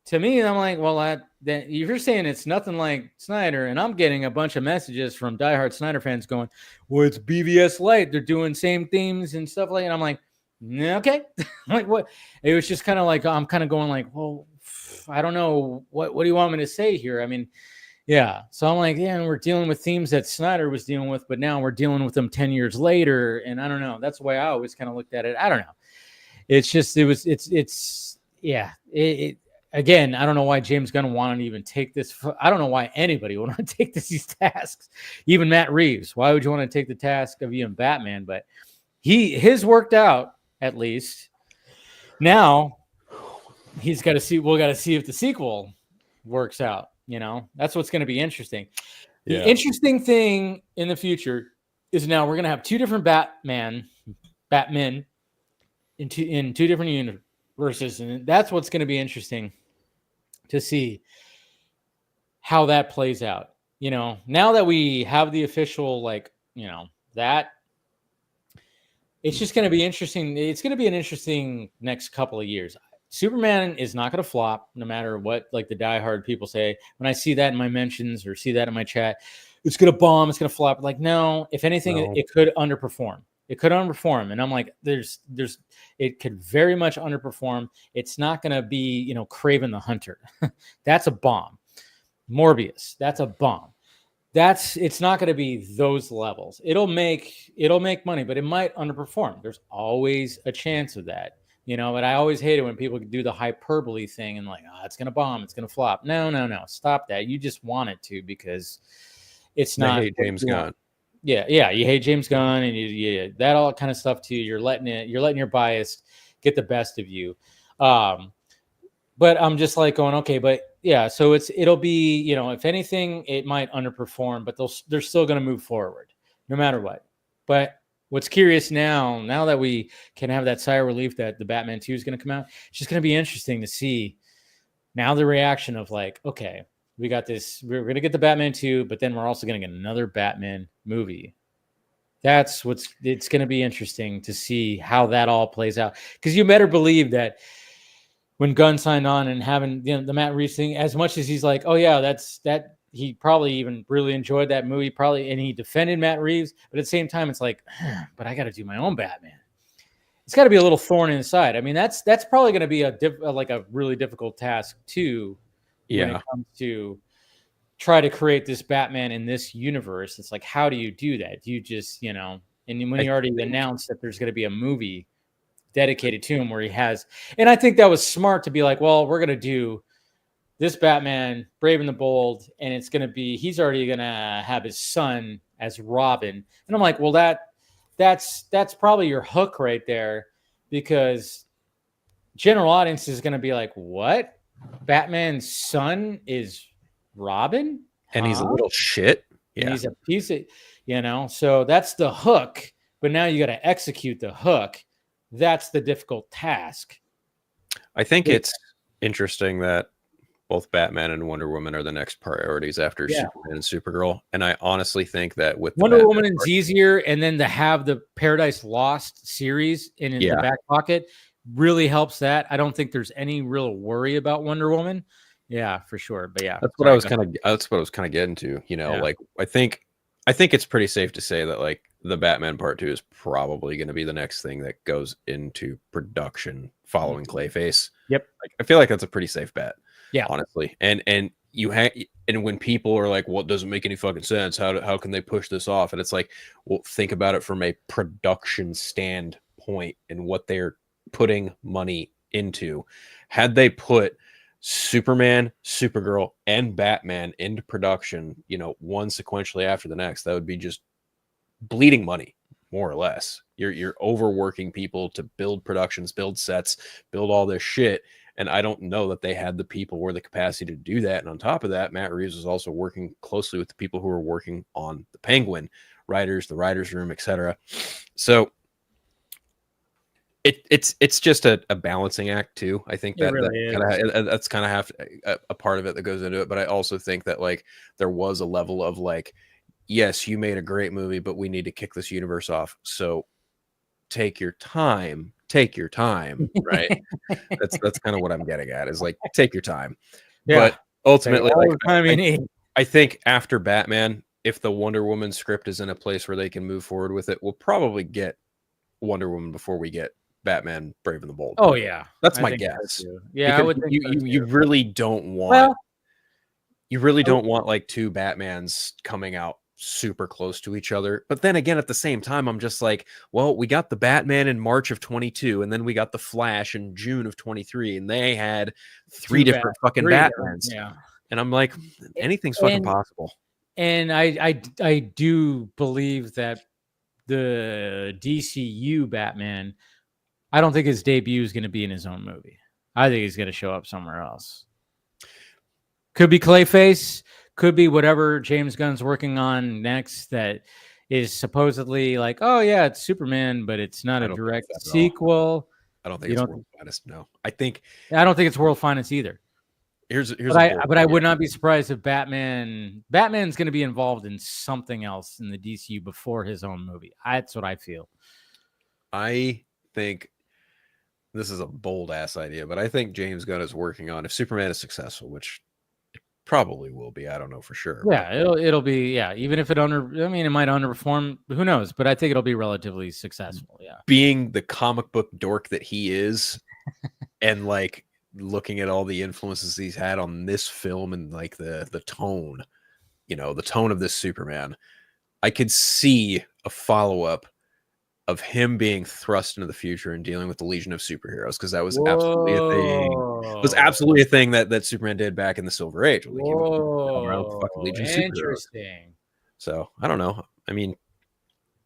to me, I'm like, well, then if you're saying it's nothing like Snyder, and I'm getting a bunch of messages from diehard Snyder fans going, well, it's BVS light, they're doing same themes and stuff like that. And I'm like, okay. Like, what? It was just kind of like, I'm kind of going like, well, I don't know, what do you want me to say here? I mean, yeah. So I'm like, yeah, we're dealing with themes that Snyder was dealing with, but now we're dealing with them 10 years later. And I don't know. That's the way I always kind of looked at it. I don't know. It's just, again, I don't know why James Gunn wanted to even take this. I don't know why anybody would want to take these tasks. Even Matt Reeves. Why would you want to take the task of even Batman? But his worked out, at least. Now he's got to see. We'll got to see if the sequel works out. That's what's going to be interesting. Yeah. The interesting thing in the future is now we're going to have two different Batmen in two different universes, and that's what's going to be interesting to see how that plays out. Now that we have the official, that, it's just going to be interesting. It's going to be an interesting next couple of years. Superman is not going to flop, no matter what, like the diehard people say. When I see that in my mentions or see that in my chat, it's going to bomb, it's going to flop. Like, no, if anything, it could underperform. It could underperform. And I'm like, it could very much underperform. It's not going to be, Kraven the Hunter. That's a bomb. Morbius, that's a bomb. It's not going to be those levels. It'll make money, but it might underperform. There's always a chance of that. But I always hate it when people do the hyperbole thing and like, it's going to bomb, it's going to flop. No. Stop that. You just want it to, because it's not. I hate James Gunn. Yeah. You hate James Gunn, and you that all kind of stuff too. You're letting your bias get the best of you. But I'm just like going, okay, but yeah, so it'll be, if anything, it might underperform, but they're still going to move forward no matter what. But what's curious now that we can have that sigh of relief that the Batman 2 is going to come out, it's just going to be interesting to see now the reaction of like, okay, we got this, we're going to get the Batman 2, but then we're also going to get another Batman movie. It's going to be interesting to see how that all plays out. Because you better believe that when Gunn signed on and having the Matt Reeves thing, as much as he's like, oh yeah, that he probably even really enjoyed that movie, and he defended Matt Reeves, but at the same time, it's like, but I got to do my own Batman. It's got to be a little thorn in the side. I mean, that's probably going to be a really difficult task too. When it comes to try to create this Batman in this universe. It's like, how do you do that? Do you just, and when you already announced that there's going to be a movie dedicated to him where he has, and I think that was smart to be like, well, we're going to do this Batman, Brave and the Bold, and it's going to be, he's already going to have his son as Robin. And I'm like, well, that's probably your hook right there, because general audience is going to be like, what? Batman's son is Robin, And he's a huh? little shit. And Yeah. he's a piece of, so that's the hook. But now you got to execute the hook. That's the difficult task. I think it's interesting that both Batman and Wonder Woman are the next priorities after Superman and Supergirl. And I honestly think that with the Wonder Batman Woman is easier, and then to have the Paradise Lost series in the back pocket really helps that. I don't think there's any real worry about Wonder Woman. Yeah, for sure. But yeah, that's what I was kind of getting to. Like I think it's pretty safe to say that like the Batman Part 2 is probably going to be the next thing that goes into production following Clayface. Yep. Like, I feel like that's a pretty safe bet. Yeah, honestly. And when people are like, well, it doesn't make any fucking sense. How can they push this off? And it's like, well, think about it from a production standpoint and what they're putting money into. Had they put Superman, Supergirl, and Batman into production, one sequentially after the next, that would be just bleeding money, more or less. You're overworking people to build productions, build sets, build all this shit. And I don't know that they had the people or the capacity to do that. And on top of that, Matt Reeves was also working closely with the people who were working on the Penguin writers, the writers' room, etc. So it's just a balancing act too. I think that's kind of have a part of it that goes into it. But I also think that like there was a level of like, yes, you made a great movie, but we need to kick this universe off. So take your time, right? That's kind of what I'm getting at, is like, take your time. But ultimately, like, I think after Batman, if the Wonder Woman script is in a place where they can move forward with it, we'll probably get Wonder Woman before we get Batman Brave and the Bold. Oh yeah, that's my guess. Yeah, I would think you really don't want like two Batmans coming out super close to each other. But then again, at the same time, I'm just like, well, we got the Batman in March of 22, and then we got the Flash in June of 23, and they had three different fucking Batmans. Yeah. And I'm like, anything's fucking possible. And I do believe that the DCU Batman, I don't think his debut is going to be in his own movie. I think he's going to show up somewhere else. Could be Clayface, could be whatever James Gunn's working on next that is supposedly like, oh yeah, it's Superman, but it's not a direct sequel. I don't think it's World's Finest. No, I don't think it's World's Finest either. But I would not be surprised if Batman's going to be involved in something else in the DCU before his own movie. That's what I feel. I think this is a bold ass idea, but I think James Gunn is working on, if Superman is successful, which it probably will be. I don't know for sure. Yeah, it'll be, yeah. Even if it might underperform, who knows? But I think it'll be relatively successful. Yeah. Being the comic book dork that he is, and like looking at all the influences he's had on this film and like the tone, the tone of this Superman, I could see a follow-up of him being thrust into the future and dealing with the Legion of Superheroes, because that was absolutely a thing. It was absolutely a thing that Superman did back in the Silver Age. Like, interesting. So I don't know. I mean,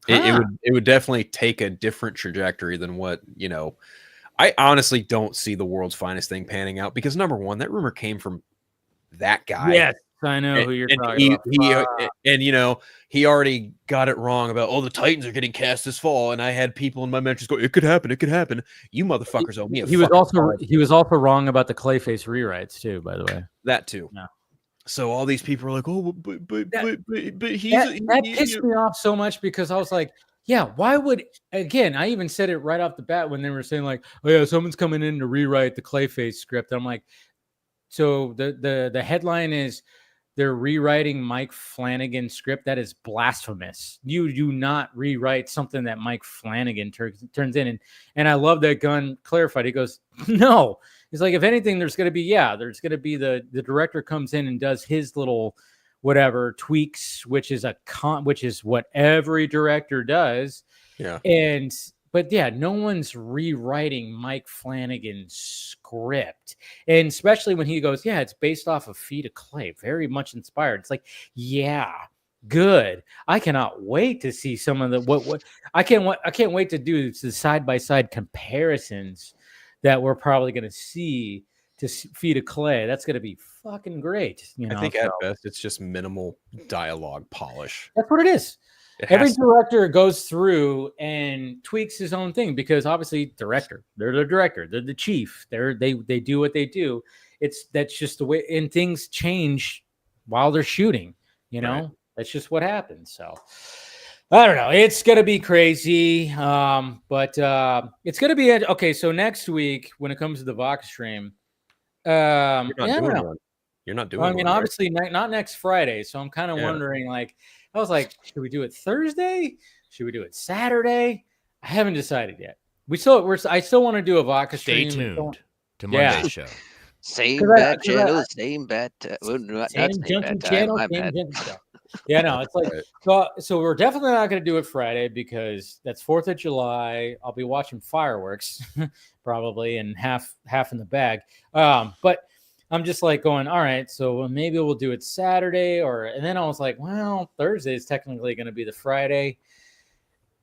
it would definitely take a different trajectory than what I honestly don't see the World's Finest thing panning out, because number one, that rumor came from that guy. Yes, I know who you're talking about. He already got it wrong about, the Titans are getting cast this fall, and I had people in my mentions go, it could happen. You motherfuckers owe me a. He was also wrong about the Clayface rewrites too, by the way. That too. Yeah. So all these people are like, but that pissed me off so much, because I was like, yeah, why would, again, I even said it right off the bat when they were saying like, oh yeah, someone's coming in to rewrite the Clayface script. I'm like, so the headline is they're rewriting Mike Flanagan's script. That is blasphemous. You do not rewrite something that Mike Flanagan turns in. And I love that Gunn clarified. He goes, no. He's like, if anything, there's going to be the director comes in and does his little whatever tweaks, which is what every director does. Yeah. But yeah, no one's rewriting Mike Flanagan's script. And especially when he goes, yeah, it's based off of Feet of Clay, very much inspired. It's like, yeah, good. I cannot wait to see some of the I can't wait to do the side-by-side comparisons that we're probably going to see to feed a clay. That's going to be fucking great. You know, I think so at best it's just minimal dialogue polish. that's what it is. It Every has to- director goes through and tweaks his own thing because obviously they're the director, they're the chief, they do what they do. That's just the way, and things change while they're shooting. You know, Right. that's just what happens. So I don't know. It's gonna be crazy, but it's gonna be okay. So next week, when it comes to the Vodka stream, You're not yeah, I don't doing know. one. You're not doing I mean, one. right? obviously not next Friday. So I'm kind of Yeah. wondering, like, I was like, should we do it Thursday? Should we do it Saturday? I haven't decided yet. I still want to do a vodka Stay stream. tuned to Yeah. Monday's show. Same 'Cause I- bad 'cause I- channel, same bad. Well, not Same same junkie bad time. channel, My same bad. junkie show. Yeah, no, it's like Right. so we're definitely not going to do it Friday because that's 4th of July. I'll be watching fireworks probably and half in the bag. But I'm just like going, all right, so maybe we'll do it Saturday and then I was like, well, Thursday is technically going to be the Friday.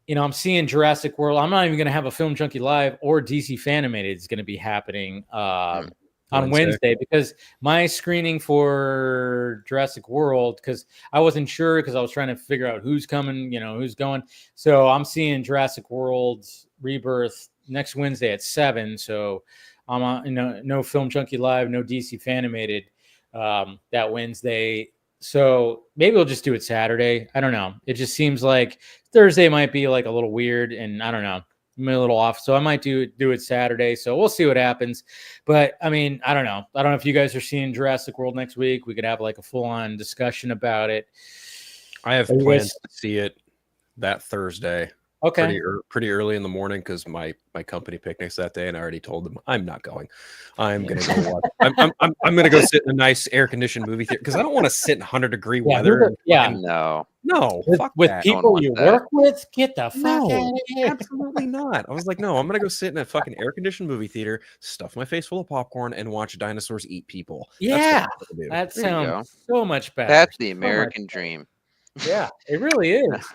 You know, I'm seeing Jurassic World. I'm not even going to have a Film Junkie Live or DC Fanimated is going to be happening on Wednesday because my screening for Jurassic World, because I wasn't sure because I was trying to figure out who's coming, you know, who's going. So I'm seeing Jurassic World Rebirth next Wednesday at 7. So I'm on, no Film Junkie Live, no DC Fanimated that Wednesday. So maybe we'll just do it Saturday. I don't know. It just seems like Thursday might be like a little weird, and I don't know. I'm a little off, so I might do it Saturday. So we'll see what happens. But I mean, I don't know. I don't know if you guys are seeing Jurassic World next week. We could have like a full-on discussion about it. I have plans to see it that Thursday. Okay. Pretty early in the morning because my company picnics that day, and I already told them I'm not going. I'm gonna go watch. I'm gonna go sit in a nice air conditioned movie theater because I don't want to sit in 100-degree weather. and fucking- No. fuck With that. people want you that. work with, get the fuck No, out of here. absolutely not. I was like, no, I'm gonna go sit in a fucking air conditioned movie theater, stuff my face full of popcorn, and watch dinosaurs eat people. That's what Yeah, I'm gonna do. that There you sounds so much better. That's the So much American dream. Yeah, it really is.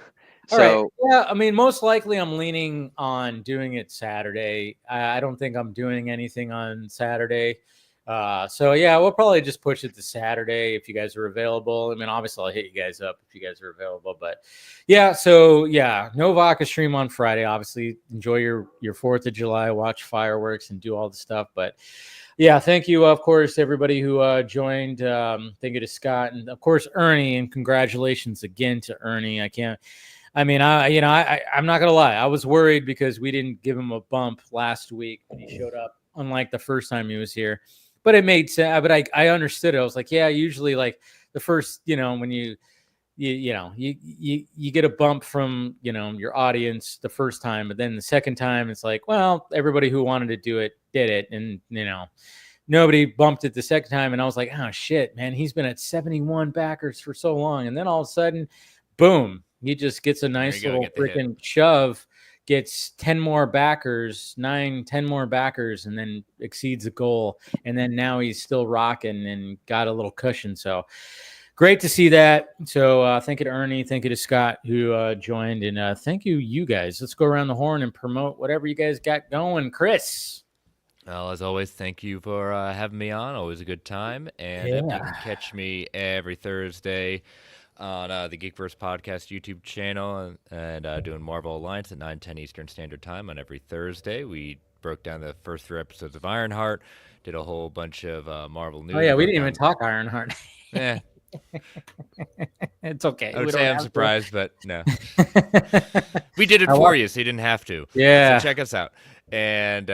All So right. Yeah, I mean, most likely I'm leaning on doing it Saturday. I don't think I'm doing anything on Saturday. So yeah, we'll probably just push it to Saturday if you guys are available. I mean, obviously I'll hit you guys up if you guys are available. But yeah, so yeah, no Vodka stream on Friday. Obviously, enjoy your 4th of July, watch fireworks and do all the stuff. But yeah, thank you, of course, everybody who joined. Thank you to Scott and of course Ernie, and congratulations again to Ernie. I'm not gonna lie. I was worried because we didn't give him a bump last week when he showed up, unlike the first time he was here. But it made sense. But I understood it. I was like, yeah, usually like the first, when you get a bump from your audience the first time, but then the second time it's like, well, everybody who wanted to do it did it, and nobody bumped it the second time, and I was like, oh shit, man, he's been at 71 backers for so long, and then all of a sudden, boom. He just gets a nice little freaking shove, gets 10 more backers, 10 more backers, and then exceeds the goal. And then now he's still rocking and got a little cushion. So great to see that. So thank you to Ernie. Thank you to Scott who joined. And thank you guys. Let's go around the horn and promote whatever you guys got going. Chris. Well, as always, thank you for having me on. Always a good time. And you can catch me every Thursday on the Geekverse Podcast YouTube channel and doing Marvel Alliance at 9:10 Eastern Standard Time on every Thursday. We broke down the first 3 episodes of Ironheart, did a whole bunch of Marvel news. Oh, yeah, we didn't even talk Ironheart. Yeah. It's okay. I would say I'm surprised, but no. We did it I for want- you, so you didn't have to. Yeah. So check us out. And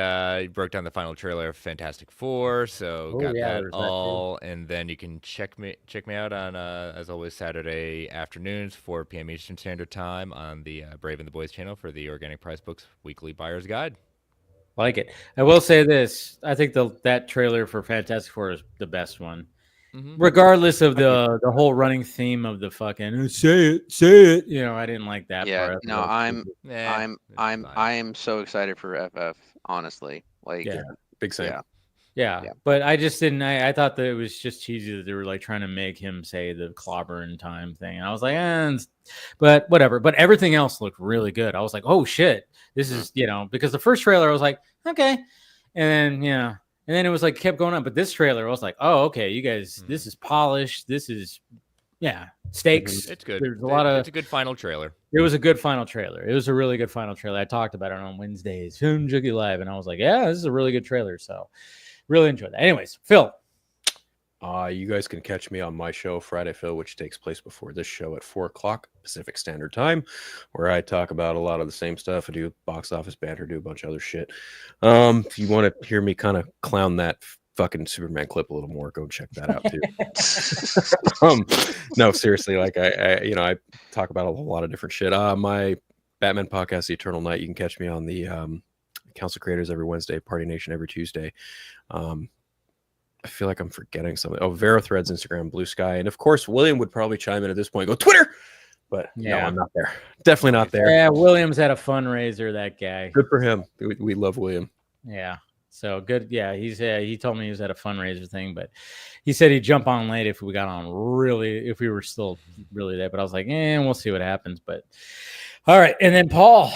broke down the final trailer of Fantastic Four, so Oh, got yeah, that there's that all. And then you can check me out on, as always, Saturday afternoons, 4 p.m. Eastern Standard Time on the Brave and the Boys channel for the Organic Prize Books Weekly Buyer's Guide. Like it. I will say this. I think that trailer for Fantastic Four is the best one. Mm-hmm. Regardless of the whole running theme of the fucking say it. I didn't like that yeah, part. no, I am so excited for FF. Honestly, like, Yeah. Big same. Yeah, but I just didn't. I thought that it was just cheesy that they were like trying to make him say the clobber in time thing. And I was like, but whatever. But everything else looked really good. I was like, oh shit, this is because the first trailer I was like, okay, and then And then it was like kept going on. But this trailer, I was like, oh, okay, you guys, this is polished. This is, stakes. It's good. There's a lot of. It's a good final trailer. It was a good final trailer. It was a really good final trailer. I talked about it on Wednesdays, Juggy Live, and I was like, yeah, this is a really good trailer. So really enjoyed that. Anyways, Phil. You guys can catch me on my show, Friday Phil, which takes place before this show at 4:00 Pacific Standard Time, where I talk about a lot of the same stuff. I do box office banter, do a bunch of other shit. If you want to hear me kind of clown that fucking Superman clip a little more, go check that out too. No, seriously, like I talk about a lot of different shit. My Batman podcast, The Eternal Night, you can catch me on the Council Creators every Wednesday, Party Nation every Tuesday. I feel like I'm forgetting something. Oh, Vero Threads, Instagram, Blue Sky. And of course, William would probably chime in at this point and go, Twitter! But no, I'm not there. Definitely not there. Yeah, William's at a fundraiser, that guy. Good for him. We love William. Yeah. So good. Yeah, he told me he was at a fundraiser thing, but he said he'd jump on late if we got on if we were still really there. But I was like, we'll see what happens. But all right. And then Paul,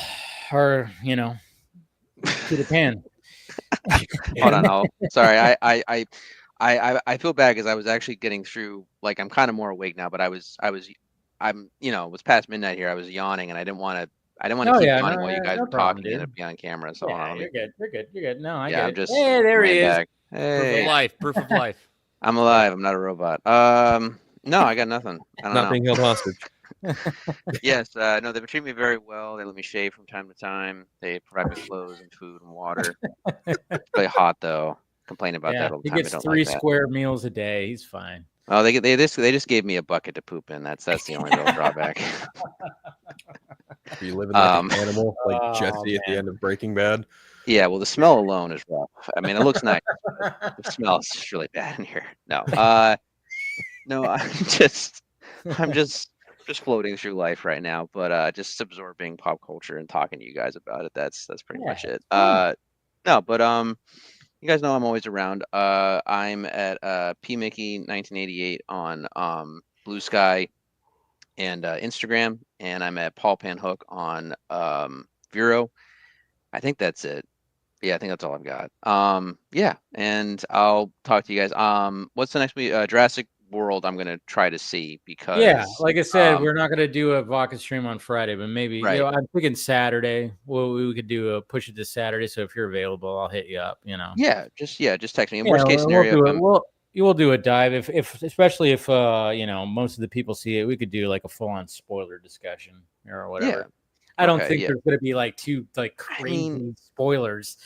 to the pan. Hold on. Sorry. I feel bad because I was actually getting through, like, I'm kind of more awake now, but it was past midnight here. I was yawning and I didn't want to keep yawning while you guys were talking and be on camera. So you're good. No, I get I'm it. just hey, there he is. back. Hey. Proof of life. I'm alive. I'm not a robot. No, I got nothing. I don't Not know. being held hostage. Yes, no, they've been treating me very well. They let me shave from time to time. They provide me clothes and food and water. It's really hot though. Complain about that all the he time. gets 3 square meals a day. He's fine. Oh, they just gave me a bucket to poop in. That's the only real drawback. Are you living like an animal, like Jesse at the end of Breaking Bad? Yeah, well, the smell alone is rough. I mean, it looks nice. The smell is really bad in here. No, no, I'm just floating through life right now, but just absorbing pop culture and talking to you guys about it. That's pretty much it. No, but you guys know I'm always around. I'm at PMickey1988 on Blue Sky and Instagram, and I'm at Paul Panhook on Vero. I think that's it. Yeah, I think that's all I've got. Yeah, and I'll talk to you guys. What's the next week? Jurassic World. I'm gonna try to see because like I said, we're not gonna do a Vodka stream on Friday, but maybe I'm thinking Saturday. Well, we could push it to Saturday. So if you're available, I'll hit you up. Yeah, just text me. In worst case scenario, we'll do a dive if especially if most of the people see it. We could do like a full on spoiler discussion or whatever. Yeah. I don't think there's gonna be like two crazy spoilers.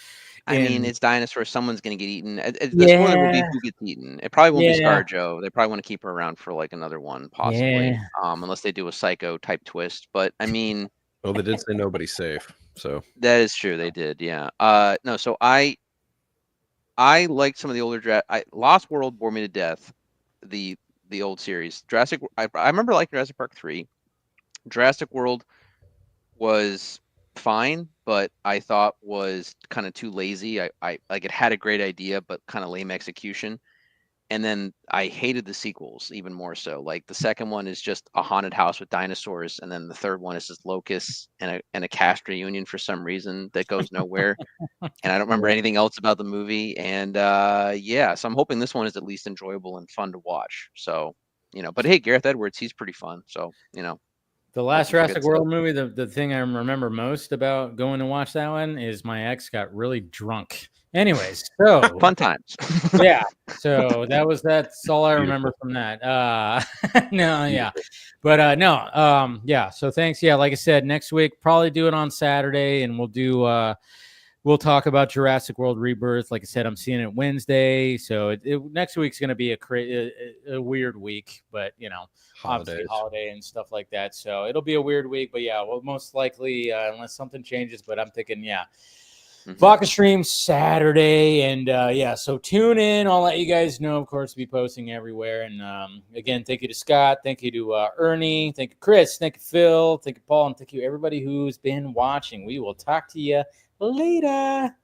I mean, it's dinosaurs. Someone's going to get eaten. The spoiler will be who gets eaten. It probably won't be ScarJo. They probably want to keep her around for like another one, possibly. Unless they do a Psycho type twist. But I mean, well, they did say nobody's safe. So that is true. They did. Yeah. No. So I liked some of the older Lost World bore me to death. The old series. Jurassic. I remember liking Jurassic Park 3. Jurassic World was fine, but I thought was kind of too lazy. I like it had a great idea, but kind of lame execution. And then I hated the sequels even more so. Like the second one is just a haunted house with dinosaurs, and then the third one is just locusts and a cast reunion for some reason that goes nowhere. And I don't remember anything else about the movie. And so I'm hoping this one is at least enjoyable and fun to watch. So, but hey, Gareth Edwards, he's pretty fun. So, The last Jurassic World movie, the thing I remember most about going to watch that one is my ex got really drunk. Anyways, so fun times. Yeah. So that's all I remember from that. So thanks. Yeah, like I said, next week probably do it on Saturday, and we'll talk about Jurassic World Rebirth. Like I said, I'm seeing it Wednesday, so next week's going to be a weird week, but obviously holiday and stuff like that. So it'll be a weird week, but yeah, well, most likely unless something changes. But I'm thinking, Vodka stream Saturday, and so tune in. I'll let you guys know. Of course, be posting everywhere. And again, thank you to Scott, thank you to Ernie, thank you Chris, thank you Phil, thank you Paul, and thank you everybody who's been watching. We will talk to you later.